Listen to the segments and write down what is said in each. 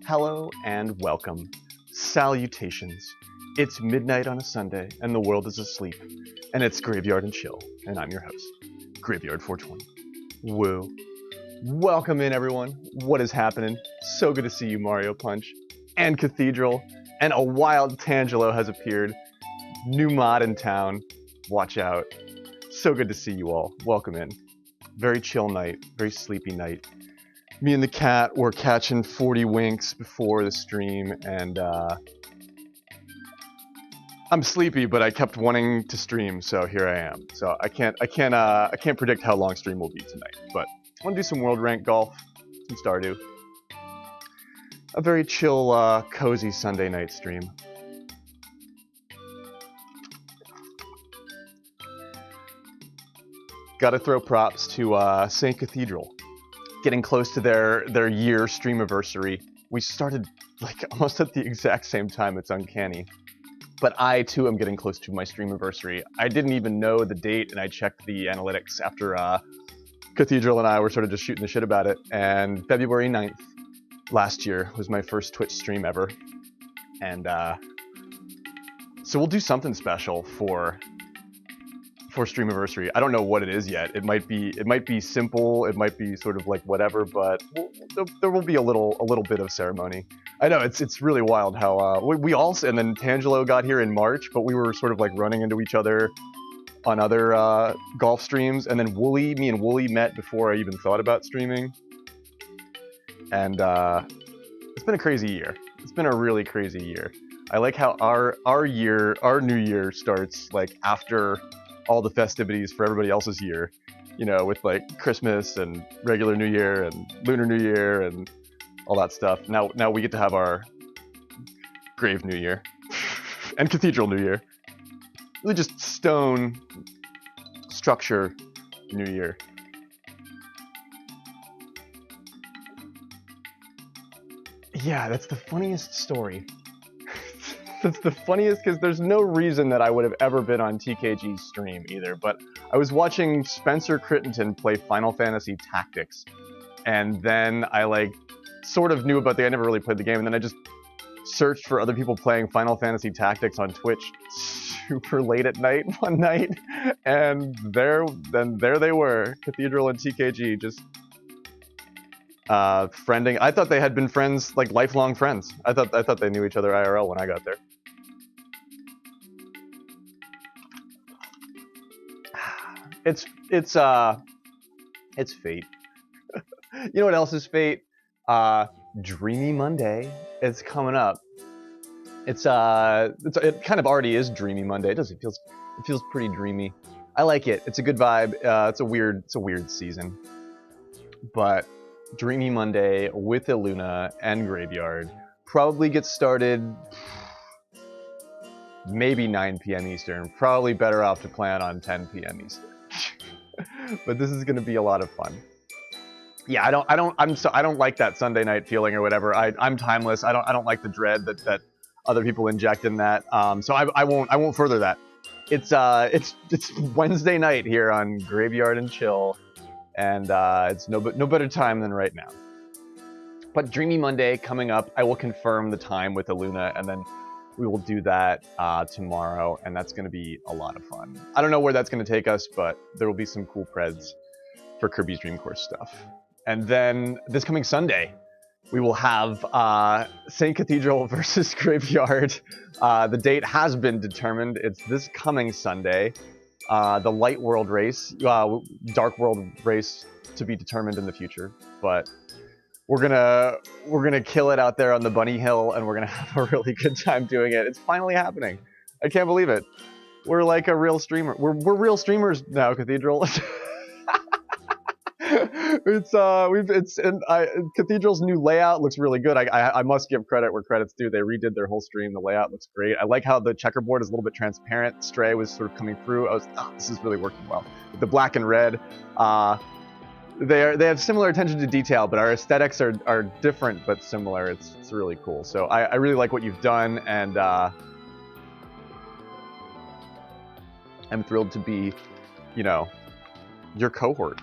Hello and welcome. Salutations. It's midnight on a Sunday and the world is asleep. And it's Graveyard and Chill, and I'm your host, Graveyard 420. Woo. Welcome in, everyone. What is happening? So good to see you, Mario Punch. And Cathedral. And a wild Tangelo has appeared. New mod in town. Watch out. So good to see you all. Welcome in. Very chill night. Very sleepy night. Me and the cat were catching 40 winks before the stream, and I'm sleepy, but I kept wanting to stream, so here I am. So I can't predict how long stream will be tonight, but I want to do some world rank golf, some stardew. A very chill, cozy Sunday night stream. Gotta throw props to St. Cathedral. Getting close to their year streamiversary. We started like almost at the exact same time. It's uncanny. But I too am getting close to my streamiversary. I didn't even know the date, and I checked the analytics after Cathedral and I were sort of just shooting the shit about it. And February 9th last year was my first Twitch stream ever. And so we'll do something special for streamiversary. I don't know what it is yet. It might be simple. It might be sort of like whatever, but there will be a little bit of ceremony. I know it's really wild how we all, and then Tangelo got here in March, but we were sort of like running into each other on other golf streams, and then me and Wooly met before I even thought about streaming, and it's been a crazy year. It's been a really crazy year. I like how our new year starts like after all the festivities for everybody else's year, you know, with like Christmas and regular New Year and Lunar New Year and all that stuff. Now we get to have our Grave New Year and Cathedral New Year. Really just stone structure New Year. Yeah, that's the funniest story. That's the funniest because there's no reason that I would have ever been on TKG's stream either, but I was watching Spencer Crittenton play Final Fantasy Tactics, and then I like sort of knew about I never really played the game, and then I just searched for other people playing Final Fantasy Tactics on Twitch super late at night one night, and there they were, Cathedral and TKG just friending. I thought they had been friends, like lifelong friends. I thought they knew each other IRL when I got there. It's fate. You know what else is fate? Dreamy Monday is coming up. It kind of already is Dreamy Monday. It feels pretty dreamy. I like it. It's a good vibe. It's a weird season. But Dreamy Monday with Illuna and Graveyard probably gets started maybe 9 p.m. Eastern. Probably better off to plan on 10 p.m. Eastern. But this is going to be a lot of fun. Yeah, I don't like that Sunday night feeling or whatever. I'm timeless. I don't like the dread that other people inject in that. So I won't further that. It's Wednesday night here on Graveyard and Chill, and it's no better time than right now. But Dreamy Monday coming up. I will confirm the time with Illuna, and then we will do that tomorrow, and that's going to be a lot of fun. I don't know where that's going to take us, but there will be some cool preds for Kirby's Dream Course stuff. And then this coming Sunday, we will have St. Cathedral versus Graveyard. The date has been determined. It's this coming Sunday. The Light World race, Dark World race to be determined in the future, but we're gonna kill it out there on the Bunny Hill, and we're gonna have a really good time doing it. It's finally happening. I can't believe it. We're like a real streamer. We're real streamers now, Cathedral. Cathedral's new layout looks really good. I must give credit where credit's due. They redid their whole stream. The layout looks great. I like how the checkerboard is a little bit transparent. Stray was sort of coming through. This is really working well. With the black and red, they have similar attention to detail, but our aesthetics are different but similar. It's really cool. So I really like what you've done, and I'm thrilled to be, you know, your cohort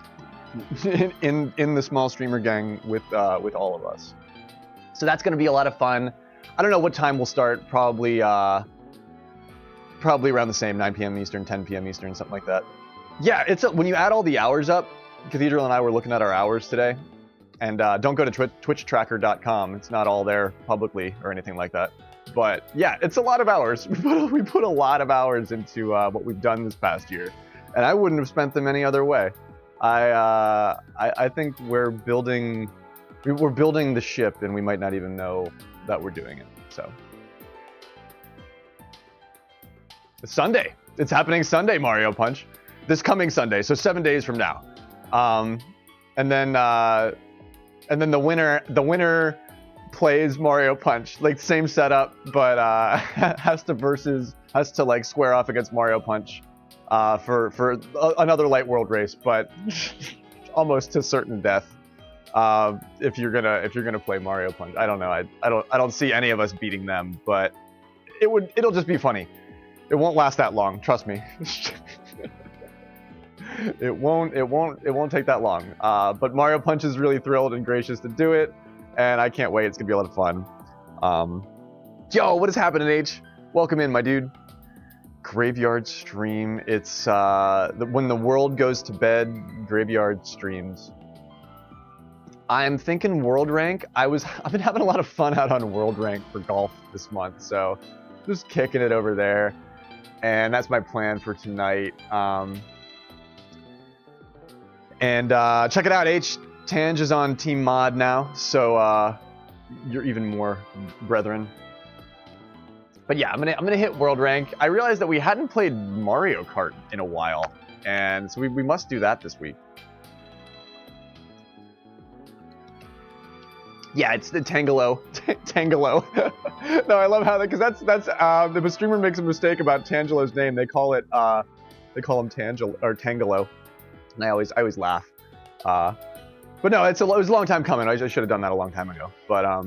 in the small streamer gang with all of us. So that's going to be a lot of fun. I don't know what time we'll start. Probably around the same, 9 p.m. Eastern, 10 p.m. Eastern, something like that. Yeah, when you add all the hours up, Cathedral and I were looking at our hours today. And don't go to twitchtracker.com. It's not all there publicly or anything like that. But yeah, it's a lot of hours. We put a lot of hours into what we've done this past year. And I wouldn't have spent them any other way. I think we're building the ship, and we might not even know that we're doing it. So it's Sunday. It's happening Sunday, Mario Punch. This coming Sunday, so 7 days from now. And then the winner plays Mario Punch, like same setup, but has to like square off against Mario Punch for another Light World race, but almost to certain death. If you're gonna play Mario Punch, I don't know. I don't see any of us beating them, but it'll just be funny. It won't last that long, trust me. It won't take that long. But Mario Punch is really thrilled and gracious to do it, and I can't wait. It's gonna be a lot of fun. Yo, what is happening, H? Welcome in, my dude. Graveyard stream. It's when the world goes to bed, Graveyard streams. I'm thinking World Rank. I've been having a lot of fun out on World Rank for golf this month, so just kicking it over there, and that's my plan for tonight. And check it out, H. Tange is on Team Mod now, so you're even more brethren. But yeah, I'm gonna hit World Rank. I realized that we hadn't played Mario Kart in a while, and so we must do that this week. Yeah, it's the Tangelo. Tangelo. No, I love how that, because that's if a streamer makes a mistake about Tangelo's name, they call him Tangelo or Tangelo, and I always laugh. But no, it was a long time coming. I should have done that a long time ago. But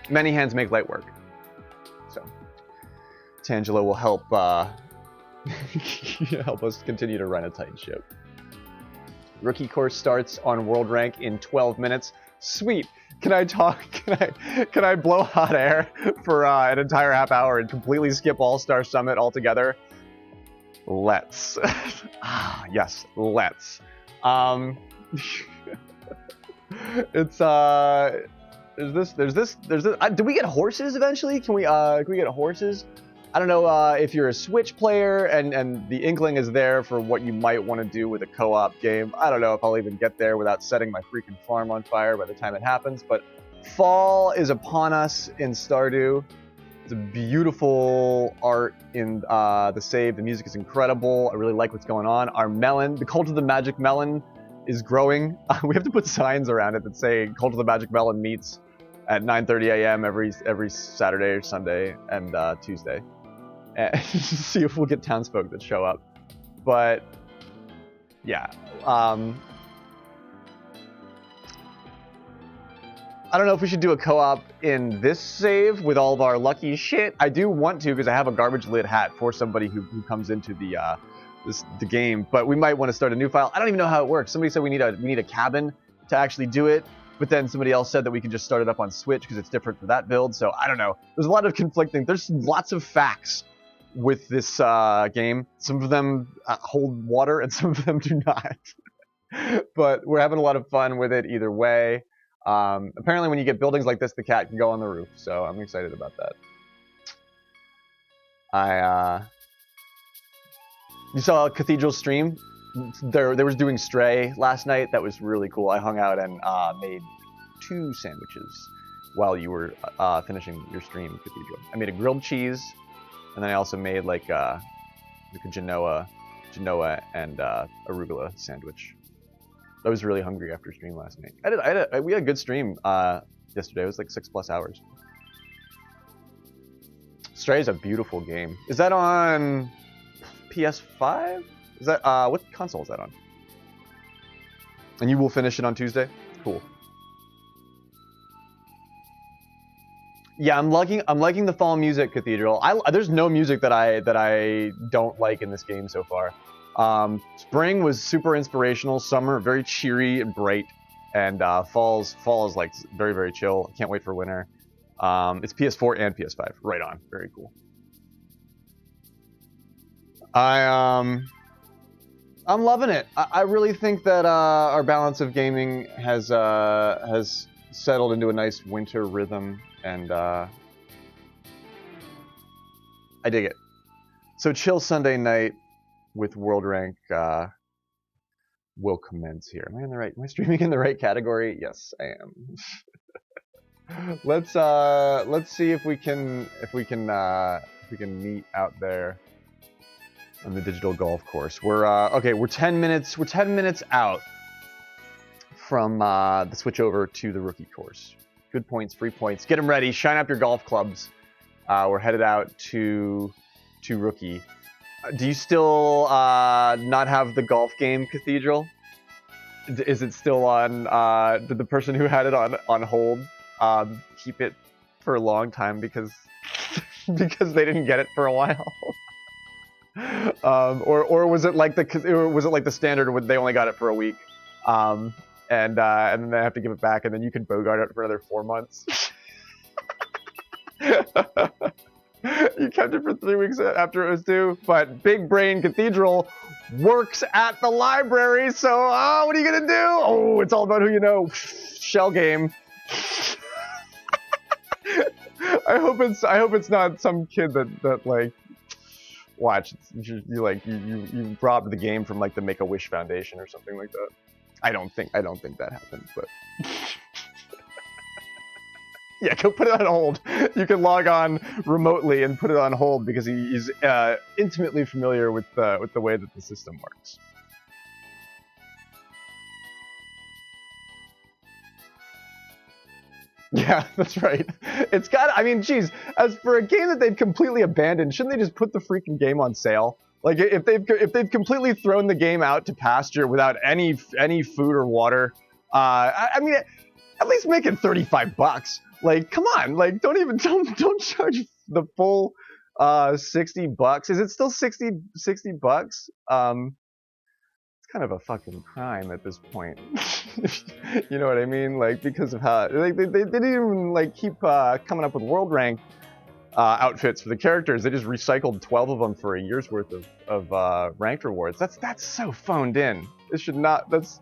many hands make light work. So Tangelo will help help us continue to run a tight ship. Rookie course starts on World Rank in 12 minutes. Sweet. Can I blow hot air for an entire half hour and completely skip All-Star Summit altogether? Let's. Yes, let's. It's there's this. Do we get horses eventually? Can we get horses? I don't know if you're a Switch player and the inkling is there for what you might want to do with a co-op game. I don't know if I'll even get there without setting my freaking farm on fire by the time it happens, but fall is upon us in Stardew. It's a beautiful art in the save. The music is incredible. I really like what's going on. Our melon, the Cult of the Magic Melon, is growing. We have to put signs around it that say Cult of the Magic Melon meets at 9:30 a.m. every Saturday or Sunday and Tuesday. And see if we'll get townsfolk that show up. But yeah, I don't know if we should do a co-op in this save with all of our lucky shit. I do want to, because I have a garbage lid hat for somebody who comes into the game. But we might want to start a new file. I don't even know how it works. Somebody said we need a cabin to actually do it. But then somebody else said that we can just start it up on Switch because it's different for that build. So I don't know. There's a lot of conflicting. There's lots of facts with this game. Some of them hold water and some of them do not. But we're having a lot of fun with it either way. Apparently when you get buildings like this, the cat can go on the roof. So I'm excited about that. You saw Cathedral stream? They was doing Stray last night. That was really cool. I hung out and made 2 sandwiches while you were finishing your stream, Cathedral. I made a grilled cheese, and then I also made like a Genoa and arugula sandwich. I was really hungry after stream last night. We had a good stream yesterday. It was like 6+ hours. Stray is a beautiful game. Is that on PS5? Is that what console is that on? And you will finish it on Tuesday? Cool. Yeah, I'm liking the fall music, Cathedral. There's no music that I don't like in this game so far. Spring was super inspirational. Summer very cheery and bright, and fall is like very, very chill. Can't wait for winter. It's PS4 and PS5. Right on. Very cool. I'm loving it. I really think that our balance of gaming has settled into a nice winter rhythm, and I dig it. So chill Sunday night with World Rank will commence here. Am I streaming in the right category? Yes, I am. Let's see if we can meet out there on the digital golf course. We're okay. We're 10 minutes out from the switch over to the rookie course. Good points, free points. Get them ready. Shine up your golf clubs. We're headed out to rookie. Do you still not have the golf game Cathedral? Is it still on? Did the person who had it on hold keep it for a long time because they didn't get it for a while? Or was it like the standard where they only got it for a week, and then they have to give it back, and then you can bogart it for another 4 months? You kept it for 3 weeks after it was due, but Big Brain Cathedral works at the library, so what are you gonna do? Oh, it's all about who you know. Shell game. I hope it's not some kid that like. Watch, you robbed the game from like the Make-A-Wish Foundation or something like that. I don't think that happened, but yeah, go put it on hold. You can log on remotely and put it on hold because he's intimately familiar with the way that the system works. Yeah, that's right. It's got. I mean, geez, as for a game that they've completely abandoned, shouldn't they just put the freaking game on sale? Like, if they've completely thrown the game out to pasture without any food or water, I mean, at least make it $35. Like, come on, like, don't charge the full $60. Is it still 60 bucks? It's kind of a fucking crime at this point. You know what I mean? Like, because of how like they didn't even like keep coming up with world rank outfits for the characters. They just recycled 12 of them for a year's worth of ranked rewards. That's so phoned in. It should not. That's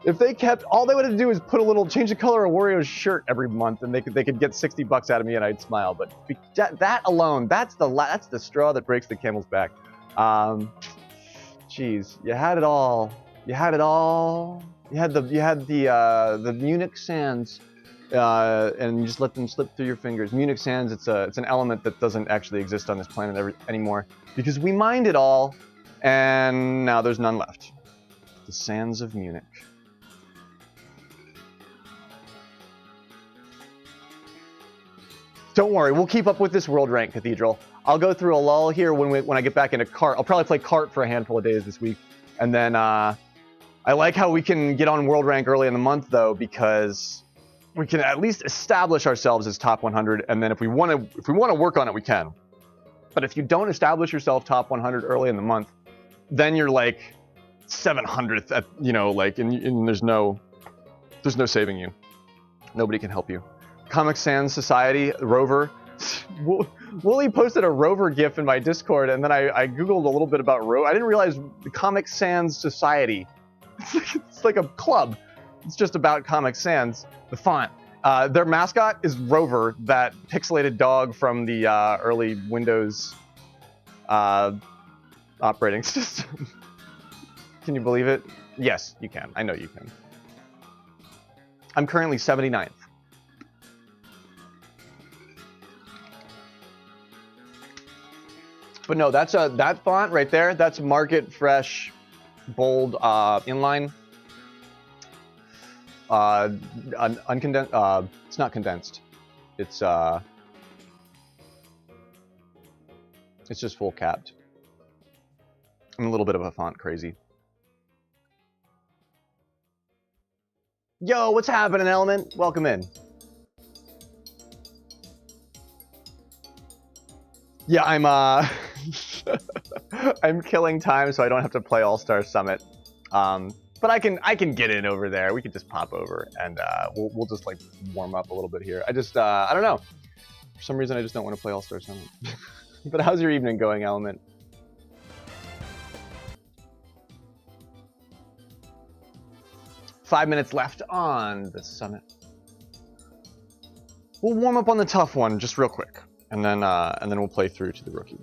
if they kept all they would have to do is put a little change the color of Wario's shirt every month, and they could get $60 out of me, and I'd smile. But that alone, that's the straw that breaks the camel's back. Jeez, you had it all. You had it all. You had the Munich sands, and you just let them slip through your fingers. Munich sands. It's an element that doesn't actually exist on this planet anymore because we mined it all, and now there's none left. The sands of Munich. Don't worry, we'll keep up with this world rank, Cathedral. I'll go through a lull here when I get back into cart. I'll probably play cart for a handful of days this week, and then I like how we can get on world rank early in the month though, because we can at least establish ourselves as top 100, and then if we want to work on it, we can. But if you don't establish yourself top 100 early in the month, then you're like 700th at and there's no saving you. Nobody can help you. Comic Sans Society, Rover. Wooly posted a Rover GIF in my Discord, and then I googled a little bit about Rover. I didn't realize the Comic Sans Society. It's like a club. It's just about Comic Sans. The font. Their mascot is Rover, that pixelated dog from the early Windows operating system. Can you believe it? Yes, you can. I know you can. I'm currently 79th. But no, that's that font right there. That's Market Fresh, bold, inline. Uncondensed. It's not condensed. It's just full capped. I'm a little bit of a font crazy. Yo, what's happening, Element? Welcome in. Yeah, I'm I'm killing time so I don't have to play All-Star Summit. But I can get in over there. We could just pop over and we'll just like warm up a little bit here. I don't know. For some reason I just don't want to play All-Star Summit. But how's your evening going, Element? Five minutes left on the summit. We'll warm up on the tough one just real quick, and then we'll play through to the rookie.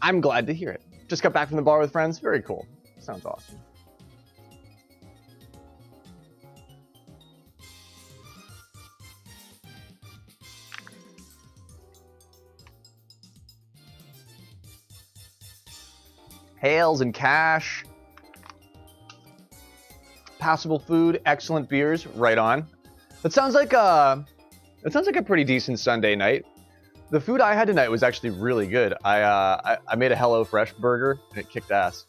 I'm glad to hear it. Just got back from the bar with friends. Very cool. Sounds awesome. Hails and cash. Passable food, excellent beers, right on. That sounds like a pretty decent Sunday night. The food I had tonight was actually really good. I made a HelloFresh burger and it kicked ass.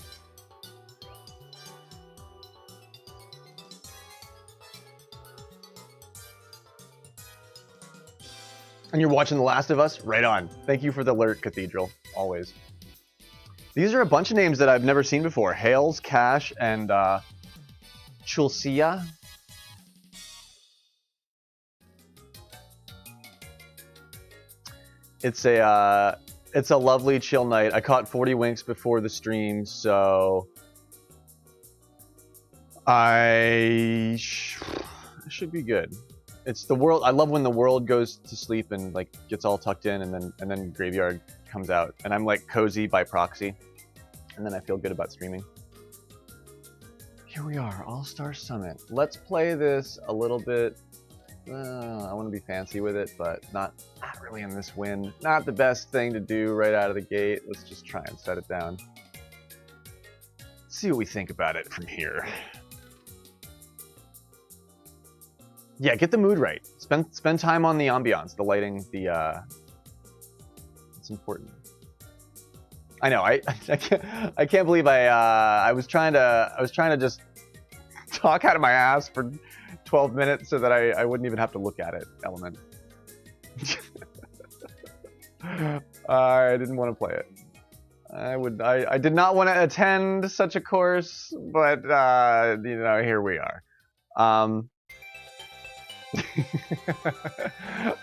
And you're watching The Last of Us? Right on. Thank you for the alert, Cathedral. Always. These are a bunch of names that I've never seen before. Hales, Cash, and Chulcia. It's a lovely chill night. I caught 40 winks before the stream, so I should be good. It's the world. I love when the world goes to sleep and like gets all tucked in, and then Graveyard comes out, and I'm like cozy by proxy, and then I feel good about streaming. Here we are, All-Star Summit. Let's play this a little bit. I want to be fancy with it, but not really in this win. Not the best thing to do right out of the gate. Let's just try and set it down. See what we think about it from here. Yeah, get the mood right. Spend time on the ambiance, the lighting, it's important. I know. I can't believe I was trying to just talk out of my ass for 12 minutes so that I wouldn't even have to look at it. Element. I didn't want to play it. I did not want to attend such a course, but you know, here we are. I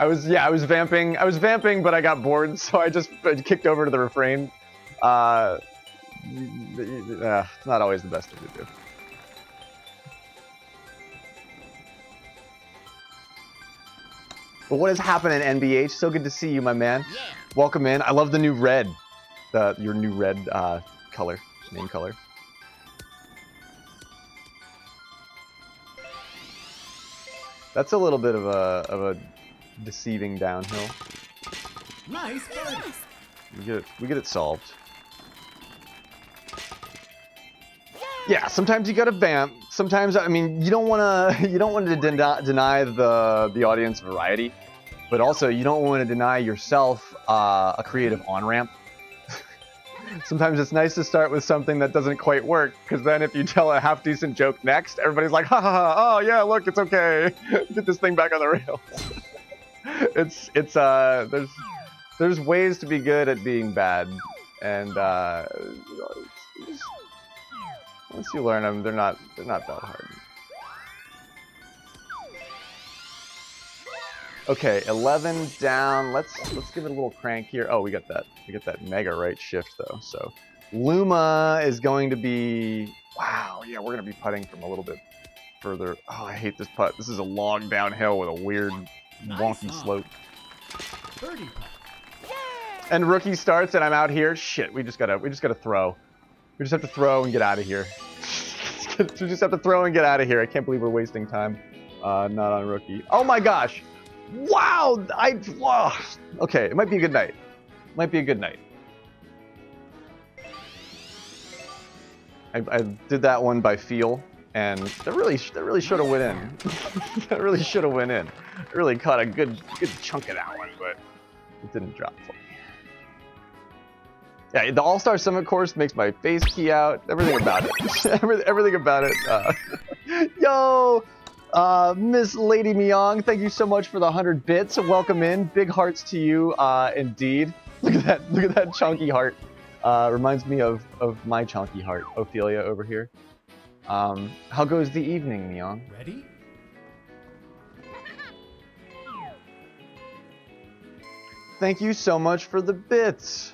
was vamping, but I got bored, so I just kicked over to the refrain. It's not always the best thing to do. But what is happening, NBH? So good to see you, my man. Yeah. Welcome in. I love the new red, your new red color, name color. That's a little bit of a deceiving downhill. Nice. We get it solved. Yeah, sometimes you gotta vamp. Sometimes, I mean, you don't want to deny the audience variety, but also you don't want to deny yourself a creative on-ramp. Sometimes it's nice to start with something that doesn't quite work, because then if you tell a half-decent joke next, everybody's like, ha ha ha, oh yeah, look, it's okay. Get this thing back on the rails. There's ways to be good at being bad, and once you learn them, they're not that hard. Okay, 11 down. Let's give it a little crank here. Oh, we got that mega right shift though. So Luma is going to be, wow, yeah, we're gonna be putting from a little bit further. Oh, I hate this putt. This is a long downhill with a weird wonky slope. Birdie putt. And rookie starts, and I'm out here. Shit, we just gotta throw. We just have to throw and get out of here. We just have to throw and get out of here. I can't believe we're wasting time. Not on rookie. Oh my gosh! Wow! Okay, it might be a good night. Might be a good night. I did that one by feel, and that really should have went in. That really should have went in. I really caught a good chunk of that one, but it didn't drop for me. Yeah, the All-Star Summit course makes my face key out. Everything about it. Everything about it. Yo, Miss Lady Myong, thank you so much for the 100 bits. Welcome in. Big hearts to you, indeed. Look at that. Look at that chunky heart. Reminds me of my chunky heart, Ophelia over here. How goes the evening, Neon? Ready? Thank you so much for the bits.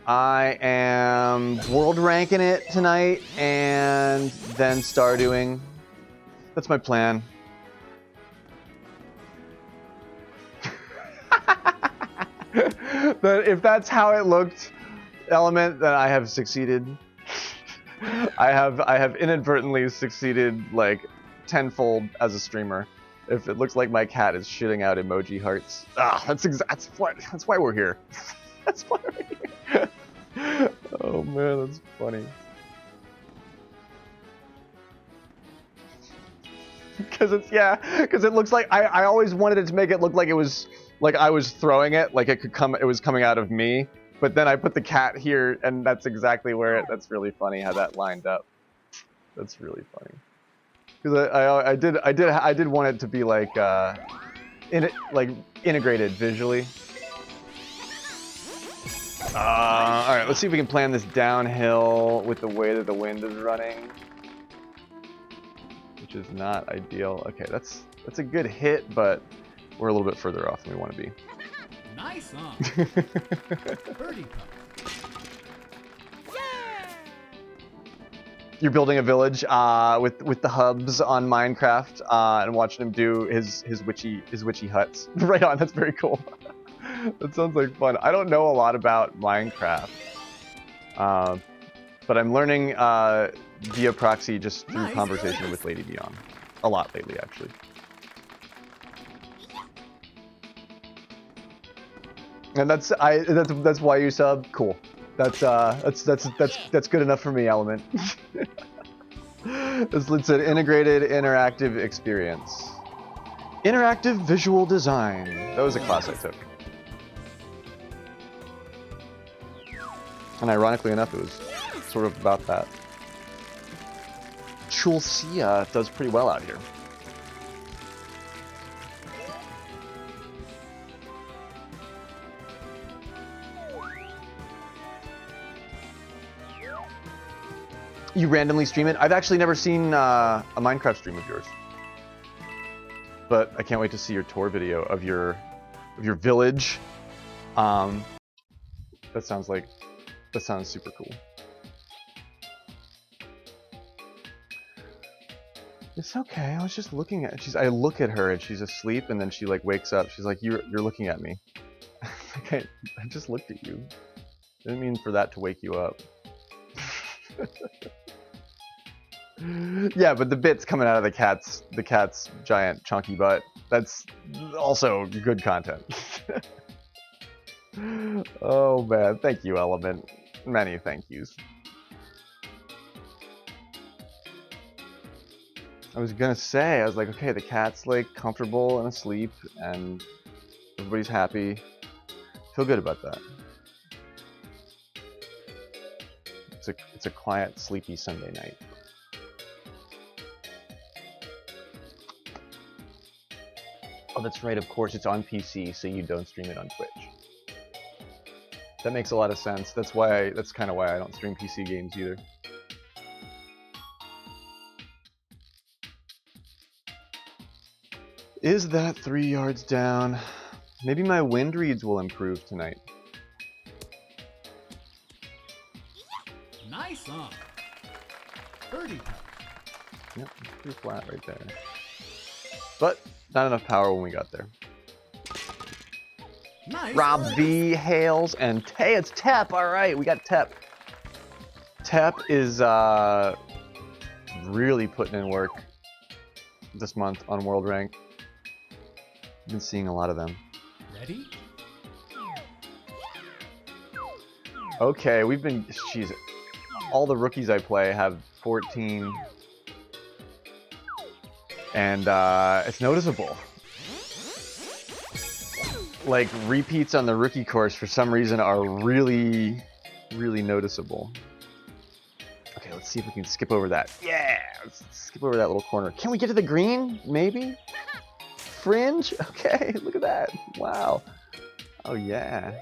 I am world ranking it tonight and then stardewing. That's my plan. But if that's how it looked, Element, then I have succeeded. I have inadvertently succeeded like tenfold as a streamer. If it looks like my cat is shitting out emoji hearts, that's why we're here. That's why we're here. Oh man, that's funny. Because it looks like I always wanted it to make it look like it was like I was throwing it, like it was coming out of me. But then I put the cat here, and that's exactly where it. That's really funny how that lined up. That's really funny. Because I did want it to be like integrated visually. All right, let's see if we can plan this downhill with the way that the wind is running, which is not ideal. Okay, that's a good hit, but we're a little bit further off than we want to be. Nice on. Birdie putt. You're building a village with the hubs on Minecraft and watching him do his witchy huts. Right on, that's very cool. That sounds like fun. I don't know a lot about Minecraft, but I'm learning via proxy just through conversation with Lady Beyond. A lot lately, actually. And that's why you sub. Cool. That's good enough for me, Element. It's an integrated interactive experience. Interactive visual design. That was a class I took. And ironically enough, it was sort of about that. Chulcia does pretty well out here. You randomly stream it? I've actually never seen a Minecraft stream of yours. But I can't wait to see your tour video of your village. That sounds super cool. It's okay. I was just looking at. I look at her and she's asleep, and then she like wakes up. She's like, "You're looking at me." Okay, I just looked at you. Didn't mean for that to wake you up. Yeah, but the bits coming out of the cat's giant chunky butt. That's also good content. Oh man, thank you, Element. Many thank yous. I was gonna say, I was like, okay, the cat's like comfortable and asleep, and everybody's happy. Feel good about that. It's a quiet, sleepy Sunday night. Oh, that's right. Of course, it's on PC, so you don't stream it on Twitch. That makes a lot of sense. That's kind of why I don't stream PC games either. Is that 3 yards down? Maybe my wind reads will improve tonight. Nice on. Birdie putt. Yep, pretty flat right there. But not enough power when we got there. Nice. Rob V hails and hey, it's Tep. All right, we got Tep. Tep is really putting in work this month on World Rank. I've been seeing a lot of them. Ready? Okay, jeez, all the rookies I play have 14, and it's noticeable. Like, repeats on the rookie course for some reason are really, really noticeable. Okay, let's see if we can skip over that. Yeah, let's skip over that little corner. Can we get to the green? Maybe? Fringe? Okay, look at that. Wow. Oh, yeah.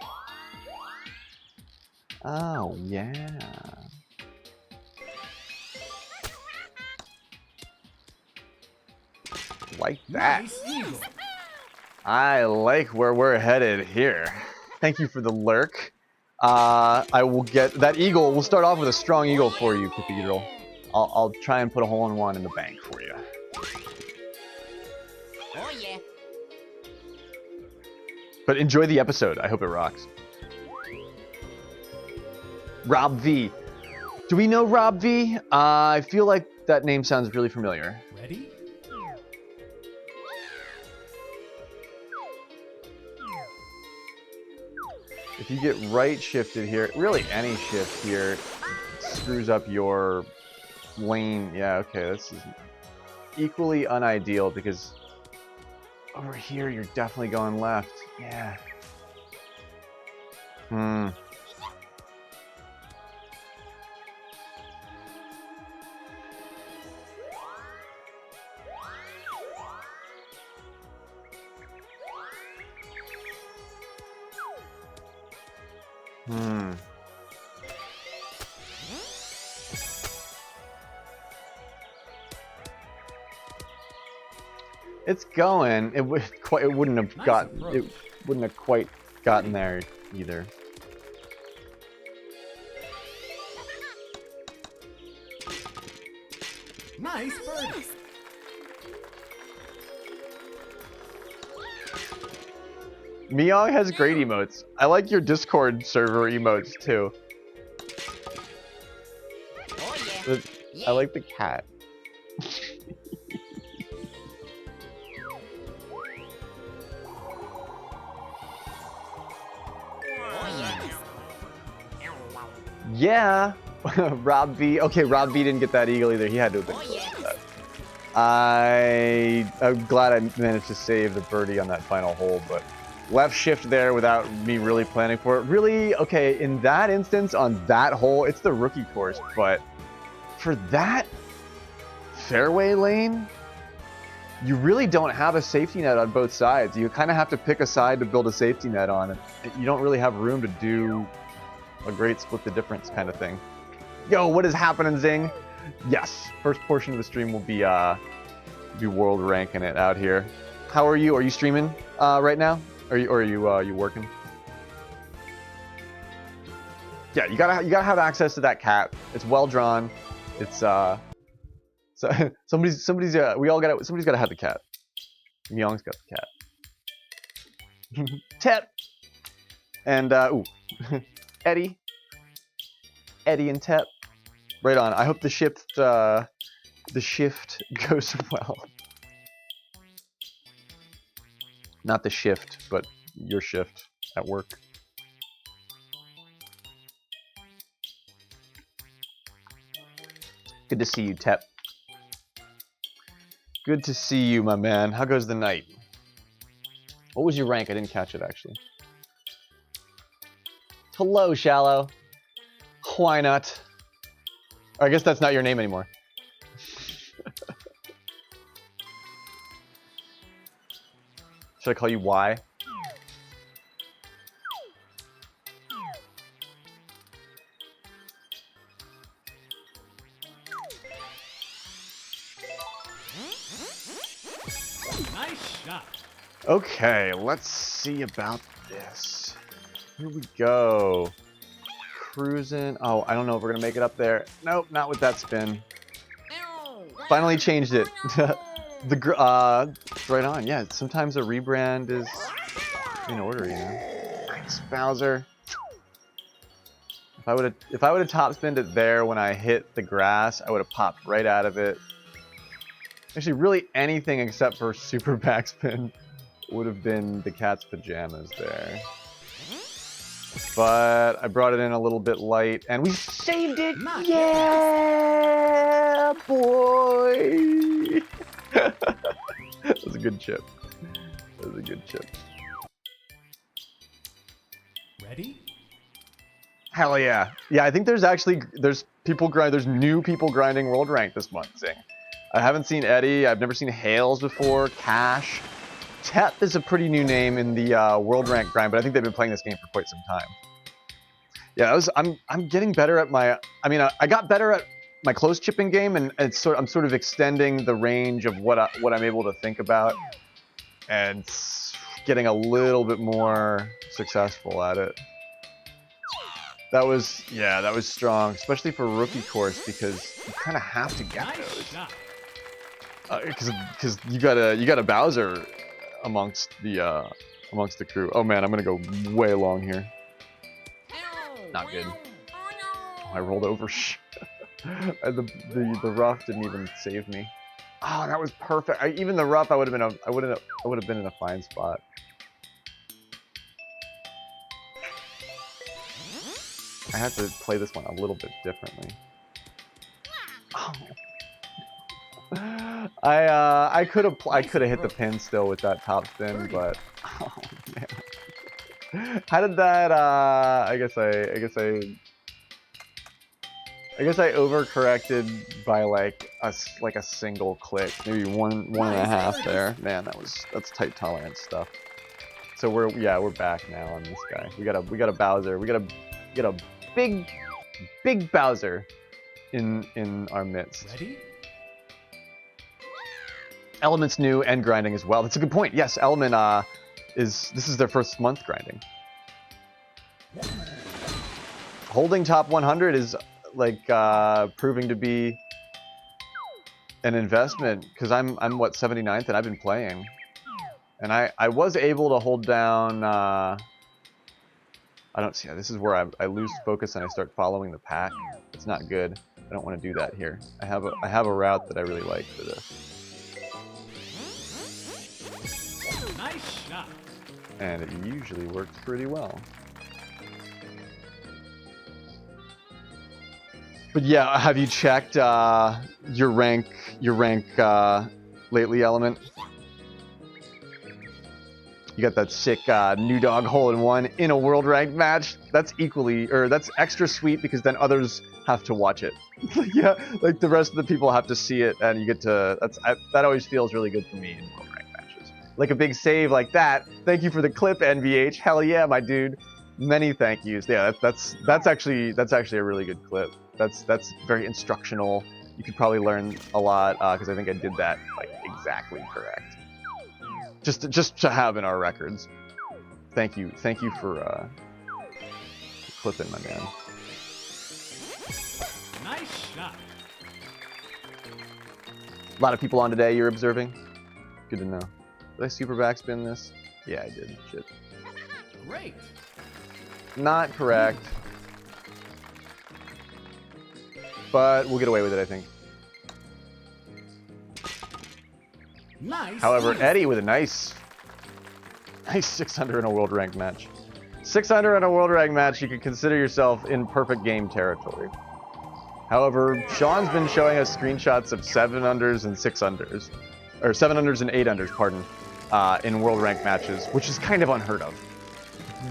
Oh, yeah. Like that. Nice eagle. I like where we're headed here. Thank you for the lurk. I will get that eagle. We'll start off with a strong eagle for you, Cathedral. I'll try and put a hole in one in the bank for you. Oh yeah. But enjoy the episode. I hope it rocks. Rob V. Do we know Rob V? I feel like that name sounds really familiar. Ready? If you get right shifted here, really any shift here screws up your lane. Yeah, okay, this is equally unideal because over here you're definitely going left. Yeah. Hmm. Hmm. It's going. It wouldn't have Nice gotten. approach. It wouldn't have quite gotten there either. Nice birdie. Meowing has great emotes. I like your Discord server emotes too. Oh yeah. The- I like the cat. Oh yeah. Yeah. Rob V. Okay, Rob V didn't get that eagle either. He had to have been Oh close yeah. to that. I'm glad I managed to save the birdie on that final hole, but left shift there without me really planning for it. Really, okay, in that instance, on that hole, it's the rookie course, but for that fairway lane, you really don't have a safety net on both sides. You kind of have to pick a side to build a safety net on, and you don't really have room to do a great split the difference kind of thing. Yo, what is happening, Zing? Yes, first portion of the stream will be world ranking it out here. How are you? Are you streaming right now? Are you working? Yeah, you gotta have access to that cat. It's well drawn. It's so somebody's somebody's gotta have the cat. Myong's got the cat. Tep and ooh, Eddie and Tep. Right on. I hope the shift goes well. Not the shift, but your shift at work. Good to see you, Tep. Good to see you, my man. How goes the night? What was your rank? I didn't catch it, actually. Hello, Shallow. Why not? Or I guess that's not your name anymore. Should I call you Y? Nice shot. Okay, let's see about this. Here we go. Cruising. Oh, I don't know if we're gonna make it up there. Nope, not with that spin. Finally changed it. Right on. Yeah, sometimes a rebrand is in order, you know. Thanks, Bowser. If I would have top spinned it there when I hit the grass, I would have popped right out of it. Actually, really anything except for super backspin would have been the cat's pajamas there. But I brought it in a little bit light, and we saved it! Nice. Yeah, boy! That was a good chip. That was a good chip. Ready? Hell yeah. Yeah, I think there's new people grinding world rank this month, Zing. I haven't seen Eddie, I've never seen Hales before, Cash. Tep is a pretty new name in the world rank grind, but I think they've been playing this game for quite some time. Yeah, I'm getting better at my. I mean, I got better at my close chipping game, and I'm sort of extending the range of what I'm able to think about, and getting a little bit more successful at it. That was strong, especially for rookie course because you kind of have to get Nice those. shot. Because you got a Bowser amongst the crew. Oh man, I'm gonna go way long here. Not good. Oh, I rolled over. The rough didn't even save me. Oh, that was perfect. Even the rough, I would have been in a fine spot. I had to play this one a little bit differently. Oh. I could have hit the pin still with that top spin, but oh man. How did that I guess I overcorrected by like a single click, maybe one and a half there. Man, that's tight tolerance stuff. So we're back now on this guy. We got a Bowser. We got a big Bowser in our midst. Ready? Element's new and grinding as well. That's a good point. Yes, Element this is their first month grinding. Holding top 100 is like proving to be an investment because I'm what 79th and I've been playing, and I was able to hold down. I don't see. This is where I lose focus and I start following the pack. It's not good. I don't want to do that here. I have a route that I really like for this. Nice shot. And it usually works pretty well. But yeah, have you checked your rank lately, Element? You got that sick new dog hole-in-one in a world ranked match. That's that's extra sweet because then others have to watch it. Yeah, like the rest of the people have to see it, and you get to. That always feels really good for me in world ranked matches. Like a big save like that. Thank you for the clip, NVH. Hell yeah, my dude. Many thank yous. Yeah, that's actually a really good clip. That's very instructional. You could probably learn a lot because I think I did that like exactly correct. Just to have in our records. Thank you for clipping, my man. Nice shot. A lot of people on today. You're observing. Good to know. Did I super backspin this? Yeah, I did. Shit. Great. Not correct. But we'll get away with it, I think. Nice. However, Eddie with a nice 600 in a world rank match. 600 in a world rank match, you can consider yourself in perfect game territory. However, Sean's been showing us screenshots of 7-unders and 6-unders, or 7-unders and 8-unders, pardon, in world rank matches, which is kind of unheard of.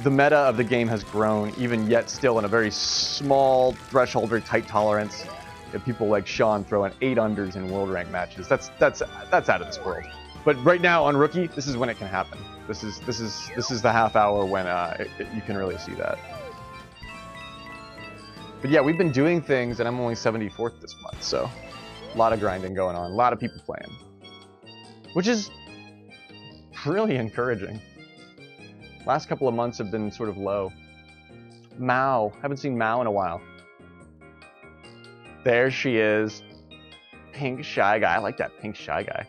The meta of the game has grown, even yet still in a very small threshold, very tight tolerance. You have people like Sean throwing 8-unders in world rank matches. That's out of this world. But right now on rookie, this is when it can happen. This is the half hour when you can really see that. But yeah, we've been doing things, and I'm only 74th this month, so a lot of grinding going on, a lot of people playing, which is really encouraging. Last couple of months have been sort of low. Mao, haven't seen Mao in a while. There she is. Pink Shy Guy. I like that Pink Shy Guy.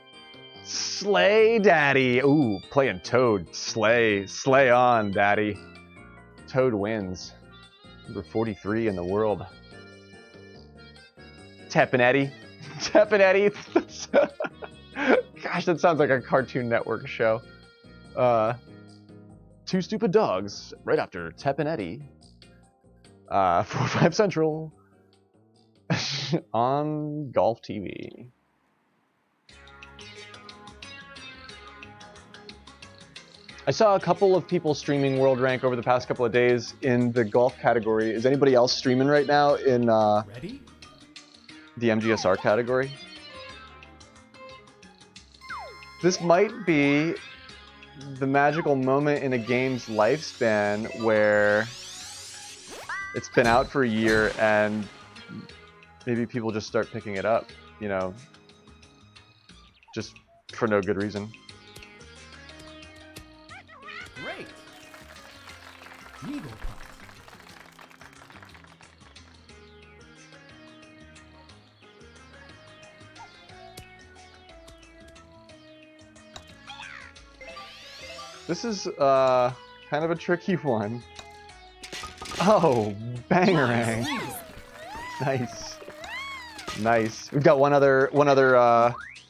Slay Daddy. Ooh, playing Toad. Slay on, Daddy. Toad wins. Number 43 in the world. Teppin' Eddie. Teppin' Eddie. Gosh, that sounds like a Cartoon Network show. Two Stupid Dogs, right after Teppin' Eddie. 4-5 Central. On Golf TV. I saw a couple of people streaming World Rank over the past couple of days in the golf category. Is anybody else streaming right now in Ready? the MGSR category? This might be the magical moment in a game's lifespan where It's been out for a year, and maybe people just start picking it up, you know, just for no good reason. Great. Eagle puff. This is kind of a tricky one. Oh, bangerang. Nice. Nice. We've got one other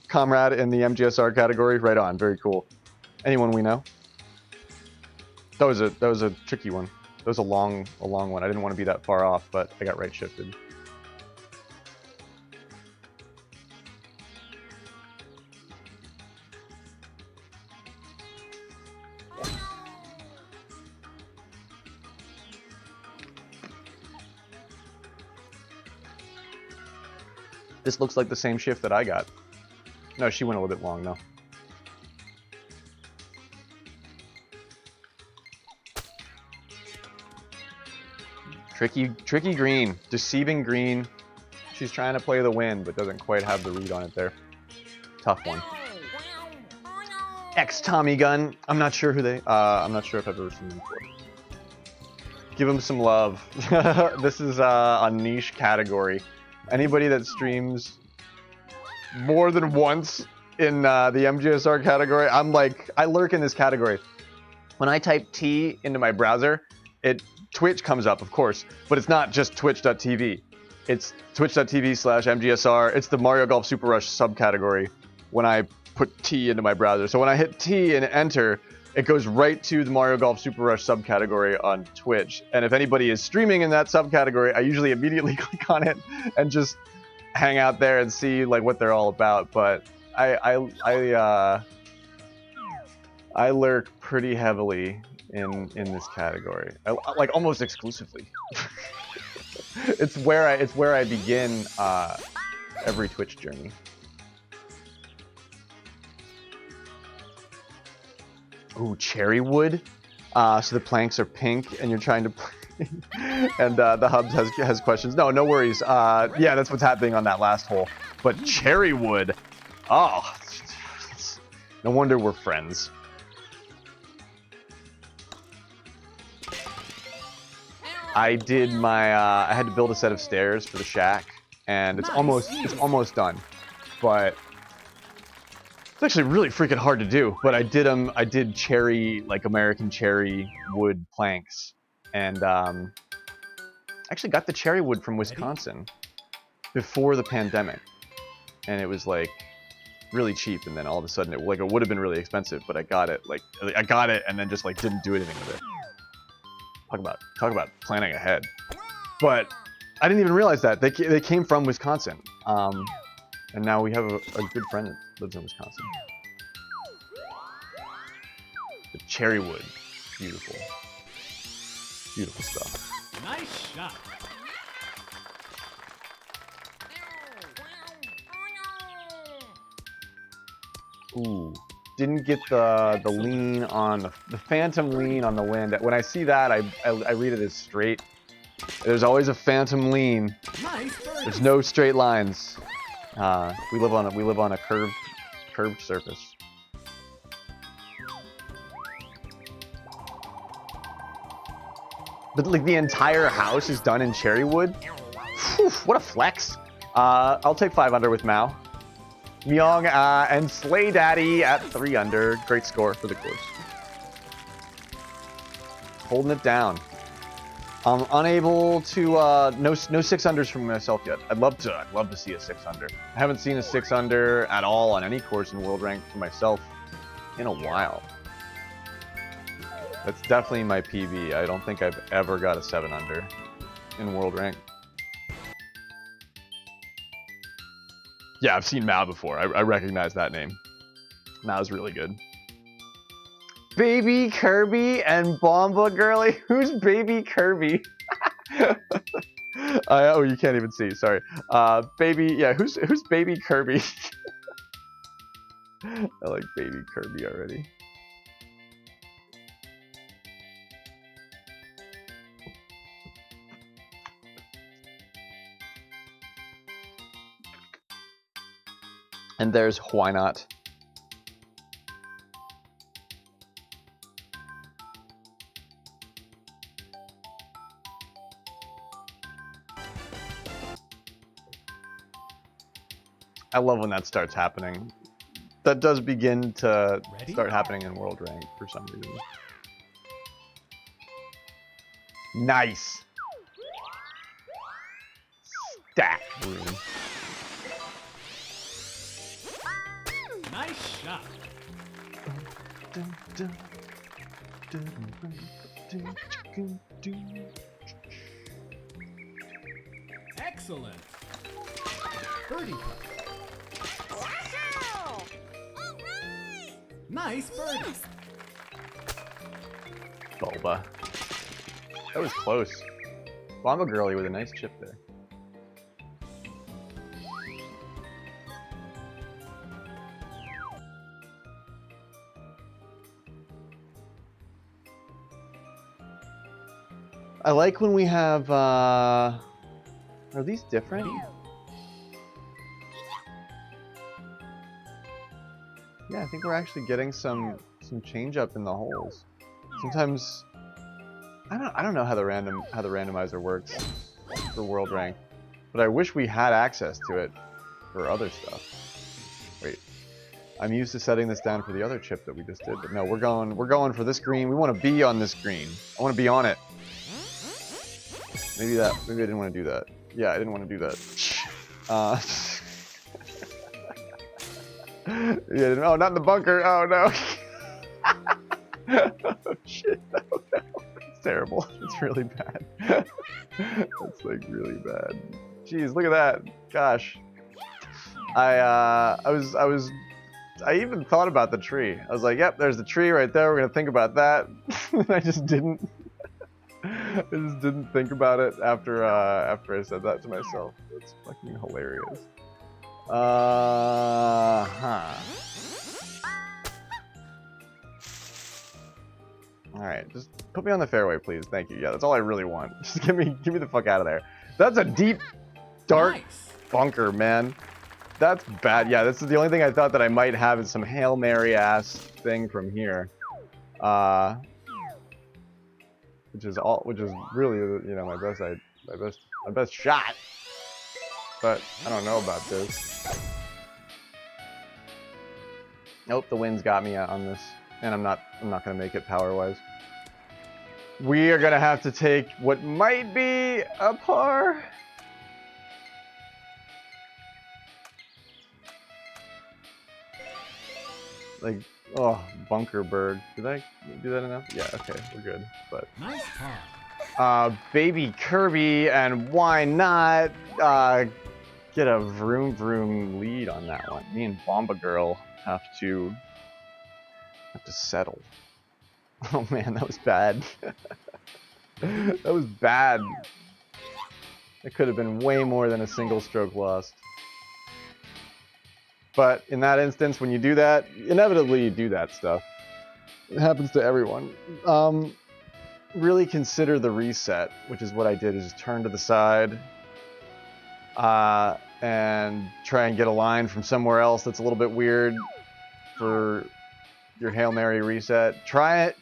comrade in the MGSR category. Right on. Very cool. Anyone we know? That was a tricky one. That was a long one. I didn't want to be that far off, but I got right shifted. This looks like the same shift that I got. No, she went a little bit long, though. Tricky green. Deceiving green. She's trying to play the wind, but doesn't quite have the read on it there. Tough one. X Tommy Gun. I'm not sure who they... I'm not sure if I've ever seen them before. Give them some love. This is a niche category. Anybody that streams more than once in the MGSR category, I lurk in this category. When I type T into my browser, Twitch comes up, of course, but it's not just twitch.tv. It's twitch.tv/MGSR. It's the Mario Golf Super Rush subcategory when I put T into my browser. So when I hit T and enter, it goes right to the Mario Golf Super Rush subcategory on Twitch. And if anybody is streaming in that subcategory, I usually immediately click on it and just hang out there and see like what they're all about. But I lurk pretty heavily in this category, like almost exclusively. It's where I begin every Twitch journey. Ooh, cherry wood. So the planks are pink, and you're trying to play. And the hub has questions. No worries. Yeah, that's what's happening on that last hole. But cherry wood. Oh, no wonder we're friends. I did my. I had to build a set of stairs for the shack, and it's almost done. But it's actually really freaking hard to do. But I did them. I did cherry, like American cherry wood planks, and actually got the cherry wood from Wisconsin before the pandemic, and it was like really cheap. And then all of a sudden, it would have been really expensive, but I got it. And then just like didn't do anything with it. Talk about planning ahead. But I didn't even realize that they came from Wisconsin, and now we have a good friend that lives in Wisconsin. The cherry wood, beautiful, beautiful stuff. Nice shot. Ooh. Didn't get the lean on the phantom lean on the wind. When I see that, I read it as straight. There's always a phantom lean. Nice birdie. There's no straight lines. We live on a curved surface. But like the entire house is done in cherry wood. Whew, what a flex. I'll take 5 under with Mao. Myong and Slay Daddy at 3 under. Great score for the course. Holding it down. I'm unable to no 6 unders from myself yet. I'd love to see a 6 under. I haven't seen a 6 under at all on any course in World Rank for myself in a while. That's definitely my PB. I don't think I've ever got a 7 under in World Rank. Yeah, I've seen Mao before. I recognize that name. Mao's really good. Baby Kirby and Bomba Girly? Who's Baby Kirby? Oh, you can't even see. Sorry. Who's Baby Kirby? I like Baby Kirby already. And there's why not. I love when that starts happening. That does begin to start happening in World Rank for some reason. Nice. Stack room. Nice shot. Excellent. Birdie putt. Wow! All right! Nice birdie. Bulba. That was close. Bomba Girlie with a nice chip there. I like when we have, are these different? Ready? Yeah, I think we're actually getting some change up in the holes. Sometimes I don't know how the randomizer works for World Rank, but I wish we had access to it for other stuff. Wait, I'm used to setting this down for the other chip that we just did, but no, we're going for this green. We want to be on this green. I want to be on it. Maybe I didn't want to do that. Yeah, I didn't want to do that. Yeah, no, not in the bunker. Oh no. Oh shit. Oh, no. It's terrible. It's really bad. It's like really bad. Jeez, look at that. Gosh. I even thought about the tree. I was like, yep, there's the tree right there. We're gonna think about that. I just didn't. I just didn't think about it after I said that to myself. It's fucking hilarious. Alright, just put me on the fairway, please. Thank you. Yeah, that's all I really want. Just get me the fuck out of there. That's a deep, dark bunker, man. That's bad. Yeah, this is the only thing I thought that I might have is some Hail Mary ass thing from here. Which is really, you know, my best shot. But I don't know about this. Nope, the wind's got me on this, and I'm not gonna make it power-wise. We are gonna have to take what might be a par. Like, oh, bunker bird. Did I do that enough? Yeah, okay, we're good. But nice par. Baby Kirby, and why not get a vroom vroom lead on that one? Me and Bomba Girl have to settle. Oh man, that was bad. That was bad. It could have been way more than a single stroke lost. But in that instance, when you do that, inevitably you do that stuff. It happens to everyone. Really consider the reset, which is what I did, is turn to the side and try and get a line from somewhere else that's a little bit weird for your Hail Mary reset. Try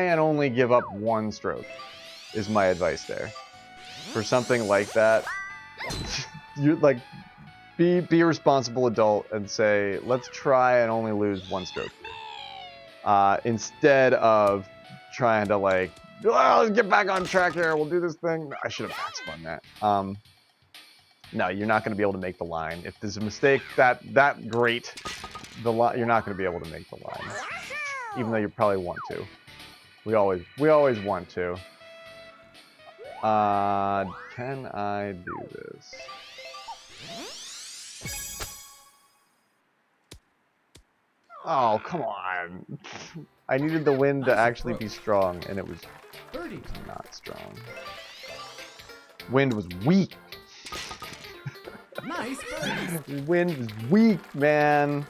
and only give up one stroke is my advice there. For something like that, you like be a responsible adult and say, let's try and only lose one stroke here. Instead of trying to like, oh, let's get back on track here, we'll do this thing. I should have max spun that. No, you're not going to be able to make the line. If there's a mistake that great, you're not going to be able to make the line, even though you probably want to. We always want to. Can I do this? Oh, come on. I needed the wind to actually be strong, and it was not strong. Wind was weak. Nice birdie. Wind was weak, man.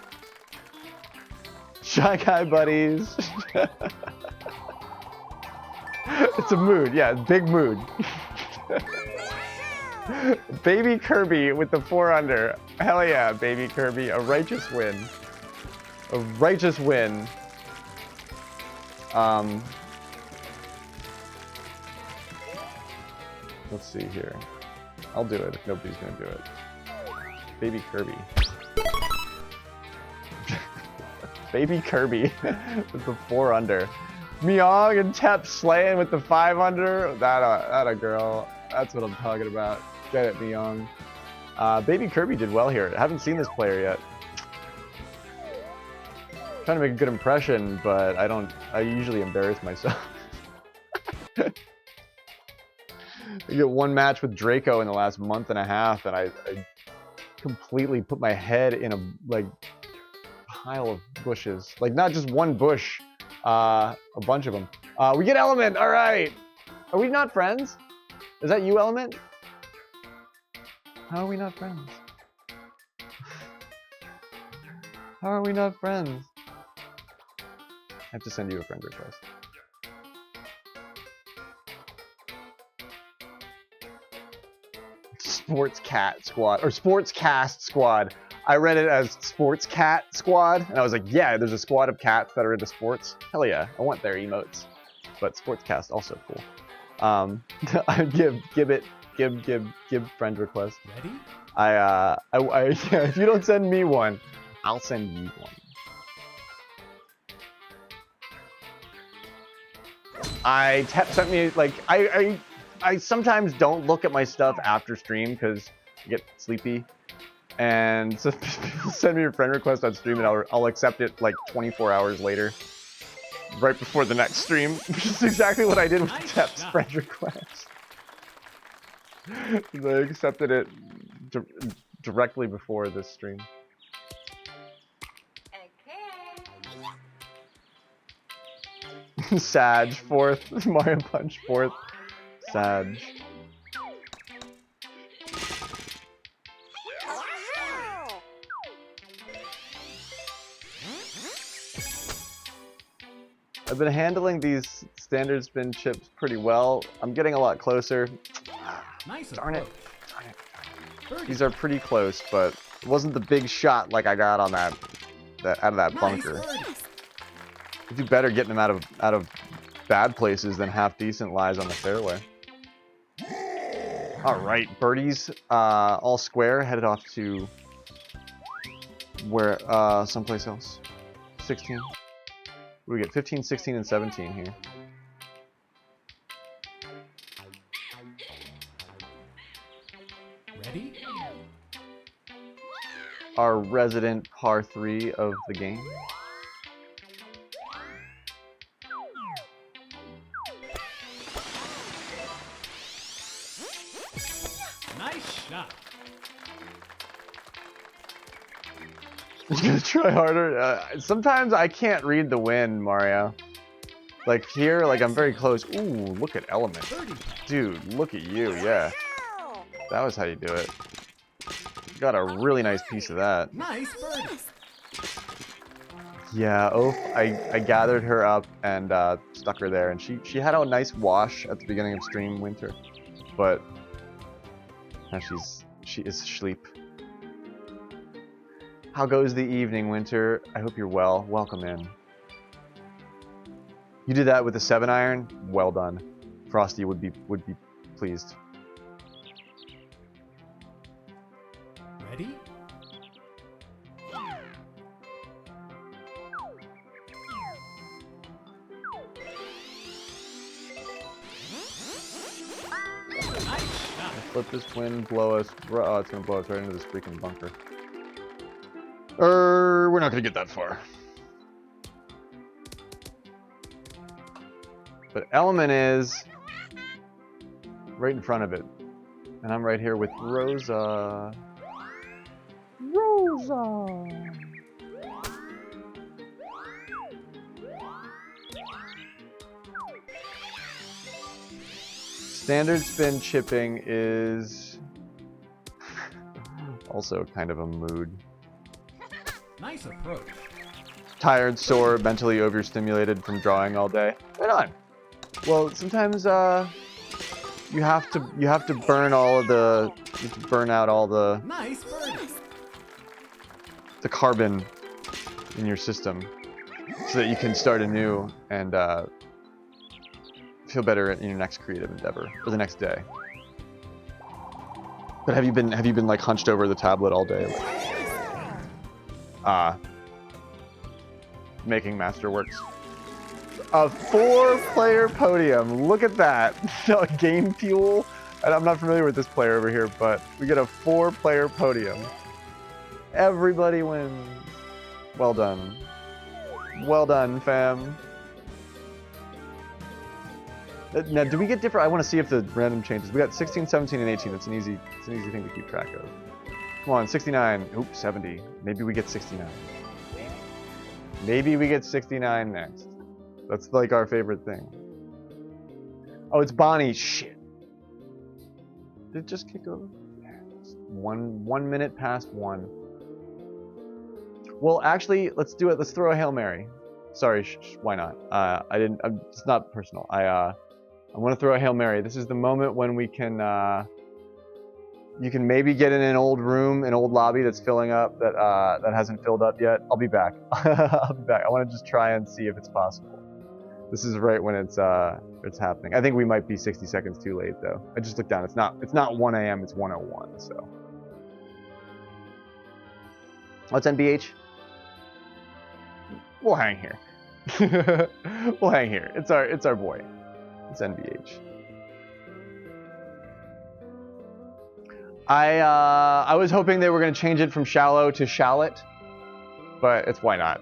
Shy Guy buddies. It's a mood, yeah, big mood. Baby Kirby with the 4 under. Hell yeah, baby Kirby. A righteous win. A righteous win. Let's see here. I'll do it if nobody's gonna do it. Baby Kirby. Baby Kirby with the 4 under. Meong and Tep slaying with the 5 under. That a girl. That's what I'm talking about. Get it, Meong. Baby Kirby did well here. I haven't seen this player yet. Trying to make a good impression, but I usually embarrass myself. I get one match with Draco in the last month and a half, and I completely put my head in a pile of bushes. Like, not just one bush, a bunch of them. We get Element. All right. Are we not friends? Is that you, Element? How are we not friends? How are we not friends? I have to send you a friend request. Sports Cat Squad, or Sports Cast Squad. I read it as Sports Cat Squad, and I was like, yeah, there's a squad of cats that are into sports. Hell yeah, I want their emotes. But Sportscast also cool. I give friend request. Ready? Yeah, if you don't send me one, I'll send you one. Tep sent me, like, I sometimes don't look at my stuff after stream because I get sleepy. And so people send me a friend request on stream and I'll accept it like 24 hours later. Right before the next stream. Which is exactly what I did with Tep's friend request. I accepted it directly before this stream. Okay. Sag, 4th. Mario Punch, 4th. Sag. I've been handling these standard spin chips pretty well. I'm getting a lot closer. Nice Darn it. Birdie. These are pretty close, but it wasn't the big shot like I got on that out of that bunker. Nice I do better getting them out of bad places than half decent lies on the fairway. All right, birdies, all square, headed off to where someplace else. 16. We get 15, 16, and 17 here. Ready? Our resident par 3 of the game. Nice shot. You gonna try harder? Sometimes I can't read the wind, Mario. Like here, like I'm very close. Ooh, look at Element. Birdie. Dude, look at you, yeah. Wow. That was how you do it. Got a really nice piece of that. Nice birdie. Yeah, oh, I gathered her up and stuck her there, and she had a nice wash at the beginning of stream, Winter, but now she is asleep. How goes the evening, Winter? I hope you're well. Welcome in. You did that with a 7-iron? Well done. Frosty would be pleased. Ready? Nice shot. Let this wind blow us. Oh, it's gonna blow us right into this freaking bunker. We're not gonna get that far. But Element is right in front of it. And I'm right here with Rosa. Rosa! Standard spin chipping is also kind of a mood. Nice approach. Tired, sore, mentally overstimulated from drawing all day. Right on. Well, sometimes You have to burn all of the, you have to burn out all the Nice birdie. carbon in your system so that you can start anew and feel better in your next creative endeavor or the next day. But have you been like hunched over the tablet all day? Making masterworks. A 4-player podium. Look at that. Game fuel. And I'm not familiar with this player over here, but we get a 4-player podium. Everybody wins. Well done. Well done, fam. Now, do we get different? I want to see if the random changes. We got 16, 17, and 18. It's an easy thing to keep track of. Come on, 69. Oops, 70. Maybe we get 69. Maybe we get 69 next. That's like our favorite thing. Oh, it's Bonnie. Shit. Did it just kick over? Yeah, 1 minute past 1. Well, actually, let's do it. Let's throw a Hail Mary. Sorry, why not? I didn't. It's not personal. I want to throw a Hail Mary. This is the moment when we can. You can maybe get in an old room, an old lobby that's filling up that hasn't filled up yet. I'll be back. I'll be back. I want to just try and see if it's possible. This is right when it's happening. I think we might be 60 seconds too late though. I just looked down. It's not 1 a.m. It's 1:01. So. What's NBH? We'll hang here. We'll hang here. It's our boy. It's NBH. I was hoping they were going to change it from shallow to shallot, but it's why not.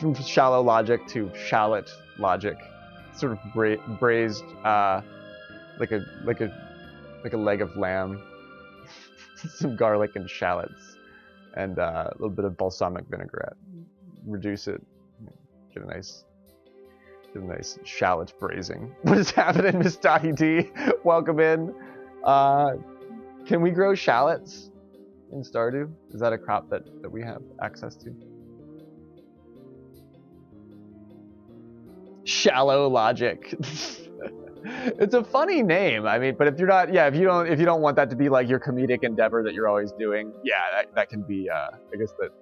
From shallow logic to shallot logic, sort of braised like a leg of lamb, some garlic and shallots, and a little bit of balsamic vinaigrette. Reduce it, get a nice shallot braising. What is happening, Miss Dottie D? Welcome in. Can we grow shallots in Stardew? Is that a crop that we have access to? Shallow logic. It's a funny name. I mean, but if you're not, if you don't want that to be like your comedic endeavor that you're always doing, that can be. I guess that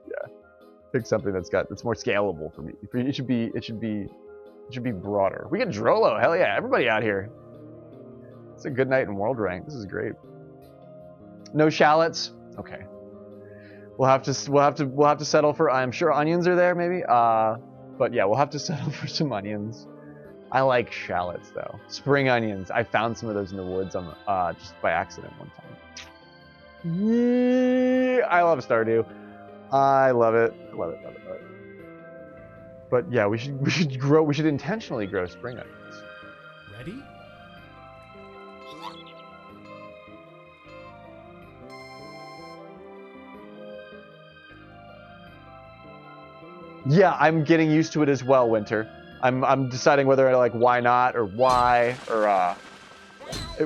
pick something that's more scalable for me. It should be broader. We get Drolo. Hell yeah, everybody out here. It's a good night in world rank. This is great. No shallots. Okay. We'll have to settle for. I'm sure onions are there maybe. But yeah, we'll have to settle for some onions. I like shallots though. Spring onions. I found some of those in the woods on just by accident one time. Yeah, I love Stardew. I love it. Love it. But yeah, we should intentionally grow spring onions. Ready? Yeah, I'm getting used to it as well, Winter. I'm deciding whether I like why not or why or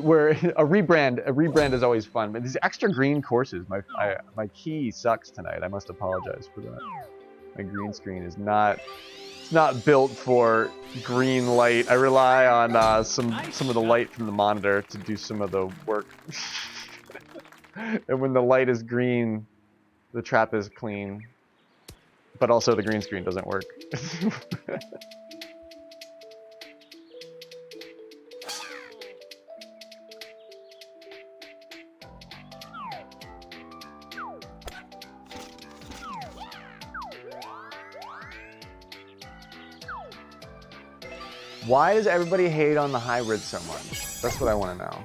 where a rebrand is always fun. But these extra green courses, my key sucks tonight. I must apologize for that. My green screen is not built for green light. I rely on some of the light from the monitor to do some of the work. And when the light is green, the trap is clean. But also the green screen doesn't work. Why does everybody hate on the hybrid so much? That's what I want to know.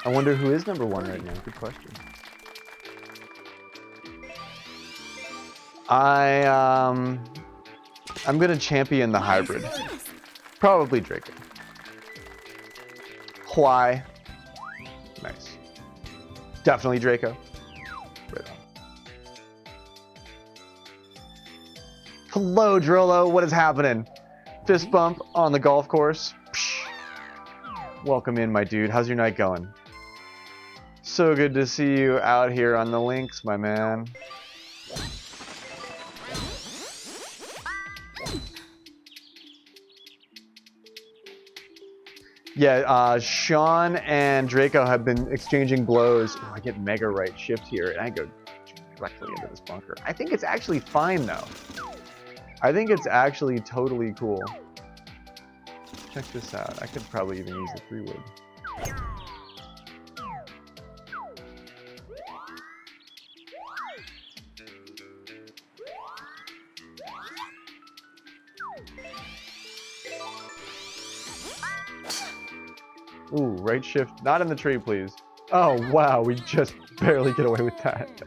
I wonder who is number 1 right now. Good question. I'm gonna champion the hybrid. Probably Draco. Why? Nice. Definitely Draco. Right on. Hello, Drolo. What is happening? Fist bump on the golf course. Psh. Welcome in, my dude. How's your night going? So good to see you out here on the links, my man. Yeah, Sean and Draco have been exchanging blows. Oh, I get mega right shift here, and I go directly into this bunker. I think it's actually fine, though. I think it's actually totally cool. Check this out. I could probably even use the 3-wood. Ooh, right shift. Not in the tree, please. Oh, wow. We just barely get away with that.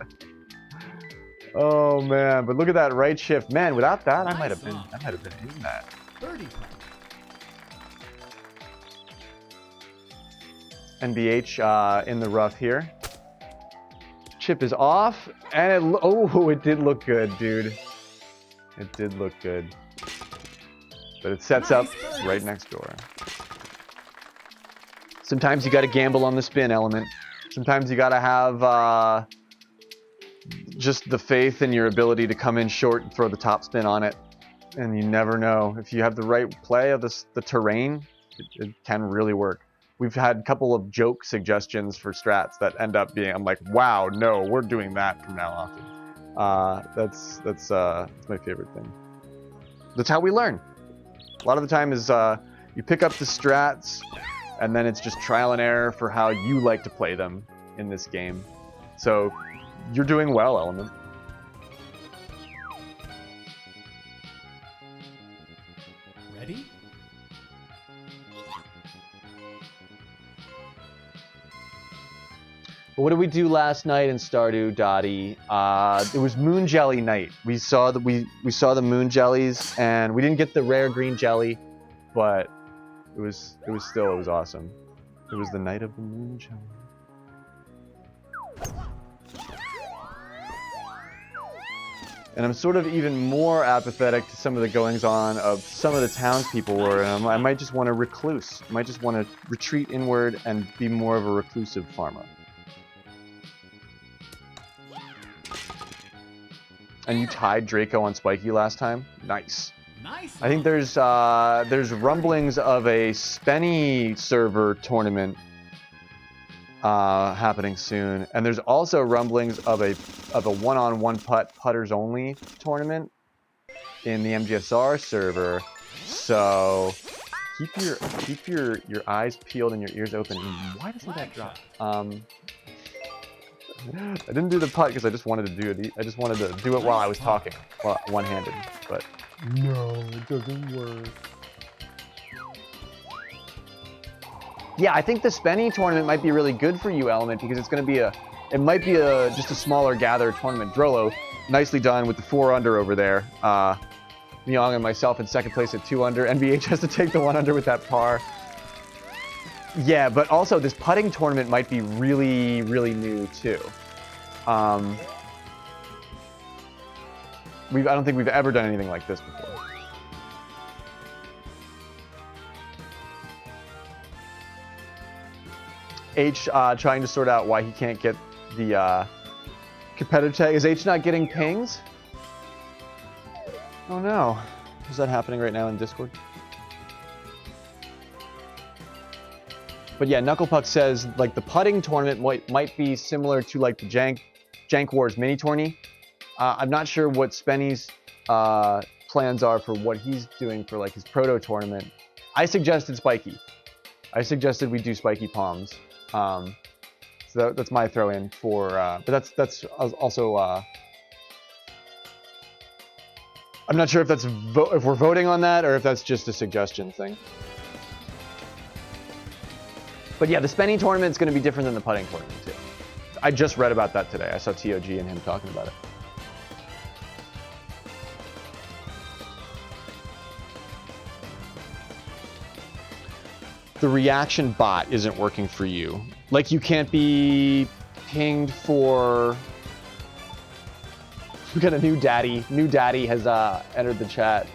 Oh, man. But look at that right shift. Man, without that, I might have been hitting that. Birdie putt. NBH in the rough here. Chip is off, and it did look good, dude. It did look good. But it sets up right next door. Sometimes you got to gamble on the spin element. Sometimes you got to have just the faith in your ability to come in short and throw the top spin on it. And you never know. If you have the right play of the terrain, it can really work. We've had a couple of joke suggestions for strats that end up being, I'm like, wow, no, we're doing that from now on. That's my favorite thing. That's how we learn. A lot of the time is you pick up the strats, and then it's just trial and error for how you like to play them in this game. So you're doing well, Element. Ready? What did we do last night in Stardew, Dottie? It was Moon Jelly night. We saw the the moon jellies, and we didn't get the rare green jelly, but it was awesome. It was the night of the moon jelly. And I'm sort of even more apathetic to some of the goings-on of some of the townspeople were, and I might just want to recluse. I might just want to retreat inward and be more of a reclusive farmer. And you tied Draco on Spiky last time? Nice. Nice. I think there's rumblings of a Spenny server tournament happening soon, and there's also rumblings of a one-on-one putters only tournament in the MGSR server. So keep your eyes peeled and your ears open. Why doesn't that drop? I didn't do the putt because I just wanted to do it. I just wanted to do it while I was talking, one-handed. But no, it doesn't work. Yeah, I think the Spenny tournament might be really good for you, Element, because it's going to be just a smaller gather tournament. Drolo, nicely done with the 4 under over there. Myong and myself in second place at 2 under. NBH has to take the 1 under with that par. Yeah, but also this putting tournament might be really, really new too. I don't think we've ever done anything like this before. H trying to sort out why he can't get the competitor tag. Is H not getting pings? Oh no. Is that happening right now in Discord? But yeah, Knucklepuck says like the putting tournament might be similar to like the Jank Wars mini tourney. I'm not sure what Spenny's plans are for what he's doing for like his proto tournament. I suggested Spiky. I suggested we do Spiky Palms. So that's my throw in for. But that's also. I'm not sure if if we're voting on that or if that's just a suggestion thing. But yeah, the Spenny tournament is going to be different than the putting tournament too. I just read about that today. I saw TOG and him talking about it. The reaction bot isn't working for you. Like you can't be pinged for... We got a new daddy. New daddy has entered the chat.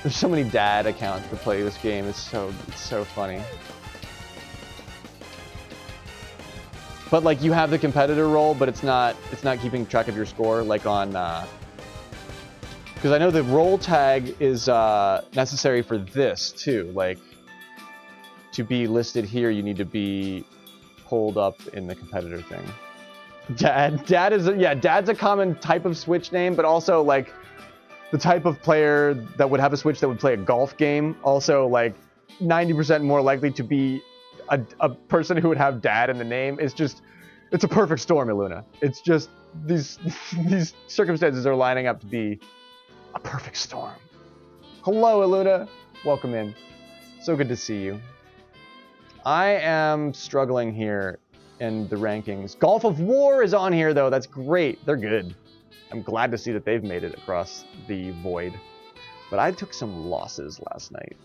There's so many dad accounts to play this game. It's so funny. But like you have the competitor role, but it's not keeping track of your score like on because I know the role tag is necessary for this too. Like to be listed here, you need to be pulled up in the competitor thing. Dad is Dad's a common type of Switch name, but also like the type of player that would have a Switch that would play a golf game. Also like 90% more likely to be a person who would have Dad in the name. It's a perfect storm, Iluna. It's just these circumstances are lining up to be a perfect storm. Hello, Iluna. Welcome in. So good to see you. I am struggling here in the rankings. Golf of War is on here, though. That's great. They're good. I'm glad to see that they've made it across the void. But I took some losses last night.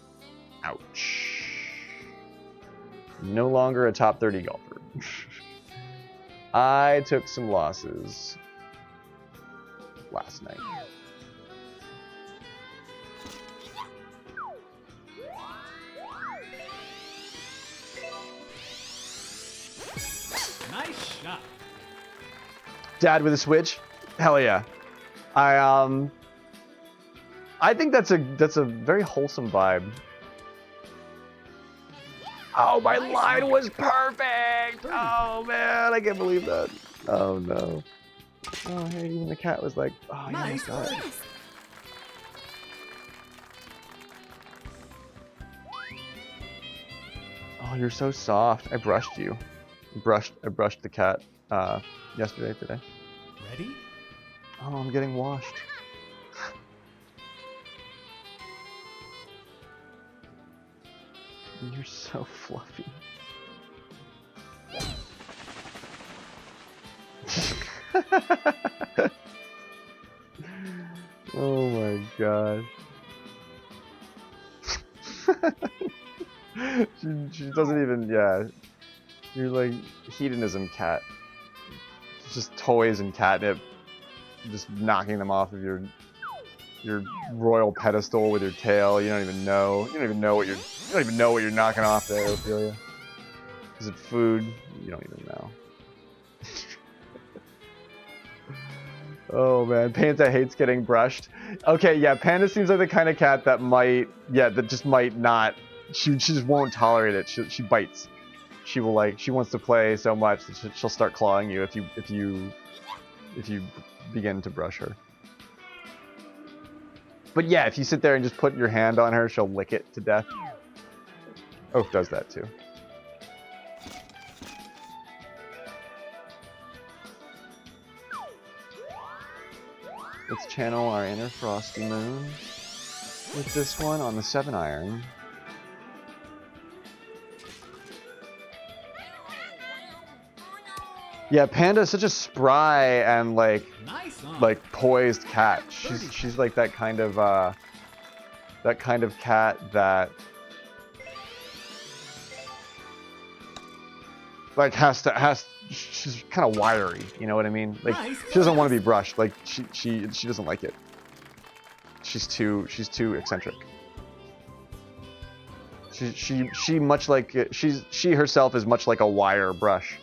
Ouch. No longer a top 30 golfer. I took some losses last night. Nice shot. Dad with a Switch? Hell yeah. I think that's a very wholesome vibe. Oh, my line was perfect! Oh man, I can't believe that. Oh no. Oh hey, even the cat was like, oh yeah, Nice. got it. Oh, you're so soft. I brushed you. I brushed the cat today. Ready? Oh, I'm getting washed. You're so fluffy. Oh my gosh. she doesn't even, yeah. You're like hedonism cat. It's just toys and catnip. Just knocking them off of your royal pedestal with your tail. You don't even know. You don't even know what you're knocking off there, Ophelia. Is it food? You don't even know. Oh man, Panda hates getting brushed. Okay, yeah, Panda seems like the kind of cat that just might not. She just won't tolerate it. She bites. She wants to play so much that she'll start clawing you if you begin to brush her. But yeah, if you sit there and just put your hand on her, she'll lick it to death. Oaf does that too. Let's channel our inner Frosty Moon with this one on the 7-iron. Yeah, Panda is such a spry and like poised cat. She's like that kind of cat that like she's kind of wiry, you know what I mean? Like she doesn't want to be brushed. Like she doesn't like it. She's too eccentric. She much like she herself is much like a wire brush.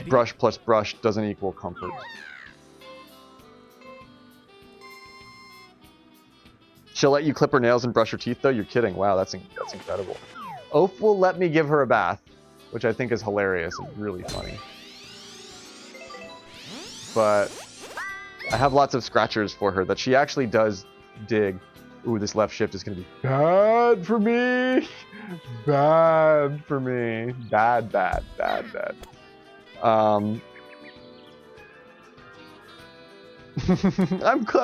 Brush plus brush doesn't equal comfort. She'll let you clip her nails and brush her teeth though? You're kidding. Wow, that's incredible. Oaf will let me give her a bath, which I think is hilarious and really funny. But I have lots of scratchers for her that she actually does dig. Ooh, this left shift is going to be bad for me. Bad for me. Bad. I'm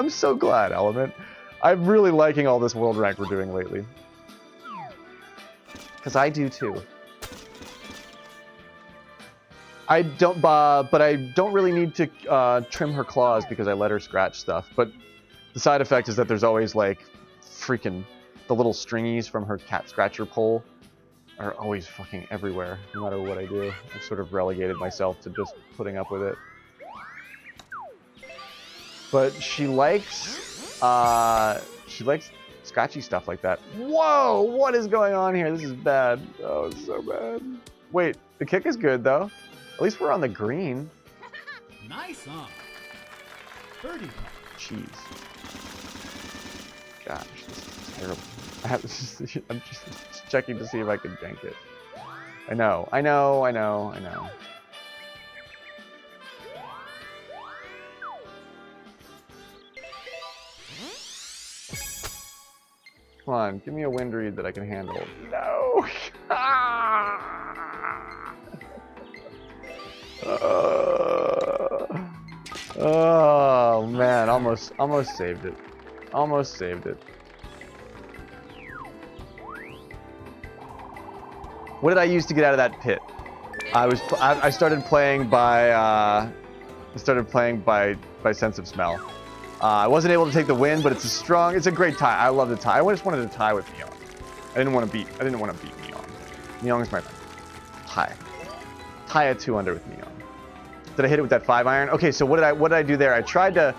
so glad, Element. I'm really liking all this world rank we're doing lately. Because I do too. I don't, but I don't really need to trim her claws because I let her scratch stuff. But the side effect is that there's always like freaking the little stringies from her cat scratcher pole are always fucking everywhere, no matter what I do. I've sort of relegated myself to just putting up with it. But she likes scratchy stuff like that. Whoa, what is going on here? This is bad. Oh, it's so bad. Wait, the kick is good though. At least we're on the green. Nice on. Birdie putt. Jeez. Gosh, this is terrible. I have I'm just checking to see if I can jank it. I know. Come on, give me a wind read that I can handle. No! Oh man, almost saved it. Almost saved it. What did I use to get out of that pit? I started playing by sense of smell. I wasn't able to take the win, but it's a great tie. I love the tie. I just wanted to tie with Meong. I didn't want to beat Meong. Meong's my friend. Tie a 2-under with Meong. Did I hit it with that 5-iron? Okay, so what did I do there? I tried to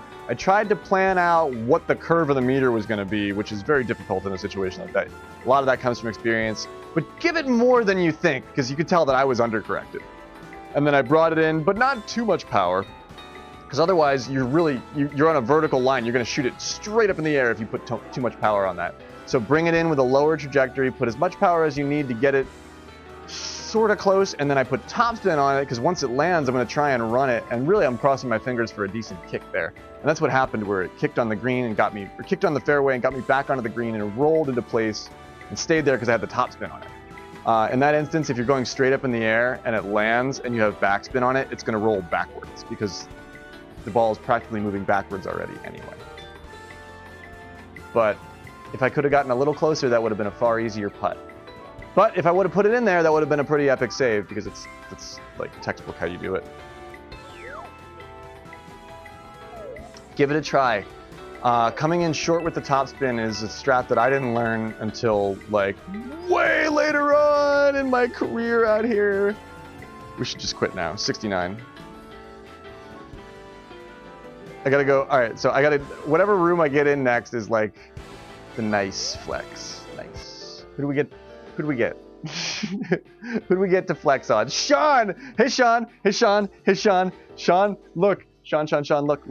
plan out what the curve of the meter was going to be, which is very difficult in a situation like that. A lot of that comes from experience, but give it more than you think, because you could tell that I was undercorrected. And then I brought it in, but not too much power, because otherwise you're on a vertical line. You're going to shoot it straight up in the air if you put too much power on that. So bring it in with a lower trajectory, put as much power as you need to get it sort of close, and then I put topspin on it, because once it lands, I'm going to try and run it, and really I'm crossing my fingers for a decent kick there. And that's what happened, where it kicked on the green and kicked on the fairway and got me back onto the green, and it rolled into place and stayed there because I had the topspin on it. In that instance, if you're going straight up in the air and it lands and you have backspin on it, it's going to roll backwards because the ball is practically moving backwards already anyway. But if I could have gotten a little closer, that would have been a far easier putt. But if I would have put it in there, that would have been a pretty epic save, because it's like textbook how you do it. Give it a try. Coming in short with the topspin is a strat that I didn't learn until like way later on in my career out here. We should just quit now. 69. I gotta go. All right, so whatever room I get in next is like the nice flex. Nice. Who do we get? Who do we get? Who do we get to flex on? Sean! Hey, Sean! Hey, Sean! Hey, Sean! Sean, look! Sean, look, Sean, look.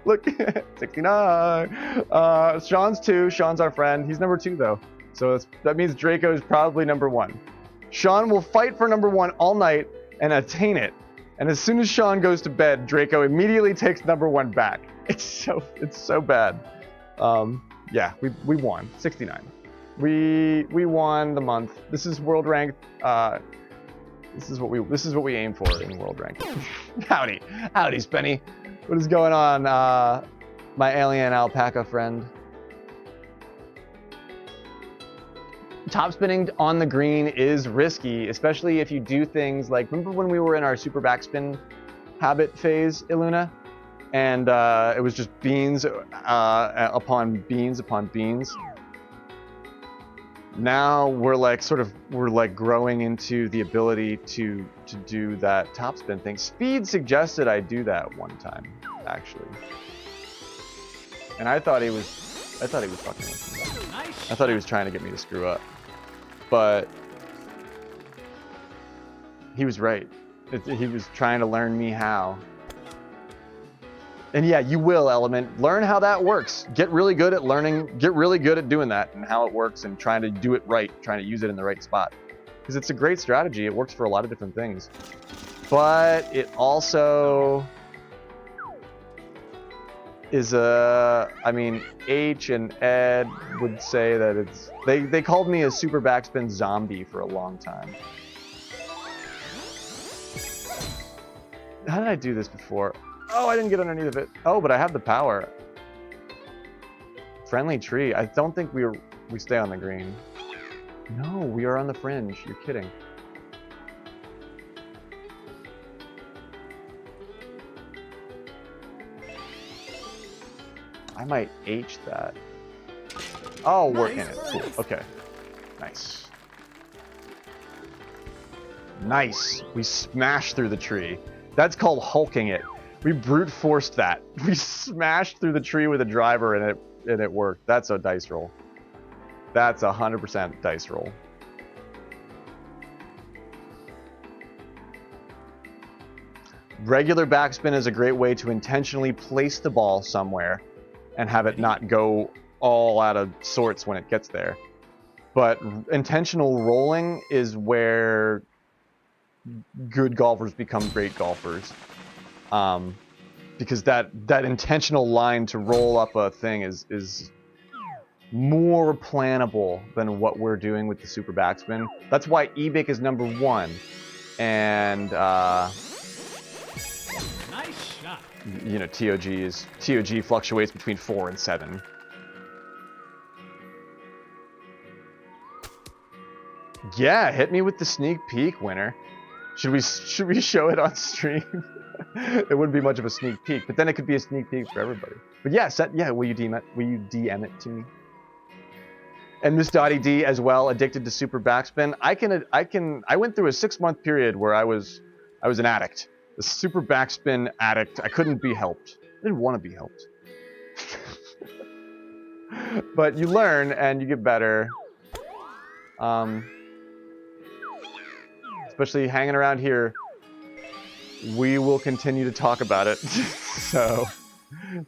Look, 69. Sean's 2. Sean's our friend. He's number 2, though. So that means Draco is probably number 1. Sean will fight for number 1 all night and attain it. And as soon as Sean goes to bed, Draco immediately takes number 1 back. It's so bad. Yeah, we won. 69. We won the month. This is world ranked. This is what we aim for in world rank. Howdy, Spenny. What is going on, my alien alpaca friend? Top spinning on the green is risky, especially if you do things like, remember when we were in our super backspin habit phase, Iluna? And it was just beans upon beans upon beans. Now we're like growing into the ability to do that topspin thing. Speed suggested I do that one time, actually, and I thought he was fucking with me. I thought he was trying to get me to screw up, but he was right. He was trying to learn me how. And yeah, you will, Element. Learn how that works. Get really good at learning, get really good at doing that and how it works and trying to do it right, trying to use it in the right spot. Because it's a great strategy. It works for a lot of different things. But it also is I mean, H and Ed would say that it's, they called me a super backspin zombie for a long time. How did I do this before? Oh, I didn't get underneath of it. Oh, but I have the power. Friendly tree. I don't think we stay on the green. No, we are on the fringe. You're kidding. I might H that. Oh, we're in it. Cool. Okay. Nice. Nice. We smashed through the tree. That's called hulking it. We brute forced that. We smashed through the tree with a driver and it worked. That's a dice roll. That's 100% dice roll. regular backspin is a great way to intentionally place the ball somewhere and have it not go all out of sorts when it gets there. But intentional rolling is where good golfers become great golfers. Because that intentional line to roll up a thing is more plannable than what we're doing with the super backspin. That's why EBIC is number 1. And Nice shot. you know, TOG fluctuates between 4 and 7. Yeah, hit me with the sneak peek, winner. Should we show it on stream? It wouldn't be much of a sneak peek, but then it could be a sneak peek for everybody. But yeah, will you DM it? Will you DM it to me? And Miss Dottie D as well, addicted to super backspin. I went through a 6-month period where I was an addict. The super backspin addict. I couldn't be helped. I didn't want to be helped. But you learn and you get better. Especially hanging around here, we will continue to talk about it. So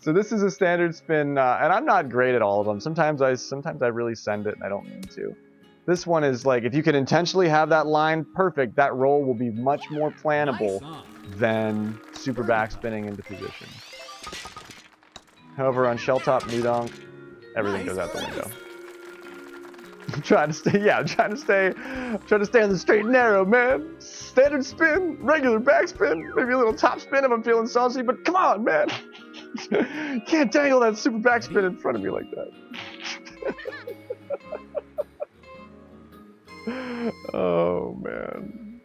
this is a standard spin, and I'm not great at all of them. Sometimes I really send it and I don't mean to. This one is like, if you can intentionally have that line perfect, that roll will be much more plannable than super backspinning into position. However, on shell top, new donk, everything goes out the window. I'm trying to stay on the straight and narrow, man. Standard spin, regular backspin, maybe a little top spin if I'm feeling saucy, but come on, man. You can't dangle that super backspin in front of me like that. Oh, man.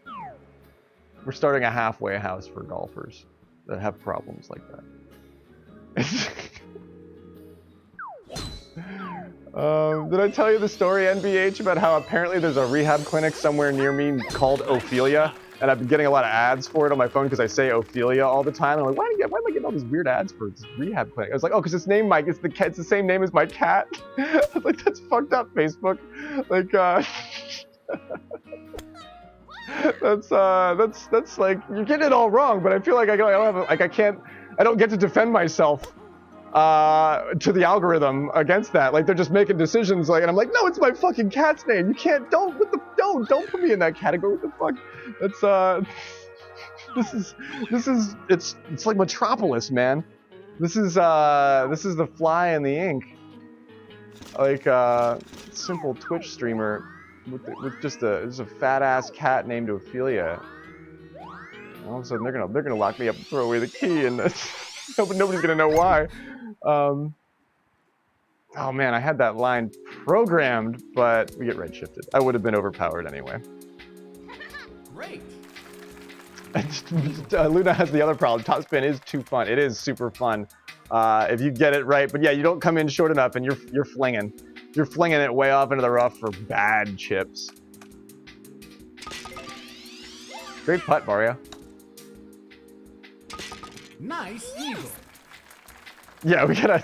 We're starting a halfway house for golfers that have problems like that. Did I tell you the story, NBH, about how apparently there's a rehab clinic somewhere near me called Ophelia, and I've been getting a lot of ads for it on my phone because I say Ophelia all the time, and I'm like, why am I getting all these weird ads for this rehab clinic? I was like, oh, because it's named Mike. It's the same name as my cat. I was like, that's fucked up, Facebook. Like, that's like, you're getting it all wrong, but I feel like I don't get to defend myself to the algorithm against that. Like, they're just making decisions, like, and I'm like, no, it's my fucking cat's name. You can't, don't put me in that category. What the fuck? That's it's like Metropolis, man. This is the fly in the ink. Like, simple Twitch streamer with just a fat ass cat named Ophelia. And all of a sudden they're gonna lock me up and throw away the key, and nobody's gonna know why. Oh man, I had that line programmed, but we get redshifted. I would have been overpowered anyway. Great. Luna has the other problem. Top spin is too fun. It is super fun if you get it right. But yeah, you don't come in short enough, and you're flinging it way off into the rough for bad chips. Great putt, Mario. Nice eagle. Yeah, we gotta.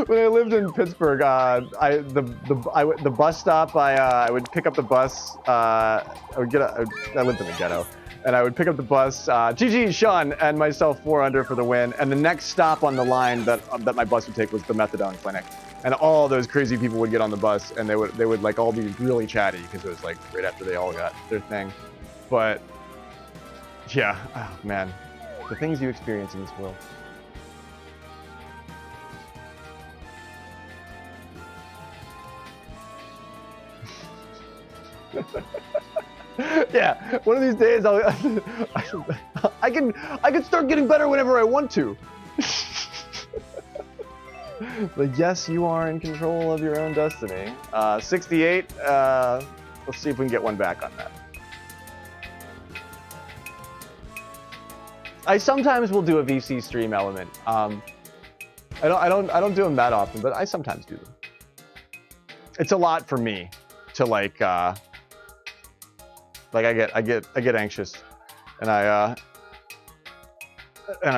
When I lived in Pittsburgh, the bus stop. I would pick up the bus. I lived in the ghetto, and I would pick up the bus. GG, Sean, and myself 4 under for the win. And the next stop on the line that my bus would take was the methadone clinic. And all those crazy people would get on the bus, and they would like all be really chatty because it was like right after they all got their thing. But yeah, oh man, the things you experience in this world. Yeah, one of these days I can start getting better whenever I want to. But yes, you are in control of your own destiny. 68. Let's see if we can get one back on that. I sometimes will do a VC stream element. I don't do them that often, but I sometimes do them. It's a lot for me to like I get anxious, and I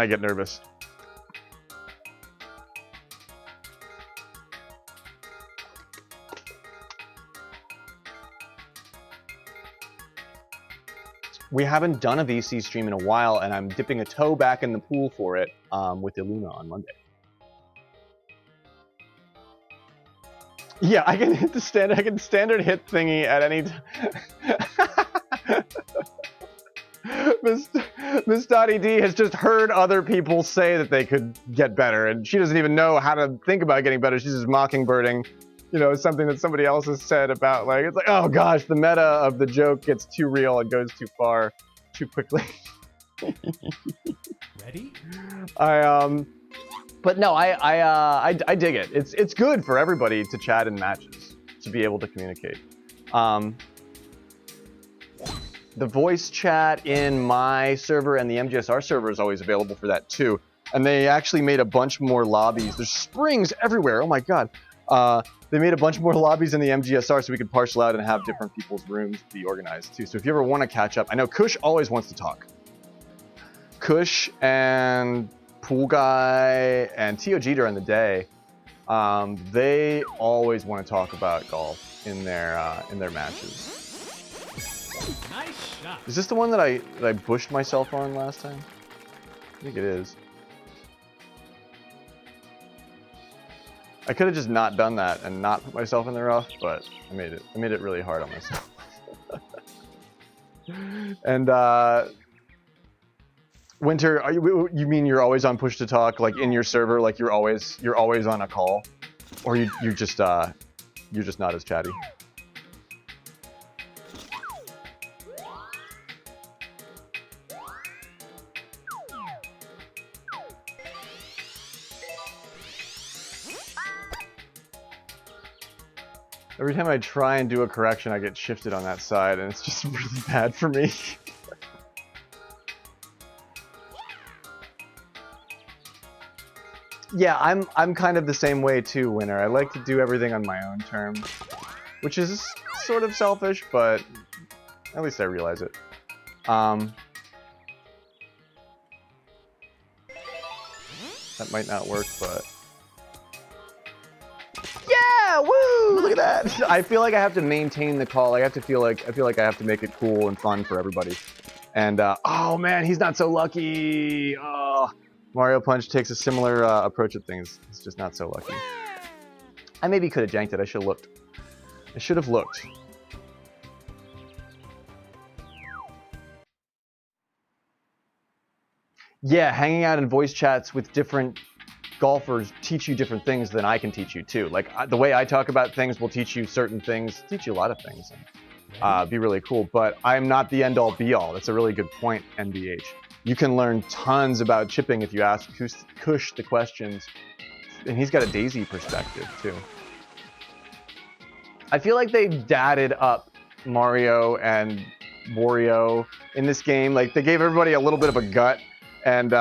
get nervous. we haven't done a VC stream in a while, and I'm dipping a toe back in the pool for it with Illuna on Monday. Yeah, I can hit the standard. I can standard hit thingy at any time. Miss Dottie D has just heard other people say that they could get better, and she doesn't even know how to think about getting better. She's just mockingbirding, you know, something that somebody else has said about, like, it's like, oh gosh, the meta of the joke gets too real and goes too far too quickly. Ready? But no, I dig it. It's good for everybody to chat in matches, to be able to communicate. The voice chat in my server and the MGSR server is always available for that too. And they actually made a bunch more lobbies. There's springs everywhere. Oh my god. They made a bunch more lobbies in the MGSR so we could parcel out and have different people's rooms be organized too. So if you ever want to catch up, I know Kush always wants to talk. Kush and Pool Guy and TOG during the day, they always want to talk about golf in their matches. Nice shot. Is this the one that I bushed myself on last time? I think it is. I could have just not done that and not put myself in the rough, but I made it really hard on myself. And Winter, you mean you're always on push to talk, like in your server, like you're always on a call, or you're just not as chatty? Every time I try and do a correction, I get shifted on that side, and it's just really bad for me. Yeah, I'm kind of the same way too, Winner. I like to do everything on my own terms, which is sort of selfish, but at least I realize it. That might not work, but yeah, woo! Look at that. I feel like I have to maintain the call. I feel like I have to make it cool and fun for everybody. And oh man, he's not so lucky. Oh. Mario Punch takes a similar approach at things. It's just not so lucky. I maybe could have janked it. I should have looked. I should have looked. Yeah, hanging out in voice chats with different golfers teach you different things than I can teach you too. Like the way I talk about things will teach you certain things, teach you a lot of things, and be really cool. But I'm not the end all be all. That's a really good point, NBH. You can learn tons about chipping if you ask Kush the questions, and he's got a Daisy perspective too. I feel like they dadded up Mario and Wario in this game. Like they gave everybody a little bit of a gut, and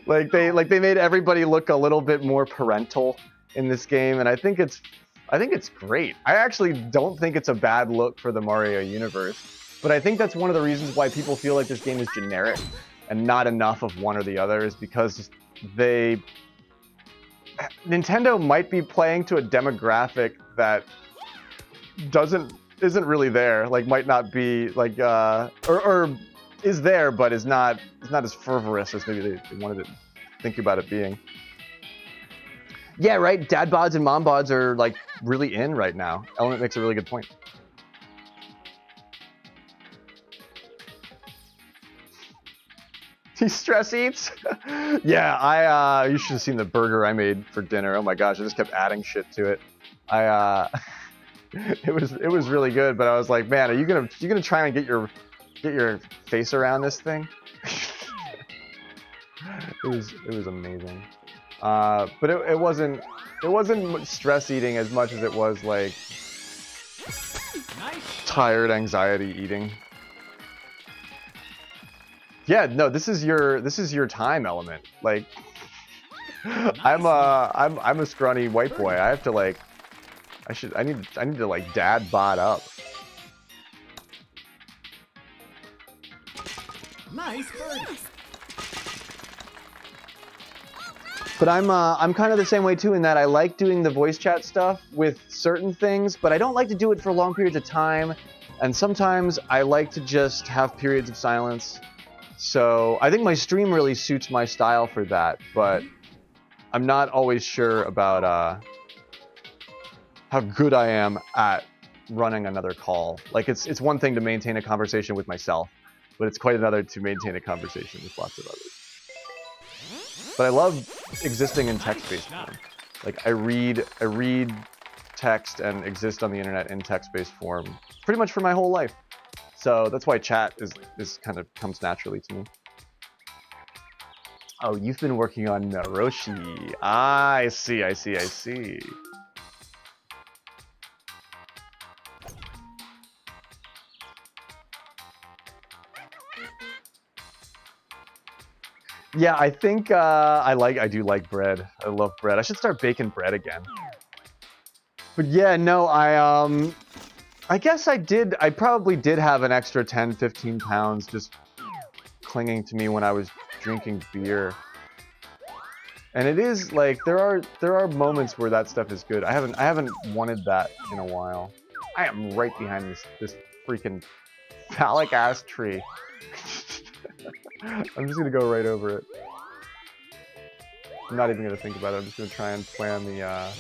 like they made everybody look a little bit more parental in this game, and I think it's great. I actually don't think it's a bad look for the Mario universe. But I think that's one of the reasons why people feel like this game is generic and not enough of one or the other, is because Nintendo might be playing to a demographic that isn't really there, like might not be like or is there but is not as fervorous as maybe they wanted to think about it being. Yeah, right. Dad bods and mom bods are like really in right now. Element makes a really good point. He stress eats? Yeah, you should have seen the burger I made for dinner. Oh my gosh, I just kept adding shit to it. It was really good, but I was like, man, are you gonna try and get your face around this thing? It was amazing. But it wasn't stress eating as much as it was like tired anxiety eating. Yeah, no, this is your time element. Like, nice. I'm a scrawny white boy. I have to like, I need to like dad bod up. Nice birdie. But I'm kind of the same way too, in that I like doing the voice chat stuff with certain things, but I don't like to do it for long periods of time. And sometimes I like to just have periods of silence. So I think my stream really suits my style for that, but I'm not always sure about how good I am at running another call. Like it's one thing to maintain a conversation with myself, but it's quite another to maintain a conversation with lots of others. But I love existing in text-based form. Like I read text and exist on the internet in text-based form pretty much for my whole life. So that's why chat is kind of comes naturally to me. Oh, you've been working on Naroshi. I see. Yeah, I think I do like bread. I love bread. I should start baking bread again. But yeah, no, I guess I probably did have an extra 10, 15 pounds just clinging to me when I was drinking beer. And it is like there are moments where that stuff is good. I haven't wanted that in a while. I am right behind this freaking phallic ass tree. I'm just gonna go right over it. I'm not even gonna think about it. I'm just gonna try and plan the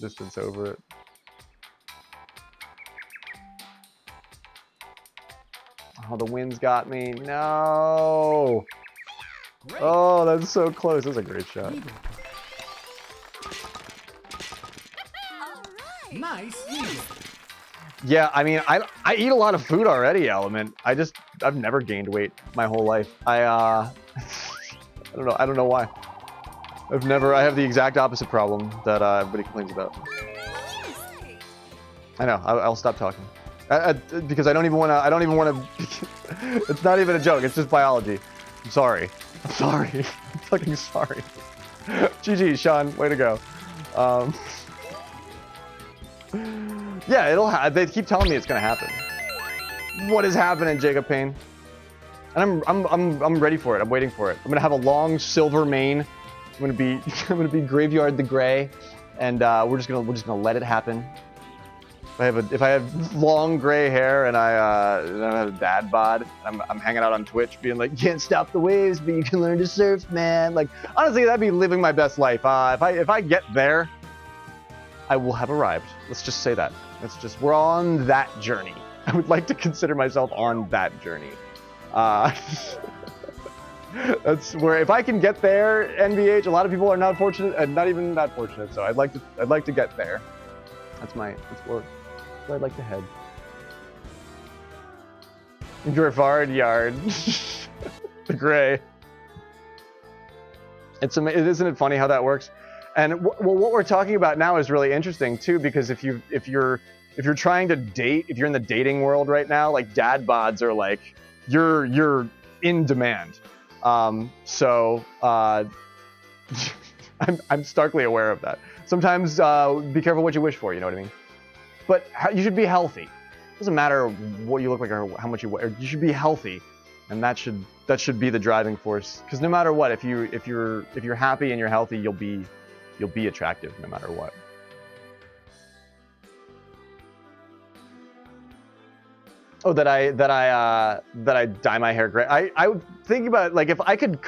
distance over it. Oh, the wind's got me. No. Great. Oh, that's so close. That's a great shot. Nice eating. Yeah, I mean, I eat a lot of food already, Element. I've never gained weight my whole life. I don't know why. I have the exact opposite problem that everybody complains about. I know. I'll stop talking. Because I don't even want to. It's not even a joke. It's just biology. I'm sorry. I'm fucking sorry. GG, Sean. Way to go. Yeah, they keep telling me it's gonna happen. What is happening, Jacob Payne? And I'm ready for it. I'm waiting for it. I'm gonna have a long silver mane. I'm gonna be Graveyard the Gray, and we're just gonna let it happen. If I have long gray hair and I have a dad bod, and I'm hanging out on Twitch being like, can't stop the waves, but you can learn to surf, man. Like honestly, that'd be living my best life. If I get there, I will have arrived. Let's just say that. We're on that journey. I would like to consider myself on that journey. That's where if I can get there, NVH. A lot of people are not fortunate, and not even that fortunate. So I'd like to get there. That's where I'd like to head. Griffard Yard, the gray. Isn't it funny how that works? And well, what we're talking about now is really interesting too, because if you're trying to date, if you're in the dating world right now, like dad bods are like you're in demand. So I'm starkly aware of that. Sometimes be careful what you wish for. You know what I mean? But you should be healthy. It doesn't matter what you look like or how much you weigh. You should be healthy, and that should be the driving force. Because no matter what, if you're happy and you're healthy, you'll be attractive no matter what. Oh, that I dye my hair gray. I would think about like if I could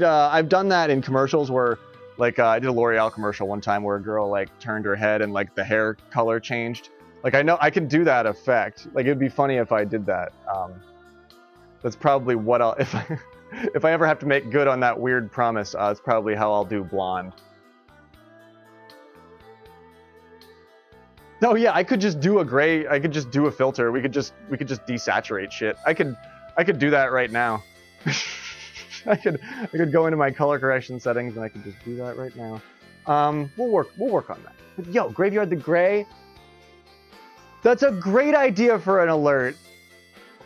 I've done that in commercials where like I did a L'Oreal commercial one time where a girl like turned her head and like the hair color changed. Like I know I can do that effect. Like it'd be funny if I did that. That's probably what I'll if I ever have to make good on that weird promise. It's probably how I'll do blonde. No, yeah, I could just do a gray. I could just do a filter. We could just desaturate shit. I could do that right now. I could go into my color correction settings and I could just do that right now. We'll work on that. But yo, Graveyard the Gray. That's a great idea for an alert.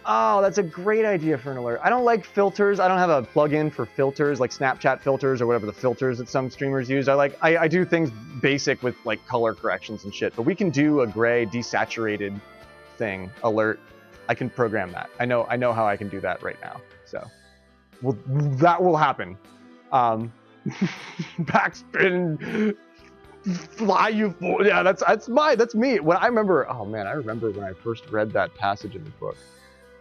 Oh, that's a great idea for an alert. I don't like filters. I don't have a plugin for filters like Snapchat filters or whatever the filters that some streamers use. I do things basic with like color corrections and shit, but we can do a gray desaturated thing alert. I can program that. I know how I can do that right now. So that will happen. Backspin. Fly, you fool. Yeah, that's me. When I remember, oh man, I remember when I first read that passage in the book.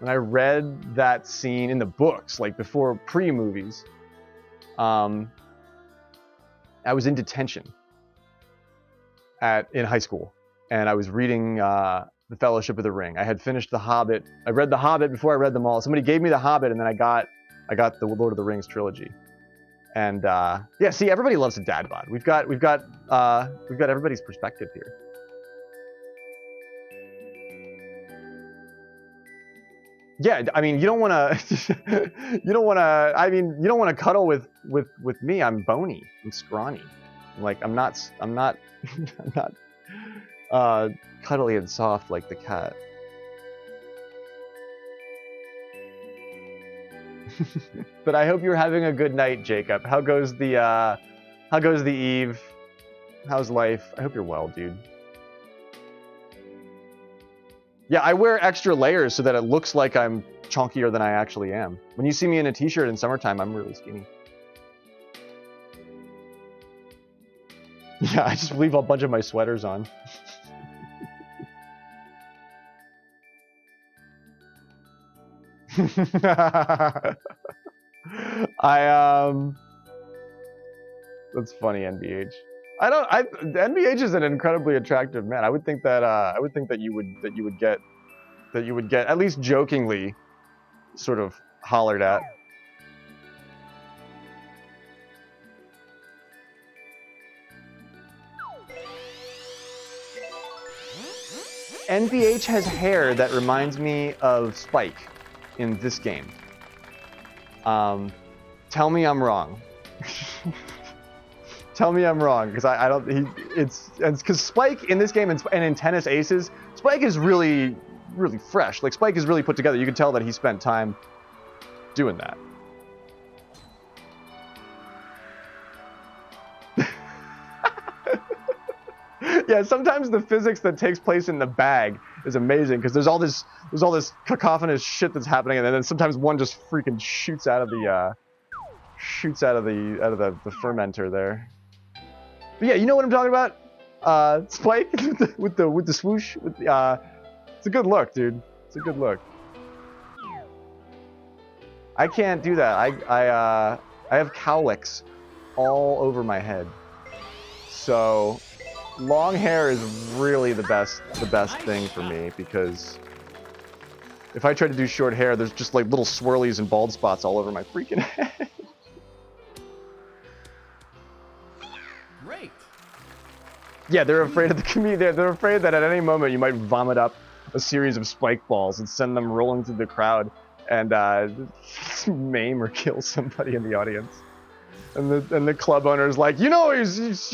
When I read that scene in the books, like before pre-movies, I was in detention in high school, and I was reading The Fellowship of the Ring. I had finished The Hobbit. I read The Hobbit before I read them all. Somebody gave me The Hobbit, and then I got the Lord of the Rings trilogy. And yeah, see, everybody loves a dad bod. We've got everybody's perspective here. Yeah, I mean, you don't want to, you don't want to. I mean, you don't want to cuddle with me. I'm bony. I'm scrawny. Like I'm not I'm not cuddly and soft like the cat. But I hope you're having a good night, Jacob. How goes the eve? How's life? I hope you're well, dude. Yeah, I wear extra layers so that it looks like I'm chunkier than I actually am. When you see me in a t-shirt in summertime, I'm really skinny. Yeah, I just leave a bunch of my sweaters on. That's funny, NBH. NBH is an incredibly attractive man. I would think that you would get at least jokingly sort of hollered at. NBH has hair that reminds me of Spike in this game. Tell me I'm wrong. Tell me I'm wrong, because I don't. It's because Spike in this game and in Tennis Aces, Spike is really fresh. Like Spike is really put together. You can tell that he spent time doing that. Yeah, sometimes the physics that takes place in the bag is amazing because there's all this cacophonous shit that's happening, and then sometimes one just freaking shoots out of the fermenter there. But yeah, you know what I'm talking about? Spike with the swoosh. It's a good look, dude. It's a good look. I can't do that. I have cowlicks all over my head, so long hair is really the best thing for me, because if I try to do short hair, there's just like little swirlies and bald spots all over my freaking head. Great. Yeah, they're afraid of the community. They're afraid that at any moment you might vomit up a series of spike balls and send them rolling through the crowd and maim or kill somebody in the audience. And the club owner is like, you know, you're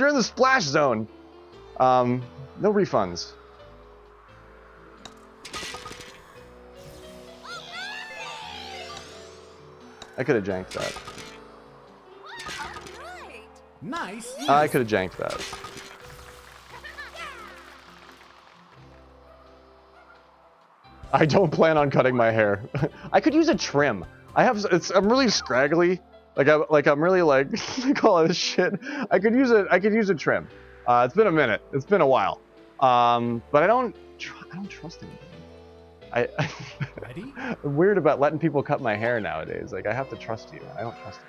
in the splash zone. No refunds. I could have janked that. Nice. I could have janked that. I don't plan on cutting my hair. I could use a trim. I'm really scraggly. I'm really like all this shit. I could use a trim. It's been a minute. It's been a while. But I don't trust anybody. Ready? I'm weird about letting people cut my hair nowadays. Like, I have to trust you. I don't trust you.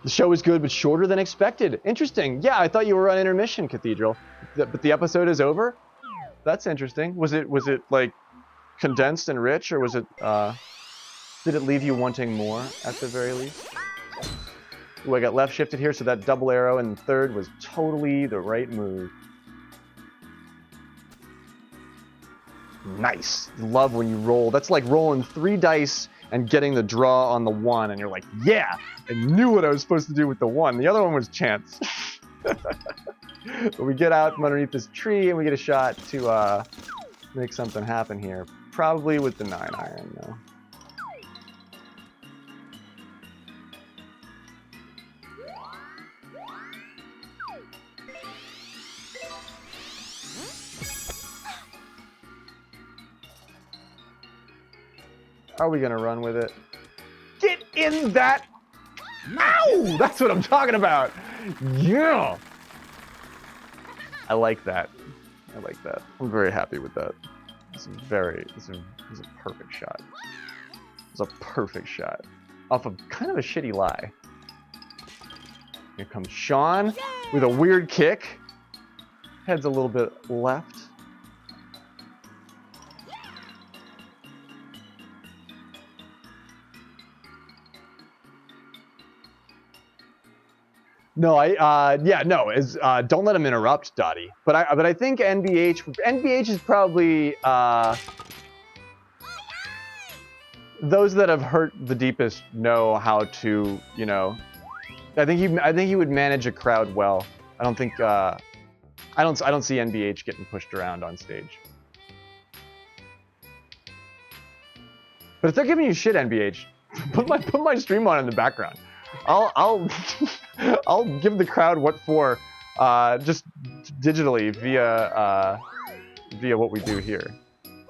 The show is good, but shorter than expected. Interesting. Yeah, I thought you were on intermission, Cathedral. But the episode is over? That's interesting. Was it like condensed and rich, or was it did it leave you wanting more at the very least? Ooh, I got left shifted here, so that double arrow in third was totally the right move. Nice. Love when you roll. That's like rolling 3 dice and getting the draw on the 1, and you're like, yeah, I knew what I was supposed to do with the 1. The other one was chance. But we get out from underneath this tree, and we get a shot to make something happen here. Probably with the 9-iron, though. Are we gonna run with it? Get in that! Nice. Ow! That's what I'm talking about! Yeah! I like that. I like that. I'm very happy with that. It's a perfect shot. It's a perfect shot. Off of kind of a shitty lie. Here comes Sean with a weird kick. Head's a little bit left. No, don't let him interrupt, Dottie. But I think NBH is probably those that have hurt the deepest know how to, you know. I think he would manage a crowd well. I don't think I don't see NBH getting pushed around on stage. But if they're giving you shit, NBH, put my stream on in the background. I'll give the crowd what for, just digitally via what we do here,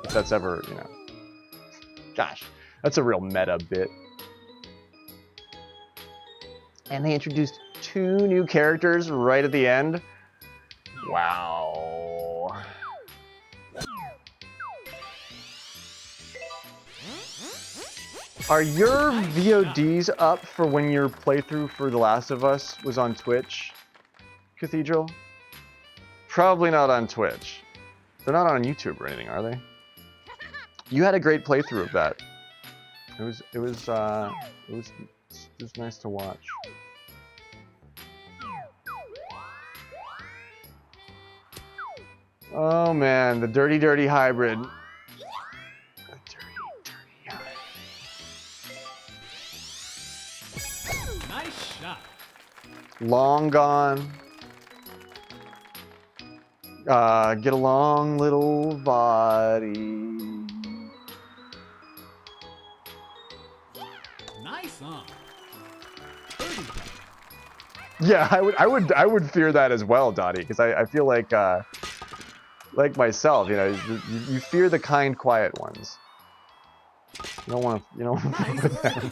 if that's ever, you know. Gosh, that's a real meta bit. And they introduced 2 new characters right at the end. Wow. Are your VODs up for when your playthrough for The Last of Us was on Twitch, Cathedral? Probably not on Twitch. They're not on YouTube or anything, are they? You had a great playthrough of that. It was nice to watch. Oh man, the dirty hybrid. Nice shot. Long gone. Get along, little body. Nice on. Yeah, I would fear that as well, Dottie, because I feel like myself, you know, you fear the kind, quiet ones. You don't want to fuck with them.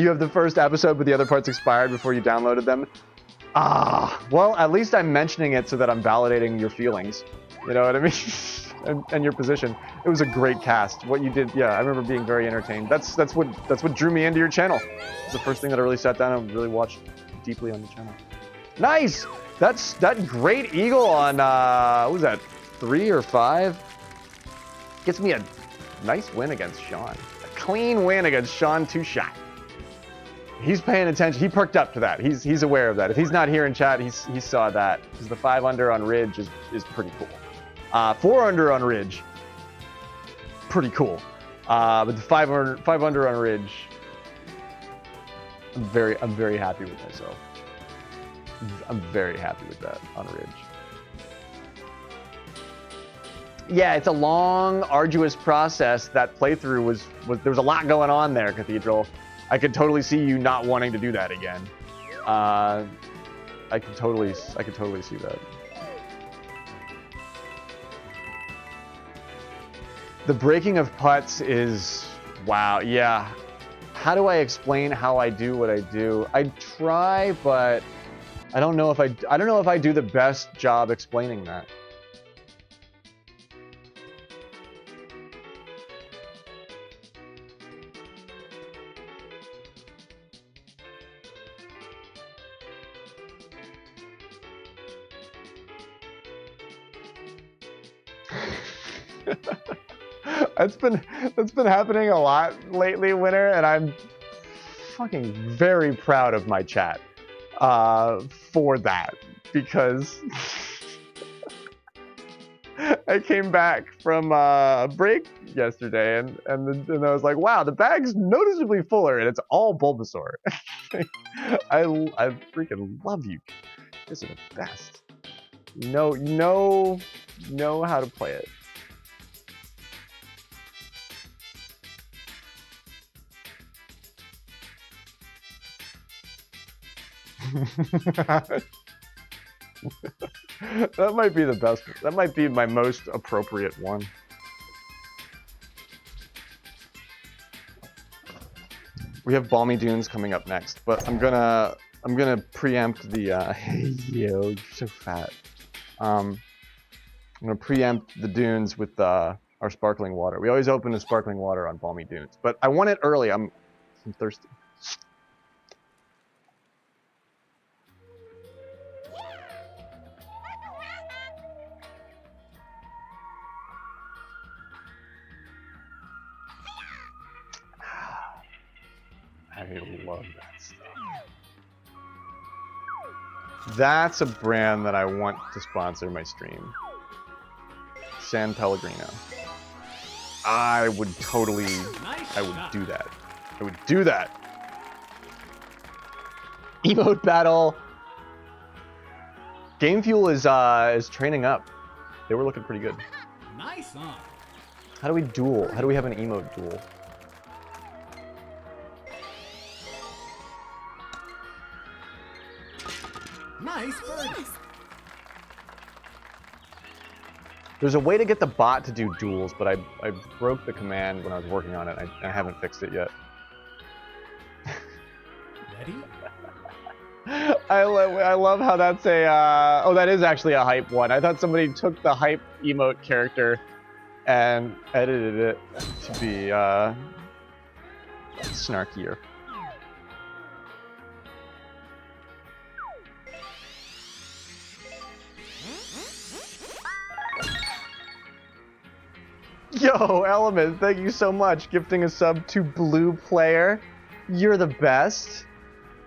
You have the first episode, but the other parts expired before you downloaded them. Well, at least I'm mentioning it so that I'm validating your feelings. You know what I mean? and your position. It was a great cast. What you did, yeah, I remember being very entertained. That's what drew me into your channel. It's the first thing that I really sat down and really watched deeply on the channel. Nice! That great eagle on what was that, 3 or 5? Gets me a nice win against Sean. A clean win against Sean 2-shot. He's paying attention. He perked up to that. He's aware of that. If he's not here in chat, he saw that. Because the 5 under on Ridge is pretty cool. 4 under on Ridge, pretty cool. But the 5 under on Ridge, I'm very happy with myself. I'm very happy with that on Ridge. Yeah, it's a long, arduous process. That playthrough was there was a lot going on there, Cathedral. I could totally see you not wanting to do that again. I could totally see that. The breaking of putts is, wow, yeah. How do I explain how I do what I do? I try, but I don't know if I do the best job explaining that. That's been happening a lot lately, Winner, and I'm fucking very proud of my chat for that, because I came back from a break yesterday and I was like, wow, the bag's noticeably fuller and it's all Bulbasaur. I freaking love you. This is the best. You know how to play it. That might be the best. That might be my most appropriate one. We have Balmy Dunes coming up next, but I'm gonna preempt the yo, you're so fat. I'm gonna preempt the dunes with our sparkling water. We always open the sparkling water on Balmy Dunes, but I want it early. I'm thirsty. I love that stuff. That's a brand that I want to sponsor my stream. San Pellegrino. I would totally, I would do that. I would do that. Emote battle. Game Fuel is training up. They were looking pretty good. Nice on. How do we duel? How do we have an emote duel? Nice birdie. There's a way to get the bot to do duels, but I broke the command when I was working on it. I haven't fixed it yet. Ready? I love how that's a oh, that is actually a hype one. I thought somebody took the hype emote character and edited it to be snarkier. Yo, Element, thank you so much. Gifting a sub to Blue Player. You're the best.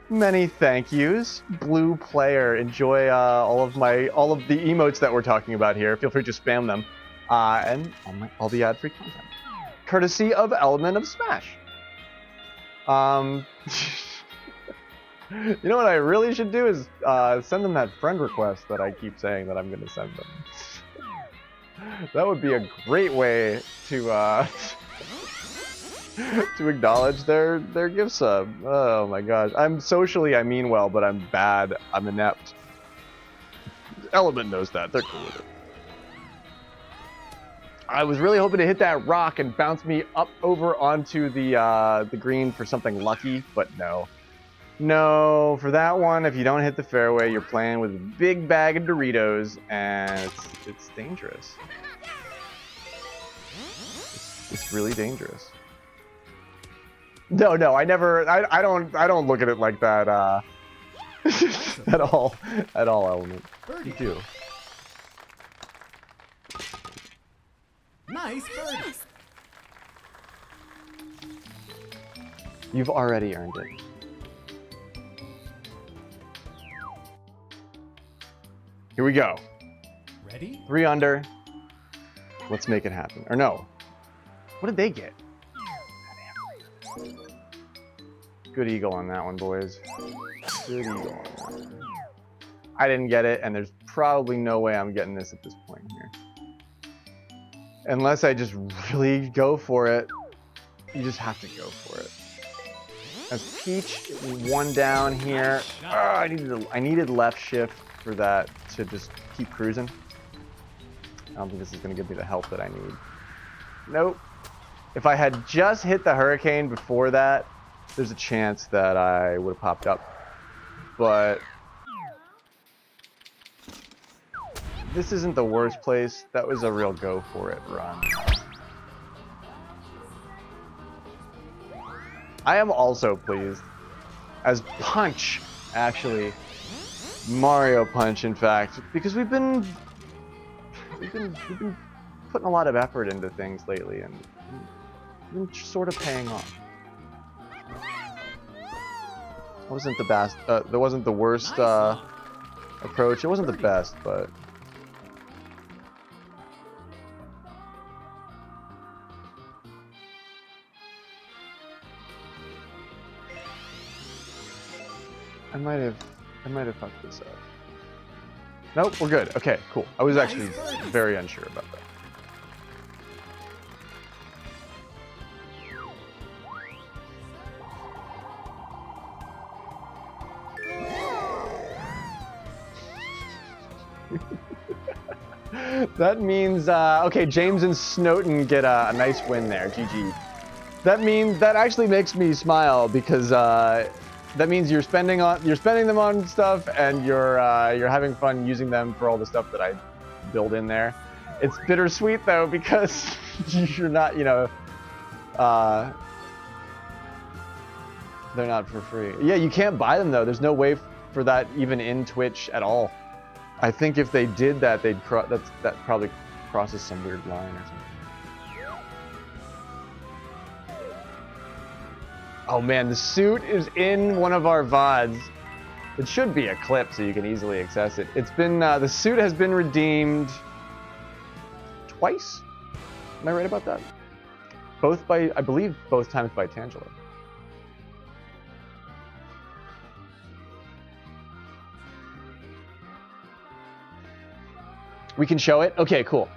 Many thank yous. Blue Player. Enjoy all of the emotes that we're talking about here. Feel free to spam them. And all the ad-free content. Courtesy of Element of Smash. You know what I really should do is send them that friend request that I keep saying that I'm going to send them. That would be a great way to to acknowledge their gift sub. Oh my gosh. I mean well, but I'm bad. I'm inept. Element knows that. They're cool with it. I was really hoping to hit that rock and bounce me up over onto the green for something lucky, but no. No, for that one, if you don't hit the fairway, you're playing with a big bag of Doritos, and it's dangerous. It's really dangerous. No, I never. I don't look at it like that. At all, Element. You do. Nice birdie. You've already earned it. Here we go. Ready? 3 under. Let's make it happen. Or no. What did they get? Good eagle on that one, boys. Good eagle on that one. I didn't get it, and there's probably no way I'm getting this at this point here. Unless I just really go for it. You just have to go for it. As Peach, one down here. Oh, I needed left shift for that to just keep cruising. I don't think this is going to give me the help that I need. Nope. If I had just hit the hurricane before that, there's a chance that I would have popped up. But this isn't the worst place. That was a real go for it run. I am also pleased as Punch, actually. Mario Punch, in fact, because we've been putting a lot of effort into things lately, and been sort of paying off. It wasn't the best. That wasn't the worst approach. It wasn't the best, but I might have fucked this up. Nope, we're good. Okay, cool. I was actually very unsure about that. That means, okay, James and Snowden get a nice win there. GG. That actually makes me smile because that means you're spending them on stuff and you're having fun using them for all the stuff that I build in there. It's bittersweet though because you're not, they're not for free. Yeah, you can't buy them though. There's no way for that even in Twitch at all. I think if they did that, that probably crosses some weird line or something. Oh man, the suit is in one of our VODs. It should be a clip so you can easily access it. It's been, the suit has been redeemed twice? Am I right about that? I believe both times by Tangela. We can show it? Okay, cool.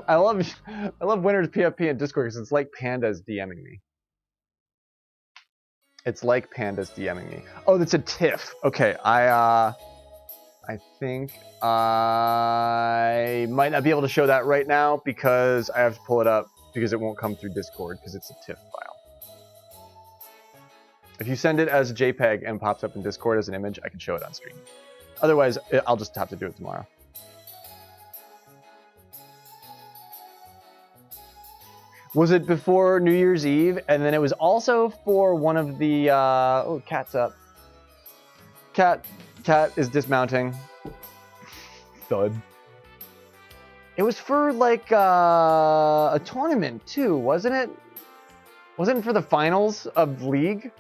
I love Winter's PFP and Discord because it's like pandas DMing me. It's like pandas DMing me. Oh, that's a TIFF. Okay, I think I might not be able to show that right now because I have to pull it up because it won't come through Discord because it's a TIFF file. If you send it as a JPEG and pops up in Discord as an image, I can show it on screen. Otherwise, I'll just have to do it tomorrow. Was it before New Year's Eve? And then it was also for one of the, oh, cat's up. Cat is dismounting. Thud. It was for like a tournament too, wasn't it? Wasn't it for the finals of League?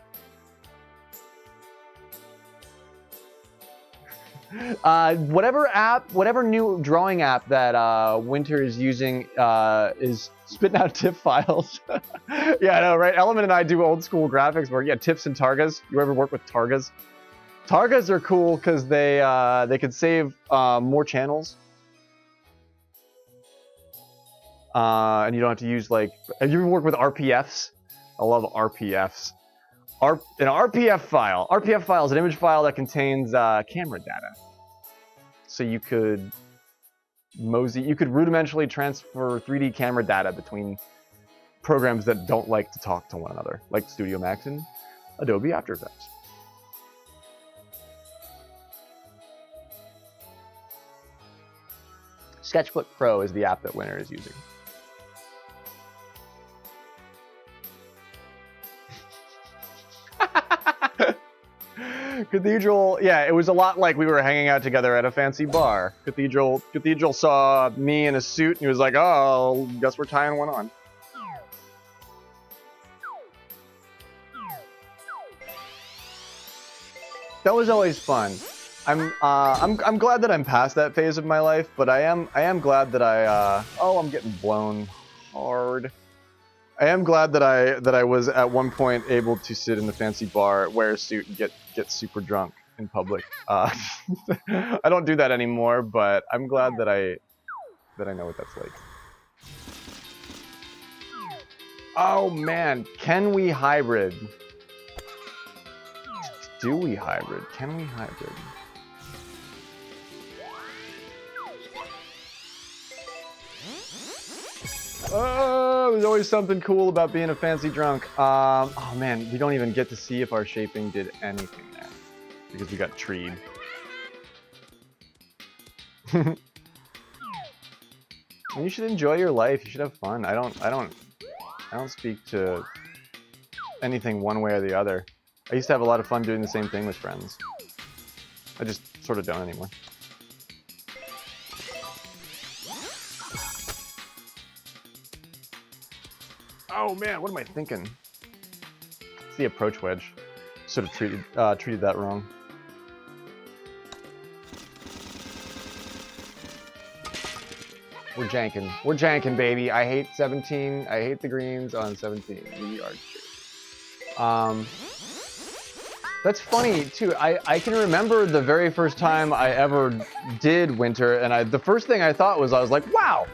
Whatever new drawing app that Winter is using is spitting out TIFF files. Yeah, I know, right? Element and I do old school graphics work. Yeah, TIFFs and Targas. You ever work with Targas? Targas are cool because they can save more channels. And you don't have to use like. Have you ever worked with RPFs? I love RPFs. An RPF file is an image file that contains camera data. So you could rudimentarily transfer 3D camera data between programs that don't like to talk to one another, like Studio Max and Adobe After Effects. Sketchbook Pro is the app that Winter is using. Cathedral, yeah, it was a lot like we were hanging out together at a fancy bar. Cathedral saw me in a suit and he was like, oh, guess we're tying one on. That was always fun. I'm glad that I'm past that phase of my life, but I am glad that I'm getting blown hard. I am glad that I was at one point able to sit in the fancy bar, wear a suit, and get super drunk in public. I don't do that anymore, but I'm glad that I know what that's like. Oh man, can we hybrid? Do we hybrid? Can we hybrid? Oh, there's always something cool about being a fancy drunk. Oh man, we don't even get to see if our shaping did anything there because we got treed. And you should enjoy your life. You should have fun. I don't speak to anything one way or the other. I used to have a lot of fun doing the same thing with friends. I just sort of don't anymore. Oh man, what am I thinking? It's the approach wedge. Sort of treated that wrong. We're janking, baby. I hate 17. I hate the greens on 17. We are chill. That's funny too. I can remember the very first time I ever did Winter, and the first thing I thought was I was like, wow.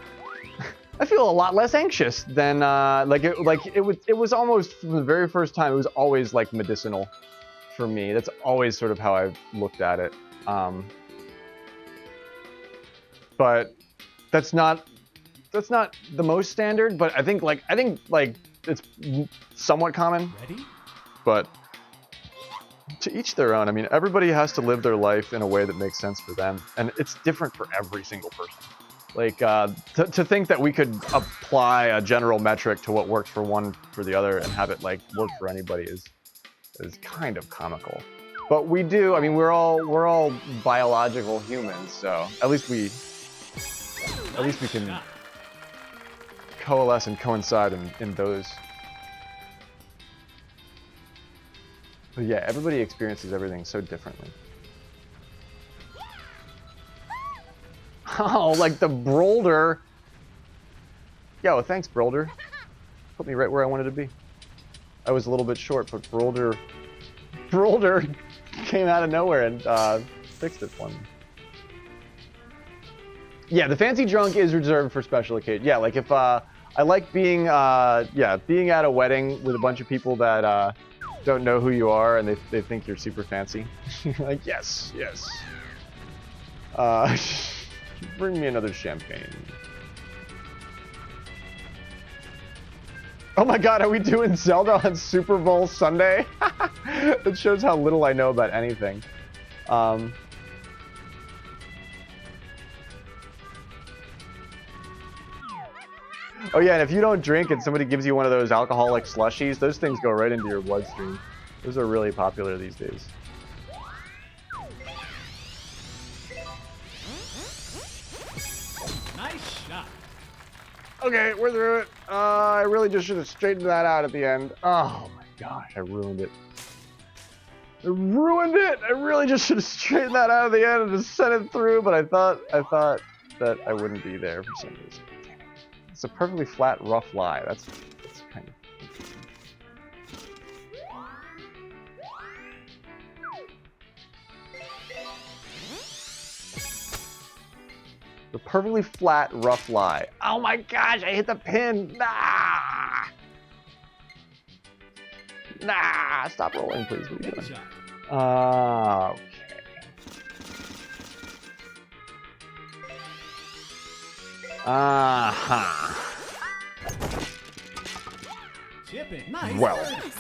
I feel a lot less anxious than it was almost from the very first time. It was always like medicinal for me. That's always sort of how I've looked at it. But that's not the most standard. But I think like it's somewhat common. Ready? But to each their own. I mean, everybody has to live their life in a way that makes sense for them, and it's different for every single person. Like, to think that we could apply a general metric to what works for one for the other and have it like work for anybody is kind of comical. But we do. I mean, we're all biological humans, so at least we can coalesce and coincide in those. But yeah, everybody experiences everything so differently. Oh, like the Brolder. Yo, thanks, Brolder. Put me right where I wanted to be. I was a little bit short, but Brolder came out of nowhere and fixed it for me. Yeah, the fancy drunk is reserved for special occasions. Yeah, like if I like being being at a wedding with a bunch of people that don't know who you are and they think you're super fancy. Like, yes. Bring me another champagne. Oh my god, are we doing Zelda on Super Bowl Sunday? It shows how little I know about anything. Oh yeah, and if you don't drink and somebody gives you one of those alcoholic slushies, those things go right into your bloodstream. Those are really popular these days. Nice shot. Okay, we're through it. I really just should have straightened that out at the end. Oh my gosh, I ruined it. I really just should have straightened that out at the end and just sent it through, but I thought that I wouldn't be there for some reason. Damn it. It's a perfectly flat, rough lie. That's kind of interesting. The perfectly flat, rough lie. Oh my gosh, I hit the pin. Nah, stop rolling, please. What are you Good doing? shot. Okay. Chip it. Nice. Well. birdie.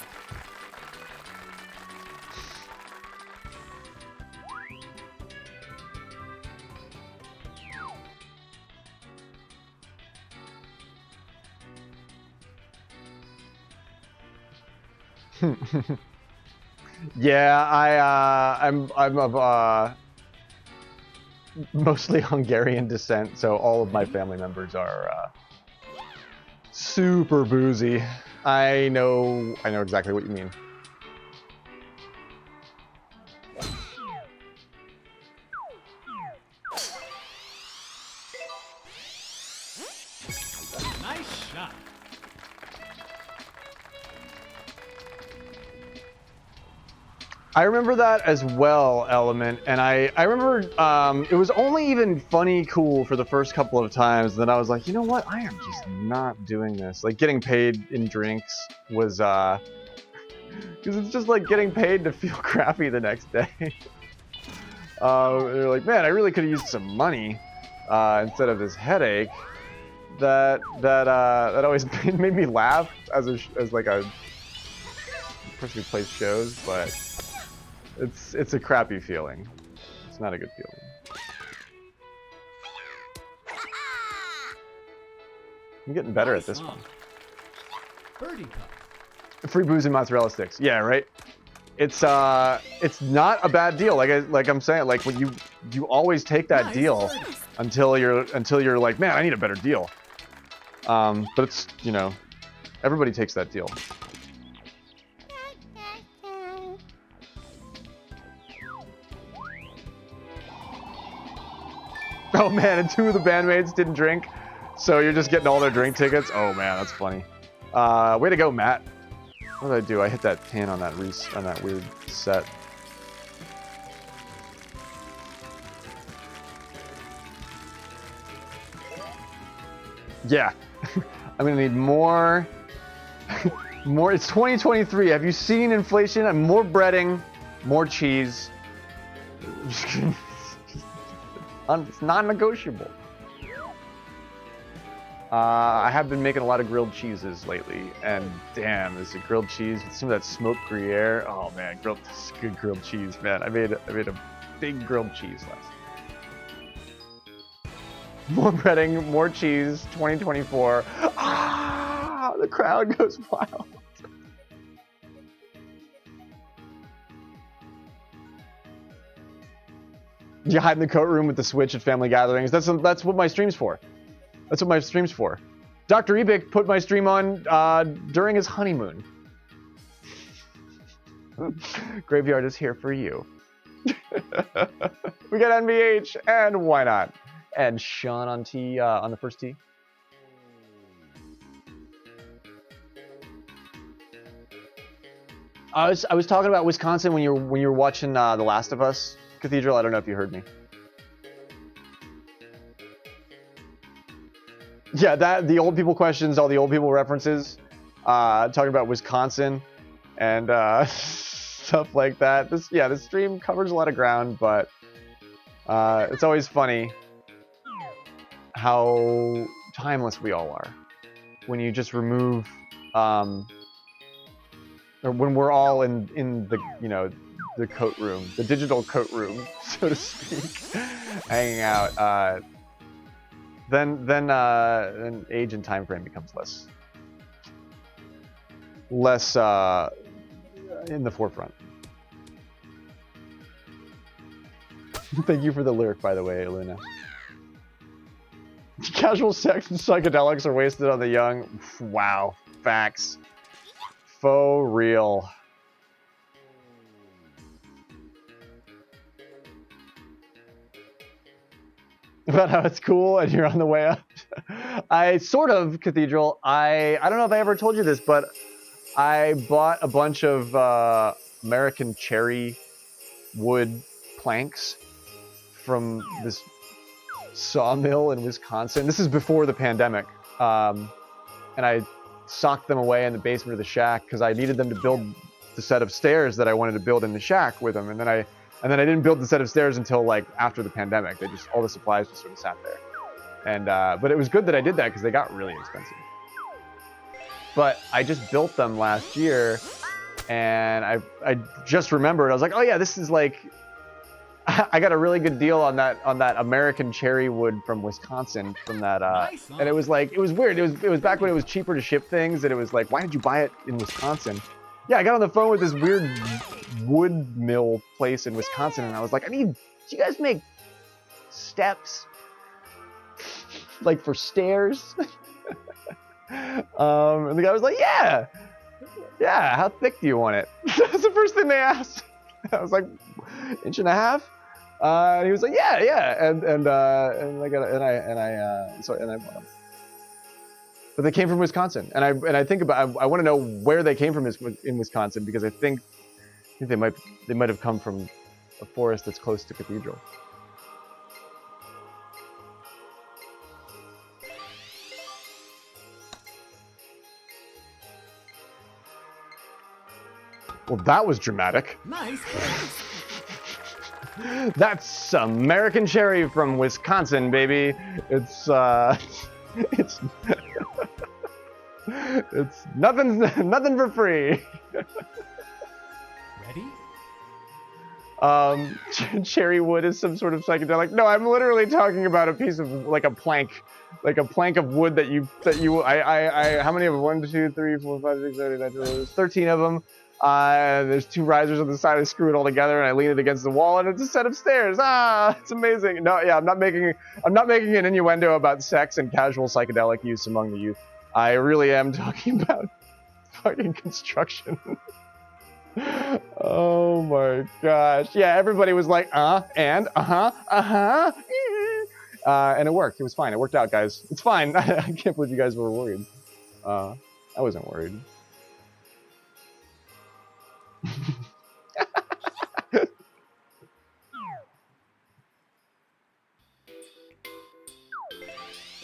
Yeah, I'm of mostly Hungarian descent, so all of my family members are super boozy. I know exactly what you mean. Nice shot. I remember that as well, Element, and I remember it was only even funny cool for the first couple of times. Then I was like, you know what? I am just not doing this. Like getting paid in drinks was because it's just like getting paid to feel crappy the next day. They're like, man, I really could have used some money instead of this headache. That always made me laugh as like a person who plays shows, but. It's a crappy feeling. It's not a good feeling. I'm getting better at this one. Birdie putt. Free booze and mozzarella sticks. Yeah, right. It's not a bad deal. Like I'm saying, like when you always take that Nice deal birdie. until you're like, man, I need a better deal. But it's, you know, everybody takes that deal. Oh man, and two of the bandmates didn't drink, so you're just getting all their drink tickets. Oh man, that's funny. Way to go, Matt. What did I do? I hit that pin on that weird set. Yeah, I'm gonna need more. More. It's 2023. Have you seen inflation? And more breading, More cheese. It's non-negotiable. I have been making a lot of grilled cheeses lately, and damn, this is a grilled cheese with some of that smoked Gruyere. Oh man, this is good grilled cheese, man. I made a big grilled cheese last night. More breading, more cheese, 2024. Ah, the crowd goes wild. You hide in the coat room with the Switch at family gatherings. That's what my stream's for. That's what my stream's for. Dr. Ebik put my stream on during his honeymoon. Graveyard is here for you. We got NVH, and why not? And Sean on T on the first tee. I was talking about Wisconsin when you were watching The Last of Us, Cathedral. I don't know if you heard me. Yeah, the old people questions, all the old people references, talking about Wisconsin and stuff like that. This stream covers a lot of ground, but it's always funny how timeless we all are when you just remove, or when we're all in the the coat room, the digital coat room, so to speak, hanging out. Then age and time frame becomes less in the forefront. Thank you for the lyric, by the way, Luna. Casual sex and psychedelics are wasted on the young. Wow, facts. Faux real. About how it's cool and you're on the way up. I sort of, Cathedral. I don't know if I ever told you this, but I bought a bunch of American cherry wood planks from this sawmill in Wisconsin. This is before the pandemic. And I socked them away in the basement of the shack because I needed them to build the set of stairs that I wanted to build in the shack with them. And then I didn't build the set of stairs until like after the pandemic. All the supplies just sort of sat there. And but it was good that I did that because they got really expensive. But I just built them last year, and I just remembered. I was like, oh yeah, this is like, I got a really good deal on that American cherry wood from Wisconsin from that. Nice, huh? And it was like, it was weird. It was back when it was cheaper to ship things, and it was like, why did you buy it in Wisconsin? Yeah, I got on the phone with this weird wood mill place in Wisconsin, and I was like, do you guys make steps? Like for stairs? And the guy was like, yeah, how thick do you want it? That's the first thing they asked. I was like, 1.5 inches? And he was like, yeah, and I bought them. But they came from Wisconsin, and I think about, I want to know where they came from in Wisconsin, because I think they might have come from a forest that's close to Cathedral. Well, that was dramatic. Nice. That's American cherry from Wisconsin, baby. It's it's nothing for free. Ready? Cherry wood is some sort of psychedelic. No, I'm literally talking about a piece of like a plank of wood that you how many of them? 1, 2, 3, 4, 5, 6, 7, 8, 9, 10, 11. There's 13 of them. There's 2 risers on the side. I screw it all together and I lean it against the wall, and it's a set of stairs. It's amazing. No, yeah, I'm not making an innuendo about sex and casual psychedelic use among the youth. I really am talking about fucking construction. Oh my gosh. Yeah, everybody was like, and and it worked. It was fine. It worked out, guys. It's fine. I can't believe you guys were worried. I wasn't worried.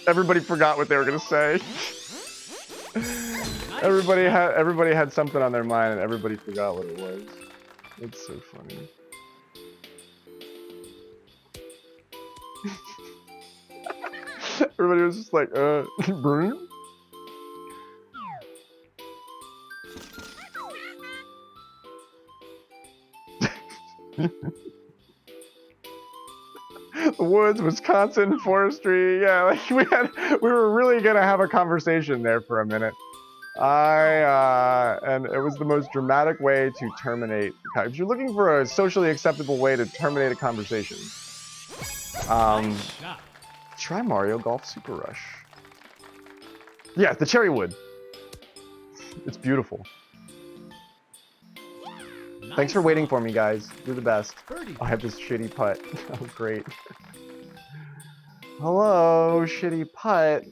Everybody forgot what they were gonna say. Everybody had something on their mind, and everybody forgot what it was. It's so funny. Everybody was just like, burn? The woods, Wisconsin, forestry. Yeah, like we were really gonna have a conversation there for a minute. And it was the most dramatic way to terminate. If you're looking for a socially acceptable way to terminate a conversation, Nice shot. try Mario Golf Super Rush. Yeah, the cherry wood. It's beautiful. Nice Thanks for waiting one. for me, guys. You're the best. Birdie. I have this shitty putt. Oh, great. Hello, shitty putt.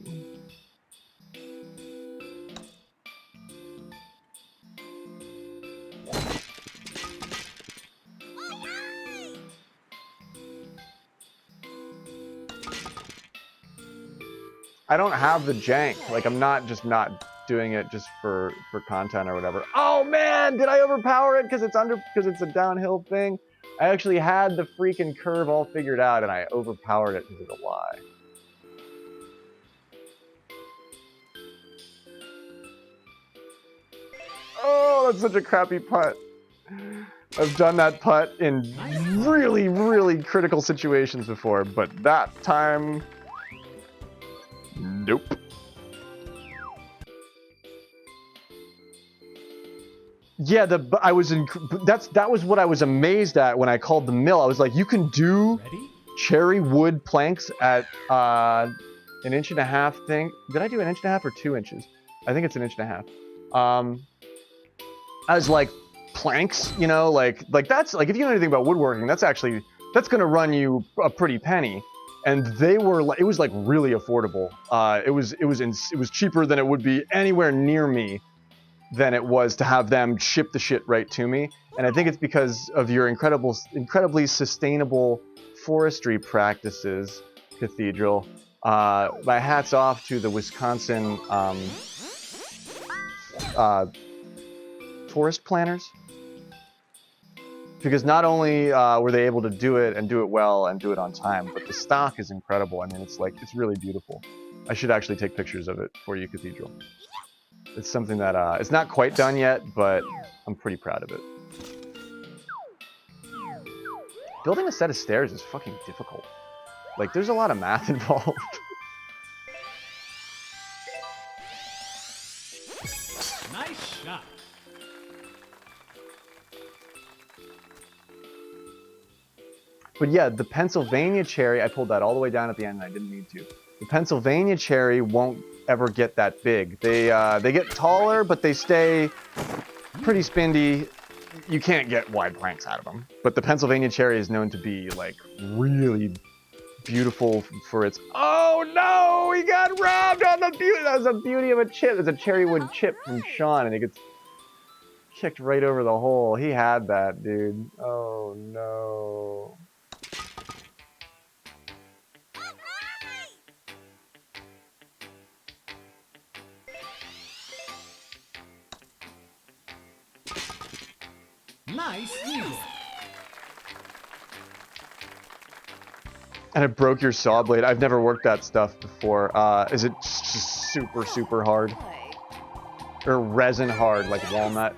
I don't have the jank. Like, I'm not just not doing it just for content or whatever. Oh man, did I overpower it because it's a downhill thing? I actually had the freaking curve all figured out and I overpowered it because of a lie. Oh, that's such a crappy putt. I've done that putt in really, really critical situations before, but that time, nope. Yeah, that was what I was amazed at when I called the mill. I was like, you can do Ready? cherry wood planks at an 1.5 inch thing. Did I do 1.5 inches or 2 inches? I think it's 1.5 inches. As like planks, you know, like that's like if you know anything about woodworking, that's gonna run you a pretty penny. And they were like, it was like really affordable. It was cheaper than it would be anywhere near me than it was to have them ship the shit right to me. And I think it's because of your incredibly sustainable forestry practices, Cathedral. My hat's off to the Wisconsin forest planners. Because not only were they able to do it and do it well and do it on time, but the stock is incredible. I mean, it's really beautiful. I should actually take pictures of it for you, Cathedral. It's something that it's not quite done yet, but I'm pretty proud of it. Building a set of stairs is fucking difficult. Like, there's a lot of math involved. Nice shot. But yeah, the Pennsylvania cherry, I pulled that all the way down at the end and I didn't need to. The Pennsylvania cherry won't ever get that big. They get taller, but they stay pretty spindly. You can't get wide planks out of them. But the Pennsylvania cherry is known to be like really beautiful for its. Oh no, he got robbed on the beauty. That was the beauty of a chip. It's a cherry wood chip from Sean, and it gets kicked right over the hole. He had that, dude. Oh no. Nice eagle. And it broke your saw blade. I've never worked that stuff before. Is it just super, super hard? Or resin hard, like walnut?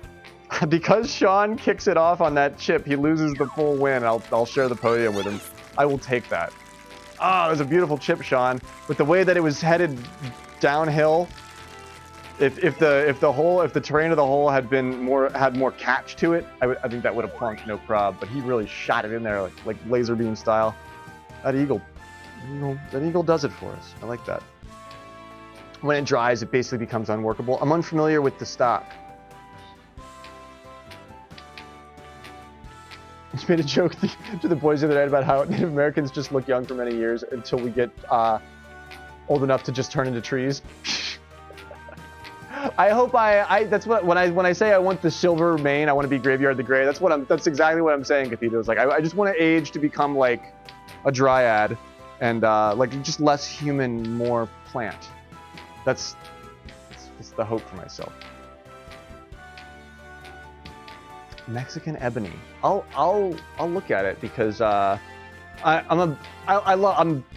Because Sean kicks it off on that chip, he loses the full win. I'll share the podium with him. I will take that. Oh, it was a beautiful chip, Sean. But the way that it was headed downhill, if the terrain of the hole had more catch to it, I think that would have plunked no prob. But he really shot it in there like laser beam style. That eagle does it for us. I like that. When it dries, it basically becomes unworkable. I'm unfamiliar with the stock. I just made a joke to the boys the other night about how Native Americans just look young for many years until we get old enough to just turn into trees. I hope that's what when I say I want the silver mane, I want to be Graveyard the Gray. That's exactly what I'm saying, Cathedral. It's like I just want to age to become like a dryad and like just less human, more plant. That's the hope for myself. Mexican ebony. I'll look at it because I'm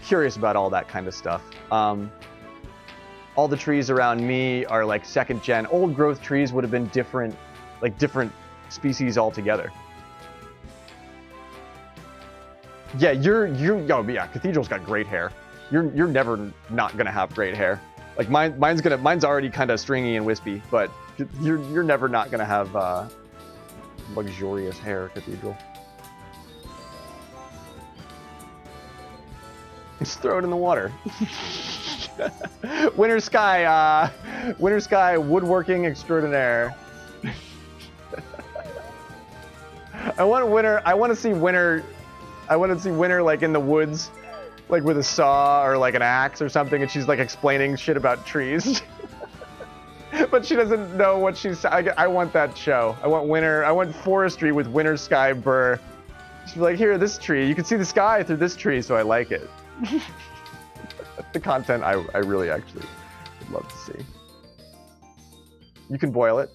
curious about all that kind of stuff. All the trees around me are like second gen. Old growth trees would have been different, like different species altogether. Yeah, oh yeah, Cathedral's got great hair. You're never not gonna have great hair. Like mine's already kind of stringy and wispy, but you're never not gonna have luxurious hair, Cathedral. Just throw it in the water. Winter Sky woodworking extraordinaire. I want to see Winter like in the woods, like with a saw or like an axe or something, and she's like explaining shit about trees. But she doesn't know what she's. I want that show. I want forestry with Winter Sky Burr. She's like, here, this tree. You can see the sky through this tree, so I like it. That's the content I really actually would love to see. You can boil it.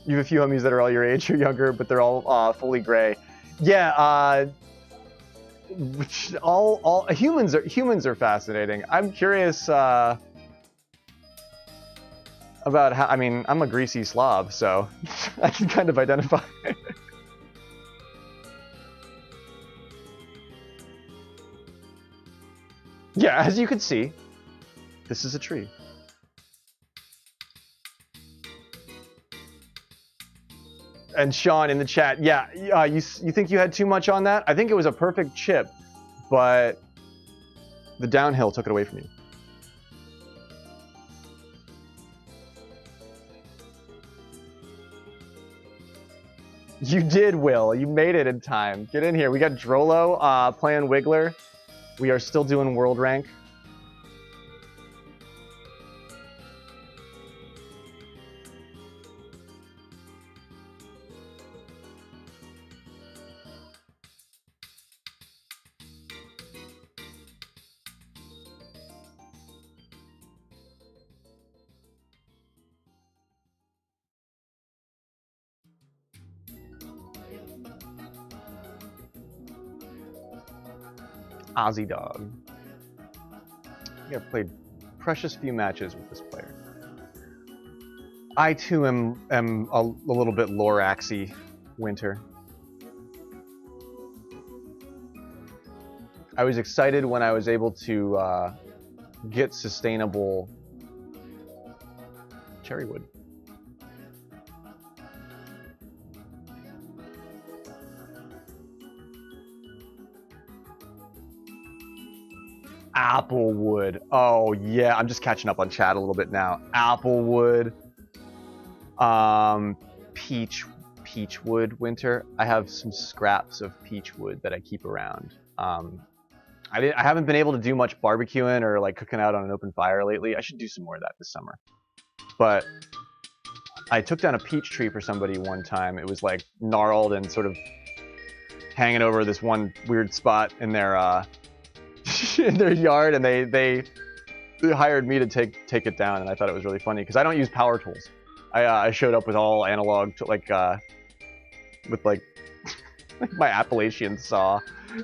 You have a few homies that are all your age or younger, but they're all fully gray. Yeah, all humans are fascinating. I'm curious about how. I mean, I'm a greasy Slav, so I can kind of identify. Yeah, as you can see, this is a tree. And Sean in the chat, yeah, you think you had too much on that? I think it was a perfect chip, but the downhill took it away from you. You did, Will. You made it in time. Get in here. We got Drolo playing Wiggler. We are still doing world rank. Aussie Dog. I've played precious few matches with this player. I too am a little bit Loraxy Winter. I was excited when I was able to get sustainable cherrywood. Applewood. Oh yeah, I'm just catching up on chat a little bit now. Applewood. Peachwood Winter. I have some scraps of peachwood that I keep around. I haven't been able to do much barbecuing or like cooking out on an open fire lately. I should do some more of that this summer. But I took down a peach tree for somebody one time. It was like gnarled and sort of hanging over this one weird spot in their in their yard, and they hired me to take it down, and I thought it was really funny because I don't use power tools. I showed up with all analog to with like my Appalachian saw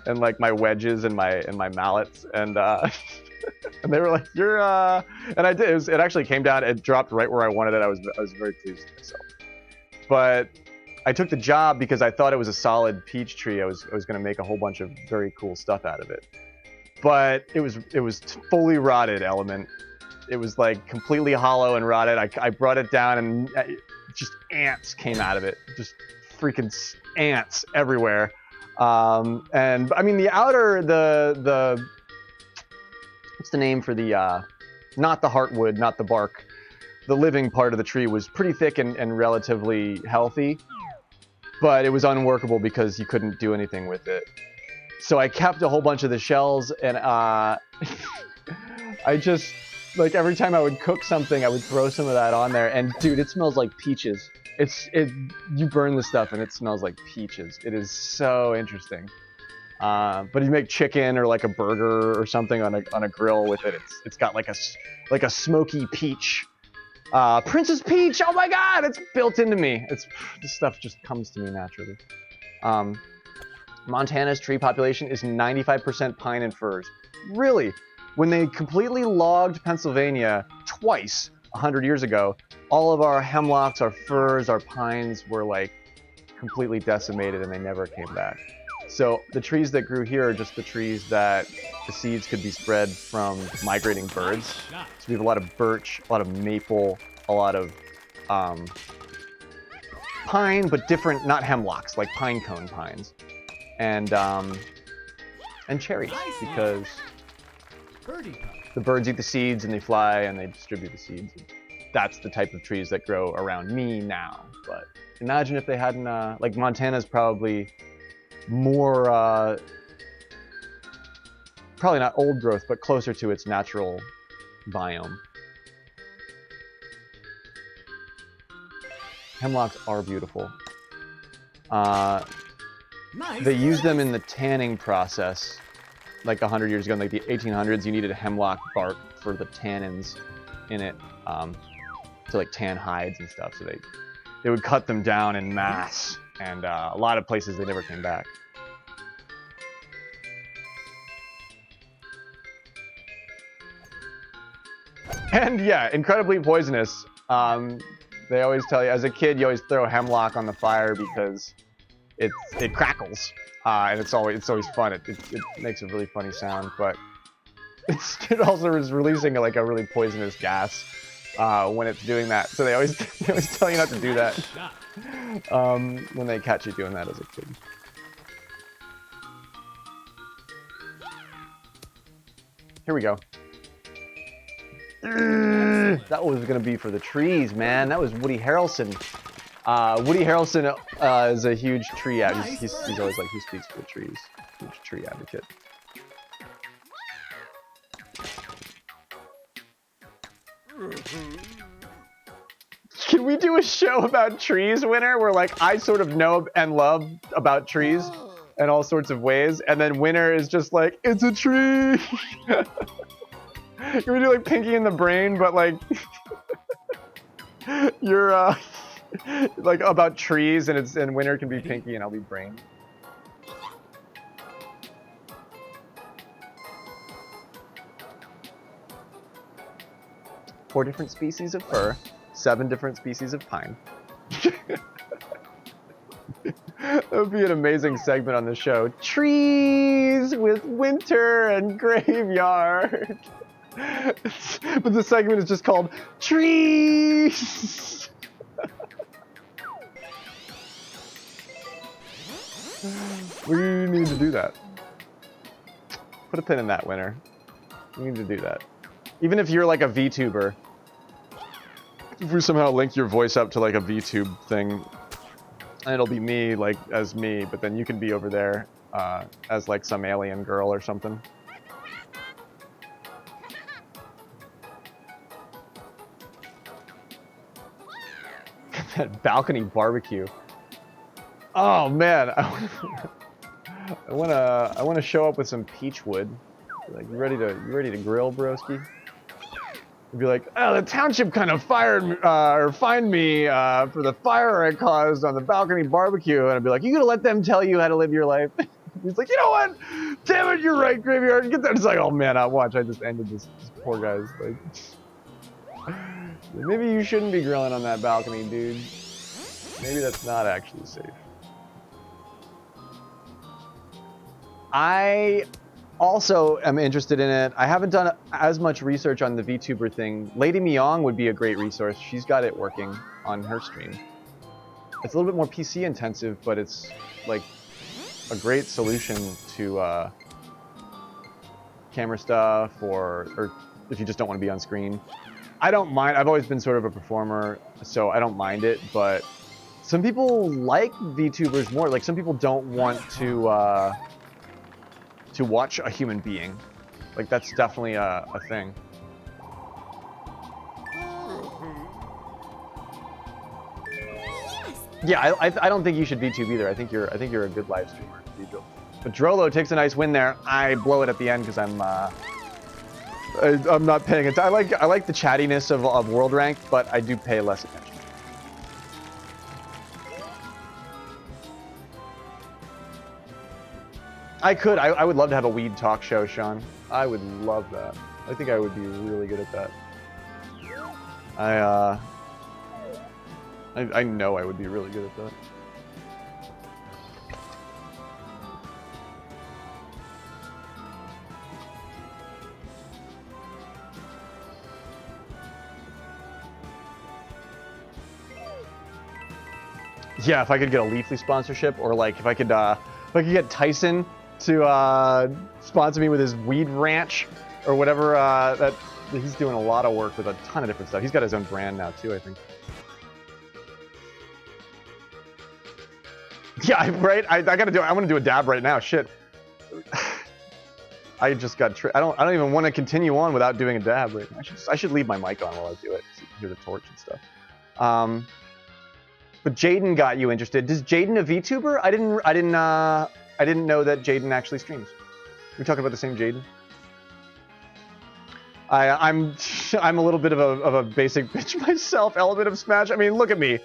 and like my wedges and my mallets, and and they were like, you're and I did. It actually came down. It dropped right where I wanted it. I was very pleased with myself. But I took the job because I thought it was a solid peach tree. I was going to make a whole bunch of very cool stuff out of it. But it was fully rotted, Element. It was like completely hollow and rotted. I brought it down, and just ants came out of it. Just freaking ants everywhere. And I mean, the outer, the what's the name for the not the heartwood, not the bark, the living part of the tree was pretty thick and relatively healthy, but it was unworkable because you couldn't do anything with it. So I kept a whole bunch of the shells, and I just, like, every time I would cook something, I would throw some of that on there, and dude, it smells like peaches. You burn the stuff and it smells like peaches. It is so interesting. But you make chicken or like a burger or something on a grill with it. It's got like a smoky peach Princess Peach, oh my god, it's built into me. This stuff just comes to me naturally. Montana's tree population is 95% pine and firs. Really? When they completely logged Pennsylvania twice 100 years ago, all of our hemlocks, our firs, our pines were like completely decimated and they never came back. So the trees that grew here are just the trees that the seeds could be spread from migrating birds. So we have a lot of birch, a lot of maple, a lot of pine, but different, not hemlocks, like pine cone pines. And cherries, because the birds eat the seeds and they fly and they distribute the seeds. That's the type of trees that grow around me now. But imagine if they hadn't, like Montana's probably more, probably not old growth, but closer to its natural biome. Hemlocks are beautiful. They used them in the tanning process, like 100 years ago, in like the 1800s. You needed a hemlock bark for the tannins in it, to like tan hides and stuff. So they would cut them down in mass, and a lot of places they never came back. And yeah, incredibly poisonous. They always tell you, as a kid, you always throw hemlock on the fire because it crackles, and it's always fun. It makes a really funny sound, but it also is releasing like a really poisonous gas when it's doing that. So they always tell you not to do that when they catch you doing that as a kid. Here we go. That was gonna be for the trees, man. That was Woody Harrelson. Woody Harrelson is a huge tree advocate. He's always like, he speaks for the trees. Huge tree advocate. Can we do a show about trees, Winter, where like I sort of know and love about trees in all sorts of ways, and then Winter is just like, it's a tree. Can we do like Pinky in the Brain, but like you're like about trees, and Winter can be Pinky and I'll be Brain. Four different species of fir, 7 different species of pine. That would be an amazing segment on the show. Trees with Winter and Graveyard. But the segment is just called Trees. We need to do that. Put a pin in that, Winter. We need to do that. Even if you're like a VTuber, if we somehow link your voice up to like a VTube thing, and it'll be me, like as me, but then you can be over there as like some alien girl or something. That balcony barbecue. Oh man, I wanna show up with some peach wood. Like, you ready to grill, broski? You'd be like, oh, the township kind of fined me for the fire I caused on the balcony barbecue, and I'd be like, you gonna let them tell you how to live your life? He's like, you know what? Damn it, you're right, Graveyard. Get that. It's like, oh man, watch, I just ended this poor guy's like. Maybe you shouldn't be grilling on that balcony, dude. Maybe that's not actually safe. I also am interested in it. I haven't done as much research on the VTuber thing. Lady Myong would be a great resource. She's got it working on her stream. It's a little bit more PC intensive, but it's like a great solution to camera stuff, or if you just don't want to be on screen. I don't mind. I've always been sort of a performer, so I don't mind it, but some people like VTubers more. Like, some people don't want to watch a human being. Like, that's definitely a thing. Yeah, I don't think you should VTube either. I think you're a good live streamer. But Drolo takes a nice win there. I blow it at the end because I'm I'm not paying attention. I like the chattiness of World Ranked, but I do pay less attention. I would love to have a weed talk show, Sean. I would love that. I think I would be really good at that. I know I would be really good at that. Yeah, if I could get a Leafly sponsorship, or like if I could get Tyson to sponsor me with his weed ranch or whatever. That he's doing a lot of work with a ton of different stuff. He's got his own brand now too, I think. Yeah, right. I gotta do. I want to do a dab right now. Shit. I just got. I don't even want to continue on without doing a dab right now. I should leave my mic on while I do it, so you can hear the torch and stuff. But Jaden got you interested. Does Jaden a VTuber? I didn't know that Jaden actually streams. We talking about the same Jaden? I'm a little bit of a basic bitch myself. Element of Smash. I mean, look at me.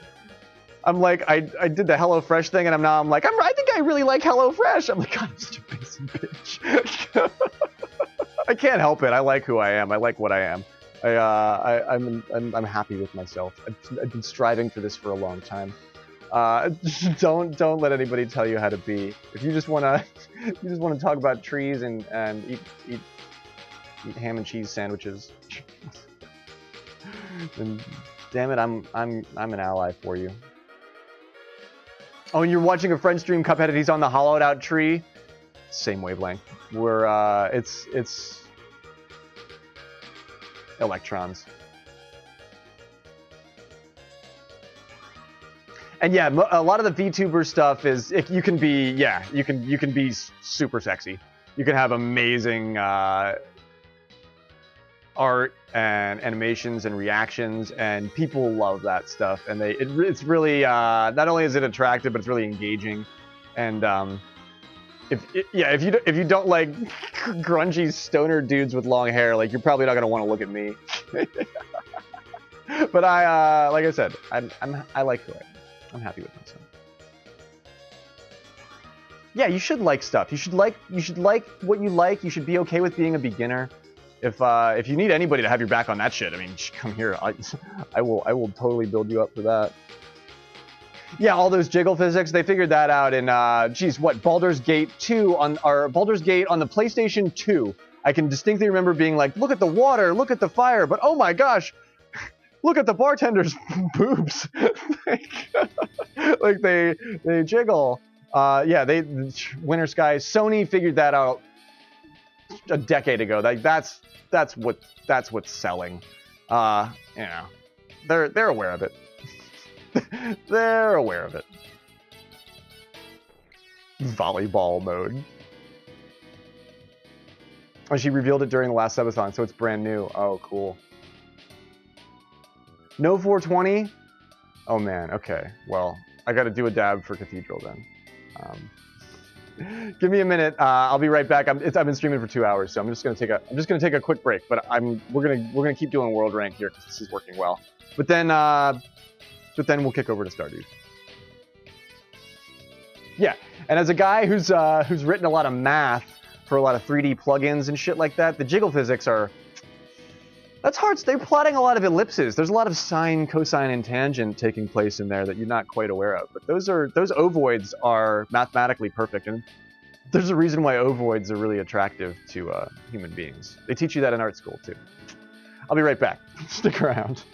I'm like, I did the HelloFresh thing, and I'm like, I think I really like HelloFresh. I'm like, God, I'm such a basic bitch. I can't help it. I like who I am. I like what I am. I'm happy with myself. I've been striving for this for a long time. Don't let anybody tell you how to be. If you just wanna talk about trees and eat ham and cheese sandwiches, then damn it, I'm an ally for you. Oh, and you're watching a friend stream Cuphead and he's on the hollowed out tree. Same wavelength. We're it's electrons. And yeah, a lot of the VTuber stuff is you can be super sexy. You can have amazing art and animations and reactions, and people love that stuff. And it's really not only is it attractive, but it's really engaging. And if you don't like grungy stoner dudes with long hair, like you're probably not gonna want to look at me. But like I said, I like who I am. I'm happy with myself. Yeah, you should like stuff. You should like what you like. You should be okay with being a beginner. If you need anybody to have your back on that shit, I mean, come here. I will totally build you up for that. Yeah, all those jiggle physics, they figured that out in Baldur's Gate 2 on the PlayStation 2. I can distinctly remember being like, look at the water, look at the fire, but oh my gosh, look at the bartender's boobs. Like they jiggle. Yeah, Winter Skies. Sony figured that out a decade ago. Like that's what's selling. You know, they're aware of it. They're aware of it. Volleyball mode. Oh, she revealed it during the last subathon, so it's brand new. Oh, cool. No 420? Oh man, okay. Well, I gotta do a dab for Cathedral then. Give me a minute. I'll be right back. I've been streaming for 2 hours, so I'm just gonna take a quick break. But we're gonna keep doing World Rank here because this is working well. But then we'll kick over to Stardew. Yeah, and as a guy who's written a lot of math for a lot of 3D plugins and shit like that, the jiggle physics that's hard. They're plotting a lot of ellipses. There's a lot of sine, cosine, and tangent taking place in there that you're not quite aware of. But those ovoids are mathematically perfect, and there's a reason why ovoids are really attractive to human beings. They teach you that in art school too. I'll be right back. Stick around.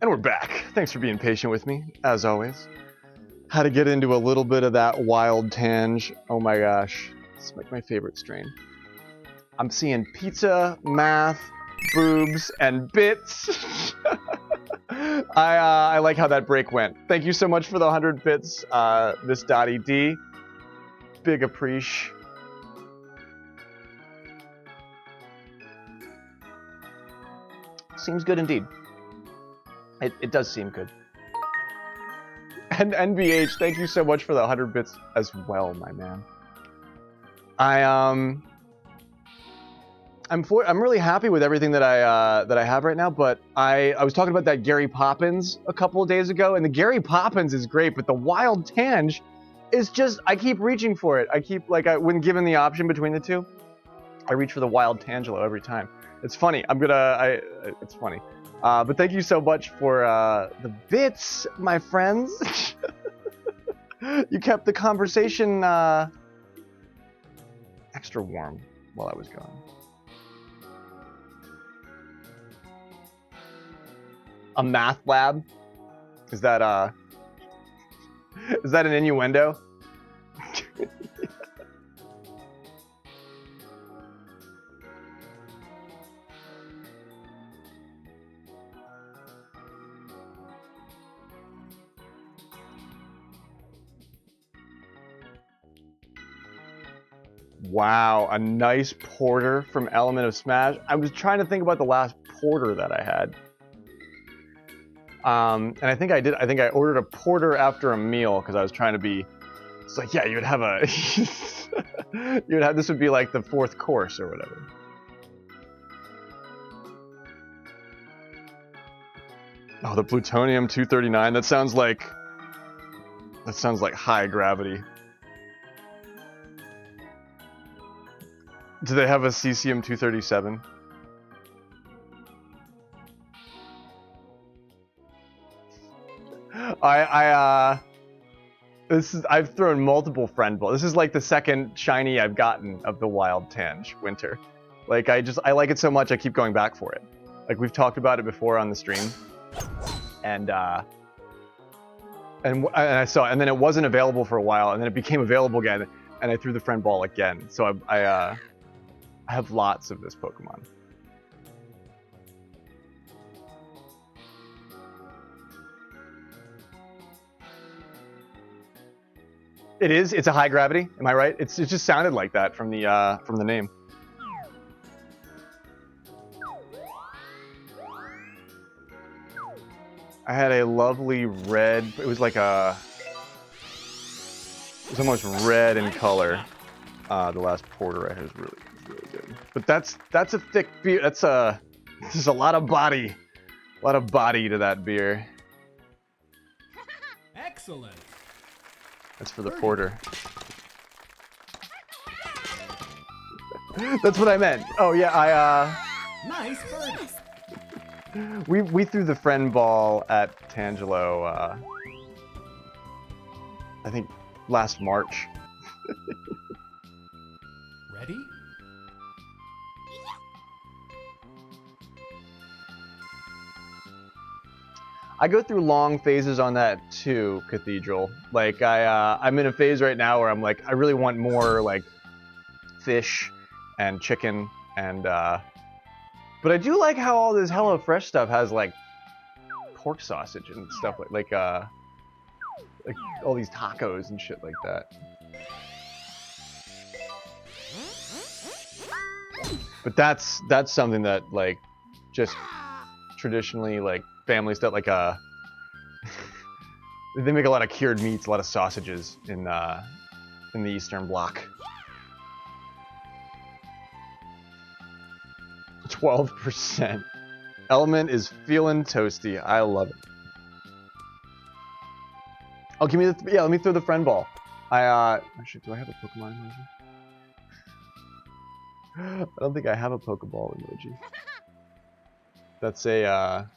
And we're back. Thanks for being patient with me, as always. Had to get into a little bit of that wild tange. Oh my gosh. It's like my favorite strain. I'm seeing pizza, math, boobs, and bits. I like how that break went. Thank you so much for the 100 bits, Miss Dottie D. Big appreciate. Seems good indeed. It does seem good. And NBH, thank you so much for the 100 bits as well, my man. I'm really happy with everything that I have right now, but I was talking about that Gary Poppins a couple of days ago, and the Gary Poppins is great, but the Wild Tange is just, I keep reaching for it. I keep, like, when given the option between the two, I reach for the Wild Tangelo every time. It's funny. It's funny. But thank you so much for the bits, my friends. You kept the conversation extra warm while I was gone. A math lab? Is that an innuendo? Wow, a nice porter from Element of Smash. I was trying to think about the last porter that I had. And I think I ordered a porter after a meal because I was trying to be. It's like, yeah, you would have a. This would be like the fourth course or whatever. Oh, the plutonium 239. That sounds like high gravity. Do they have a cesium 237? I've thrown multiple friend balls. This is like the second shiny I've gotten of the Wild Tange Winter. Like I like it so much I keep going back for it. Like we've talked about it before on the stream. And I saw it, and then it wasn't available for a while, and then it became available again, and I threw the friend ball again. So I have lots of this Pokemon. It is. It's a high gravity. Am I right? It just sounded like that from the name. I had a lovely red. It was like a. It was almost red in color. The last porter I had was really good. But that's a thick beer. There's a lot of body to that beer. Excellent. That's for the porter. That's what I meant. Oh yeah, Nice birdie. we threw the friend ball at Tangelo. I think last March. Ready? I go through long phases on that too, Cathedral. Like I'm in a phase right now where I'm like, I really want more like fish and chicken and but I do like how all this HelloFresh stuff has like pork sausage and stuff like all these tacos and shit like that. But that's something that like just traditionally like family stuff like they make a lot of cured meats, a lot of sausages in the Eastern Bloc. 12%. Element is feeling toasty. I love it. Oh, give me the let me throw the friend ball. Actually, do I have a Pokemon emoji? I don't think I have a Pokeball emoji. That's a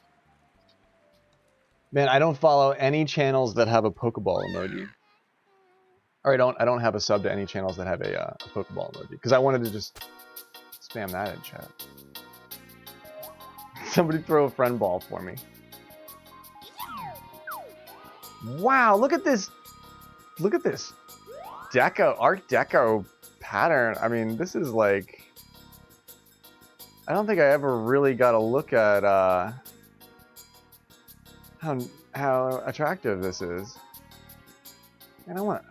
man, I don't follow any channels that have a Pokeball emoji. Or I don't have a sub to any channels that have a Pokeball emoji because I wanted to just spam that in chat. Somebody throw a friend ball for me. Wow, look at this. Look at this Art Deco pattern. I mean, this is like, I don't think I ever really got a look at how attractive this is. And it's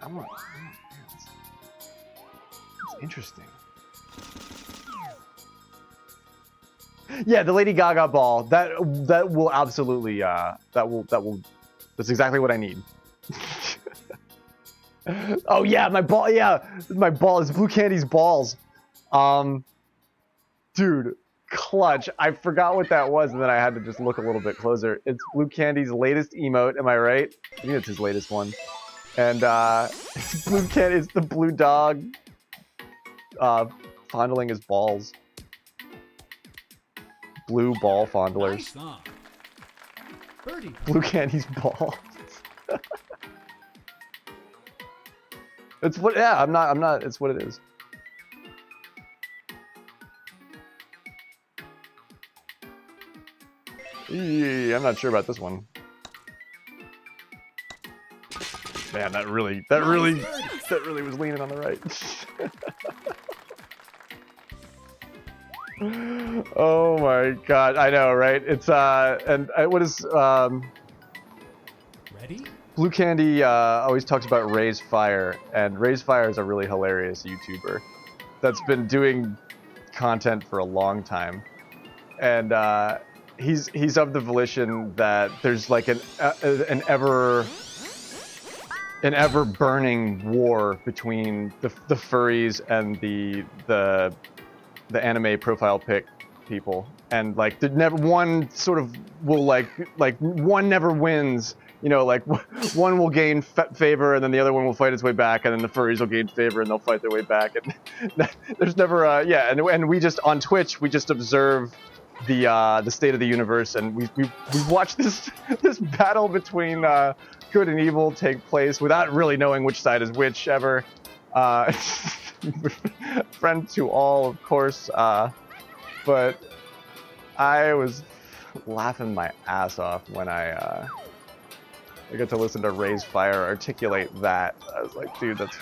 interesting. Yeah, the Lady Gaga ball. That will absolutely that's exactly what I need. Oh yeah, my ball. Yeah, my ball is Blue Candy's balls. Dude, clutch. I forgot what that was, and then I had to just look a little bit closer. It's Blue Candy's latest emote. Am I right? I think it's his latest one. And it's Blue Candy. It's the blue dog fondling his balls. Blue ball fondlers. Nice song. Birdie. Blue Candy's balls. It's what, yeah, I'm not, it's what it is. I'm not sure about this one. Man, that really was leaning on the right. Oh my god, I know, right? It's, and what is, Ready? Blue Candy always talks about Raise Fire, and Raise Fire is a really hilarious YouTuber that's been doing content for a long time, and he's of the volition that there's like an ever burning war between the furries and the anime profile pic people, and like never one sort of will like one never wins. You know, like one will gain favor, and then the other one will fight its way back, and then the furries will gain favor, and they'll fight their way back. And there's never, yeah. And we just on Twitch, we just observe the state of the universe, and we watched this battle between good and evil take place without really knowing which side is which ever. Friend to all, of course, but I was laughing my ass off when I got to listen to Raise Fire articulate that. I was like, dude, it's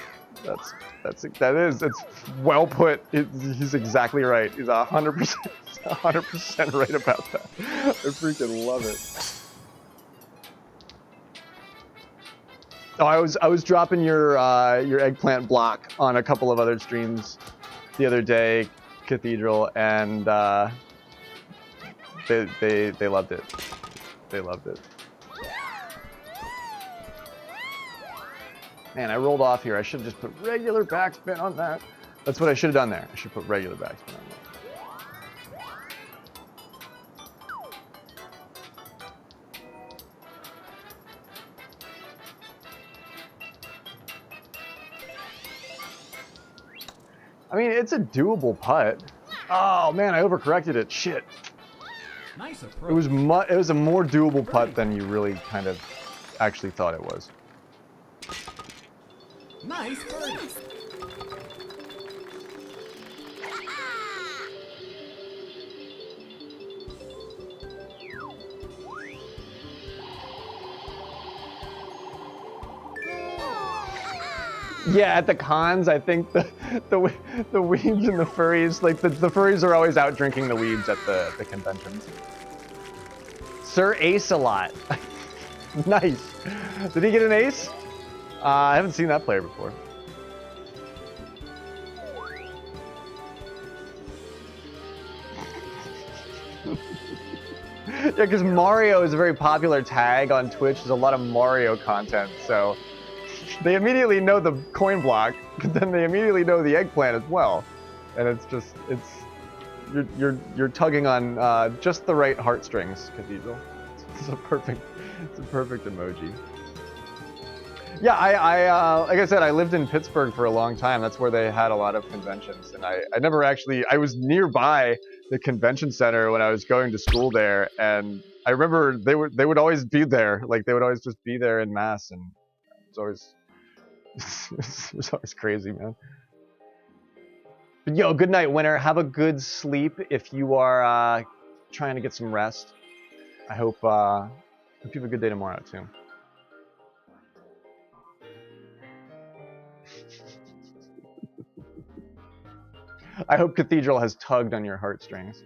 well put. He's exactly right. He's 100% right about that. I freaking love it. Oh, I was dropping your eggplant block on a couple of other streams the other day, Cathedral, and they loved it. They loved it. Man, I rolled off here. I should have just put regular backspin on that. That's what I should have done there. I should put regular backspin on that. I mean, it's a doable putt. Oh man, I overcorrected it. Shit. Nice approach. It was a more doable putt than you really kind of actually thought it was. Nice birdie. Yeah, at the cons, I think the weebs and the furries, like the furries are always out drinking the weebs at the conventions. Sir Ace a lot. Nice. Did he get an ace? I haven't seen that player before. Yeah, because Mario is a very popular tag on Twitch. There's a lot of Mario content, so they immediately know the coin block, but then they immediately know the eggplant as well, and it's just you're tugging on just the right heartstrings, Cathedral. It's a perfect emoji. Yeah, I like I said, I lived in Pittsburgh for a long time. That's where they had a lot of conventions, and I never actually, I was nearby the convention center when I was going to school there, and I remember they would always be there, like they would always just be there en masse, and it was always it was always crazy, man. But yo, good night, winner. Have a good sleep if you are trying to get some rest. I hope you have a good day tomorrow too. I hope Cathedral has tugged on your heartstrings.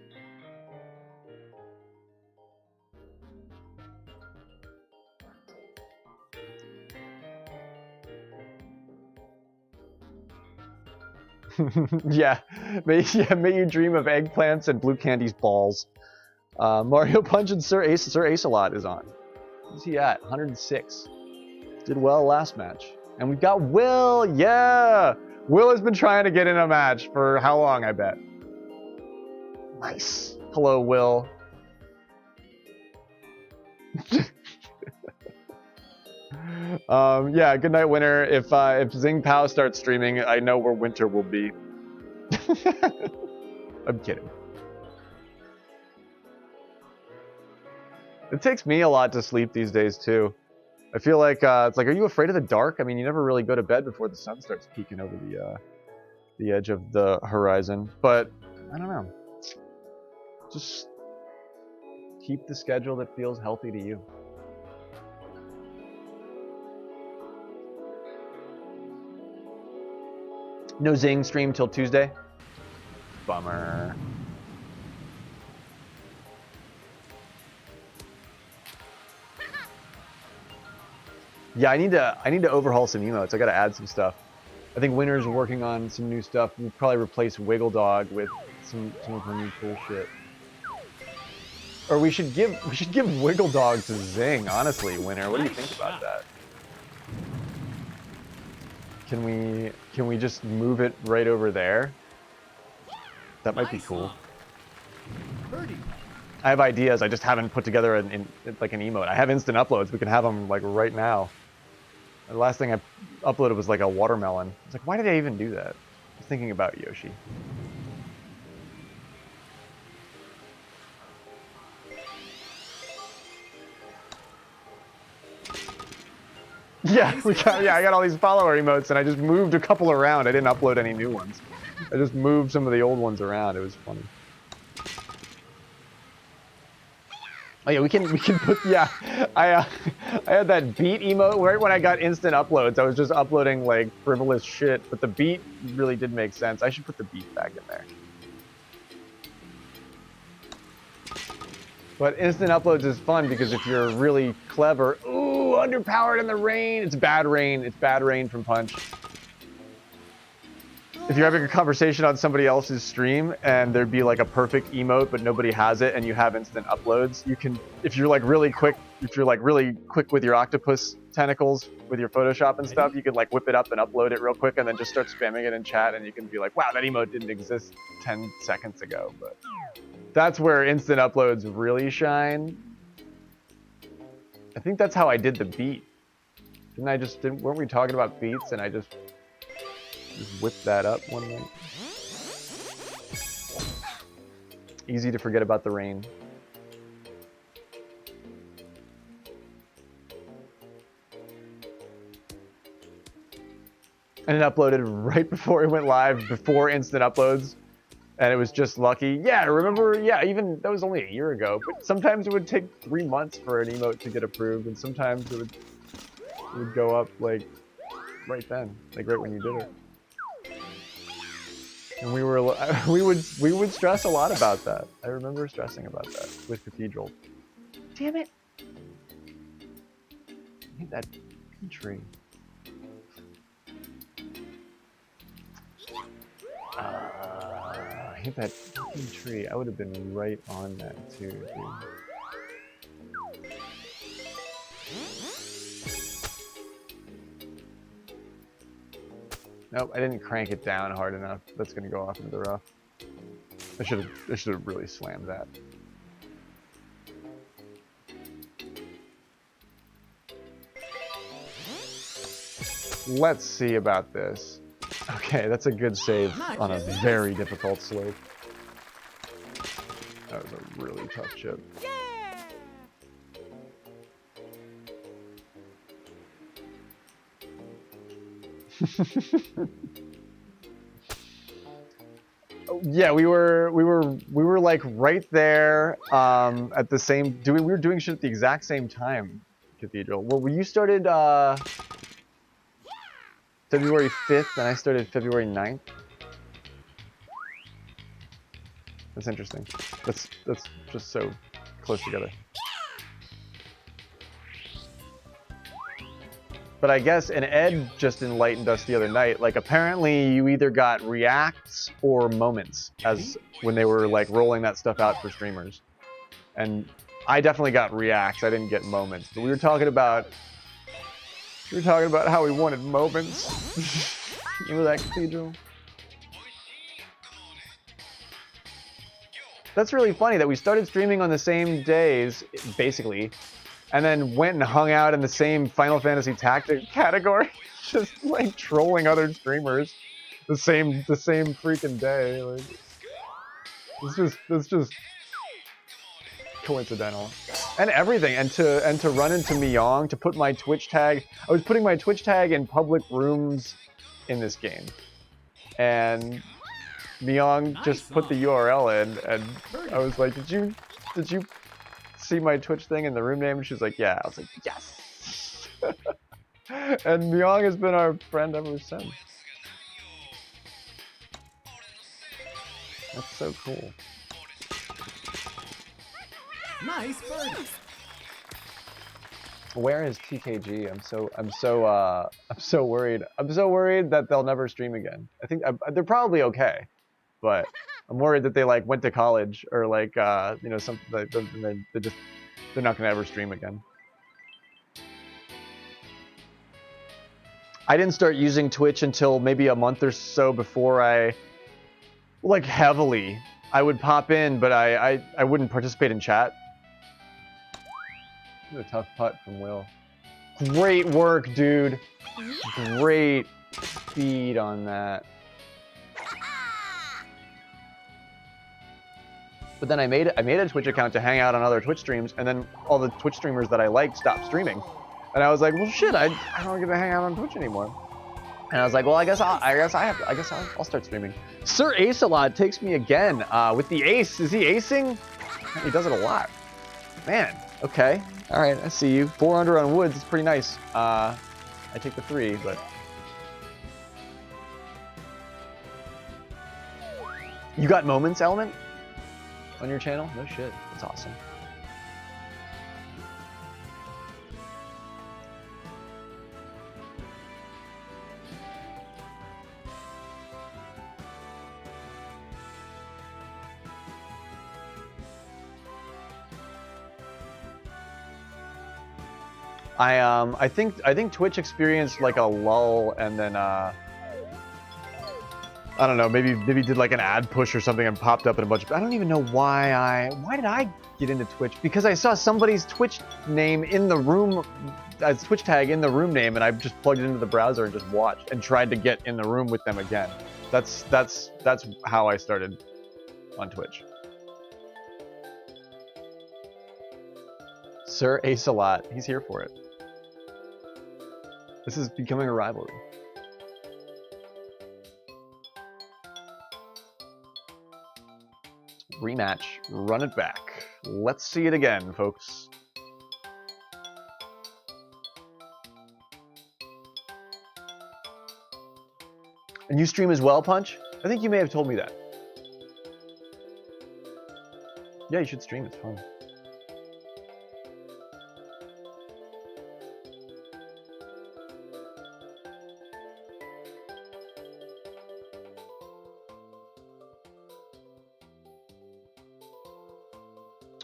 Yeah, may you dream of eggplants and Blue Candy's balls. Mario Punch and Sir Ace-a-Lot is on. What's he at? 106. Did well last match. And we've got Will. Yeah, Will has been trying to get in a match for how long? I bet. Nice. Hello, Will. Yeah, good night, Winter. If Zing Pao starts streaming, I know where Winter will be. I'm kidding. It takes me a lot to sleep these days too. I feel like it's like, are you afraid of the dark? I mean, you never really go to bed before the sun starts peeking over the edge of the horizon. But I don't know. Just keep the schedule that feels healthy to you. No Zing stream till Tuesday. Bummer. Yeah, I need to overhaul some emotes. I gotta add some stuff. I think Winter's working on some new stuff. We'll probably replace Wiggle Dog with some of her new cool shit. Or we should give Wiggle Dog to Zing, honestly, Winter. What do you think about that? Can we just move it right over there? That might be cool. Birdie. I have ideas. I just haven't put together like an emote. I have instant uploads. We can have them like right now. The last thing I uploaded was like a watermelon. It's like, why did I even do that? I was thinking about Yoshi. Yeah, I got all these follower emotes and I just moved a couple around. I didn't upload any new ones. I just moved some of the old ones around. It was funny. Oh yeah, we can put, yeah. I had that beat emote right when I got instant uploads. I was just uploading like frivolous shit, but the beat really did make sense. I should put the beat back in there. But instant uploads is fun because if you're really clever, ooh, underpowered in the rain. It's bad rain. It's bad rain from Punch. If you're having a conversation on somebody else's stream and there'd be like a perfect emote but nobody has it and you have instant uploads, you can, if you're like really quick with your octopus tentacles with your Photoshop and stuff, you can like whip it up and upload it real quick and then just start spamming it in chat and you can be like, wow, that emote didn't exist 10 seconds ago. But that's where instant uploads really shine. I think that's how I did the beat. Weren't we talking about beats and I just whipped that up one night? Easy to forget about the rain. And it uploaded right before it went live, before instant uploads. And it was just lucky. Yeah, remember, yeah, even, that was only a year ago. But sometimes it would take 3 months for an emote to get approved. And sometimes it would go up, like, right then. Like, right when you did it. And we would stress a lot about that. I remember stressing about that with Cathedral. Damn it! I hate that tree. I hate that fucking tree. I would have been right on that too, dude. Nope, I didn't crank it down hard enough. That's gonna go off into the rough. I should have really slammed that. Let's see about this. Okay, that's a good save on a very difficult slope. That was a really tough chip. Yeah, we were like right there at the same. We were doing shit at the exact same time. Cathedral. Well, you started February 5th, and I started February 9th. That's interesting. That's just so close together. But I guess, and Ed just enlightened us the other night, like apparently you either got reacts or moments as when they were like rolling that stuff out for streamers. And I definitely got reacts, I didn't get moments. But we were talking about how we wanted moments. Remember that, Cathedral? That's really funny that we started streaming on the same days, basically, and then went and hung out in the same Final Fantasy Tactics category, just like trolling other streamers the same freaking day. Like, it's just coincidental, and everything, and to run into Myong, to put my Twitch tag. I was putting my Twitch tag in public rooms in this game, and Myong just put the URL in, and I was like, did you see my Twitch thing in the room name? And she was like, yeah. I was like, yes. And Myong has been our friend ever since. That's so cool. Nice birdie. Where is TKG? I'm so worried. I'm so worried that they'll never stream again. I think they're probably okay, but I'm worried that they like went to college or like you know, something like they're not gonna ever stream again. I didn't start using Twitch until maybe a month or so before I, like, heavily. I would pop in, but I wouldn't participate in chat. A tough putt from Will. Great work, dude. Great speed on that. But then I made a Twitch account to hang out on other Twitch streams, and then all the Twitch streamers that I liked stopped streaming. And I was like, well, shit, I don't get to hang out on Twitch anymore. And I was like, well, I guess I'll start streaming. Sir Ace a lot takes me again with the ace. Is he acing? He does it a lot. Man, okay. All right, I see you. 4 under on woods. It's pretty nice. I take the 3, but you got moments, Element, on your channel? No shit. That's awesome. I think Twitch experienced like a lull, and then I don't know, maybe did like an ad push or something and popped up in a bunch of. I don't even know why did I get into Twitch? Because I saw somebody's Twitch name in the room, as Twitch tag in the room name, and I just plugged it into the browser and just watched and tried to get in the room with them again. That's how I started on Twitch. Sir Ace a lot. He's here for it. This is becoming a rivalry. Rematch. Run it back. Let's see it again, folks. And you stream as well, Punch? I think you may have told me that. Yeah, you should stream. It's fun.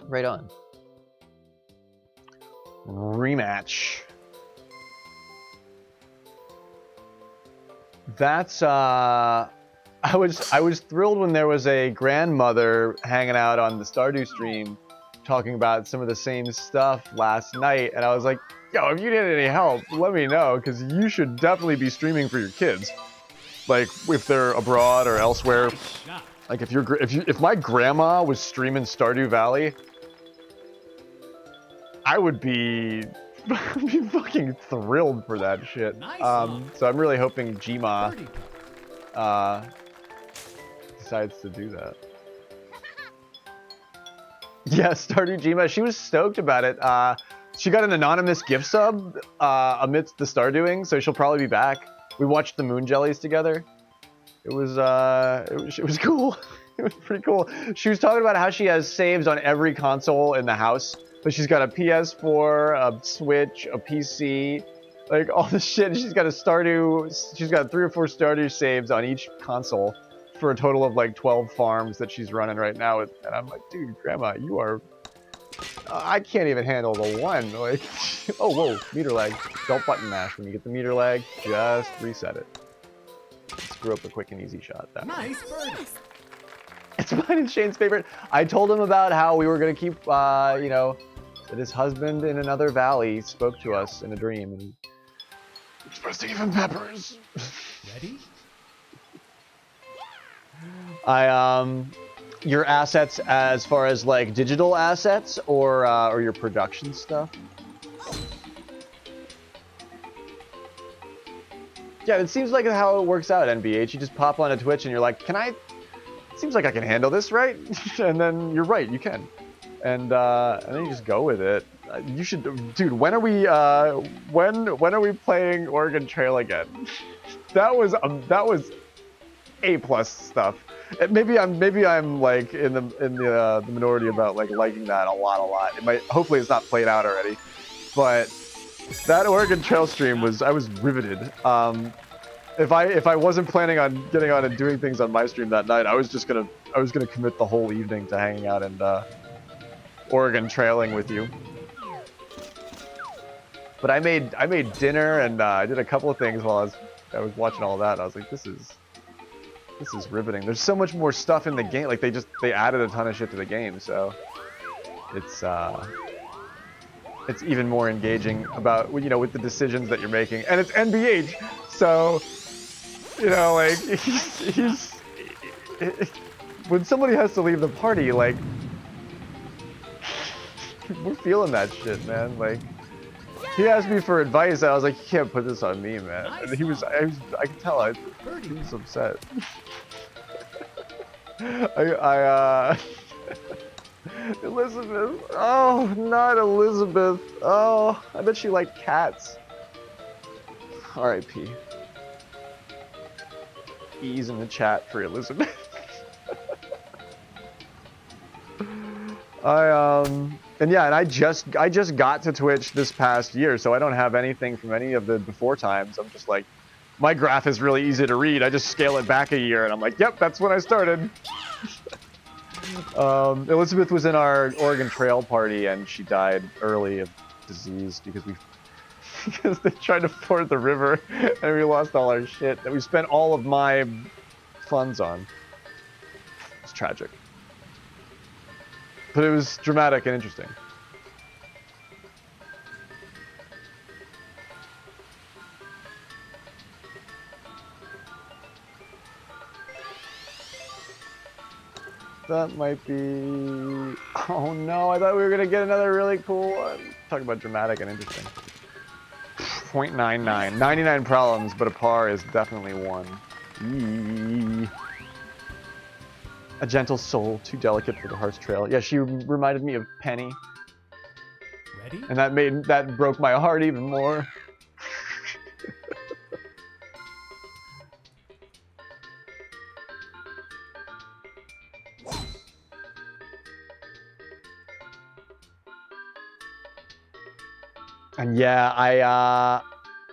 Right on. Rematch. That's I was thrilled when there was a grandmother hanging out on the Stardew stream talking about some of the same stuff last night, and I was like, yo, if you need any help, let me know, because you should definitely be streaming for your kids. Like if they're abroad or elsewhere. Like if my grandma was streaming Stardew Valley, I would be fucking thrilled for that shit. Nice so I'm really hoping Gma decides to do that. Yeah, Stardew Gma, she was stoked about it. She got an anonymous gift sub amidst the Stardewing, so she'll probably be back. We watched the Moon Jellies together. It was cool. It was pretty cool. She was talking about how she has saves on every console in the house, but she's got a PS4, a Switch, a PC, like all this shit. She's got a Stardew. She's got 3 or 4 Stardew saves on each console for a total of like 12 farms that she's running right now. And I'm like, dude, Grandma, you are. I can't even handle the one. Like, oh whoa, meter lag. Don't button mash when you get the meter lag. Just reset it. Screw up a quick and easy shot. That way. Nice birdie. It's mine and Shane's favorite. I told him about how we were gonna keep, you know, that his husband in another valley spoke to us in a dream, and we're supposed to give him peppers. Ready? Your assets as far as like digital assets or your production stuff. Yeah, it seems like how it works out at NBH. You just pop on a Twitch and you're like, can I? Seems like I can handle this, right? And then you're right, you can. And then you just go with it. You should, dude. When are we? When are we playing Oregon Trail again? that was A+ stuff. Maybe I'm like in the minority about like liking that a lot. It might, hopefully it's not played out already, but that Oregon Trail stream I was riveted. If I wasn't planning on getting on and doing things on my stream that night, I was gonna commit the whole evening to hanging out and Oregon trailing with you. But I made dinner and I did a couple of things while I was watching all that. I was like, this is riveting. There's so much more stuff in the game. Like they added a ton of shit to the game, so it's even more engaging about, you know, with the decisions that you're making. And it's NBH, so you know, like he's when somebody has to leave the party, like we're feeling that shit, man. Like he asked me for advice, and I was like, you can't put this on me, man. And I could tell he was upset. Elizabeth. Oh, not Elizabeth. Oh, I bet she liked cats. R.I.P. E's in the chat for Elizabeth. And yeah, and I just got to Twitch this past year, so I don't have anything from any of the before times. I'm just like, my graph is really easy to read. I just scale it back a year, and I'm like, yep, that's when I started. Elizabeth was in our Oregon Trail party, and she died early of disease because they tried to ford the river, and we lost all our shit that we spent all of my funds on. It's tragic. But it was dramatic and interesting. That might be... Oh no, I thought we were going to get another really cool one. Talk about dramatic and interesting. 0.99. 99 problems, but a par is definitely one. Eee. A gentle soul, too delicate for the heart's trail. Yeah, she reminded me of Penny. Ready? And that broke my heart even more. And yeah,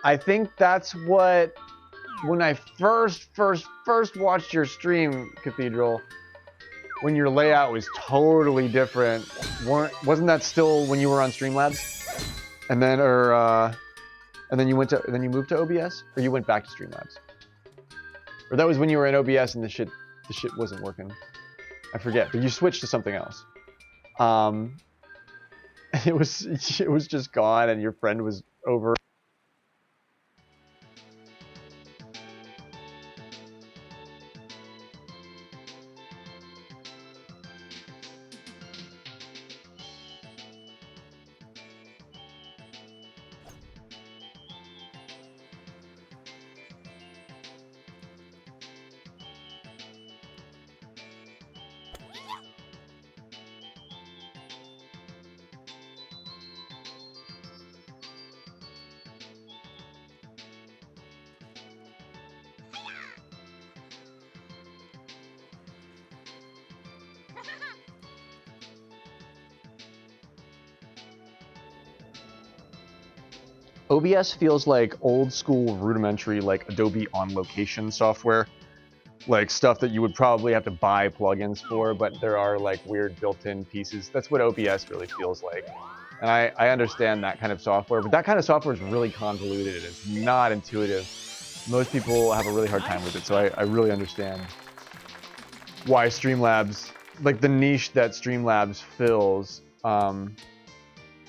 I think that's what, when I first watched your stream, Cathedral, when your layout was totally different, wasn't that still when you were on Streamlabs? And then and then you moved to OBS, or you went back to Streamlabs? Or that was when you were in OBS and the shit wasn't working. I forget, but you switched to something else. It was just gone, and your friend was over. OBS feels like old school rudimentary like Adobe on location software. Like stuff that you would probably have to buy plugins for, but there are like weird built-in pieces. That's what OBS really feels like. And I understand that kind of software, but that kind of software is really convoluted. It's not intuitive. Most people have a really hard time with it, so I really understand why Streamlabs, like the niche that Streamlabs fills,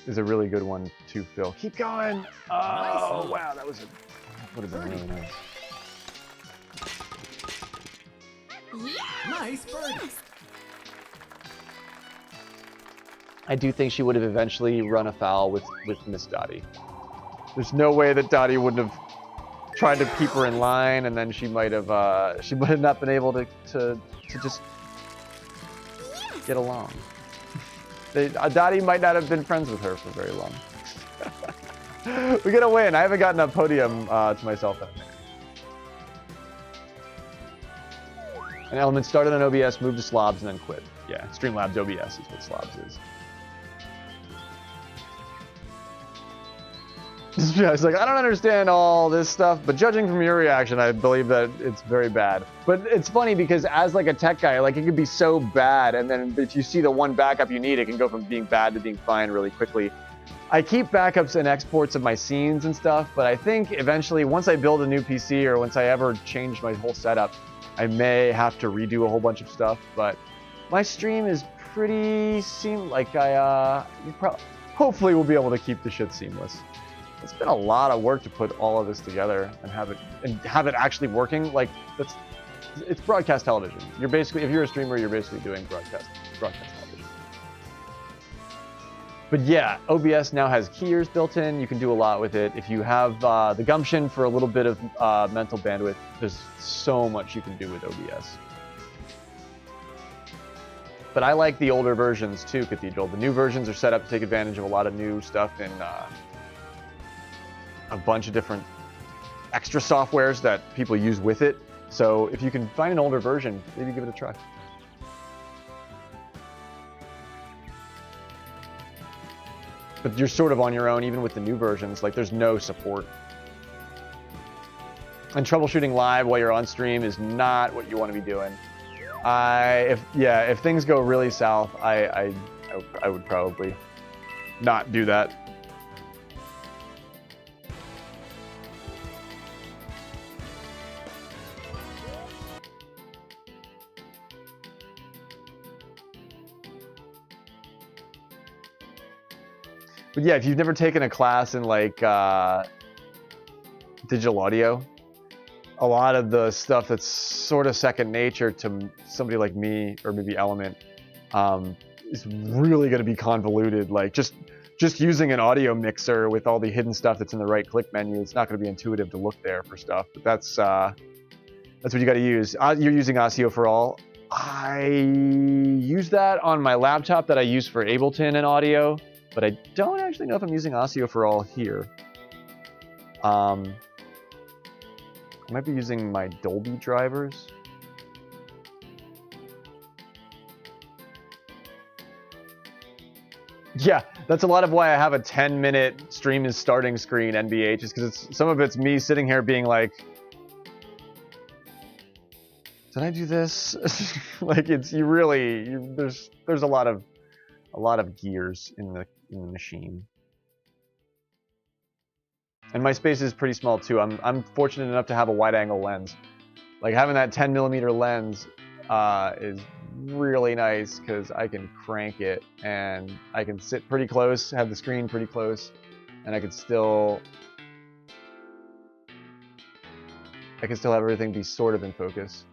is a really good one to fill. Keep going! Oh, wow, that was would have been really nice. Nice birdie. I do think she would have eventually run afoul with Miss Dottie. There's no way that Dottie wouldn't have tried to keep her in line, and then she might have not been able to just get along. Dottie might not have been friends with her for very long. We get a win. I haven't gotten a podium to myself. An element started on OBS, moved to Slobs, and then quit. Yeah, Streamlabs OBS is what Slobs is. I was like, I don't understand all this stuff, but judging from your reaction, I believe that it's very bad. But it's funny because as like a tech guy, like it could be so bad, and then if you see the one backup you need, it can go from being bad to being fine really quickly. I keep backups and exports of my scenes and stuff, but I think eventually, once I build a new PC or once I ever change my whole setup, I may have to redo a whole bunch of stuff. But my stream is pretty seamless. Like hopefully we'll be able to keep the shit seamless. It's been a lot of work to put all of this together and have it actually working. Like it's broadcast television. You're basically, if you're a streamer, you're basically doing broadcast television. But yeah, OBS now has keyers built in. You can do a lot with it. If you have the gumption for a little bit of mental bandwidth, there's so much you can do with OBS. But I like the older versions too, Cathedral. The new versions are set up to take advantage of a lot of new stuff in a bunch of different extra softwares that people use with it. So if you can find an older version, maybe give it a try. But you're sort of on your own, even with the new versions. Like, there's no support. And troubleshooting live while you're on stream is not what you want to be doing. If things go really south, I would probably not do that. But yeah, if you've never taken a class in like digital audio, a lot of the stuff that's sort of second nature to somebody like me or maybe Element is really going to be convoluted. Like just using an audio mixer with all the hidden stuff that's in the right-click menu, it's not going to be intuitive to look there for stuff. But that's what you got to use. You're using Osseo for All. I use that on my laptop that I use for Ableton and audio. But I don't actually know if I'm using Osseo for All here. I might be using my Dolby drivers. Yeah, that's a lot of why I have a 10-minute stream is starting screen NBH, is because some of it's me sitting here being like, did I do this? Like there's a lot of gears in the machine. And my space is pretty small too. I'm fortunate enough to have a wide-angle lens. Like having that 10mm lens is really nice because I can crank it and I can sit pretty close, have the screen pretty close, and I can still have everything be sort of in focus.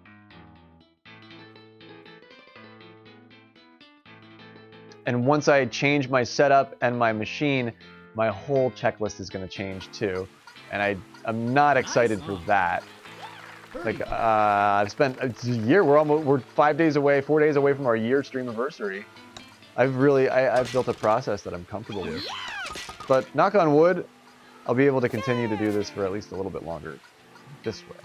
And once I change my setup and my machine, my whole checklist is going to change too. And I'm not excited for that. Like I've spent a year. We're 4 days away from our year stream anniversary. I've built a process that I'm comfortable with. But knock on wood, I'll be able to continue to do this for at least a little bit longer this way.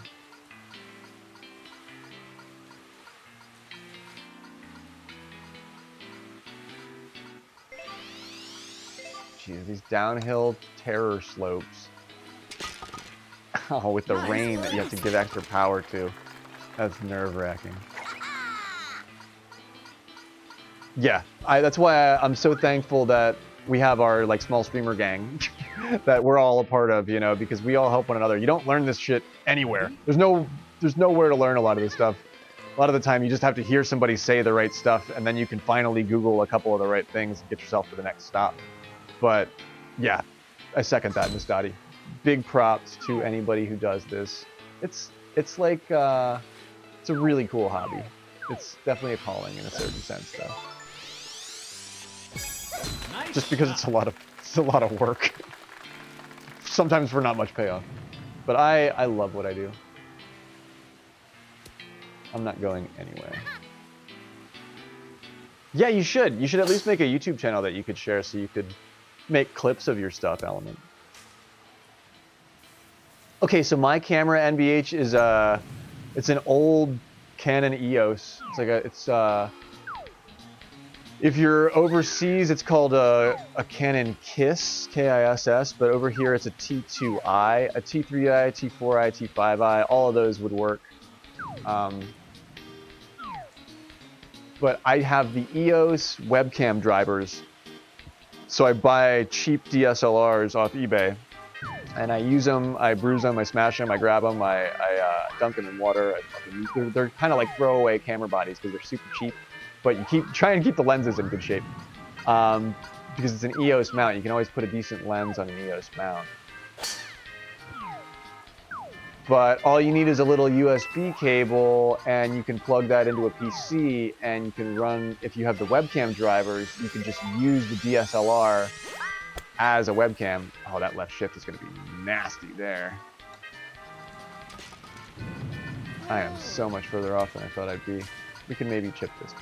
Jeez, these downhill terror slopes. Oh, with the rain that you have to give extra power to. That's nerve-wracking. Yeah, that's why I'm so thankful that we have our like small streamer gang that we're all a part of, you know, because we all help one another. You don't learn this shit anywhere. There's nowhere to learn a lot of this stuff. A lot of the time you just have to hear somebody say the right stuff, and then you can finally Google a couple of the right things and get yourself to the next stop. But yeah, I second that, Miss Dottie. Big props to anybody who does this. It's like it's a really cool hobby. It's definitely a calling in a certain sense, though. Nice Just because it's a lot of work. Sometimes for not much payoff. But I love what I do. I'm not going anywhere. Yeah, you should. You should at least make a YouTube channel that you could share so you could make clips of your stuff, Element. Okay, so my camera NVH is it's an old Canon EOS. It's like if you're overseas, it's called a Canon KISS, K-I-S-S, but over here it's a T2i, a T3i, T4i, T5i, all of those would work. But I have the EOS webcam drivers, so I buy cheap DSLRs off eBay, and I use them, I bruise them, I smash them, I grab them, I dunk them in water. They're kind of like throwaway camera bodies because they're super cheap. But you try and keep the lenses in good shape. Because it's an EOS mount, you can always put a decent lens on an EOS mount. But all you need is a little USB cable, and you can plug that into a PC, and you can run, if you have the webcam drivers, you can just use the DSLR as a webcam. Oh, that left shift is going to be nasty there. I am so much further off than I thought I'd be. We can maybe chip this,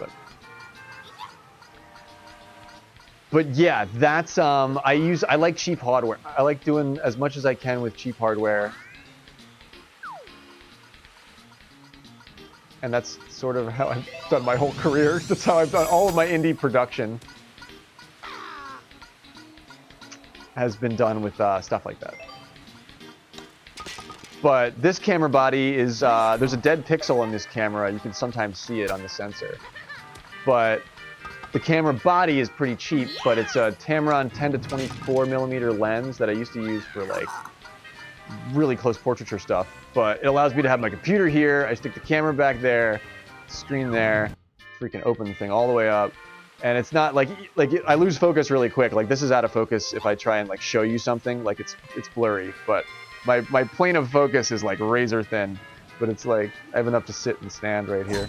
but yeah, that's I like cheap hardware. I like doing as much as I can with cheap hardware. And that's sort of how I've done my whole career. That's how I've done all of my indie production. Has been done with stuff like that. But this camera body is, there's a dead pixel on this camera. You can sometimes see it on the sensor. But the camera body is pretty cheap, but it's a Tamron 10 to 24 millimeter lens that I used to use for like really close portraiture stuff. But it allows me to have my computer here. I stick the camera back there, screen there, freaking open the thing all the way up. And it's not like I lose focus really quick. Like this is out of focus if I try and like show you something. Like it's blurry, but my plane of focus is like razor thin. But it's like I have enough to sit and stand right here.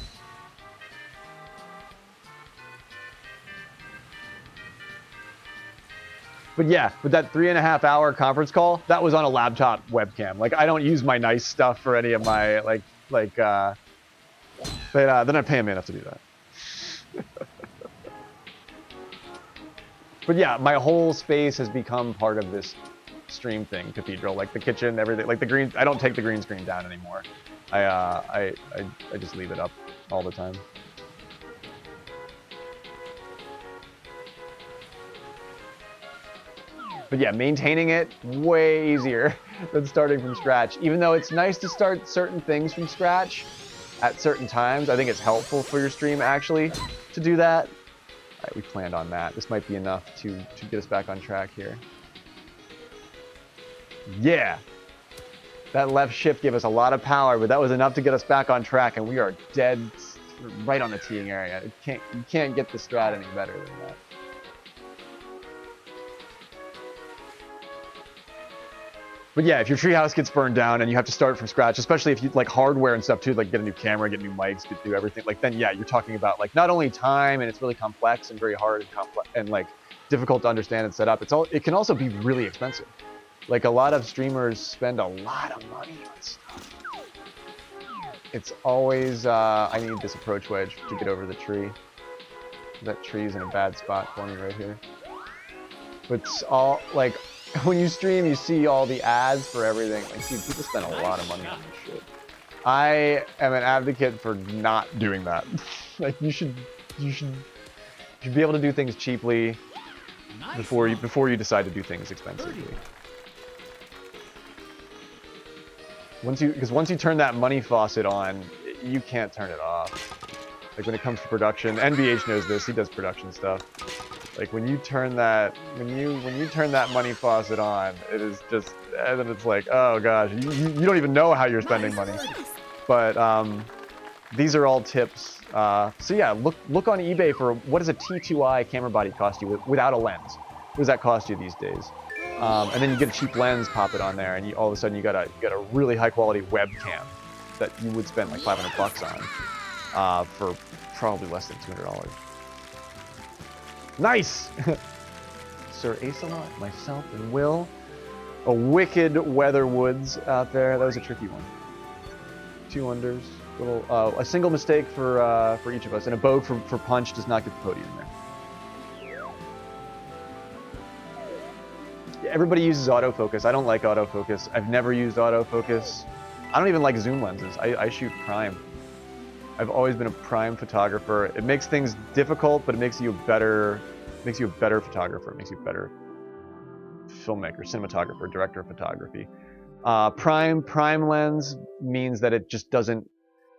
But yeah, with that 3.5 hour conference call, that was on a laptop webcam. Like I don't use my nice stuff for any of my but they're not paying me enough to do that. But yeah, my whole space has become part of this stream thing, Cathedral. Like the kitchen, everything. Like the green, I don't take the green screen down anymore. I just leave it up all the time. But yeah, maintaining it, way easier than starting from scratch. Even though it's nice to start certain things from scratch at certain times, I think it's helpful for your stream actually to do that. All right, we planned on that. This might be enough to get us back on track here. Yeah! That left shift gave us a lot of power, but that was enough to get us back on track, and we are dead right on the teeing area. You can't get the strat any better than that. But yeah, if your treehouse gets burned down and you have to start from scratch, especially if you like hardware and stuff too, like get a new camera, get new mics, do everything, like then yeah, you're talking about like not only time and it's really complex and very hard and complex and like difficult to understand and set up. It can also be really expensive. Like a lot of streamers spend a lot of money on stuff. It's always I need this approach wedge to get over the tree. That tree's in a bad spot for me right here. But it's all like. When you stream, you see all the ads for everything. Like, dude, people spend a lot of money on this shit. I am an advocate for not doing that. Like, you should be able to do things cheaply before you decide to do things expensively. Because once you turn that money faucet on, you can't turn it off. Like when it comes to production, NVH knows this. He does production stuff. Like when you turn that money faucet on, it is just, and then it's like, oh gosh, you don't even know how you're spending money. But these are all tips. So yeah, look on eBay for what does a T2i camera body cost you without a lens. What does that cost you these days? And then you get a cheap lens, pop it on there, and all of a sudden you got a really high quality webcam that you would spend like $500 on for probably less than $200. Nice! Sir Acelot, myself, and Will. A wicked Weatherwoods out there. That was a tricky one. 2 unders. A single mistake for each of us, and a bow for Punch does not get the podium there. Everybody uses autofocus. I don't like autofocus. I've never used autofocus. I don't even like zoom lenses. I shoot prime. I've always been a prime photographer. It makes things difficult, but it makes you a better photographer. It makes you a better filmmaker, cinematographer, director of photography. Prime lens means that it just doesn't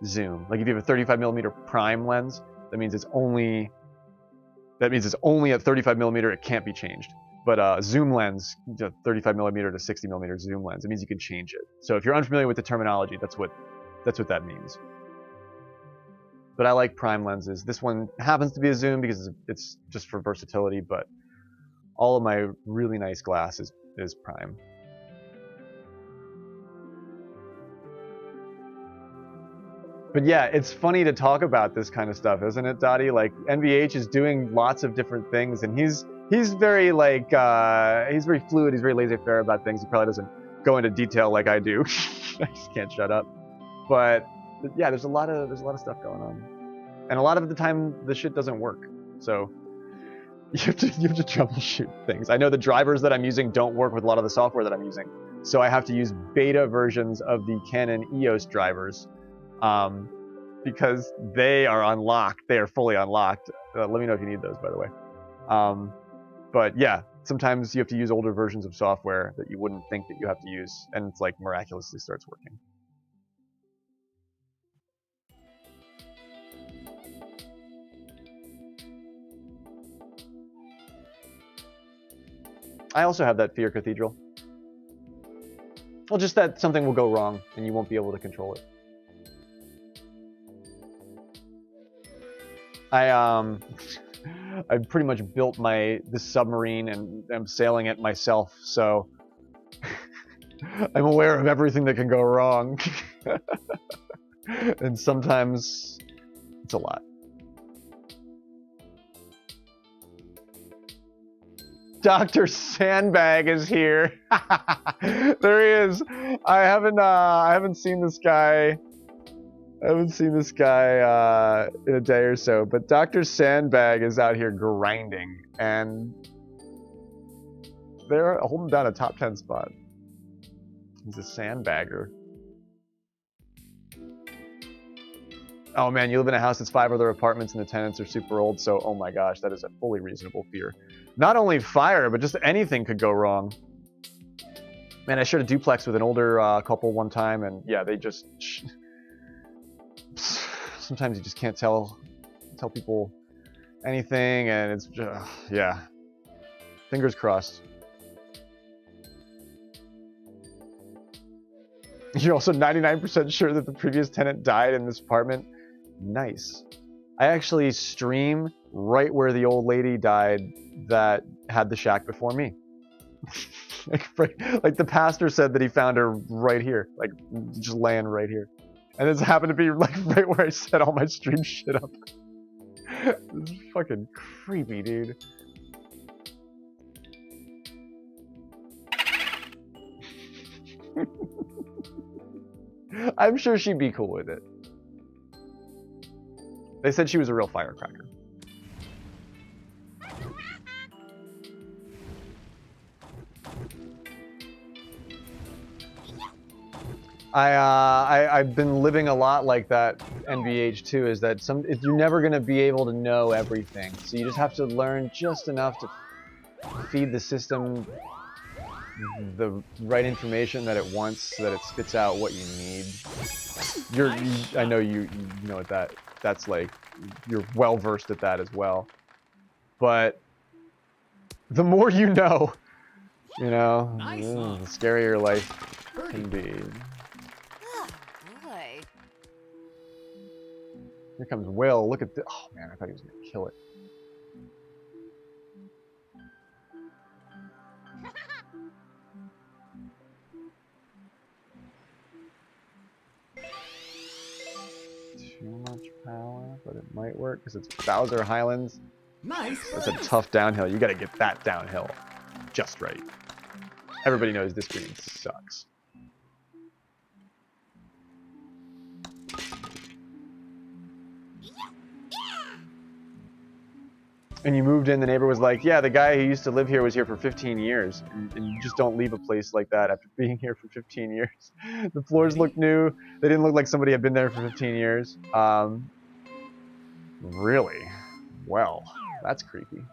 zoom. Like if you have a 35mm prime lens, that means it's only at 35mm. It can't be changed. But zoom lens, 35mm to 60mm zoom lens, it means you can change it. So if you're unfamiliar with the terminology, that's what that means. But I like prime lenses. This one happens to be a zoom because it's just for versatility, but all of my really nice glass is prime. But yeah, it's funny to talk about this kind of stuff, isn't it, Dottie? Like NVH is doing lots of different things, and he's very like he's very fluid. He's very laissez-faire about things. He probably doesn't go into detail like I do. I just can't shut up. But yeah, there's a lot of stuff going on, and a lot of the time the shit doesn't work. So you have to troubleshoot things. I know the drivers that I'm using don't work with a lot of the software that I'm using, so I have to use beta versions of the Canon EOS drivers. Because they are unlocked. They are fully unlocked. Let me know if you need those, by the way. But yeah, sometimes you have to use older versions of software that you wouldn't think that you have to use, and it's like miraculously starts working. I also have that fear, Cathedral. Well, just that something will go wrong and you won't be able to control it. I've pretty much built this submarine and I'm sailing it myself, so I'm aware of everything that can go wrong. And sometimes it's a lot. Dr. Sandbag is here. There he is. I haven't seen this guy. I haven't seen this guy in a day or so, but Dr. Sandbag is out here grinding, and they're holding down a top 10 spot. He's a sandbagger. Oh man, you live in a house that's 5 other apartments and the tenants are super old, so oh my gosh, that is a fully reasonable fear. Not only fire, but just anything could go wrong. Man, I shared a duplex with an older couple one time, and yeah, they just... Sometimes you just can't tell people anything, and it's just, yeah. Fingers crossed. You're also 99% sure that the previous tenant died in this apartment? Nice. I actually stream right where the old lady died that had the shack before me. Like the pastor said that he found her right here, like just laying right here. And this happened to be like right where I set all my stream shit up. This is fucking creepy, dude. I'm sure she'd be cool with it. They said she was a real firecracker. I've been living a lot like that, NVH too, is that you're never going to be able to know everything. So you just have to learn just enough to feed the system the right information that it wants so that it spits out what you need. I know you know what that's like. You're well versed at that as well. But the more you know, Nice, the huh? scarier life can Birdie. be. Oh, boy. Here comes Will. Look at this. Oh man, I thought he was gonna kill it. Too much power, but it might work because it's Bowser Highlands. Nice. That's a tough downhill. You got to get that downhill just right. Everybody knows this green sucks. And you moved in, the neighbor was like, yeah, the guy who used to live here was here for 15 years. And you just don't leave a place like that after being here for 15 years. The floors look new. They didn't look like somebody had been there for 15 years. Really? Well, that's creepy.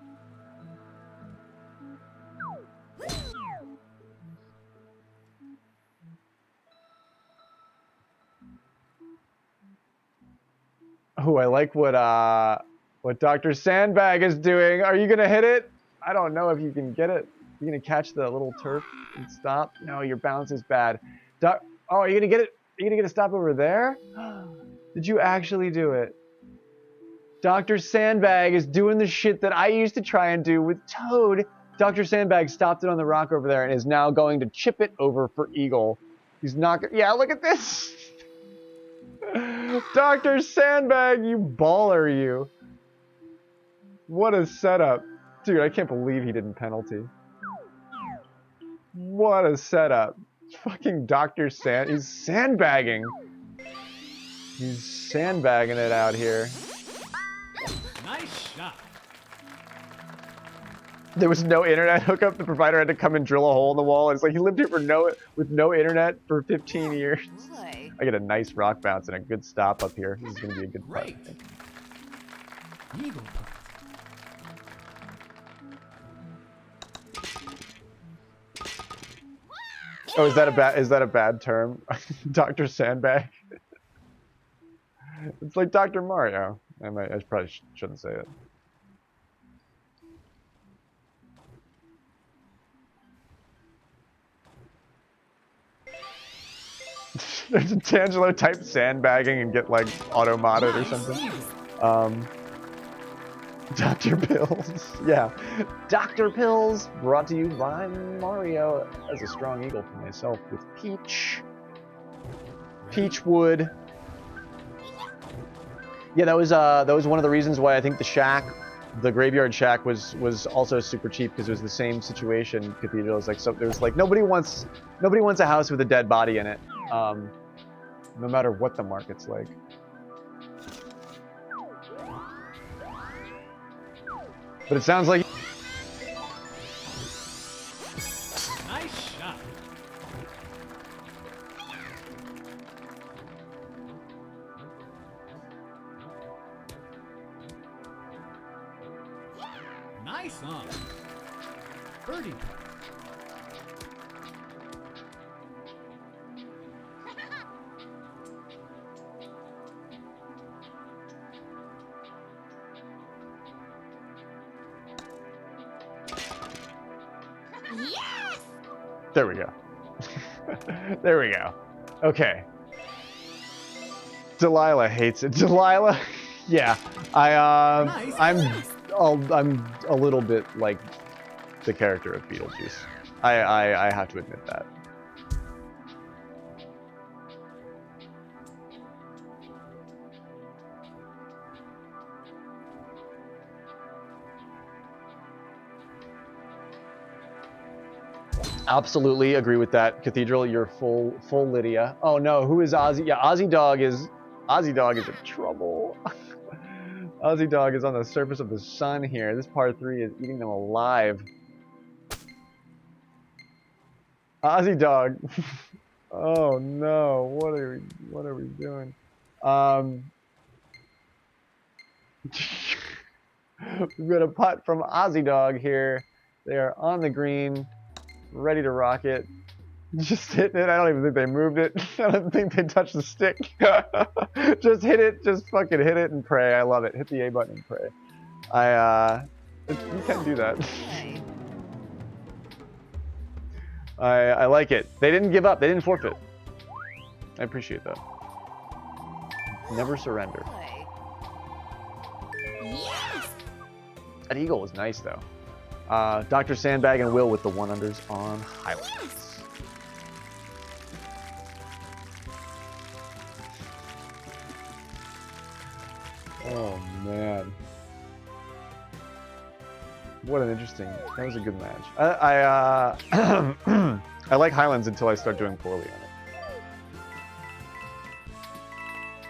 Oh, I like what Dr. Sandbag is doing. Are you gonna hit it? I don't know if you can get it. You gonna catch the little turf and stop? No, your bounce is bad. Oh, are you gonna get it? Are you gonna get a stop over there? Did you actually do it? Dr. Sandbag is doing the shit that I used to try and do with Toad. Dr. Sandbag stopped it on the rock over there and is now going to chip it over for Eagle. He's not. Yeah, look at this. Dr. Sandbag, you baller, you. What a setup. Dude, I can't believe he didn't penalty. What a setup. Fucking Dr. He's sandbagging. He's sandbagging it out here. Nice shot. There was no internet hookup. The provider had to come and drill a hole in the wall. It's like he lived here with no internet for 15 years. Boy. I get a nice rock bounce and a good stop up here. This is going to be a good putt, Great. I think. Eagle putt. Oh, is that a bad term? Dr. Sandbag? It's like Dr. Mario. I probably shouldn't say it. There's a Tangelo type sandbagging and get like auto-modded or something. Dr. Pills. Yeah. Dr. Pills brought to you by Mario as a strong eagle for myself with Peach. Peachwood. Yeah, that was one of the reasons why I think the graveyard shack was also super cheap, because it was the same situation. Cathedral is like, so there was like nobody wants a house with a dead body in it, no matter what the market's like. But it sounds like. Nice shot. Nice on. Birdie putt. Yes! There we go. There we go. Okay. Delilah hates it. Delilah, yeah. Nice. I'm a little bit like the character of Beetlejuice. I have to admit that. Absolutely agree with that, Cathedral. You're full Lydia. Oh no, who is Ozzy? Yeah, Ozzy Dog is in trouble. Ozzy Dog is on the surface of the sun here. This par 3 is eating them alive. Ozzy Dog. Oh no, what are we doing? We've got a putt from Ozzy Dog here. They are on the green. ready to rock it. Just hitting it. I don't even think they moved it. I don't think they touched the stick. Just hit it. Just fucking hit it and pray. I love it. Hit the A button and pray. You can do that. Okay. I like it. They didn't give up. They didn't forfeit. I appreciate that. Never surrender. Boy. Yes. That eagle was nice though. Dr. Sandbag and Will with the 1-unders on Highlands. Yes. Oh man. What an interesting. That was a good match. I like Highlands until I start doing poorly on it.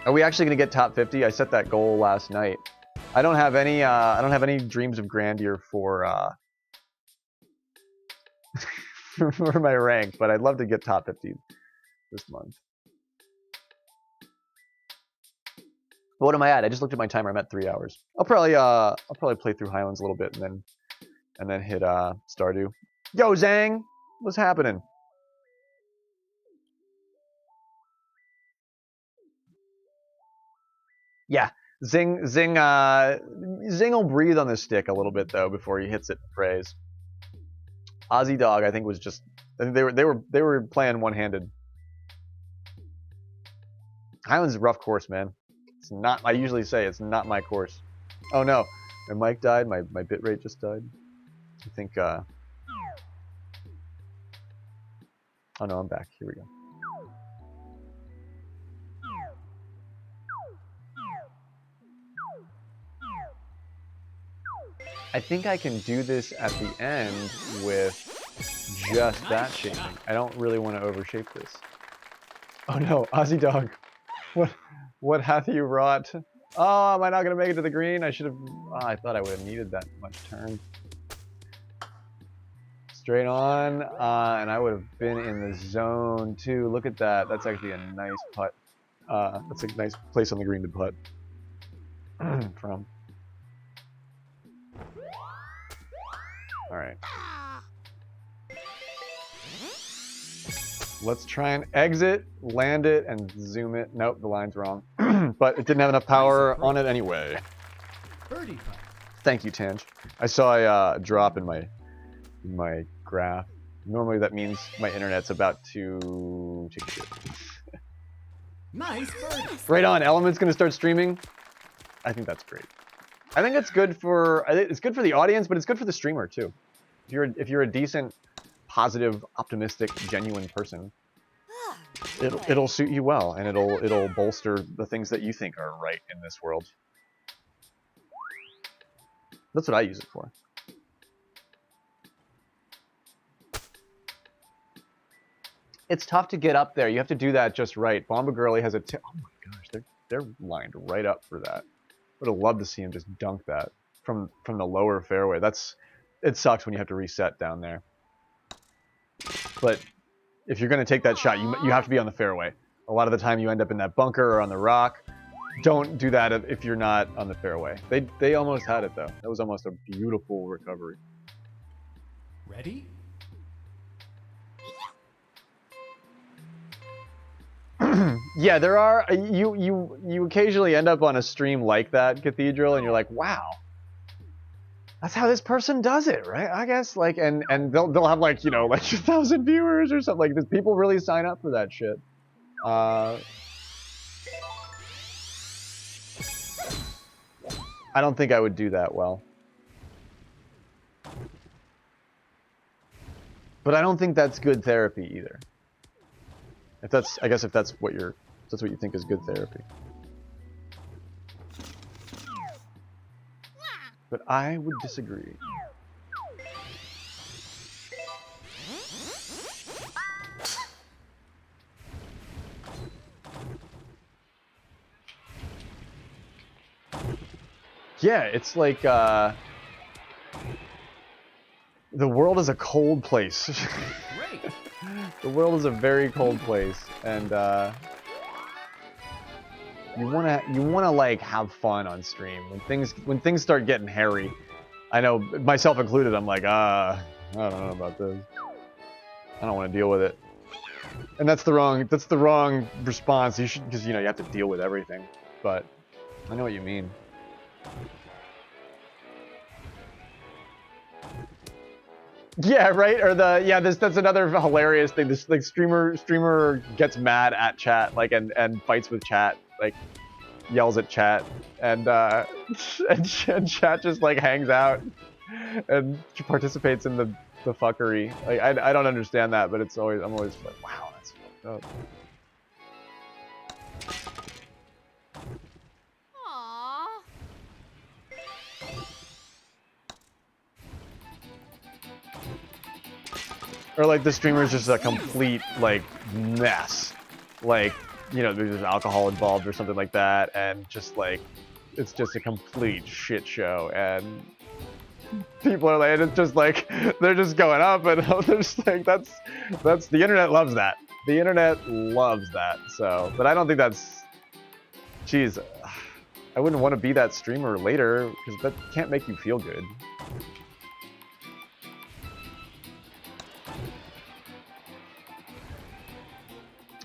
Are we actually gonna get top 50? I set that goal last night. I don't have any dreams of grandeur for for my rank, but I'd love to get top 50 this month. But what am I at? I just looked at my timer. I'm at 3 hours. I'll probably play through Highlands a little bit and then hit Stardew. Yo, Zang, what's happening? Yeah, Zing will breathe on the stick a little bit though before he hits it and prays. Aussie Dog, I think was just they were playing one-handed. Highlands is a rough course, man. It's not. I usually say it's not my course. Oh no, my mic died. My bitrate just died. I think. Oh no, I'm back. Here we go. I think I can do this at the end with just that shaping. I don't really want to overshape this. Oh no, Aussie Dog. What hath you wrought? Oh, am I not going to make it to the green? I should have... Oh, I thought I would have needed that much turn. Straight on, and I would have been in the zone too. Look at that. That's actually a nice putt. That's a nice place on the green to putt from. All right. Let's try and exit, land it, and zoom it. Nope, the line's wrong. But it didn't have enough power on it anyway. Birdie putt. Thank you, Tange. I saw a drop in my graph. Normally that means my internet's about to take a shit. Nice birdie. Right on. Element's gonna start streaming. I think that's great. I think it's good for the audience, but it's good for the streamer too. If you're a decent, positive, optimistic, genuine person, it'll suit you well, and it'll bolster the things that you think are right in this world. That's what I use it for. It's tough to get up there. You have to do that just right. Bomba Girly has a tip. Oh my gosh, they're lined right up for that. Would have loved to see him just dunk that from the lower fairway. It sucks when you have to reset down there. But if you're going to take that shot, you have to be on the fairway. A lot of the time you end up in that bunker or on the rock. Don't do that if you're not on the fairway. They almost had it though. That was almost a beautiful recovery. Ready? Yeah, there are you occasionally end up on a stream like that, Cathedral, and you're like, wow, that's how this person does it, right? I guess like and they'll have like, you know, like 1,000 viewers or something. Like, does people really sign up for that shit? I don't think I would do that well. But I don't think that's good therapy either. I guess if that's what you think is good therapy. But I would disagree. Yeah, it's like the world is a cold place. Great. The world is a very cold place, and you wanna like have fun on stream. When things start getting hairy, I know myself included. I'm like, I don't know about this. I don't want to deal with it. And that's the wrong response. You should, because you know you have to deal with everything. But I know what you mean. Yeah, right. Or that's another hilarious thing. This like streamer gets mad at chat, like and fights with chat, like yells at chat, and and chat just like hangs out and participates in the fuckery. Like I don't understand that, but I'm always like, wow, that's fucked up. Aww. Or like the streamer's just a complete like mess, like you know there's alcohol involved or something like that, and just like it's just a complete shit show, and people are like, it's just like they're just going up, and they're just like that's the internet loves that. The internet loves that. So, but I don't think that's, geez, I wouldn't want to be that streamer later because that can't make you feel good.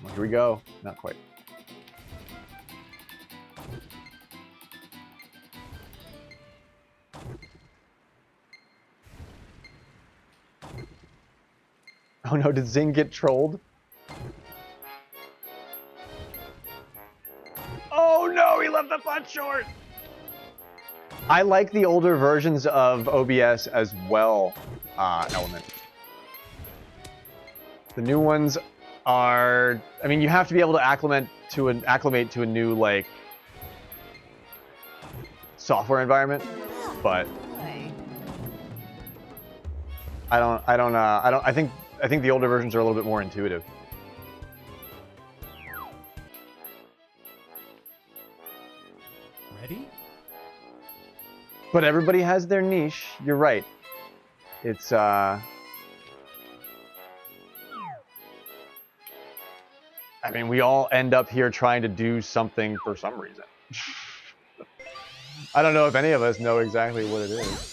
Well, here we go. Not quite. Oh no, did Zing get trolled? Oh no, he left the putt short! I like the older versions of OBS as well, Element. The new ones are, I mean, you have to be able to acclimate to a new, like, software environment, but Boy. I think the older versions are a little bit more intuitive. Ready? But everybody has their niche. You're right. It's I mean, we all end up here trying to do something for some reason. I don't know if any of us know exactly what it is.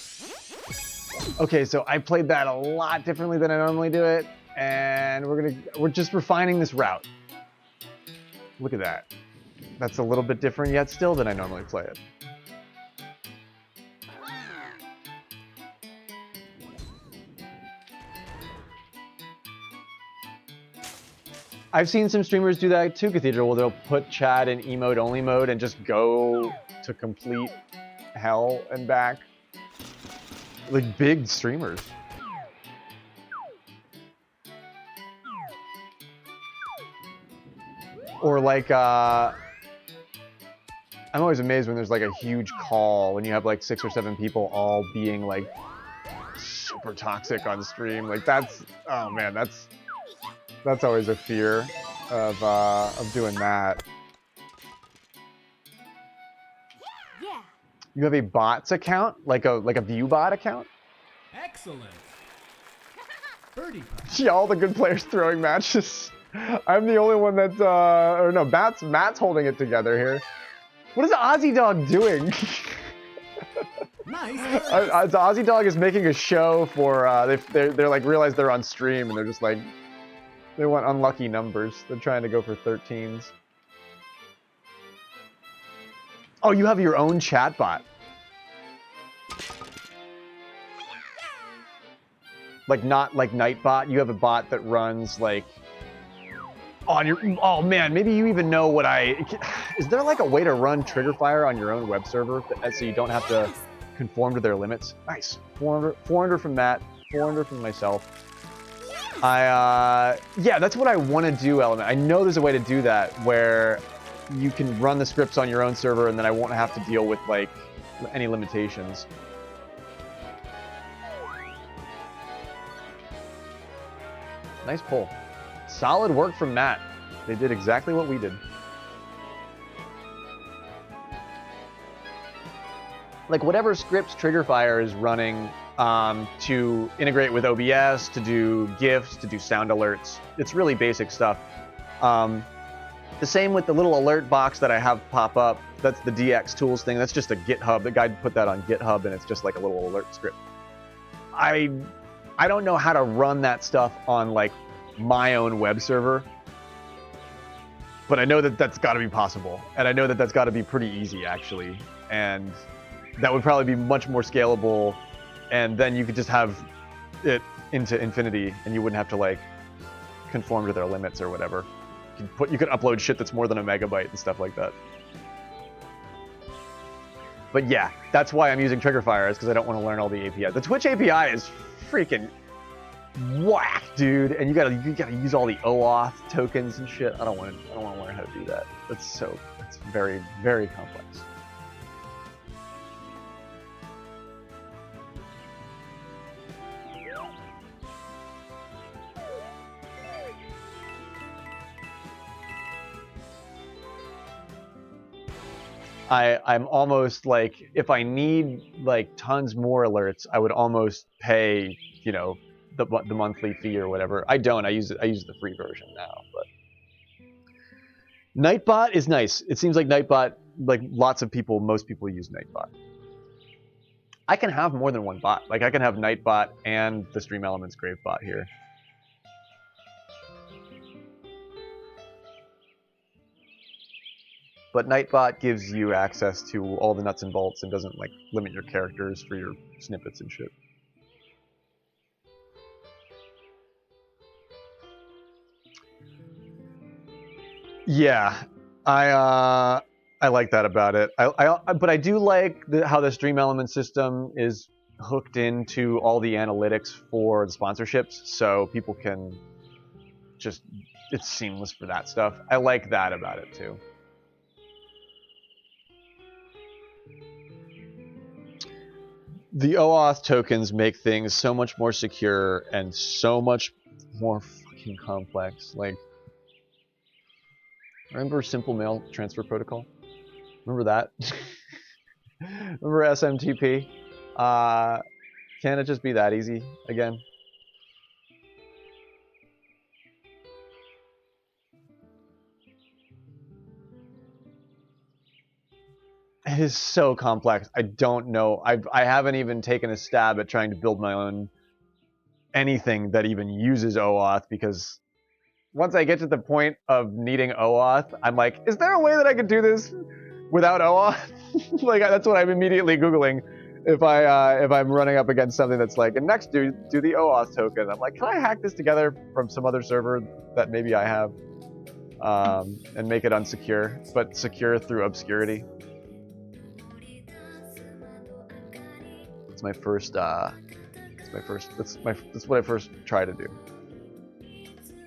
Okay, so I played that a lot differently than I normally do it, and we're just refining this route. Look at that. That's a little bit different yet still than I normally play it. I've seen some streamers do that too, Cathedral, where they'll put chat in emote only mode and just go to complete hell and back. Like big streamers. Or like, I'm always amazed when there's like a huge call, when you have like 6 or 7 people all being like super toxic on stream. Like that's, oh man, that's always a fear of doing that. Yeah. You have a bots account, like a view bot account? Excellent. Birdie putt. Yeah, all the good players throwing matches. I'm the only one that, or no, Matt's holding it together here. What is Aussie Dog doing? Nice. The Aussie Dog is making a show for, they're like, realize they're on stream and they're just like, they want unlucky numbers. They're trying to go for 13s. Oh, you have your own chat bot. Like not like Nightbot, you have a bot that runs like on your, oh man, maybe you even know what is there like a way to run Triggerfire on your own web server so you don't have to conform to their limits? Nice. 400 from Matt, 400 from myself. Yeah, that's what I want to do, Element. I know there's a way to do that where you can run the scripts on your own server and then I won't have to deal with like any limitations. Nice pull. Solid work from Matt. They did exactly what we did. Like whatever scripts Triggerfire is running to integrate with OBS, to do GIFs, to do sound alerts, it's really basic stuff. The same with the little alert box that I have pop up. That's the DX Tools thing. That's just a GitHub. The guy put that on GitHub, and it's just like a little alert script. I don't know how to run that stuff on like my own web server. But I know that that's got to be possible, and I know that that's got to be pretty easy actually, and that would probably be much more scalable, and then you could just have it into infinity, and you wouldn't have to like conform to their limits or whatever. You could upload shit that's more than a megabyte and stuff like that. But yeah, that's why I'm using Triggerfire, is because I don't want to learn all the API. The Twitch API is freaking whack, dude, and you gotta use all the OAuth tokens and shit. I don't want to learn how to do that. It's very, very complex. I'm almost like, if I need like tons more alerts, I would almost pay, you know, the monthly fee or whatever. I don't. I use the free version now. But Nightbot is nice. It seems like Nightbot, like most people use Nightbot. I can have more than one bot. Like I can have Nightbot and the Stream Elements Grave bot here. But Nightbot gives you access to all the nuts and bolts and doesn't like limit your characters for your snippets and shit. Yeah, I like that about it. But I do like how the Stream Element system is hooked into all the analytics for the sponsorships, so people can just, it's seamless for that stuff. I like that about it too. The OAuth tokens make things so much more secure and so much more fucking complex. Like, remember Simple Mail Transfer Protocol? Remember that? Remember SMTP? Can it just be that easy again? It is so complex. I don't know. I haven't even taken a stab at trying to build my own anything that even uses OAuth, because once I get to the point of needing OAuth, I'm like, is there a way that I could do this without OAuth? Like that's what I'm immediately Googling if I'm running up against something that's like, and next do the OAuth token. I'm like, can I hack this together from some other server that maybe I have, and make it unsecure, but secure through obscurity? That's what I first try to do.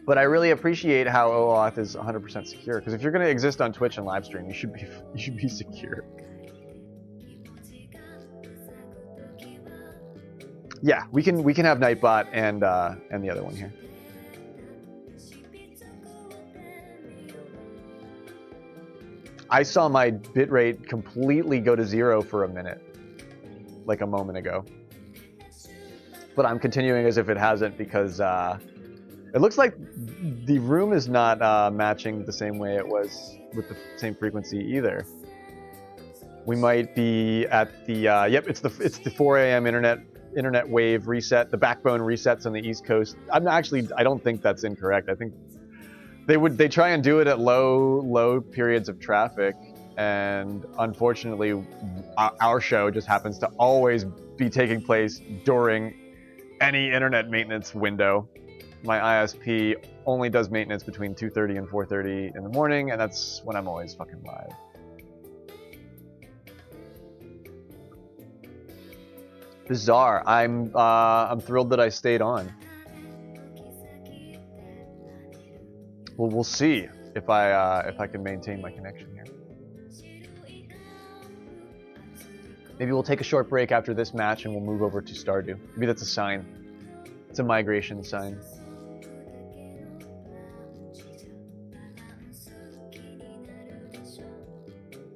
But I really appreciate how OAuth is 100% secure, because if you're going to exist on Twitch and live stream, you should be secure. Yeah, we can have Nightbot and the other one here. I saw my bitrate completely go to 0 for a minute, like a moment ago. But I'm continuing as if it hasn't, because it looks like the room is not matching the same way it was with the same frequency either. We might be at the yep, it's the 4 a.m. internet wave reset. The backbone resets on the East Coast. I don't think that's incorrect. I think they try and do it at low periods of traffic, and unfortunately our show just happens to always be taking place during any internet maintenance window. My ISP only does maintenance between 2:30 and 4:30 in the morning, and that's when I'm always fucking live. Bizarre. I'm thrilled that I stayed on. Well, we'll see if I can maintain my connection here. Maybe we'll take a short break after this match and we'll move over to Stardew. Maybe that's a sign. It's a migration sign.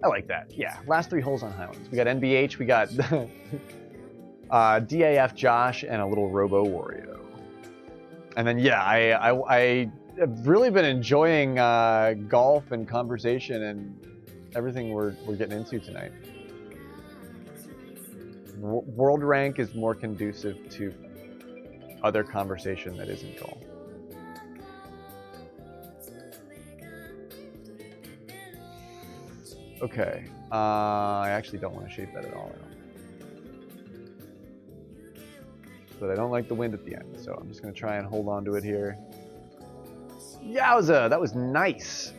I like that. Yeah, last 3 holes on Highlands. We got NBH, we got DAF Josh, and a little Robo Wario. And then yeah, I have really been enjoying golf and conversation and everything we're getting into tonight. World rank is more conducive to other conversation that isn't golf. Okay. I actually don't want to shape that at all. But I don't like the wind at the end, so I'm just going to try and hold on to it here. Yowza! That was nice!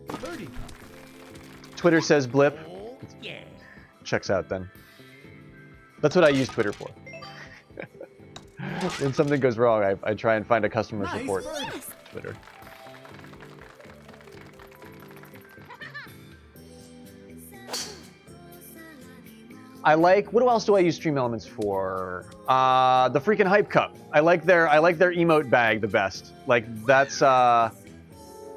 Birdie puppy. Twitter says blip. Yeah. Checks out then. That's what I use Twitter for. When something goes wrong, I try and find a customer Nice support birdie. Twitter. I like, what else do I use Stream Elements for? The freaking Hype Cup. I like their emote bag the best. Like that's how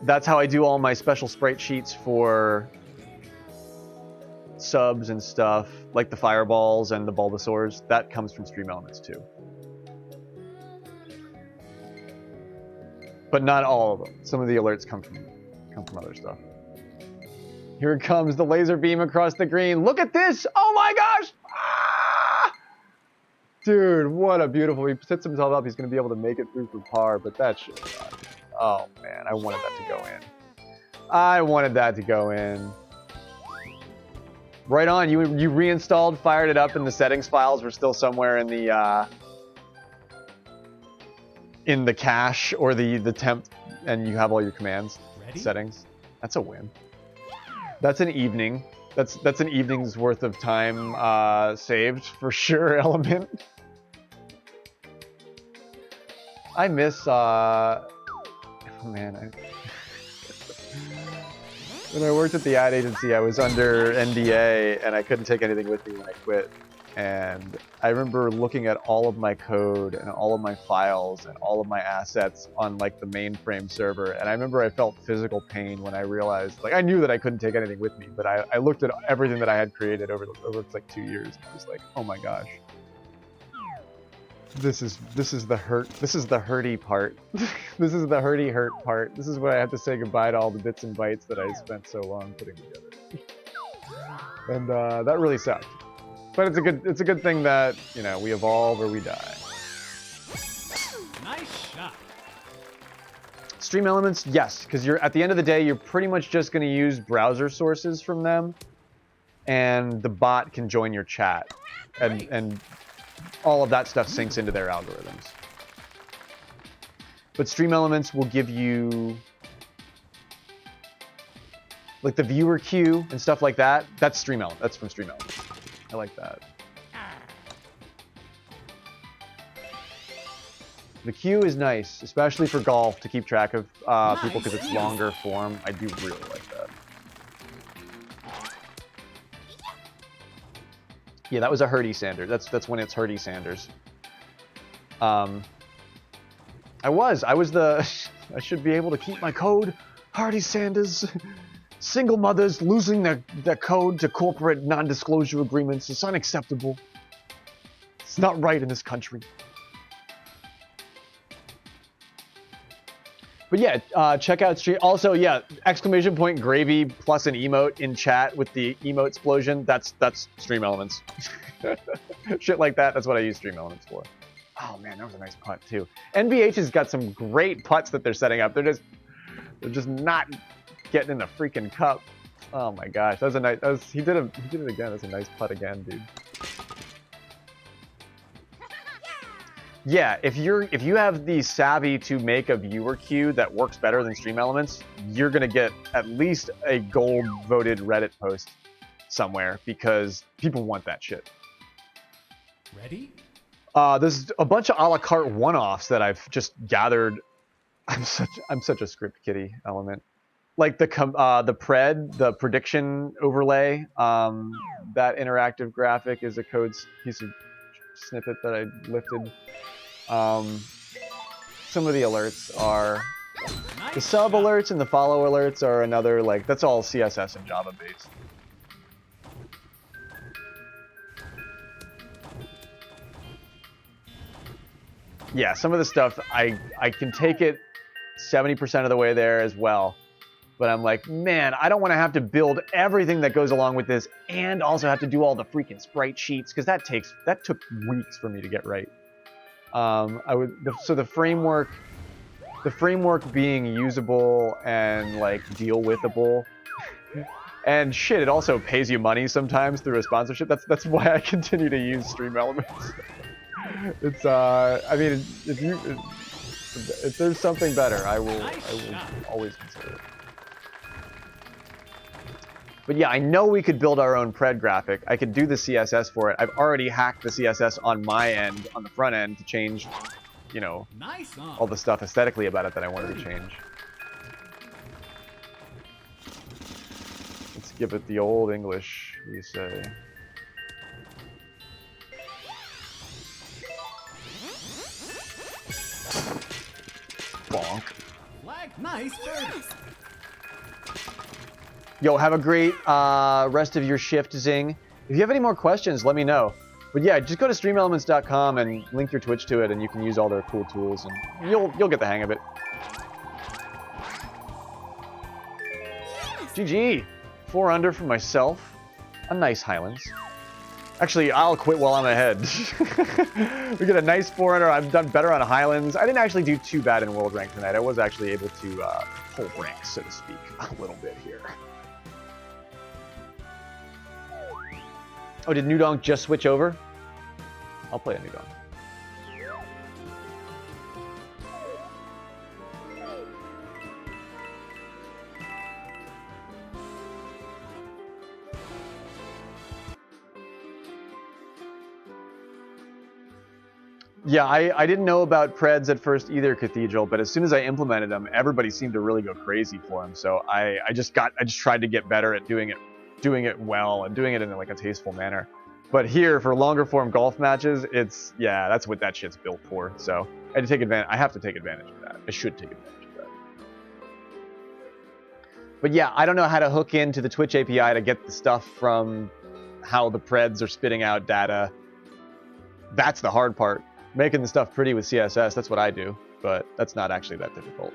I do all my special sprite sheets for subs and stuff, like the fireballs and the Bulbasaurs. That comes from Stream Elements too. But not all of them. Some of the alerts come from other stuff. Here it comes, the laser beam across the green. Look at this! Oh my gosh! Ah! Dude, what a beautiful... He sets himself up, he's going to be able to make it through for par, but that shit... Oh man, I wanted that to go in. I wanted that to go in. Right on, you reinstalled, fired it up, and the settings files were still somewhere in the cache or the temp, and you have all your commands. Ready? Settings. That's a win. That's an evening. That's an evening's worth of time saved for sure. Element. I miss. Oh man, when I worked at the ad agency, I was under NDA and I couldn't take anything with me when I quit. And I remember looking at all of my code and all of my files and all of my assets on like the mainframe server. And I remember I felt physical pain when I realized, like I knew that I couldn't take anything with me, but I looked at everything that I had created over like 2 years. And I was like, oh my gosh. This is the hurt. This is the hurty part. This is the hurty hurt part. This is where I have to say goodbye to all the bits and bytes that I spent so long putting together. And that really sucked. But it's a good thing that, you know, we evolve or we die. Nice shot. Stream Elements, yes, because you're at the end of the day, you're pretty much just going to use browser sources from them, and the bot can join your chat, and all of that stuff syncs into their algorithms. But Stream Elements will give you like the viewer queue and stuff like that. That's Stream Elements. That's from Stream Elements. I like that. The queue is nice, especially for golf, to keep track of people because it's longer form. I do really like that. Yeah, that was a Hurdy Sanders. That's when it's Hurdy Sanders. I was the... I should be able to keep my code. Hardy Sanders. Single mothers losing their code to corporate non-disclosure agreements is unacceptable. It's not right in this country. But yeah, check out stream. Also, yeah, exclamation point gravy plus an emote in chat with the emote explosion. That's Stream Elements. Shit like that. That's what I use Stream Elements for. Oh man, that was a nice putt too. NBH has got some great putts that they're setting up. They're just not getting in the freaking cup. Oh my gosh, that was a nice. He did it again. That's a nice putt again, dude. Yeah, if you have the savvy to make a viewer queue that works better than Stream Elements, you're gonna get at least a gold voted Reddit post somewhere because people want that shit. Ready? There's a bunch of a la carte one-offs that I've just gathered. I'm such a script kiddie element. Like the prediction overlay, that interactive graphic is a code piece of snippet that I lifted. Some of the alerts are the sub alerts and the follow alerts are another, like, that's all CSS and Java based. Yeah, some of the stuff I can take it 70% of the way there as well. But I'm like, man, I don't want to have to build everything that goes along with this and also have to do all the freaking sprite sheets because that took weeks for me to get right. So the framework being usable and like deal withable And shit, it also pays you money sometimes through a sponsorship. That's why I continue to use Stream Elements. It's I mean, if there's something better, I will always consider it. But yeah, I know we could build our own pred graphic. I could do the CSS for it. I've already hacked the CSS on my end, on the front end, to change, you know, all the stuff aesthetically about it that I wanted to change. Let's give it the old English, we say. Bonk. Nice birdie. Yo, have a great rest of your shift, Zing. If you have any more questions, let me know. But yeah, just go to streamelements.com and link your Twitch to it, and you can use all their cool tools, and you'll get the hang of it. GG. 4 under for myself. A nice Highlands. Actually, I'll quit while I'm ahead. We get a nice 4 under. I've done better on Highlands. I didn't actually do too bad in World Rank tonight. I was actually able to pull rank, so to speak, a little bit here. Oh, did Nudonk just switch over? I'll play a Nudonk. Yeah, I didn't know about Preds at first either, Cathedral, but as soon as I implemented them, everybody seemed to really go crazy for them. So I just tried to get better at doing it well and doing it in like a tasteful manner. But here for longer form golf matches, that's what that shit's built for. So I had to take advantage. I have to take advantage of that. I should take advantage of that. But yeah, I don't know how to hook into the Twitch API to get the stuff from how the Preds are spitting out data. That's the hard part. Making the stuff pretty with CSS, that's what I do, but that's not actually that difficult.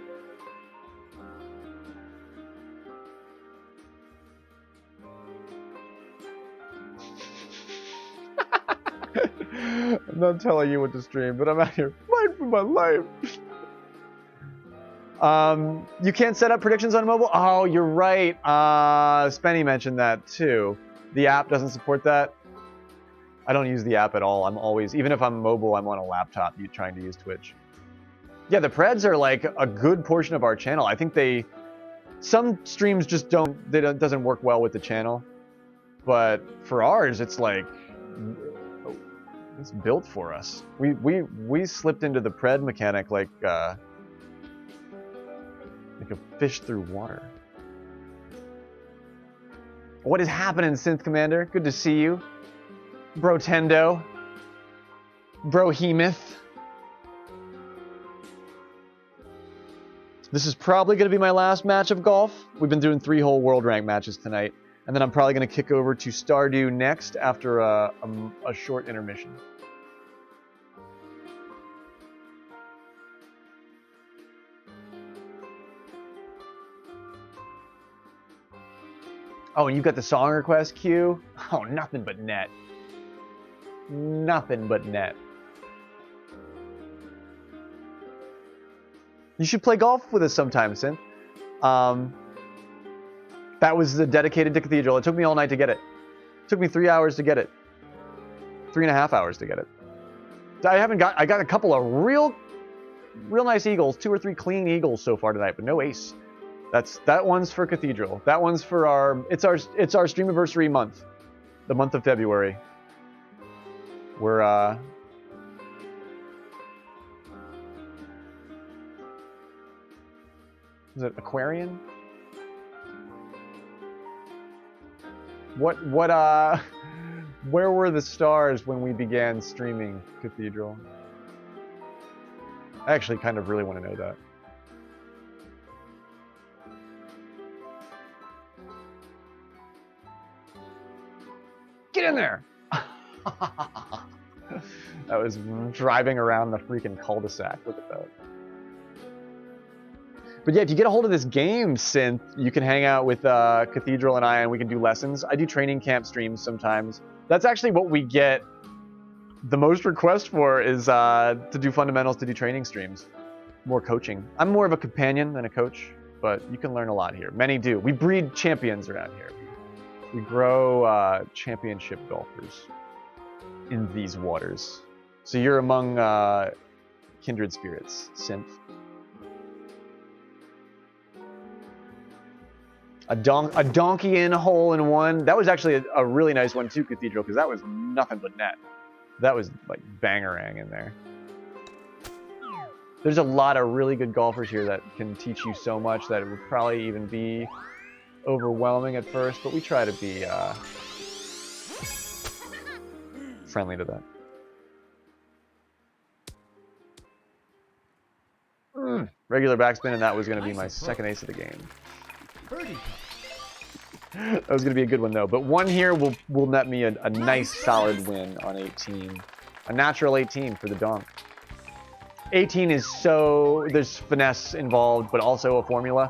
I'm not telling you what to stream, but I'm out here fighting for my life. You can't set up predictions on mobile? Oh, you're right. Spenny mentioned that too. The app doesn't support that. I don't use the app at all. I'm always, even if I'm mobile, I'm on a laptop trying to use Twitch. Yeah, the Preds are like a good portion of our channel. I think some streams just doesn't work well with the channel. But for ours, it's like, it's built for us. We slipped into the Pred mechanic like a fish through water. What is happening, Synth Commander? Good to see you. Brotendo. Brohemoth. This is probably going to be my last match of golf. We've been doing 3 whole World Rank matches tonight. And then I'm probably going to kick over to Stardew next after a short intermission. Oh, and you got the song request queue? Oh, nothing but net. Nothing but net. You should play golf with us sometime, Synth. That was dedicated to Cathedral. It took me all night to get it. It took me 3 hours to get it. 3.5 hours to get it. I got a couple of real nice eagles, 2 or 3 clean eagles so far tonight, but no ace. That one's for Cathedral. That one's for it's our Streamiversary month, the month of February. We're is it Aquarian? What where were the stars when we began streaming Cathedral? I actually kind of really want to know that. Get in there! That was driving around the freaking cul-de-sac. Look at that. But yeah, if you get a hold of this game, Synth, you can hang out with Cathedral and I, and we can do lessons. I do training camp streams sometimes. That's actually what we get the most request for, is to do fundamentals, to do training streams. More coaching. I'm more of a companion than a coach, but you can learn a lot here. Many do. We breed champions around here. We grow championship golfers in these waters. So you're among kindred spirits, synth. A donkey in hole in one. That was actually a really nice one too, Cathedral, because that was nothing but net. That was like bangerang in there. There's a lot of really good golfers here that can teach you so much that it would probably even be overwhelming at first, but we try to be friendly to that. Regular backspin, and that was going to be my second ace of the game. Birdie. That was going to be a good one, though. But one here will net me a nice, solid win on 18. A natural 18 for the donk. 18 is so... There's finesse involved, but also a formula.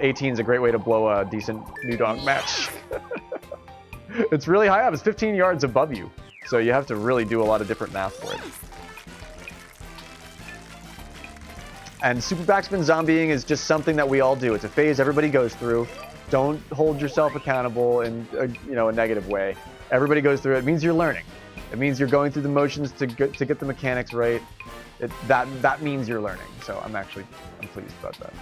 18 is a great way to blow a decent new donk match. It's really high up. It's 15 yards above you. So you have to really do a lot of different math for it. And super backspin zombieing is just something that we all do. It's a phase everybody goes through. Don't hold yourself accountable in a negative way. Everybody goes through it. It means you're learning. It means you're going through the motions to get the mechanics right. That means you're learning. So I'm pleased about that.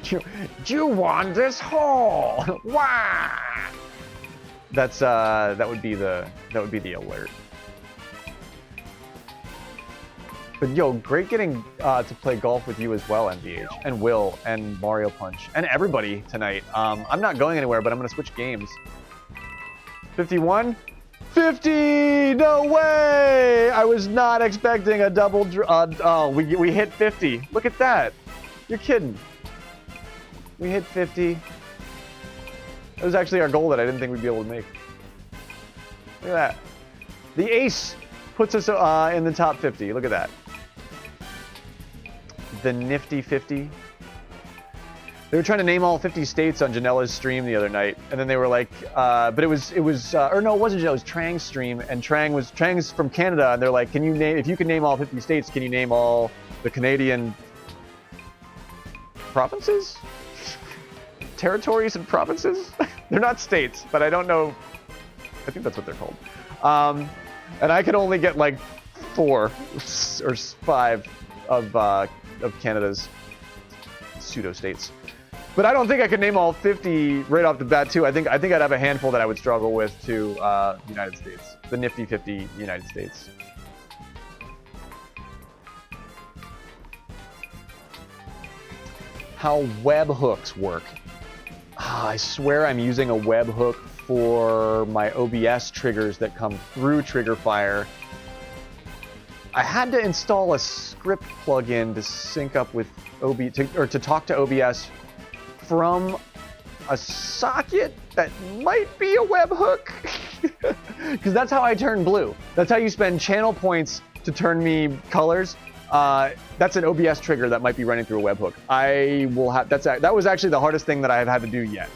Do you want this hole? Wah! That would be the alert. But yo, great getting to play golf with you as well, NVH, and Will, and Mario Punch, and everybody tonight. I'm not going anywhere, but I'm gonna switch games. 51? 50! No way! I was not expecting a double oh, we hit 50. Look at that. You're kidding. We hit 50. That was actually our goal that I didn't think we'd be able to make. Look at that. The ace puts us in the top 50. Look at that. The nifty 50. They were trying to name all 50 states on Janella's stream the other night, and then they were like, but it was, or no, it wasn't Janella, it was Trang's stream, and Trang's from Canada, and they're like, can you name, if you can name all 50 states, can you name all the Canadian provinces? Territories and provinces? They're not states, but I don't know, I think that's what they're called. And I could only get like 4 or 5 of Canada's pseudo-states. But I don't think I could name all 50 right off the bat, too. I think I'd have a handful that I would struggle with, too, United States. The nifty 50 United States. How webhooks work. I swear I'm using a webhook for my OBS triggers that come through Triggerfire. I had to install a script plugin to sync up with to talk to OBS from a socket that might be a webhook. Because that's how I turn blue. That's how you spend channel points to turn me colors. That's an OBS trigger that might be running through a webhook. That was actually the hardest thing that I have had to do yet.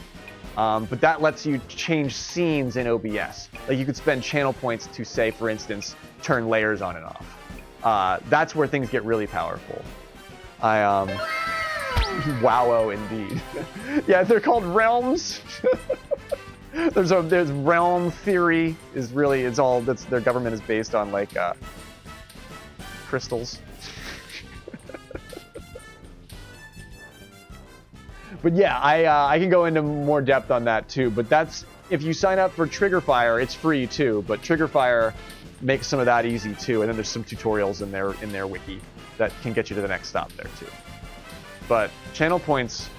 But that lets you change scenes in OBS. Like you could spend channel points to, say, for instance, turn layers on and off. That's where things get really powerful. Wow-o indeed. Yeah, they're called realms. There's realm theory is really, their government is based on like crystals. But yeah, I can go into more depth on that too. But that's, if you sign up for Triggerfire, it's free too. But Triggerfire makes some of that easy too. And then there's some tutorials in their wiki that can get you to the next stop there too. But channel points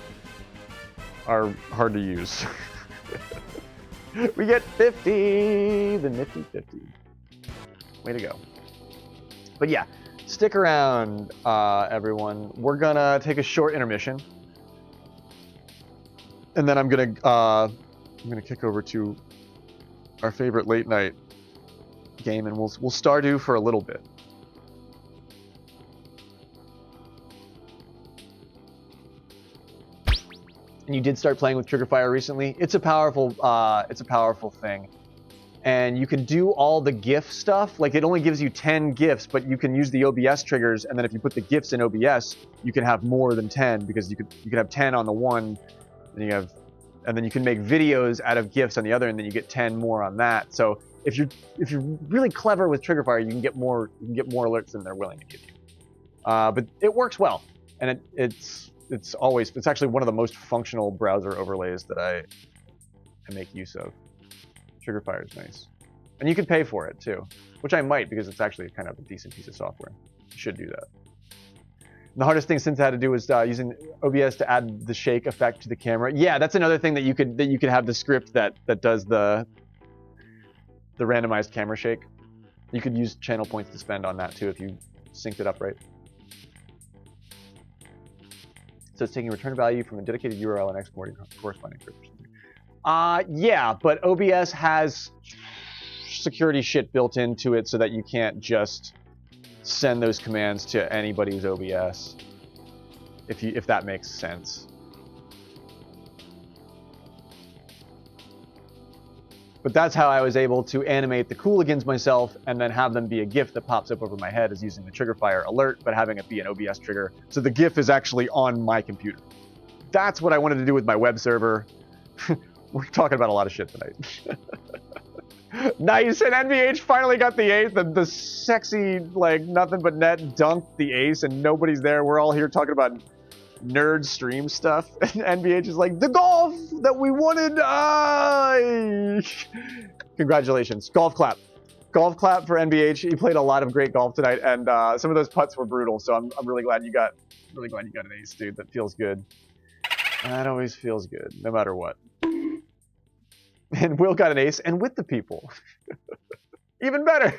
are hard to use. We get 50, the nifty 50. Way to go. But yeah, stick around, everyone. We're gonna take a short intermission. And then I'm gonna kick over to our favorite late night game, and we'll Stardew for a little bit. And you did start playing with Triggerfire recently. It's a powerful thing, and you can do all the GIF stuff. Like it only gives you 10 GIFs, but you can use the OBS triggers, and then if you put the GIFs in OBS, you can have more than 10 because you could have 10 on the one. Then you have and then you can make videos out of GIFs on the other, and then you get 10 more on that. So if you're really clever with trigger fire, you can get more alerts than they're willing to give you. But it works well, and it's actually one of the most functional browser overlays that I make use of. Trigger fire is nice, and you can pay for it too, which I might because it's actually kind of a decent piece of software. You should do that. The hardest thing since I had to do was using OBS to add the shake effect to the camera. Yeah, that's another thing that you could have the script that does the randomized camera shake. You could use channel points to spend on that too if you synced it up right. So it's taking return value from a dedicated URL and exporting corresponding script. Yeah, but OBS has security shit built into it so that you can't just send those commands to anybody's OBS, if that makes sense. But that's how I was able to animate the Cooligans myself and then have them be a GIF that pops up over my head is using the trigger fire alert, but having it be an OBS trigger. So the GIF is actually on my computer. That's what I wanted to do with my web server. We're talking about a lot of shit tonight. Nice, and NVH finally got the ace. The sexy, like, nothing but net dunked the ace, and nobody's there. We're all here talking about nerd stream stuff. And NVH is like, the golf that we wanted. Congratulations. Golf clap. Golf clap for NVH. He played a lot of great golf tonight, and some of those putts were brutal, so I'm really glad you got an ace, dude. That feels good. That always feels good, no matter what. And Will got an ace, and with the people. Even better.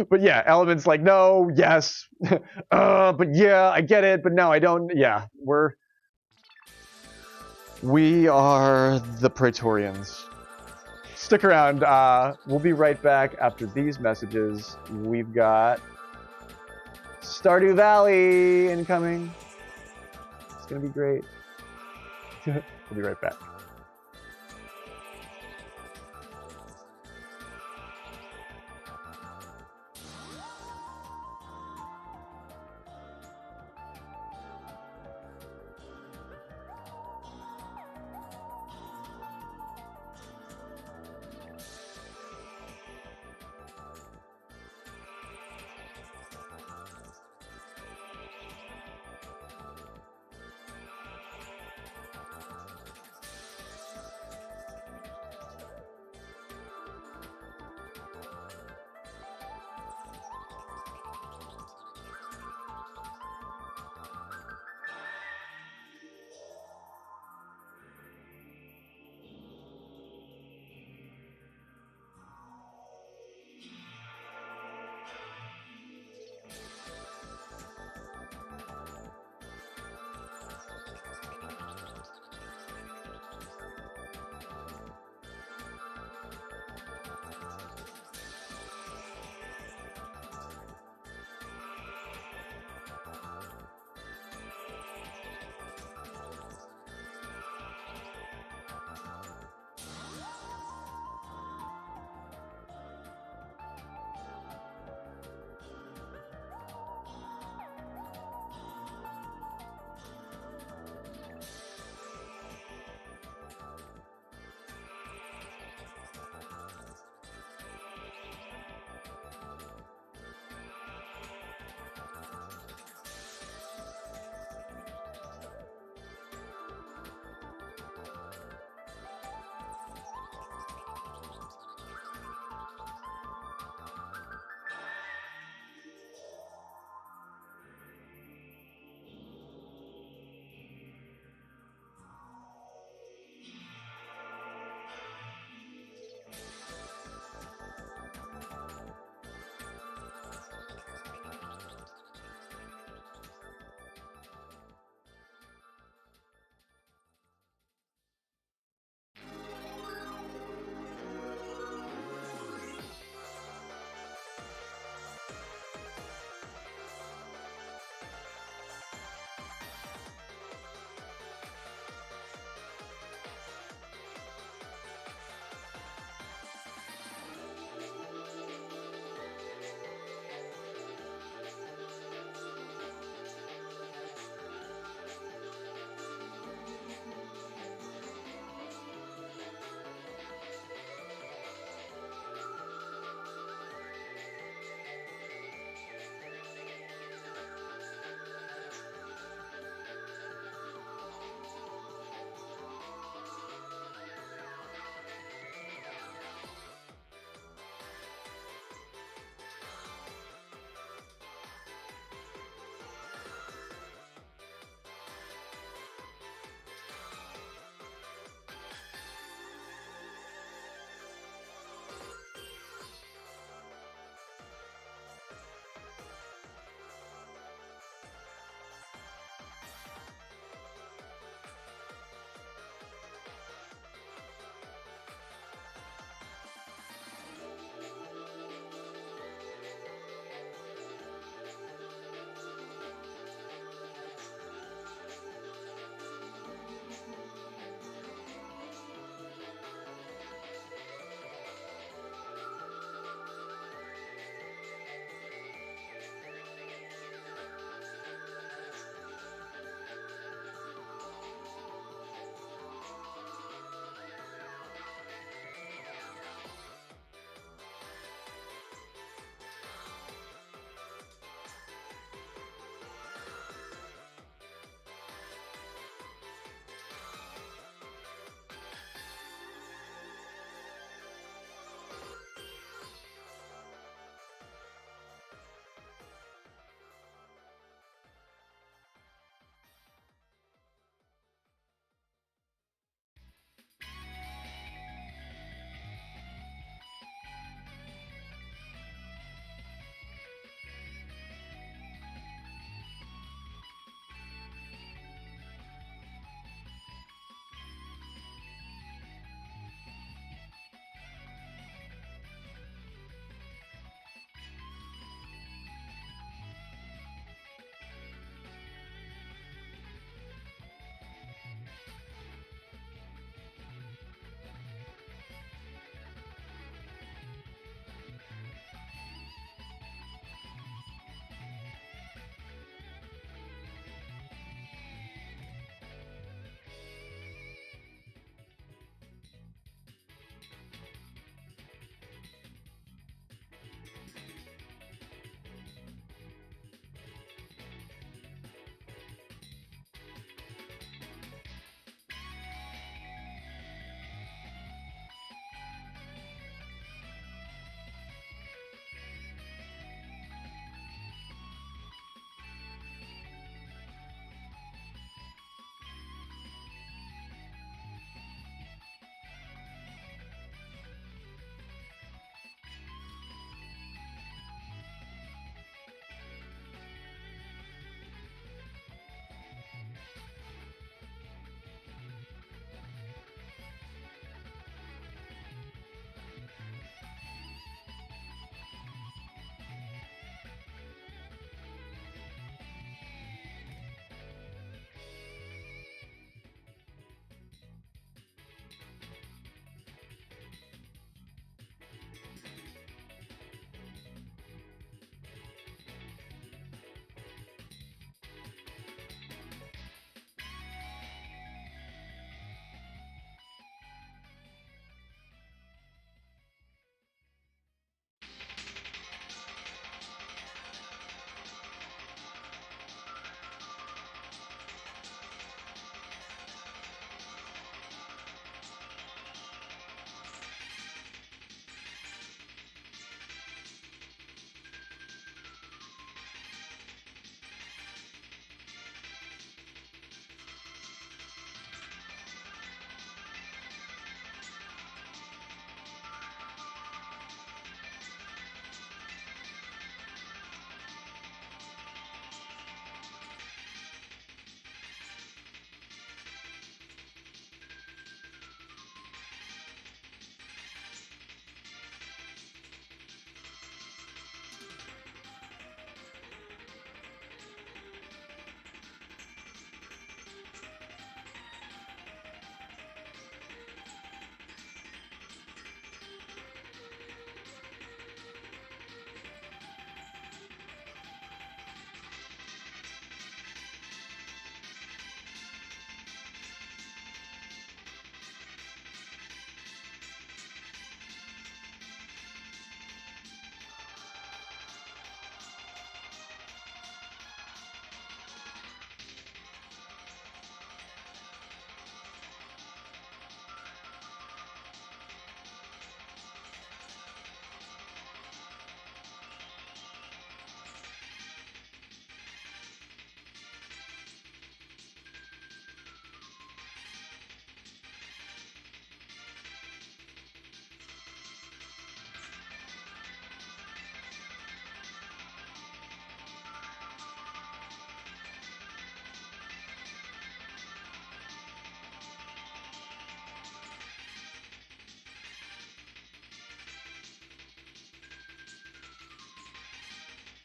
But yeah, Element's like, no, yes. But yeah, I get it, but no, I don't. Yeah, we are the Praetorians. Stick around. We'll be right back after these messages. We've got Stardew Valley incoming. It's going to be great. We'll be right back.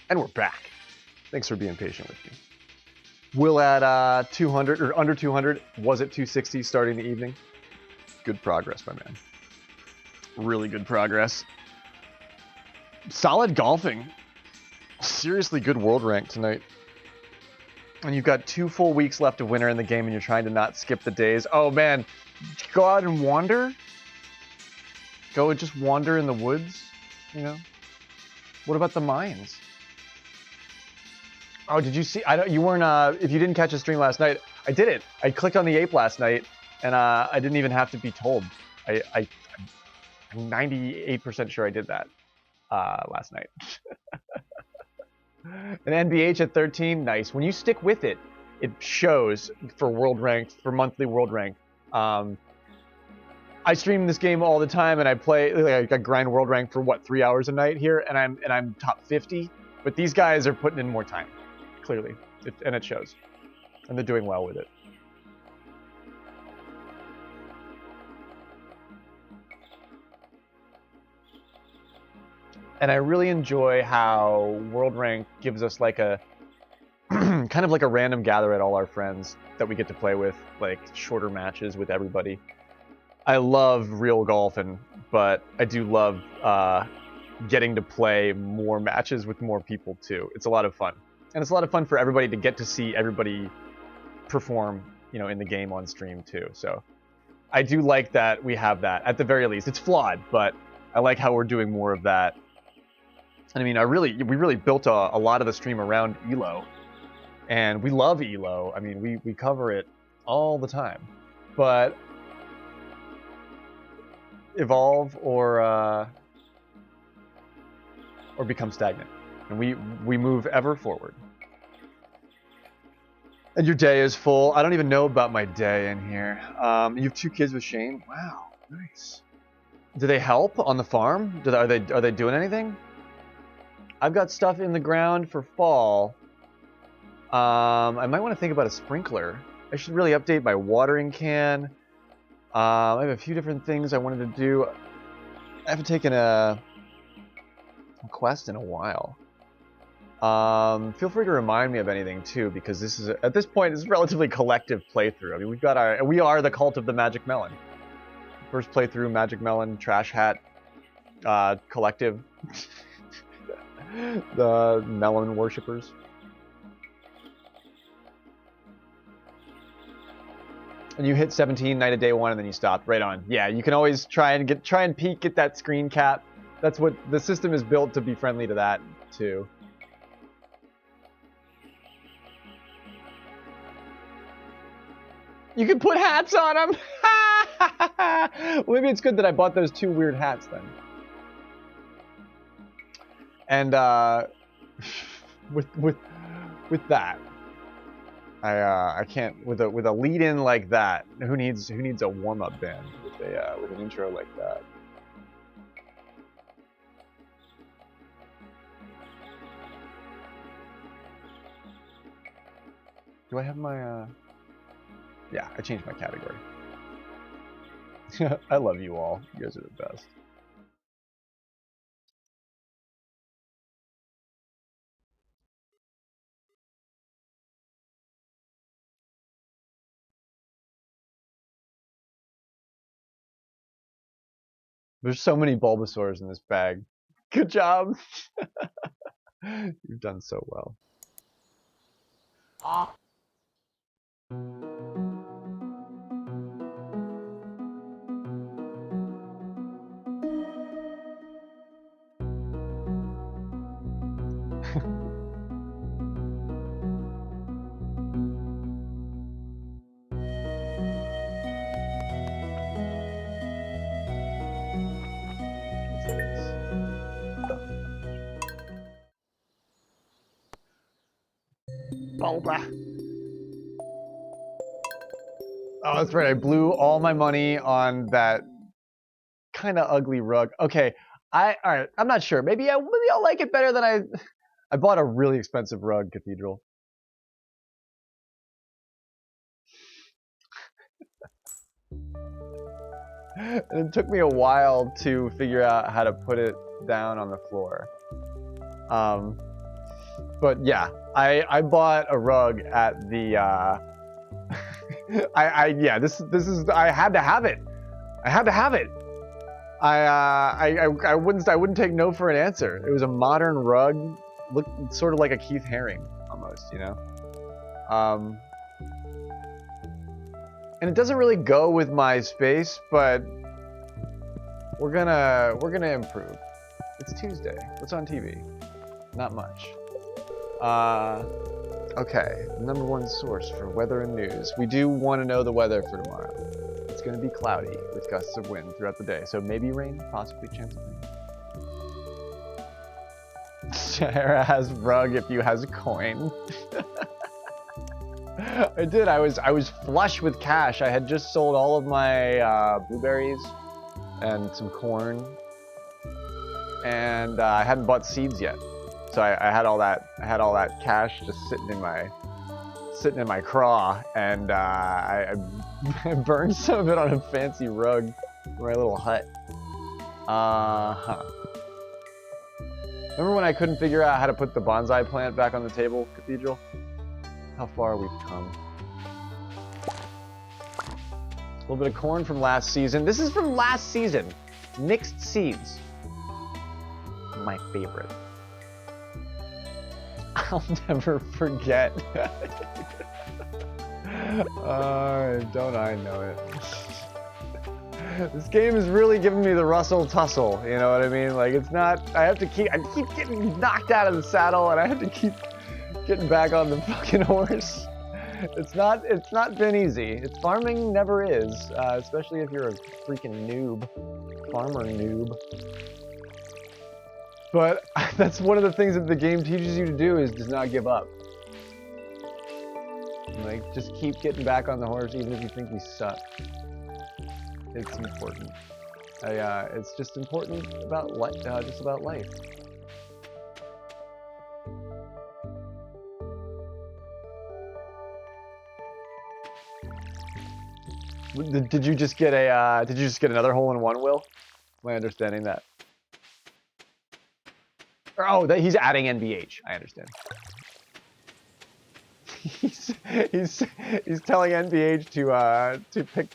And we're back. Thanks for being patient with me. Will at 200 or under 200. Was at 260 starting the evening. Good progress, my man. Really good progress. Solid golfing. Seriously good world rank tonight. And you've got 2 full weeks left of winter in the game and you're trying to not skip the days. Oh man, go out and wander. Go and just wander in the woods, you know? What about the mines? Oh, did you see? You weren't. If you didn't catch a stream last night, I did it. I clicked on the ape last night, and I didn't even have to be told. I'm 98% sure I did that last night. An NBH at 13, nice. When you stick with it, it shows for world ranked, for monthly world ranked. I stream this game all the time, and I play. Like, I grind world rank for what 3 hours a night here, and I'm top 50. But these guys are putting in more time. Clearly, and it shows, and they're doing well with it. And I really enjoy how World Rank gives us like a kind of like a random gather at all our friends that we get to play with, like shorter matches with everybody. I love real golfing, but I do love getting to play more matches with more people too. It's a lot of fun. And it's a lot of fun for everybody to get to see everybody perform, you know, in the game on stream too. So I do like that we have that at the very least. It's flawed, but I like how we're doing more of that. And I mean, we really built a lot of the stream around ELO, and we love ELO. I mean, we cover it all the time, but evolve or become stagnant. And we move ever forward. And your day is full. I don't even know about my day in here. You have 2 kids with Shane? Wow, nice. Do they help on the farm? Are they doing anything? I've got stuff in the ground for fall. I might want to think about a sprinkler. I should really update my watering can. I have a few different things I wanted to do. I haven't taken a quest in a while. Feel free to remind me of anything too, because this is at this point it's a relatively collective playthrough. I mean, we are the cult of the Magic Melon. First playthrough, Magic Melon, Trash Hat, collective, the Melon worshippers. And you hit 17 night of day 1, and then you stop. Right on. Yeah, you can always try and peek at that screen cap. That's what the system is built to be friendly to that too. You can put hats on them. Well, maybe it's good that I bought those 2 weird hats then. And with that, I can't with a lead in like that. Who needs a warm up band with an intro like that? Do I have my Yeah, I changed my category. I love you all. You guys are the best. There's so many Bulbasaurs in this bag. Good job. You've done so well. Bulba. Oh, that's right. I blew all my money on that kind of ugly rug. Okay, all right. I'm not sure. Maybe I'll like it better than I bought a really expensive rug, Cathedral. And it took me a while to figure out how to put it down on the floor. But yeah, I bought a rug at the yeah, this is I had to have it. I had to have it. I wouldn't take no for an answer. It was a modern rug, looked sort of like a Keith Haring almost, you know. And it doesn't really go with my space, but we're gonna improve. It's Tuesday. What's on TV? Not much. Okay, number one source for weather and news. We do want to know the weather for tomorrow. It's going to be cloudy with gusts of wind throughout the day, so maybe rain, possibly chance of rain. Sarah has rug if you has coin. I did. I was flush with cash. I had just sold all of my blueberries and some corn, and I hadn't bought seeds yet. So I had all that. I had all that cash just sitting in my craw, and I burned some of it on a fancy rug for my little hut. Remember when I couldn't figure out how to put the bonsai plant back on the table, Cathedral? How far we've come. A little bit of corn from last season. This is from last season. Mixed seeds. My favorite. I'll never forget. Don't I know it? This game is really giving me the Russell tussle, you know what I mean? Like, it's not, I keep getting knocked out of the saddle, and I have to keep getting back on the fucking horse. It's not been easy. Farming never is, especially if you're a freaking noob. Farmer noob. But that's one of the things that the game teaches you to do, is just not give up. Like, just keep getting back on the horse even if you think you suck. It's important. It's just important about just about life. Did you just get another hole-in-one, Will? Am I understanding that? Oh, he's adding NBH. I understand. He's telling NBH to pick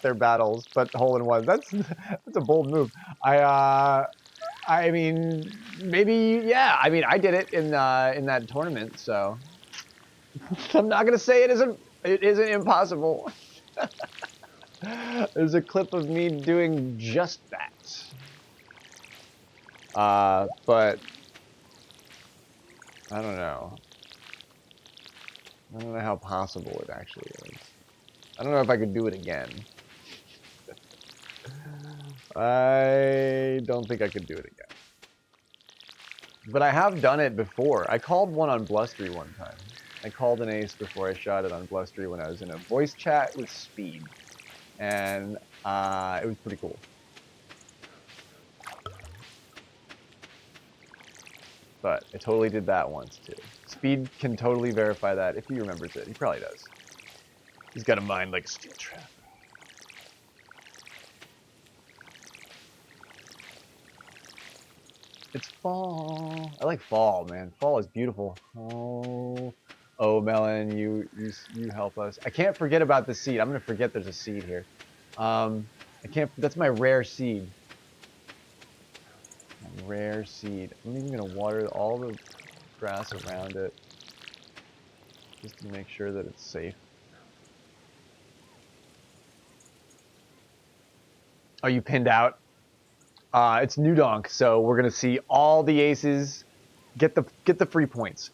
their battles, but hole-in-one. That's a bold move. I mean, maybe, yeah. I mean, I did it in that tournament, so I'm not gonna say it isn't impossible. There's a clip of me doing just that. But I don't know. I don't know how possible it actually is. I don't know if I could do it again. I don't think I could do it again. But I have done it before. I called one on Blustery one time. I called an ace before I shot it on Blustery when I was in a voice chat with Speed. And it was pretty cool. But I totally did that once too. Speed can totally verify that if he remembers it. He probably does. He's got a mind like a steel trap. It's fall. I like fall, man. Fall is beautiful. Oh, Melon, you help us. I can't forget about the seed. I'm gonna forget there's a seed here. I can't. That's my rare seed. Rare seed. I'm even gonna water all the grass around it just to make sure that it's safe. Oh, you pinned out? It's New Donk, so we're gonna see all the aces get the free points.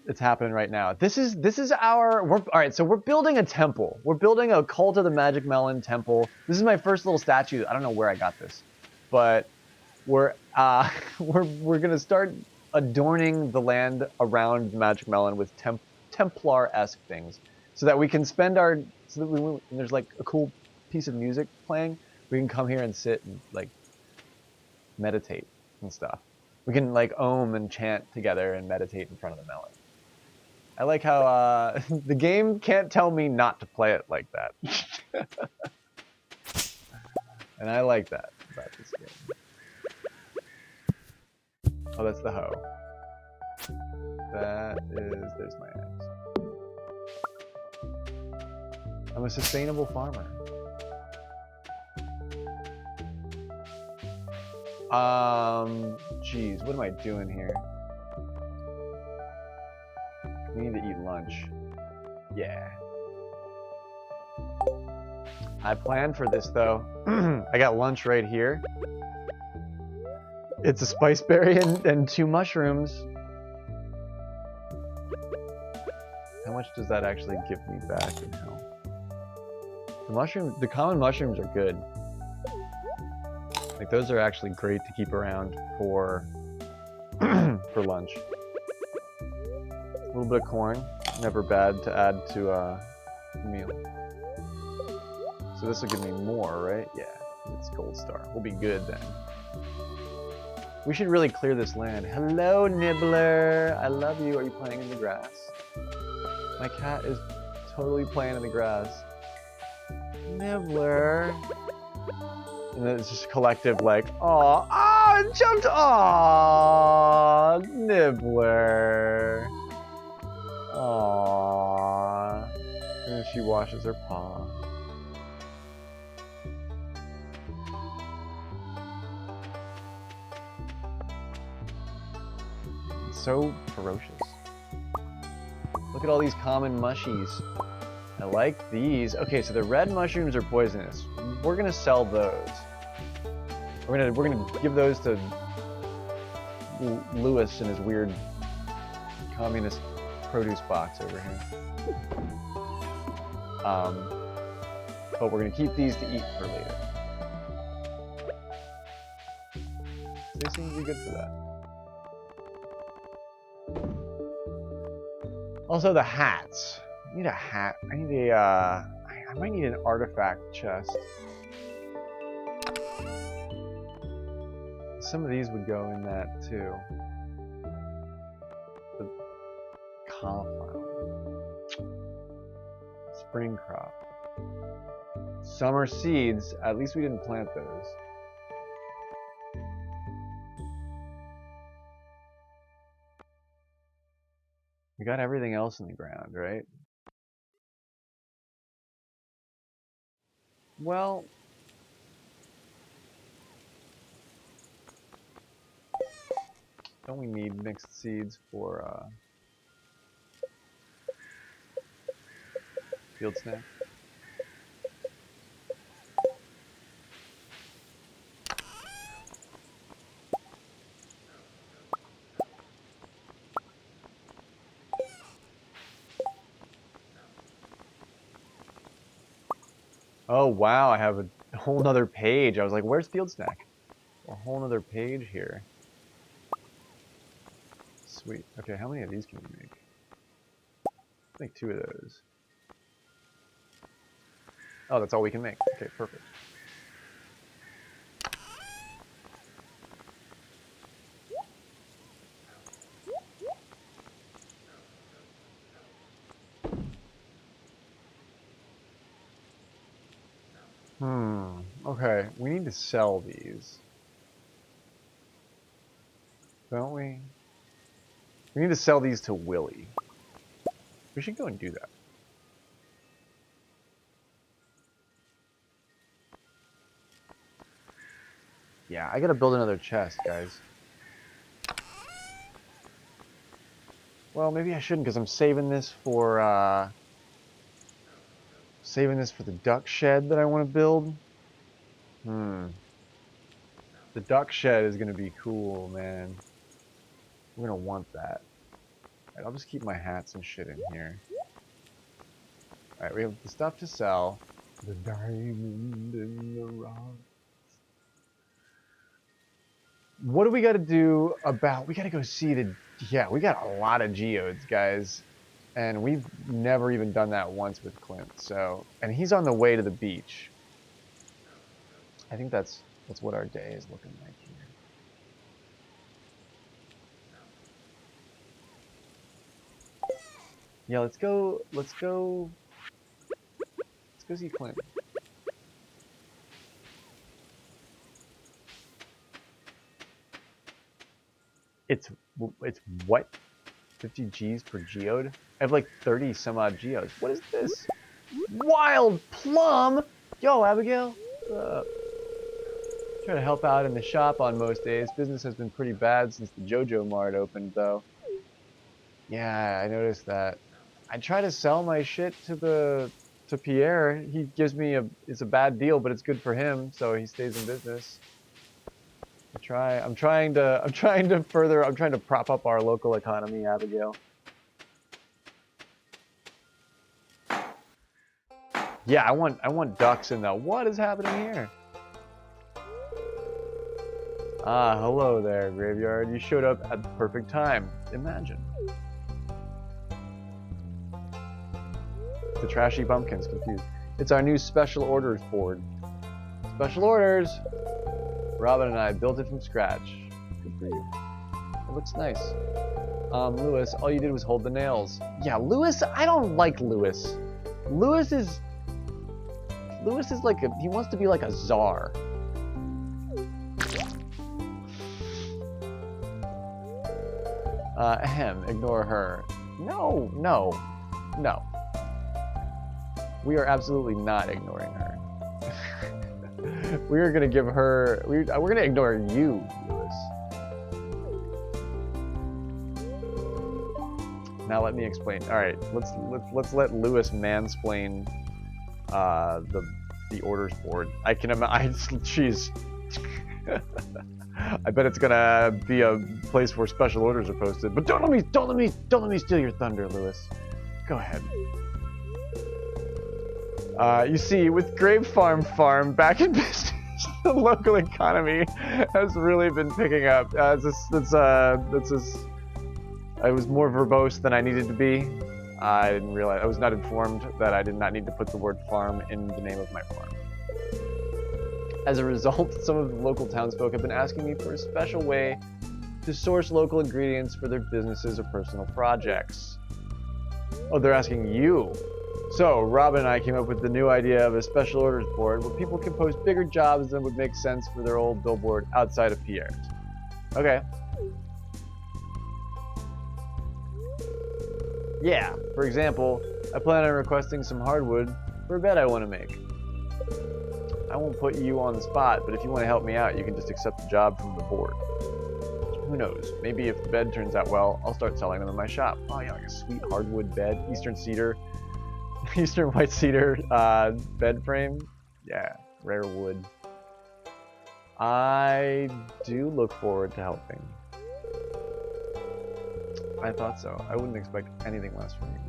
It's happening right now. This is our. All right. So we're building a temple. We're building a Cult of the Magic Melon temple. This is my first little statue. I don't know where I got this, but we're gonna start adorning the land around Magic Melon with Templar-esque things, so that we can spend our. So that when there's like a cool piece of music playing, we can come here and sit and like meditate and stuff. We can like ohm and chant together and meditate in front of the melon. I like how the game can't tell me not to play it like that. And I like that about this game. Oh, that's the hoe. That is, there's my axe. I'm a sustainable farmer. Geez, what am I doing here? We need to eat lunch. Yeah. I planned for this though. I got lunch right here. It's a spice berry and 2 mushrooms. How much does that actually give me back in health? The common mushrooms are good. Like those are actually great to keep around for for lunch. A little bit of corn, never bad to add to a meal. So this will give me more, right? Yeah, it's gold star. We'll be good then. We should really clear this land. Hello, Nibbler. I love you. Are you playing in the grass? My cat is totally playing in the grass. Nibbler. And then it's just collective like, aw, ah, it jumped, aw, Nibbler. Aw. And then she washes her paw. It's so ferocious. Look at all these common mushies. I like these. Okay, so the red mushrooms are poisonous. We're gonna sell those. We're gonna give those to Lewis in his weird communist produce box over here. But we're gonna keep these to eat for later. They seem to be good for that. Also the hats. I need a hat. I need a, I might need an artifact chest. Some of these would go in that too. The cauliflower. Spring crop. Summer seeds. At least we didn't plant those. We got everything else in the ground, right? Well, don't we need mixed seeds for field snack? Oh wow, I have a whole nother page. I was like, where's field snack? A whole nother page here. Sweet. Okay, how many of these can we make? I think 2 of those. Oh, that's all we can make. Okay, perfect. Okay, we need to sell these. Don't we? We need to sell these to Willie. We should go and do that. Yeah, I gotta build another chest, guys. Well, maybe I shouldn't because I'm saving this for the duck shed that I want to build. The duck shed is gonna be cool, man. We're gonna want that. Alright, I'll just keep my hats and shit in here. Alright, we have the stuff to sell. The diamond in the rough. What do we gotta do about... We gotta go see the... Yeah, we got a lot of geodes, guys. And we've never even done that once with Clint, so... And he's on the way to the beach. I think that's what our day is looking like here. Yeah, let's go see Clint. It's what? 50 G's per geode? I have like 30 some odd geodes. What is this? Wild plum? Yo, Abigail. Try to help out in the shop on most days. Business has been pretty bad since the JoJo Mart opened, though. Yeah, I noticed that. I try to sell my shit to Pierre. He gives me it's a bad deal, but it's good for him, so he stays in business. I'm trying to prop up our local economy, Abigail. Yeah, I want ducks in the. What is happening here? Ah, hello there, graveyard. You showed up at the perfect time. Imagine. The trashy bumpkin's confused. It's our new special orders board. Special orders! Robin and I built it from scratch. Good for you. It looks nice. Lewis, all you did was hold the nails. Yeah, Lewis, I don't like Lewis. Lewis is like he wants to be like a czar. Ignore her. No. We are absolutely not ignoring her. We are gonna give her. We're gonna ignore you, Lewis. Now let me explain. All right, let's let Lewis mansplain the orders board. I can imagine. She's. I bet it's gonna be a place where special orders are posted. But don't let me steal your thunder, Lewis. Go ahead. You see, with Grave Farm back in business, the local economy has really been picking up. I was more verbose than I needed to be. I didn't realize, I was not informed that I did not need to put the word farm in the name of my farm. As a result, some of the local townsfolk have been asking me for a special way to source local ingredients for their businesses or personal projects. Oh, they're asking you. So, Robin and I came up with the new idea of a special orders board where people can post bigger jobs than would make sense for their old billboard outside of Pierre's. Okay. Yeah, for example, I plan on requesting some hardwood for a bed I want to make. I won't put you on the spot, but if you want to help me out, you can just accept the job from the board. Who knows? Maybe if the bed turns out well, I'll start selling them in my shop. Oh yeah, like a sweet hardwood bed, Eastern cedar, Eastern white cedar bed frame. Yeah, rare wood. I do look forward to helping. I thought so. I wouldn't expect anything less from you.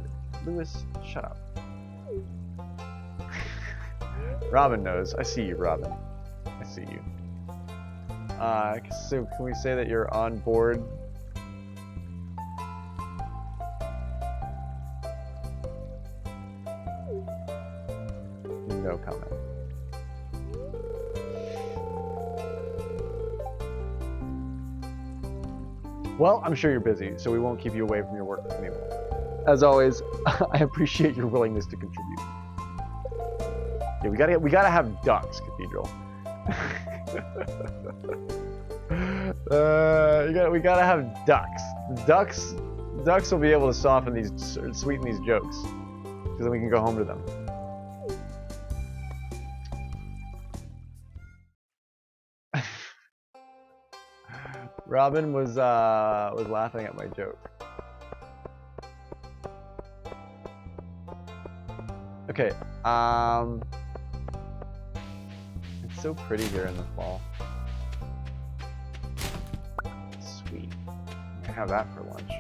Lewis, shut up. Robin knows. I see you, Robin. I see you. So can we say that you're on board? No comment. Well, I'm sure you're busy, so we won't keep you away from your work anymore. As always, I appreciate your willingness to contribute. Yeah, we gotta have ducks, Cathedral. We gotta have ducks. Ducks will be able to sweeten these jokes, because then we can go home to them. Robin was laughing at my joke. Okay. It's so pretty here in the fall. Sweet. I'm gonna have that for lunch.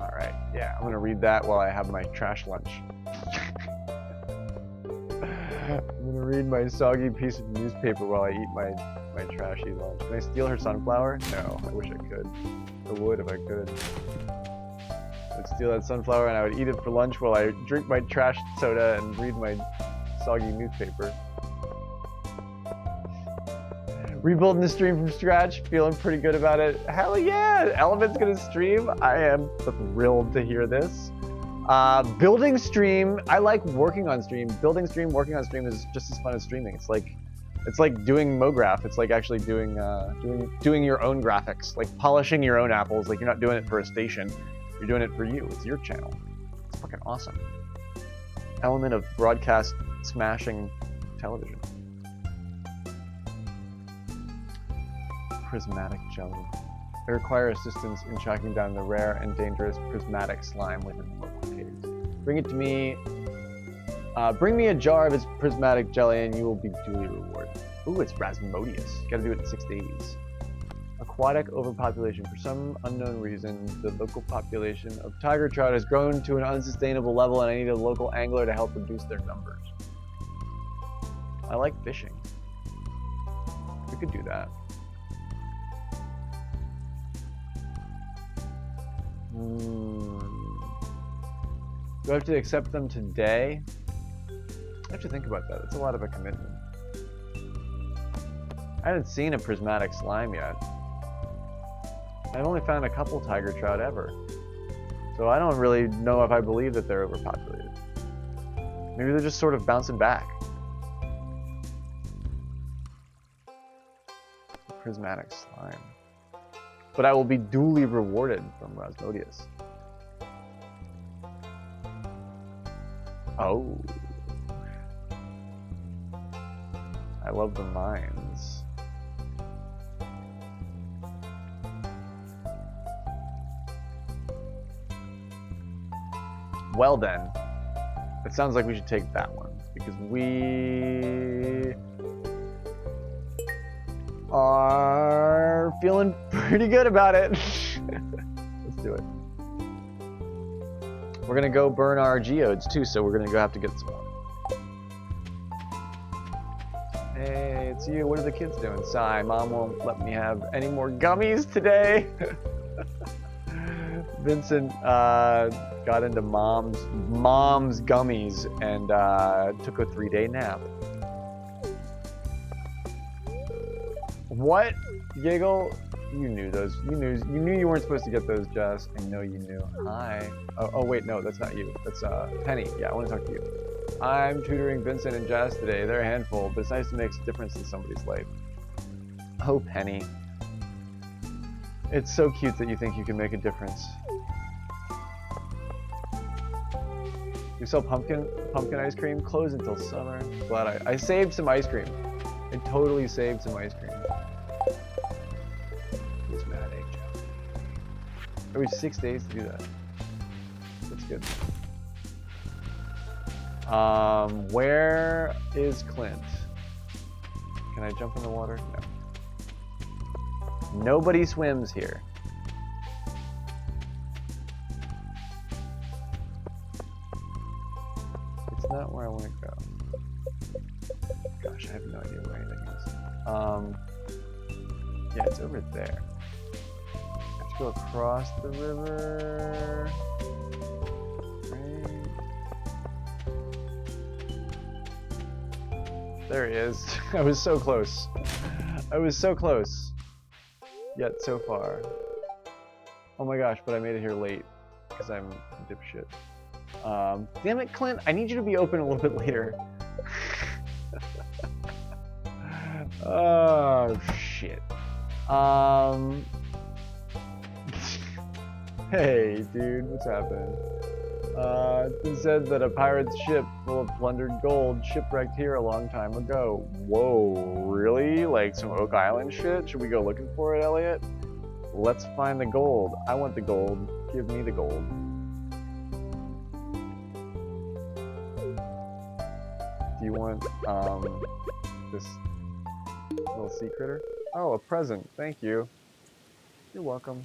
Alright, yeah, I'm gonna read that while I have my trash lunch. I'm gonna read my soggy piece of newspaper while I eat my trashy lunch. Can I steal her sunflower? No, I wish I could. I would if I could. I'd steal that sunflower and I would eat it for lunch while I drink my trash soda and read my soggy newspaper. Rebuilding the stream from scratch, feeling pretty good about it. Hell yeah! Element's gonna stream. I am thrilled to hear this. Building stream, I like working on stream. Building stream, working on stream is just as fun as streaming. It's like It's like doing MoGraph. It's like actually doing your own graphics, like polishing your own apples. Like you're not doing it for a station, you're doing it for you. It's your channel. It's fucking awesome. Element of broadcast smashing television. Prismatic jelly. They require assistance in tracking down the rare and dangerous prismatic slime within the local caves. Bring it to me. Bring me a jar of its prismatic jelly and you will be duly rewarded. Ooh, it's Rasmodius. You gotta do it in 6 days. Aquatic overpopulation. For some unknown reason, the local population of tiger trout has grown to an unsustainable level and I need a local angler to help reduce their numbers. I like fishing. We could do that. Do I have to accept them today? I have to think about that. That's a lot of a commitment. I haven't seen a prismatic slime yet. I've only found a couple tiger trout ever. So I don't really know if I believe that they're overpopulated. Maybe they're just sort of bouncing back. Prismatic slime. But I will be duly rewarded from Rasmodius. Oh. I love the mines. Well then, it sounds like we should take that one because we are feeling pretty good about it. Let's do it. We're gonna go burn our geodes too, so we're gonna go have to get some more. Hey, it's you. What are the kids doing? Sigh, Mom won't let me have any more gummies today. Vincent got into mom's gummies and took a 3-day nap. What? Giggle? You knew those. You knew you weren't supposed to get those, Jess. I know you knew. Hi. Oh wait, no, that's not you. That's Penny. Yeah, I want to talk to you. I'm tutoring Vincent and Jess today. They're a handful, but it's nice to make a difference in somebody's life. Oh, Penny. It's so cute that you think you can make a difference. We sell pumpkin ice cream. Closed until summer. Glad I saved some ice cream. I totally saved some ice cream. It was 6 days to do that. That's good. Where is Clint? Can I jump in the water? No. Nobody swims here. It's not where I want to go. Gosh, I have no idea where anything is. Yeah, it's over there. Go across the river. Right. There he is. I was so close. I was so close. Yet so far. Oh my gosh, but I made it here late because I'm a dipshit. Damn it, Clint. I need you to be open a little bit later. Oh shit. Hey, dude, what's happening? It's been said that a pirate's ship full of plundered gold shipwrecked here a long time ago. Whoa, really? Like some Oak Island shit? Should we go looking for it, Elliot? Let's find the gold. I want the gold. Give me the gold. Do you want, this little sea critter? Oh, a present. Thank you. You're welcome.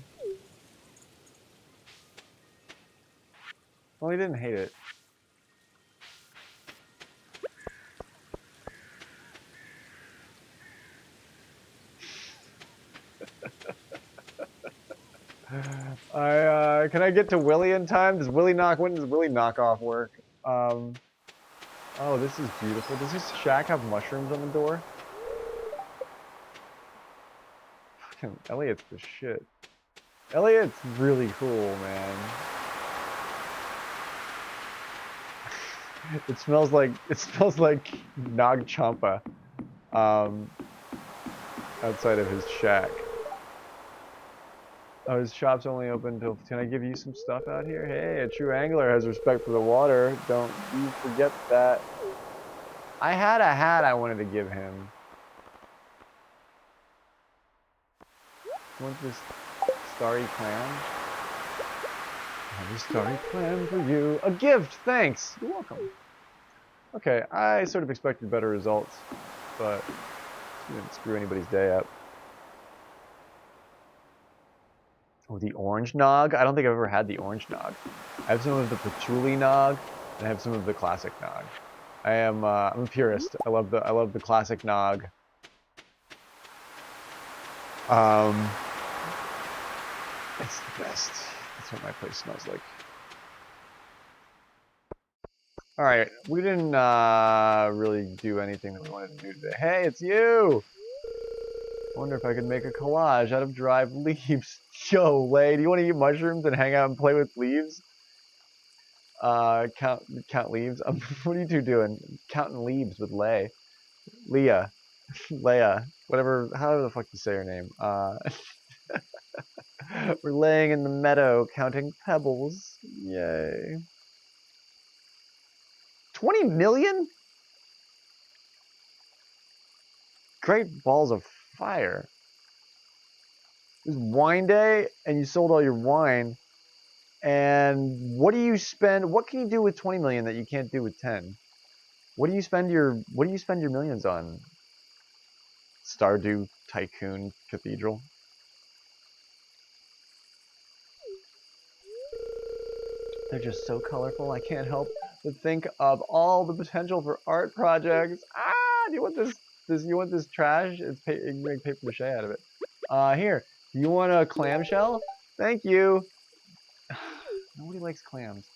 Well, he didn't hate it. Can I get to Willie in time? When does Willie knock off work? Oh, this is beautiful. Does this shack have mushrooms on the door? Fucking Elliot's the shit. Elliot's really cool, man. It smells like Nag Champa. Outside of his shack. Oh, his shop's only open till. Can I give you some stuff out here? Hey, a true angler has respect for the water. Don't you forget that. I had a hat I wanted to give him. You want this starry clam? I have a starry clam for you. A gift, thanks. You're welcome. Okay, I sort of expected better results, but you didn't screw anybody's day up. Oh, the orange nog? I don't think I've ever had the orange nog. I have some of the patchouli nog, and I have some of the classic nog. I'm a purist. I love the classic nog. It's the best. That's what my place smells like. All right, we didn't really do anything that we wanted to do today. Hey, it's you! I wonder if I could make a collage out of dried leaves. Yo, Lay, do you want to eat mushrooms and hang out and play with leaves? Count leaves. What are you two doing? Counting leaves with Lay. Leah. Leia. Whatever. How the fuck you say her name? We're laying in the meadow counting pebbles. Yay. 20 million? Great balls of fire. It was wine day and you sold all your wine. And what do you spend? What can you do with 20 million that you can't do with 10? What do you spend your millions on? Stardew Tycoon Cathedral. They're just so colorful. I can't help but think of all the potential for art projects. Ah, do you want this? You want this trash? You can make paper mache out of it. Here. Do you want a clamshell? Thank you. Nobody likes clams.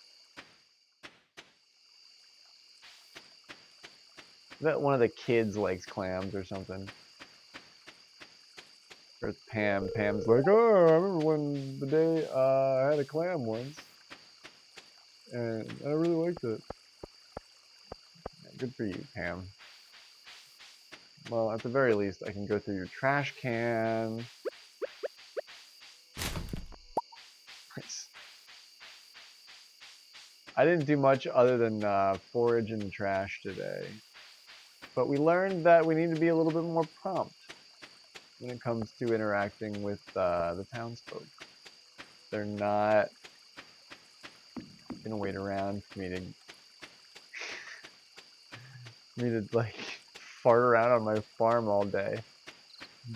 I bet one of the kids likes clams or something. Or it's Pam. Pam's like, oh, I remember when the day I had a clam once, and I really liked it. Yeah, good for you, Pam. Well, at the very least, I can go through your trash can. Nice. I didn't do much other than forage in the trash today. But we learned that we need to be a little bit more prompt when it comes to interacting with the townsfolk. They're not gonna wait around for me to like fart around on my farm all day.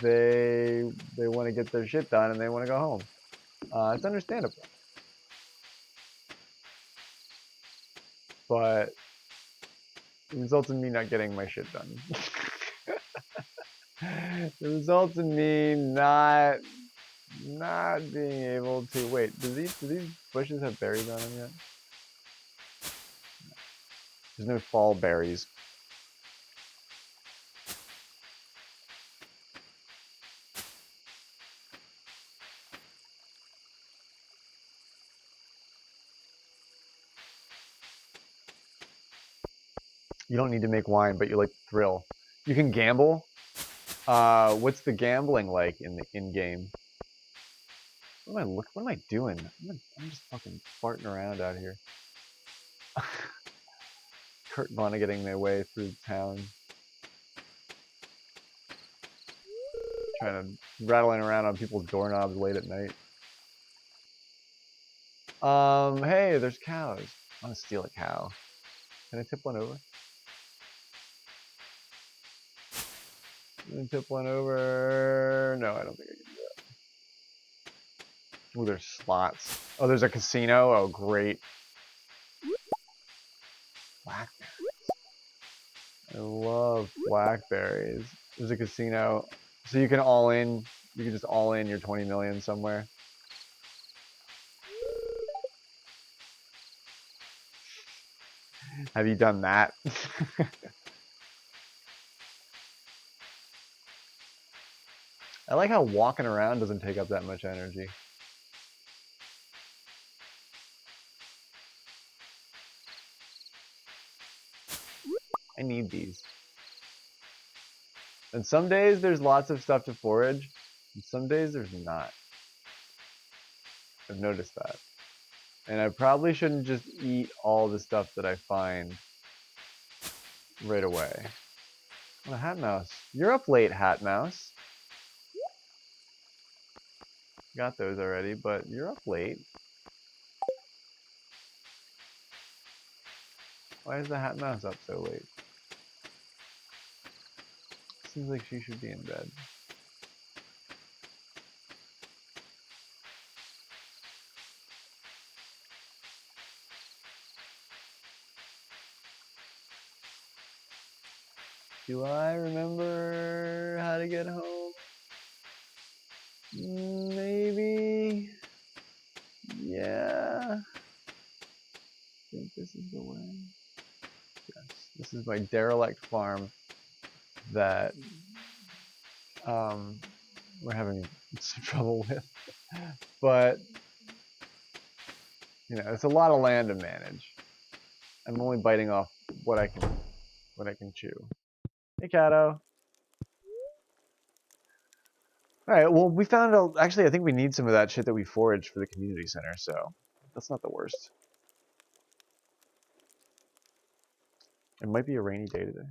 They want to get their shit done and they want to go home. It's understandable. But it results in me not getting my shit done. It results in me not being able to wait. Do these bushes have berries on them yet? There's no fall berries. You don't need to make wine, but you like the thrill. You can gamble. What's the gambling like in the in-game? What am I doing? I'm just fucking farting around out here. Kurt Vonneguting my way through town. Trying to rattling around on people's doorknobs late at night. Hey, there's cows. I want to steal a cow. Can I tip one over? Can I tip one over? No, I don't think I can do that. Ooh, there's slots. Oh, there's a casino. Oh, great. Blackberries. I love blackberries. There's a casino. So you can all in. You can just all in your 20 million somewhere. Have you done that? I like how walking around doesn't take up that much energy. I need these. And some days there's lots of stuff to forage, and some days there's not. I've noticed that. And I probably shouldn't just eat all the stuff that I find right away. Oh, Hat Mouse. You're up late, Hat Mouse. Got those already, but you're up late. Why is the Hat Mouse up so late? Seems like she should be in bed. Do I remember how to get home? Maybe. Yeah. I think this is the way. Yes. This is my derelict farm that we're having some trouble with. But, you know, it's a lot of land to manage. I'm only biting off what I can chew. Hey, Kato. All right, well, we found out. Actually, I think we need some of that shit that we foraged for the community center, so that's not the worst. It might be a rainy day today.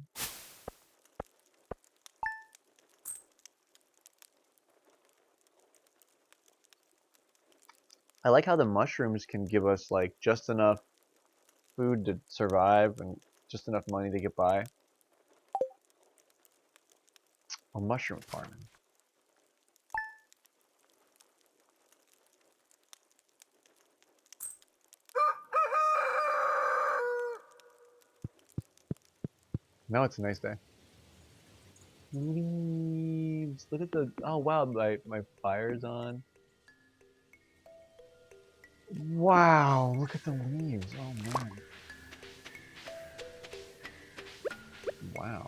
I like how the mushrooms can give us like just enough food to survive and just enough money to get by. Oh, mushroom farming. Now it's a nice day. Leaves. Look at the. Oh wow, my fire's on. Wow, look at the leaves. Oh man. Wow.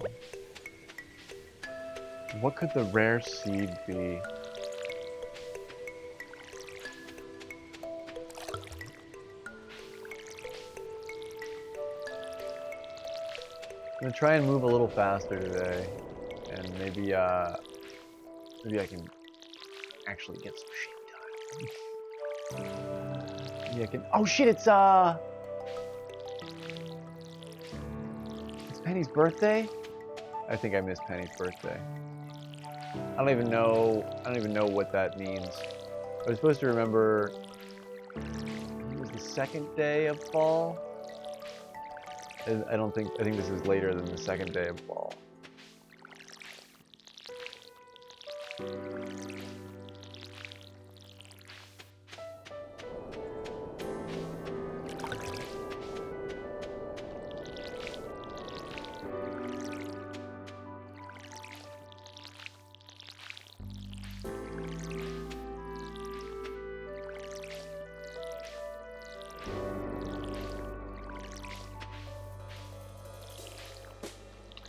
What could the rare seed be? I'm gonna try and move a little faster today, and maybe maybe I can actually get some shit done. Maybe I can. Oh shit! It's Penny's birthday. I think I missed Penny's birthday. I don't even know. I don't even know what that means. I was supposed to remember. It was the second day of fall. I don't think. I think this is later than the second day of fall.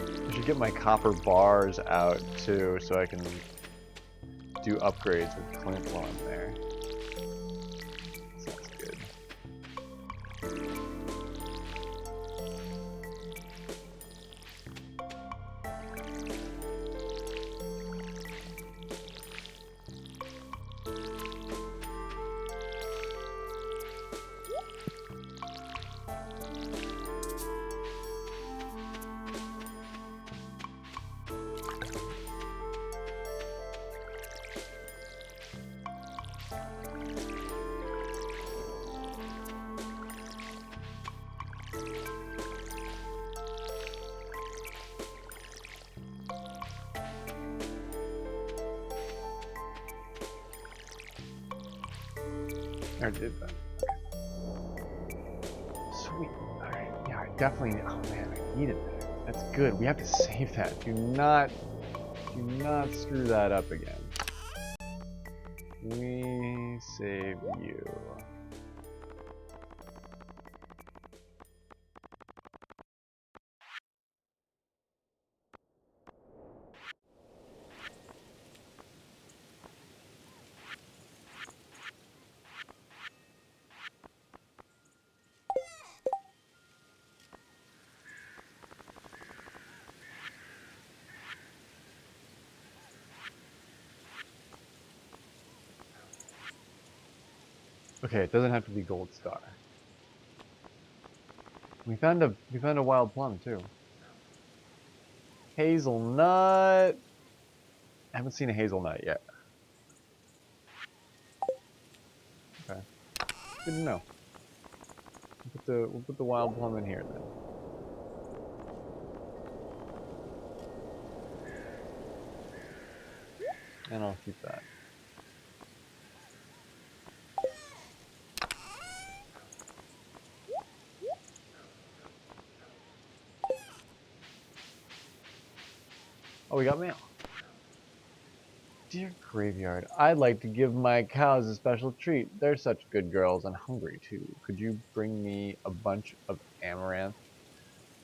I should get my copper bars out too, so I can do upgrades with Clint while I'm there. Sounds good. I did that. Sweet. Alright, yeah, I definitely. Oh man, I needed that. That's good. We have to save that. Do not screw that up again. We save you. Okay, it doesn't have to be gold star. We found a wild plum too. Hazelnut. I haven't seen a hazelnut yet. Okay, good to know. We'll put the wild plum in here then. And I'll keep that. Oh, we got mail. Dear Graveyard, I'd like to give my cows a special treat. They're such good girls and hungry too. Could you bring me a bunch of amaranth?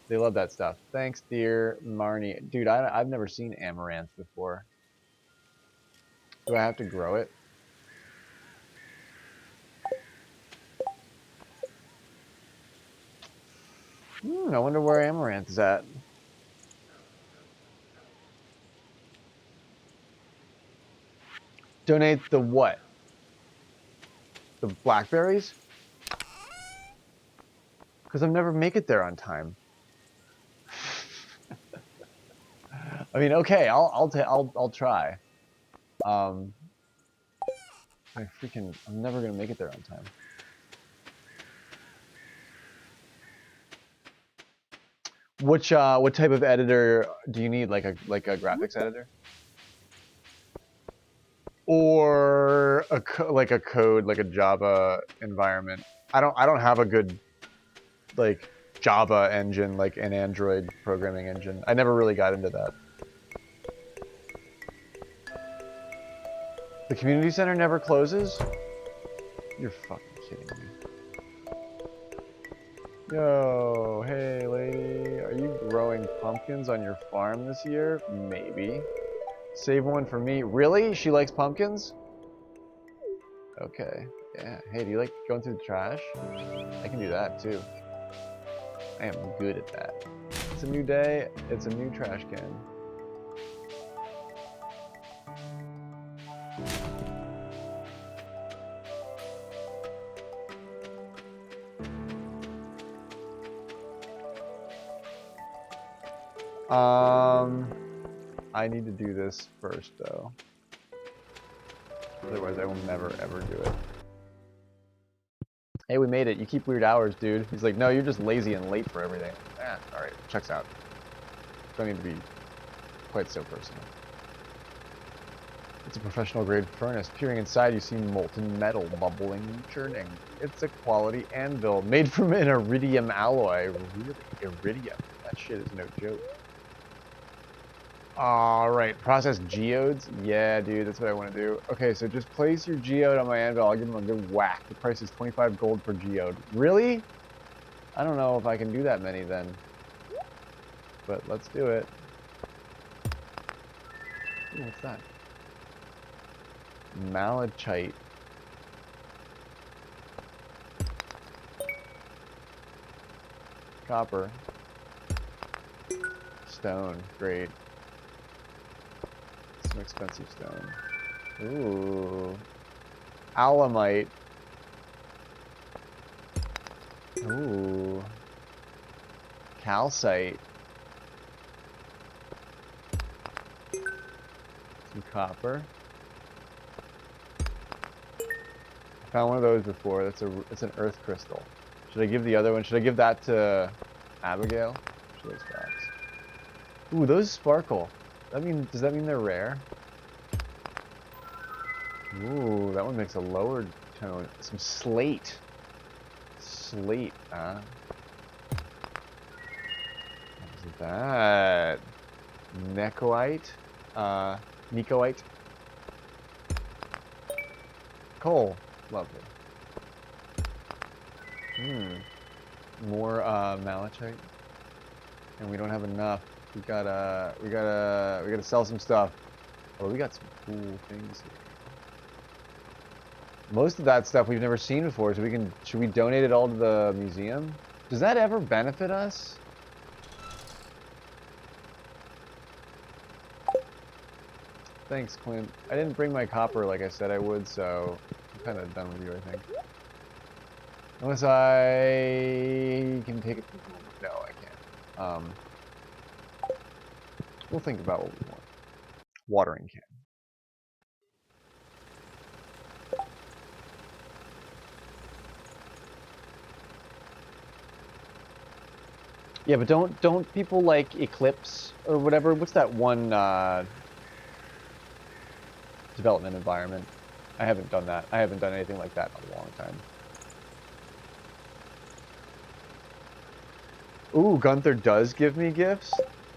They love that stuff. Thanks, dear Marnie. Dude, I've never seen amaranth before. Do I have to grow it? I wonder where amaranth is at. Donate the what? The blackberries? Because I've never make it there on time. I mean, okay, I'll try. I'm never gonna make it there on time. What type of editor do you need? Like a graphics editor, or like a code, like a Java environment? I don't have a good like Java engine, like an Android programming engine. I never really got into that. The community center never closes? You're fucking kidding me. Yo, hey lady, are you growing pumpkins on your farm this year? Maybe. Save one for me. Really? She likes pumpkins? Okay. Yeah. Hey, do you like going through the trash? I can do that too. I am good at that. It's a new day. It's a new trash can. I need to do this first though. Otherwise I will never ever do it. Hey, we made it. You keep weird hours, dude. He's like, no, you're just lazy and late for everything. Alright, checks out. Don't need to be quite so personal. It's a professional grade furnace. Peering inside, you see molten metal bubbling and churning. It's a quality anvil made from an iridium alloy. Really? Iridium? That shit is no joke. Alright, process geodes? Yeah, dude, that's what I want to do. Okay, so just place your geode on my anvil. I'll give him a good whack. The price is 25 gold per geode. Really? I don't know if I can do that many then. But let's do it. Ooh, what's that? Malachite. Copper. Stone. Great. Some expensive stone. Ooh. Alamite. Ooh. Calcite. Some copper. I found one of those before. It's an earth crystal. Should I give the other one? Should I give that to Abigail? She likes rocks. Ooh, those sparkle. Does that mean they're rare? Ooh, that one makes a lower tone. Some slate. Slate, huh? What is that? Necoite? Necoite? Coal. Lovely. More malachite. And we don't have enough. We gotta sell some stuff. Oh, we got some cool things here. Most of that stuff we've never seen before, so should we donate it all to the museum? Does that ever benefit us? Thanks, Clint. I didn't bring my copper like I said I would, so I'm kind of done with you, I think. Unless I can take it. No, I can't. We'll think about what we want. Watering can. Yeah, but don't people like Eclipse or whatever? What's that one development environment? I haven't done that. I haven't done anything like that in a long time. Ooh, Gunther does give me gifts.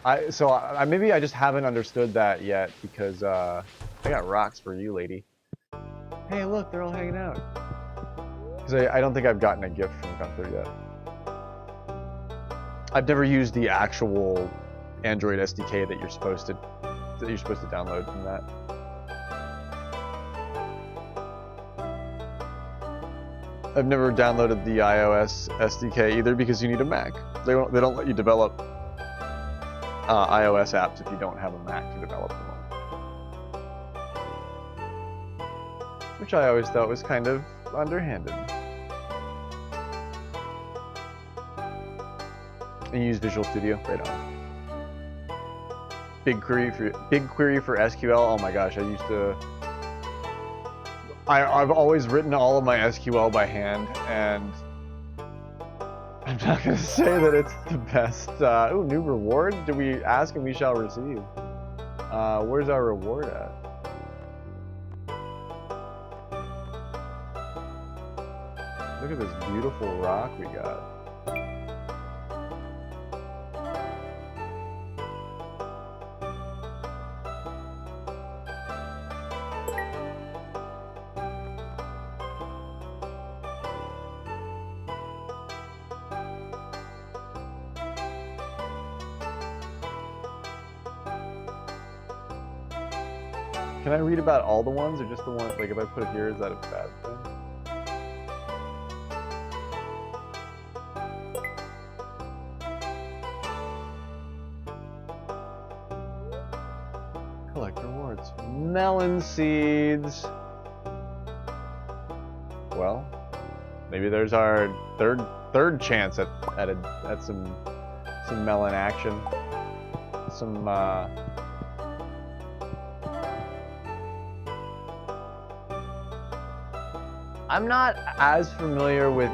I maybe I just haven't understood that yet because I got rocks for you, lady. Hey, look, they're all hanging out. Because I don't think I've gotten a gift from Gunther yet. I've never used the actual Android SDK that you're supposed to download from that. I've never downloaded the iOS SDK either because you need a Mac. They don't let you develop iOS apps if you don't have a Mac to develop them on. Which I always thought was kind of underhanded. And you use Visual Studio, right on. BigQuery for SQL. Oh my gosh, I used to. I've always written all of my SQL by hand, and I'm not gonna say that it's the best. Ooh, new reward? Do we ask and we shall receive? Where's our reward at? Look at this beautiful rock we got. Can I read about all the ones, or just the one? Like, if I put it here, is that a bad thing? Collect rewards. Melon seeds. Well, maybe there's our third chance at some melon action. Some I'm not as familiar with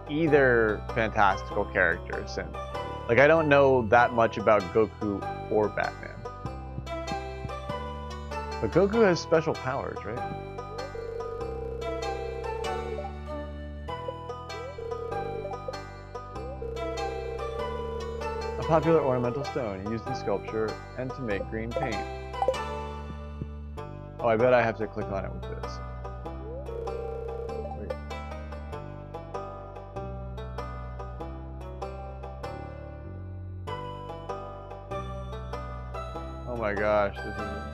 either fantastical character, since like I don't know that much about Goku or Batman. But Goku has special powers, right? A popular ornamental stone used in sculpture and to make green paint. Oh, I bet I have to click on it with this. Wait. Oh my gosh, this is impossible.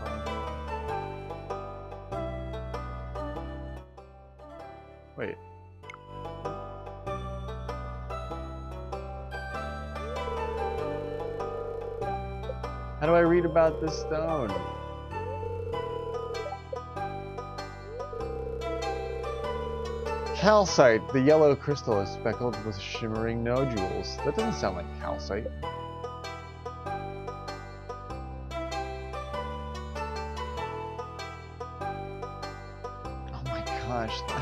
Wait. How do I read about this stone? Calcite. The yellow crystal is speckled with shimmering nodules. That doesn't sound like calcite. Oh my gosh, I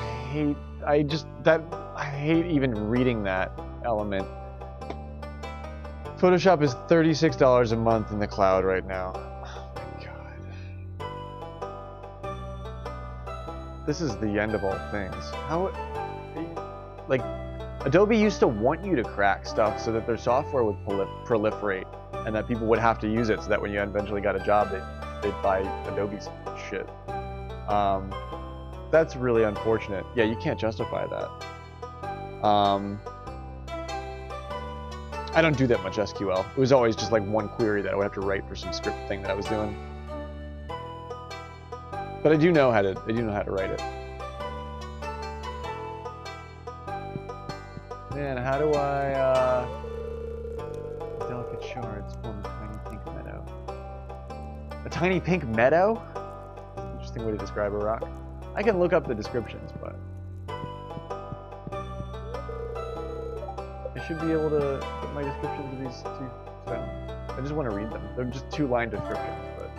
hate even reading that element. Photoshop is $36 a month in the cloud right now. Oh my god. This is the end of all things. How, like, Adobe used to want you to crack stuff so that their software would proliferate and that people would have to use it so that when you eventually got a job, they'd buy Adobe's shit. That's really unfortunate. Yeah, you can't justify that. I don't do that much SQL. It was always just like one query that I would have to write for some script thing that I was doing. But I do know how to write it. Man, how do I delicate shards form a tiny pink meadow. A tiny pink meadow? Interesting way to describe a rock. I can look up the descriptions, but I should be able to put my descriptions of these two down. I just want to read them. They're just 2-line descriptions, but...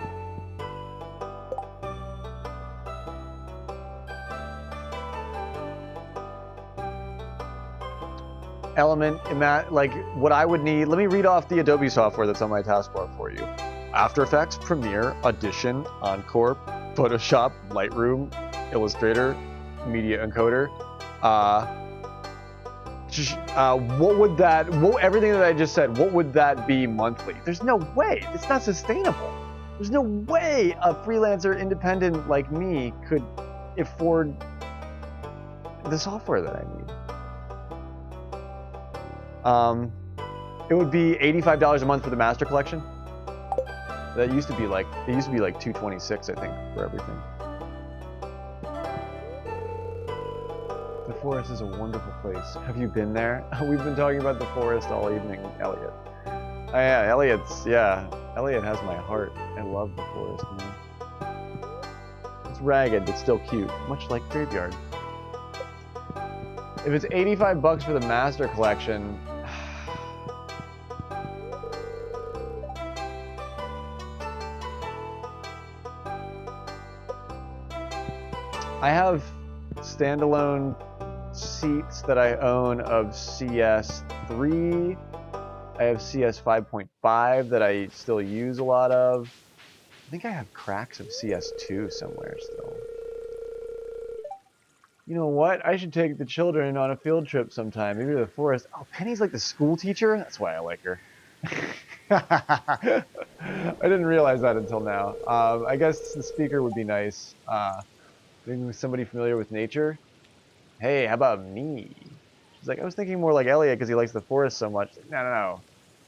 Element, like, what I would need... Let me read off the Adobe software that's on my taskbar for you. After Effects, Premiere, Audition, Encore, Photoshop, Lightroom, Illustrator, Media Encoder. What would that, everything that I just said, what would that be monthly? There's no way. It's not sustainable. There's no way a freelancer independent like me could afford the software that I need. It would be $85 a month for the master collection. That used to be like, it used to be like $226, I think, for everything. The forest is a wonderful place. Have you been there? We've been talking about the forest all evening, Elliot. Oh yeah, Elliot has my heart. I love the forest, man. It's ragged, but still cute, much like Graveyard. If it's $85 for the master collection, I have standalone seats that I own of CS3. I have CS 5.5 that I still use a lot of. I think I have cracks of CS2 somewhere still. You know what? I should take the children on a field trip sometime. Maybe to the forest. Oh, Penny's like the school teacher? That's why I like her. I didn't realize that until now. I guess the speaker would be nice. Maybe somebody familiar with nature. Hey, how about me? She's like, I was thinking more like Elliot because he likes the forest so much. Like, no.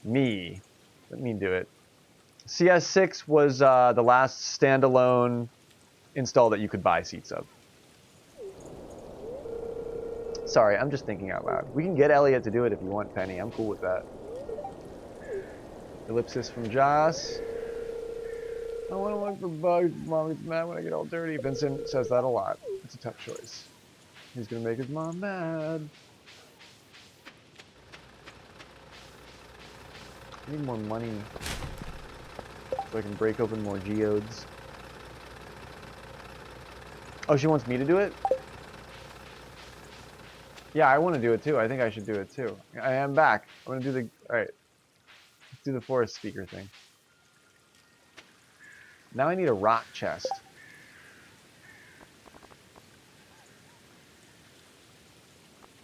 Me. Let me do it. CS6 was the last standalone install that you could buy seats of. Sorry, I'm just thinking out loud. We can get Elliot to do it if you want, Penny. I'm cool with that. Ellipsis from Joss. I want to look for bugs. Mom gets mad when I get all dirty. Vincent says that a lot. It's a tough choice. He's going to make his mom mad. I need more money so I can break open more geodes. Oh, she wants me to do it? Yeah, I want to do it too. I think I should do it too. I am back. I'm going to do the... Alright. Let's do the forest speaker thing. Now I need a rock chest.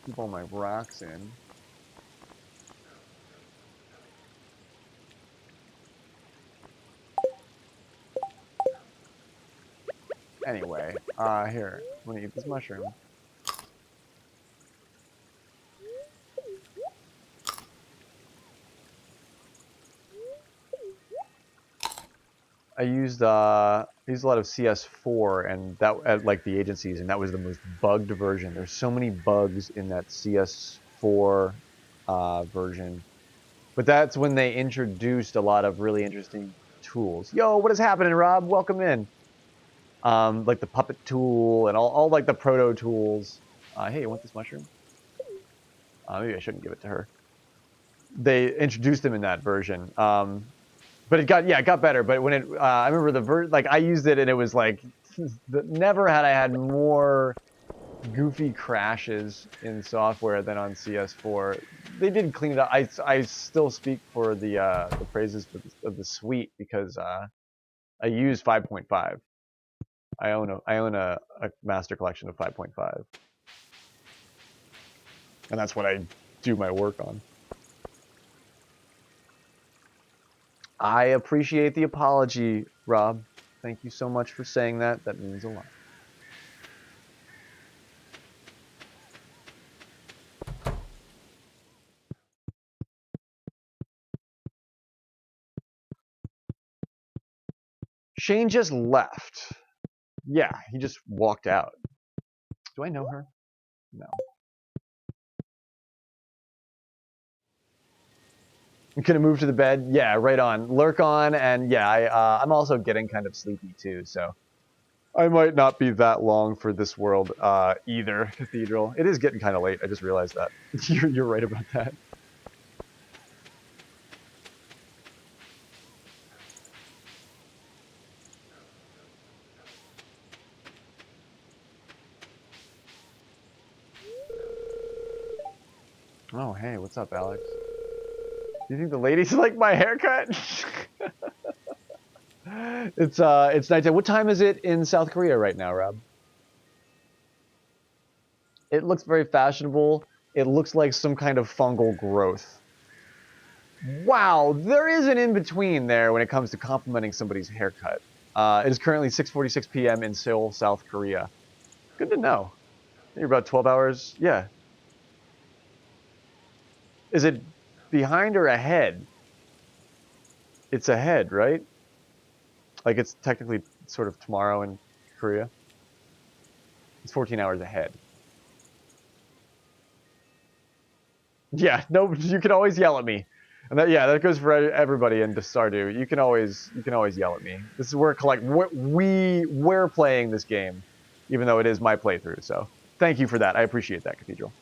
Keep all my rocks in. Anyway, here. I'm gonna eat this mushroom. I used a lot of CS4 and that at like the agencies, and that was the most bugged version. There's so many bugs in that CS4 version, but that's when they introduced a lot of really interesting tools. Yo, what is happening, Rob? Welcome in. Like the puppet tool and all like the proto tools. Hey, you want this mushroom? Maybe I shouldn't give it to her. They introduced them in that version. But it got better. But when it, I remember like I used it and it was like, never had I had more goofy crashes in software than on CS4. They did clean it up. I still speak for the praises of the suite because I use 5.5. I own a master collection of 5.5, and that's what I do my work on. I appreciate the apology, Rob. Thank you so much for saying that. That means a lot. Shane just left. Yeah, he just walked out. Do I know her? No. I'm gonna move to the bed. Yeah, right on. Lurk on, and yeah, I'm also getting kind of sleepy too. So I might not be that long for this world either, Cathedral. It is getting kind of late. I just realized that. You're right about that. Oh, hey, what's up, Alex? Do you think the ladies like my haircut? It's nighttime. What time is it in South Korea right now, Rob? It looks very fashionable. It looks like some kind of fungal growth. Wow, there is an in-between there when it comes to complimenting somebody's haircut. It is currently 6:46 p.m. in Seoul, South Korea. Good to know. You're about 12 hours. Yeah. Is it behind or ahead? It's ahead, right? Like it's technically sort of tomorrow in Korea. It's 14 hours ahead. Yeah, no, you can always yell at me. And that goes for everybody in Stardew. You can always yell at me. This is where we're playing this game, even though it is my playthrough. So thank you for that. I appreciate that, Cathedral.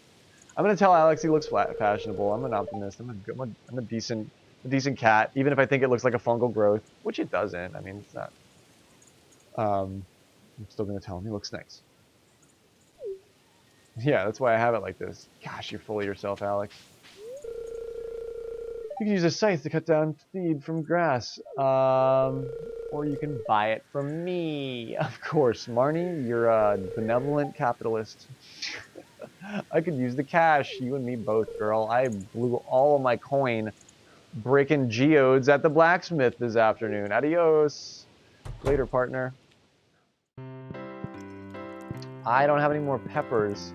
I'm gonna tell Alex he looks fashionable. I'm an optimist. I'm a decent cat, even if I think it looks like a fungal growth, which it doesn't. I mean, it's not. I'm still gonna tell him he looks nice. Yeah, that's why I have it like this. Gosh, you're full of yourself, Alex. You can use a scythe to cut down feed from grass, or you can buy it from me. Of course, Marnie, you're a benevolent capitalist. I could use the cash, you and me both, girl. I blew all of my coin breaking geodes at the blacksmith this afternoon. Adios. Later, partner. I don't have any more peppers.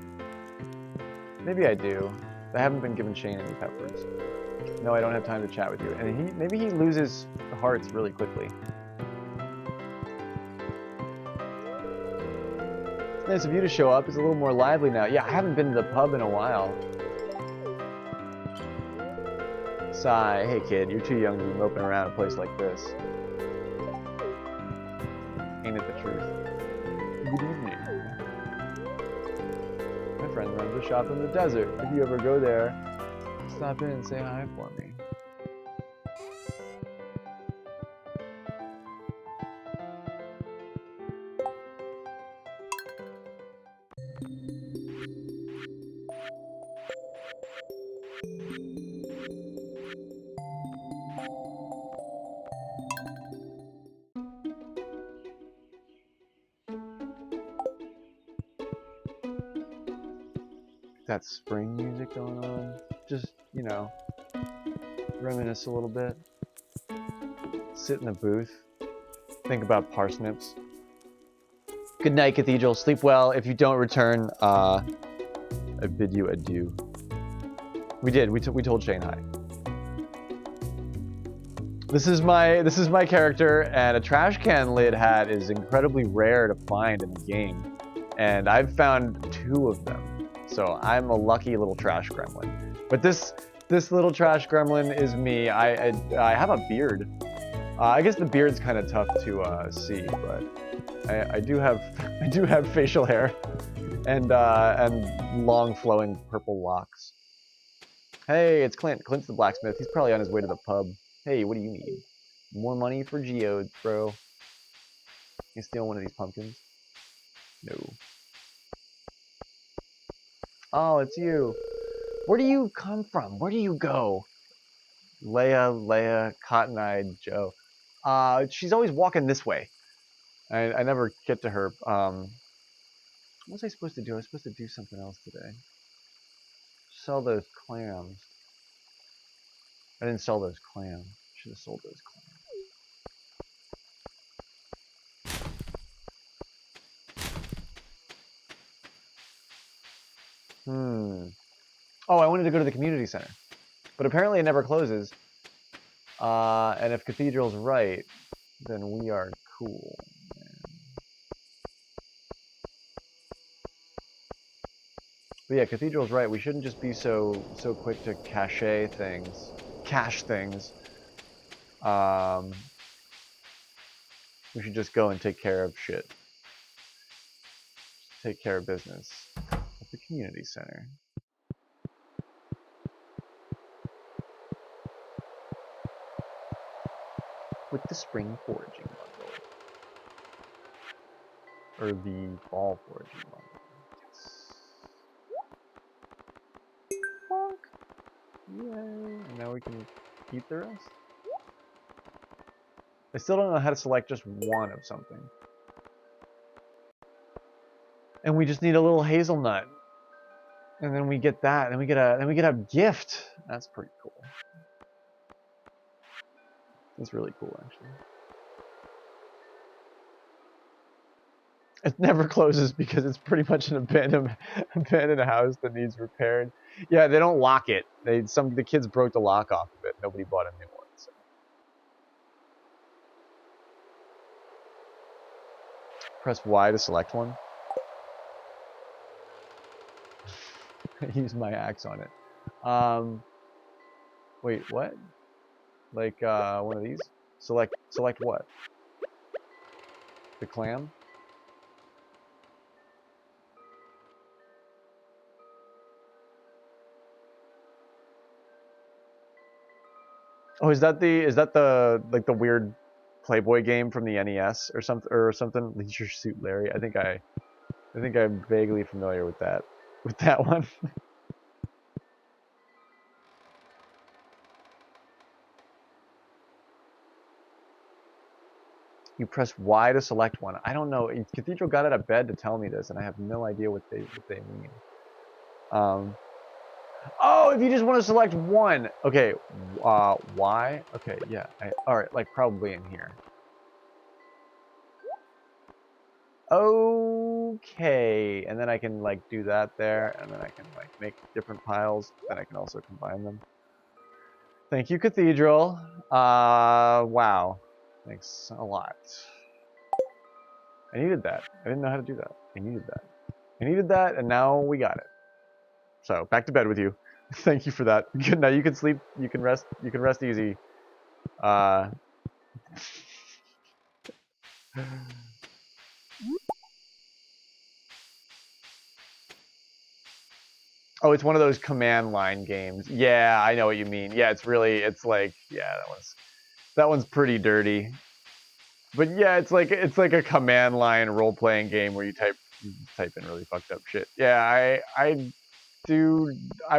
Maybe I do. I haven't been given Shane any peppers. No, I don't have time to chat with you. And maybe he loses the hearts really quickly. It's nice of you to show up. It's a little more lively now. Yeah, I haven't been to the pub in a while. Sigh. Hey, kid, you're too young to be moping around a place like this. Ain't it the truth? Good evening. My friend runs a shop in the desert. If you ever go there, stop in and say hi for me. That spring music going on. Just, reminisce a little bit. Sit in a booth. Think about parsnips. Good night, Cathedral. Sleep well. If you don't return, I bid you adieu. We did. We told Shane hi. This is my character, and a trash can lid hat is incredibly rare to find in the game, and I've found 2 of them. So I'm a lucky little trash gremlin. But this little trash gremlin is me. I have a beard. I guess the beard's kind of tough to see, but I do have facial hair and long flowing purple locks. Hey, it's Clint. Clint's the blacksmith. He's probably on his way to the pub. Hey, what do you need? More money for geodes, bro. You steal one of these pumpkins? No. Oh, it's you. Where do you come from? Where do you go? Leia, Cotton-eyed Joe. She's always walking this way. I never get to her. What was I supposed to do? I was supposed to do something else today. Sell those clams. I didn't sell those clams. Should have sold those clams. Oh, I wanted to go to the community center. But apparently it never closes. And if Cathedral's right, then we are cool. But yeah, Cathedral's right. We shouldn't just be so quick to cache things. We should just go and take care of shit. take care of business at the community center. With the spring foraging bundle. Or the fall foraging bundle. Yes. Bonk. Yay. And now we can eat the rest. I still don't know how to select just one of something. And we just need a little hazelnut. And then we get that. And we get a gift. That's pretty cool. That's really cool, actually. It never closes because it's pretty much an abandoned house that needs repaired. Yeah, they don't lock it. The kids broke the lock off of it. Nobody bought a new one. So. Press Y to select one. I used my axe on it. Wait, what? Like one of these? Select what? The clam? Oh, is that the like the weird Playboy game from the NES or something? Leisure Suit Larry. I think I'm vaguely familiar with that one. You press Y to select one. I don't know. Cathedral got out of bed to tell me this, and I have no idea what they mean. Oh, if you just want to select one. Okay, Y. Okay, yeah. All right, like probably in here. Okay, and then I can like do that there, and then I can like make different piles. Then I can also combine them. Thank you, Cathedral. Wow. Thanks a lot. I needed that. I didn't know how to do that. I needed that. I needed that, and now we got it. So back to bed with you. Thank you for that. Good night. You can sleep. You can rest. You can rest easy. Oh, it's one of those command line games. Yeah, I know what you mean. Yeah, it's like, yeah, that one's pretty dirty. But yeah, it's like a command line role playing game where you type in really fucked up shit. Yeah, I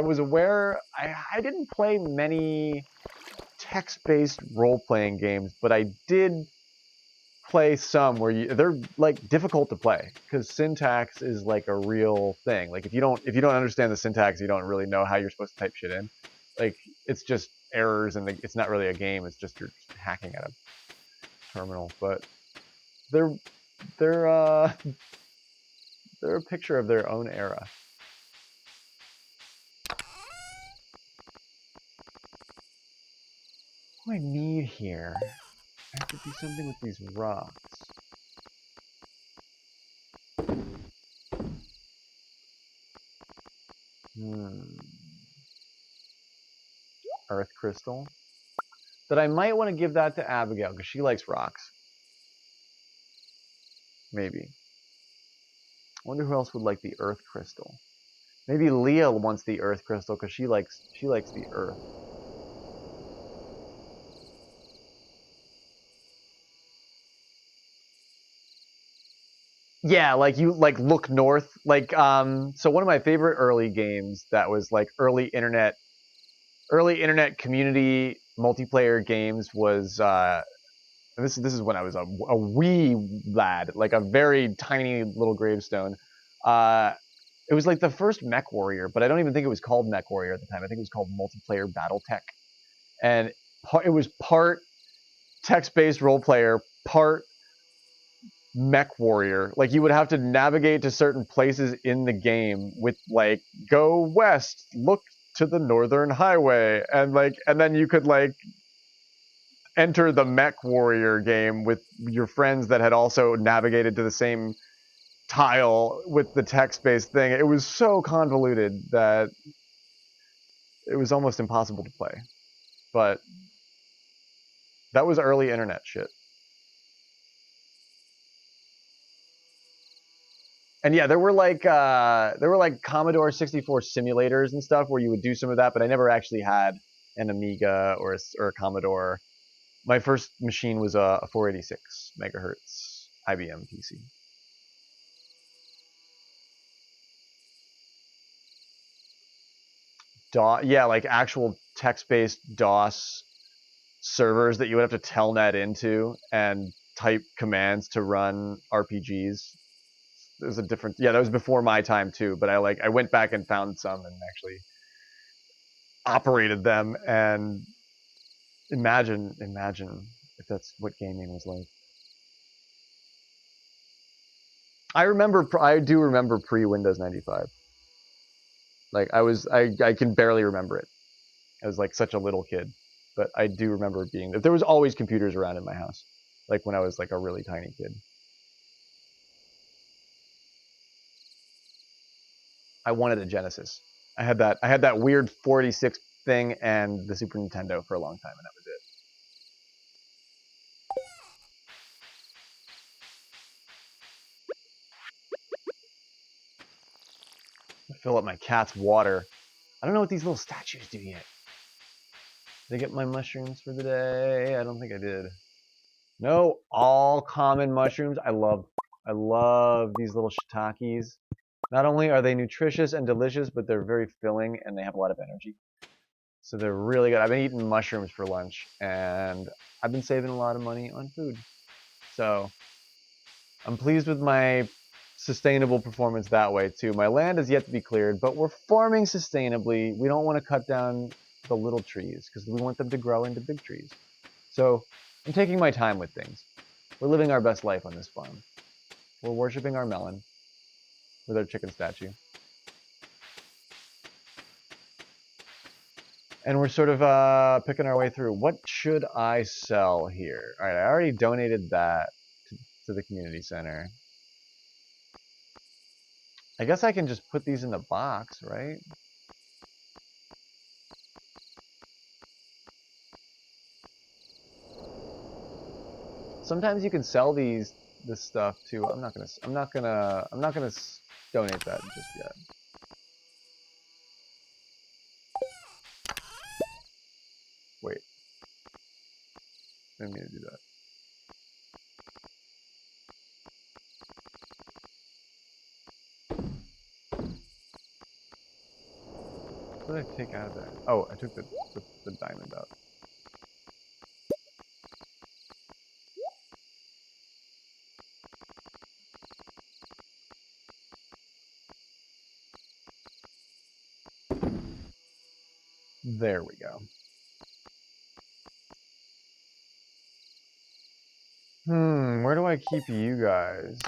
was aware. I didn't play many text-based role-playing games, but I did play some where they're like difficult to play because syntax is like a real thing. Like if you don't understand the syntax, you don't really know how you're supposed to type shit in. Like it's just errors, and it's not really a game. It's just you're just hacking at a terminal. But they're they're a picture of their own era. What do I need here? I have to do something with these rocks. Earth crystal. That I might want to give that to Abigail because she likes rocks. Maybe. I wonder who else would like the earth crystal. Maybe Leah wants the earth crystal because she likes the earth. Yeah, like you like look north. Like so one of my favorite early games that was like early internet community multiplayer games was and this is when I was a wee lad, like a very tiny little gravestone. It was like the first Mech Warrior, but I don't even think it was called Mech Warrior at the time. I think it was called Multiplayer BattleTech, and it was part text-based role player, part Mech Warrior. Like you would have to navigate to certain places in the game with like go west, look to the northern highway, and then you could like enter the Mech Warrior game with your friends that had also navigated to the same tile with the text-based thing. It was so convoluted that it was almost impossible to play. But that was early internet shit. And yeah, there were like Commodore 64 simulators and stuff where you would do some of that, but I never actually had an Amiga or a Commodore. My first machine was a 486 megahertz IBM PC. DOS, yeah, like actual text-based DOS servers that you would have to telnet into and type commands to run RPGs. There's a different, yeah, that was before my time too, but I went back and found some and actually operated them, and imagine if that's what gaming was like. I do remember pre Windows 95. Like I can barely remember it. I was like such a little kid, but I do remember being there. There was always computers around in my house, like when I was like a really tiny kid. I wanted a Genesis. I had that weird 486 thing and the Super Nintendo for a long time, and that was it. Fill up my cat's water. I don't know what these little statues do yet. Did I get my mushrooms for the day? I don't think I did. No, all common mushrooms. I love these little shiitakes. Not only are they nutritious and delicious, but they're very filling and they have a lot of energy. So they're really good. I've been eating mushrooms for lunch and I've been saving a lot of money on food. So I'm pleased with my sustainable performance that way too. My land is yet to be cleared, but we're farming sustainably. We don't want to cut down the little trees because we want them to grow into big trees. So I'm taking my time with things. We're living our best life on this farm. We're worshiping our melon with our chicken statue. And we're sort of picking our way through. What should I sell here? All right, I already donated that to the community center. I guess I can just put these in the box, right? Sometimes you can sell this stuff too. I'm not gonna donate that just yet. Wait, I didn't mean to do that. What did I take out of there? Oh, I took the diamond out. There we go. Where do I keep you guys?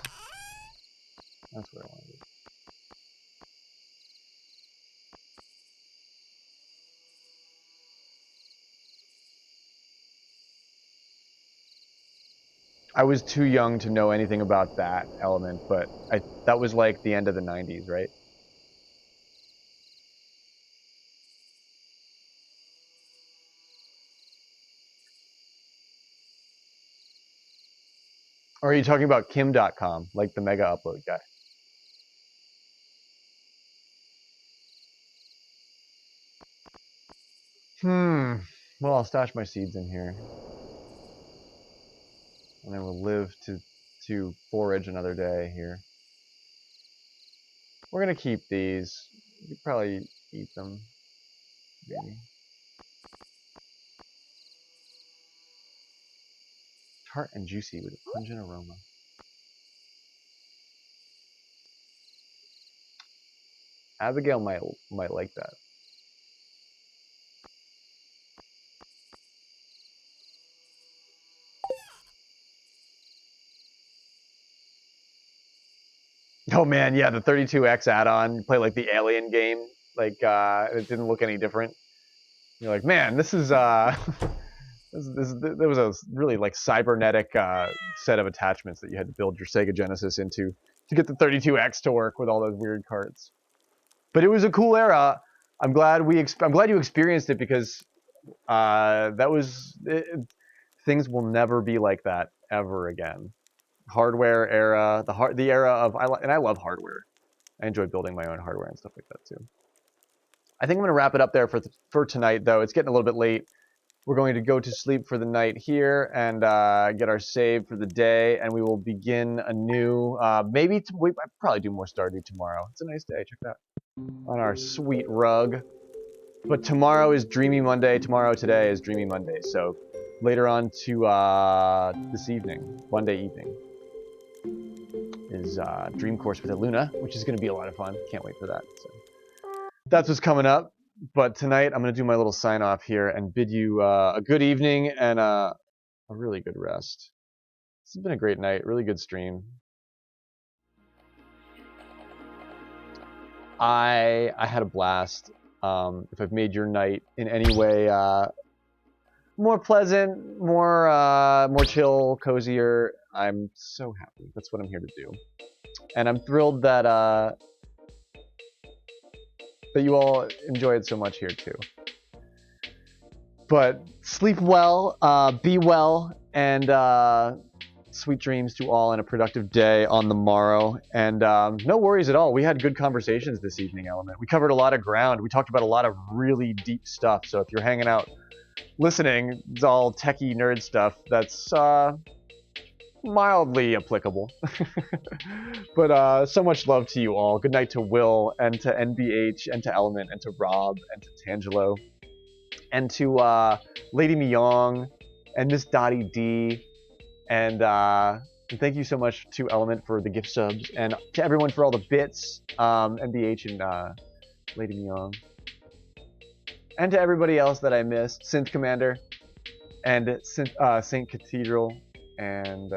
That's what I want to do. I was too young to know anything about that element, but that was like the end of the 90s, right? Or are you talking about Kim.com, like the mega upload guy? Well, I'll stash my seeds in here. And then we'll live to forage another day here. We're gonna keep these. We could probably eat them. Maybe. Tart and juicy with a pungent aroma. Abigail might like that. Oh man, yeah, the 32X add-on. You play like the Alien game. Like it didn't look any different. You're like, man, this is there was a really like cybernetic set of attachments that you had to build your Sega Genesis into to get the 32X to work with all those weird carts. But it was a cool era. I'm glad you experienced it because that was things will never be like that ever again. hardware era, the era of and I love hardware. I enjoy building my own hardware and stuff like that too. I think I'm gonna wrap it up there for tonight, though. It's getting a little bit late. We're going to go to sleep for the night here and get our save for the day, and we will begin anew. We might probably do more Stardew tomorrow. It's a nice day. Check that on our sweet rug. But tomorrow is Dreamy Monday. Today is Dreamy Monday. So later on to this evening, Monday evening, is Dream Course with Luna, which is going to be a lot of fun. Can't wait for that. So that's what's coming up. But tonight, I'm going to do my little sign off here and bid you a good evening and a really good rest. This has been a great night, really good stream. I had a blast. If I've made your night in any way more pleasant, more chill, cozier, I'm so happy. That's what I'm here to do. And I'm thrilled that that you all enjoyed so much here too. But sleep well, be well, and sweet dreams to all and a productive day on the morrow. And no worries at all. We had good conversations this evening, Element. We covered a lot of ground. We talked about a lot of really deep stuff. So if you're hanging out listening, it's all techie nerd stuff that's mildly applicable. But so much love to you all. Good night to Will and to NBH and to Element and to Rob and to Tangelo and to Lady Myong and Miss Dottie D and thank you so much to Element for the gift subs and to everyone for all the bits, NBH and Lady Myong, and to everybody else that I missed, Synth Commander and Saint Cathedral and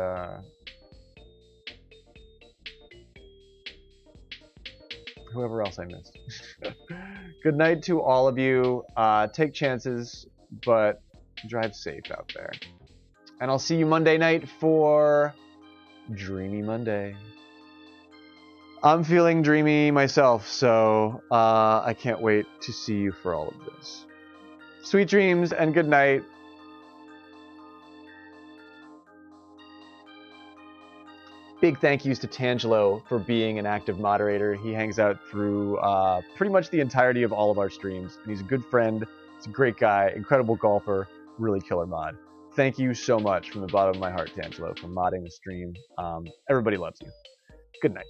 whoever else I missed. Good night to all of you. Take chances, but drive safe out there. And I'll see you Monday night for Dreamy Monday. I'm feeling dreamy myself, so I can't wait to see you for all of this. Sweet dreams and good night. Big thank yous to Tangelo for being an active moderator. He hangs out through pretty much the entirety of all of our streams. And he's a good friend. He's a great guy, incredible golfer, really killer mod. Thank you so much from the bottom of my heart, Tangelo, for modding the stream. Everybody loves you. Good night.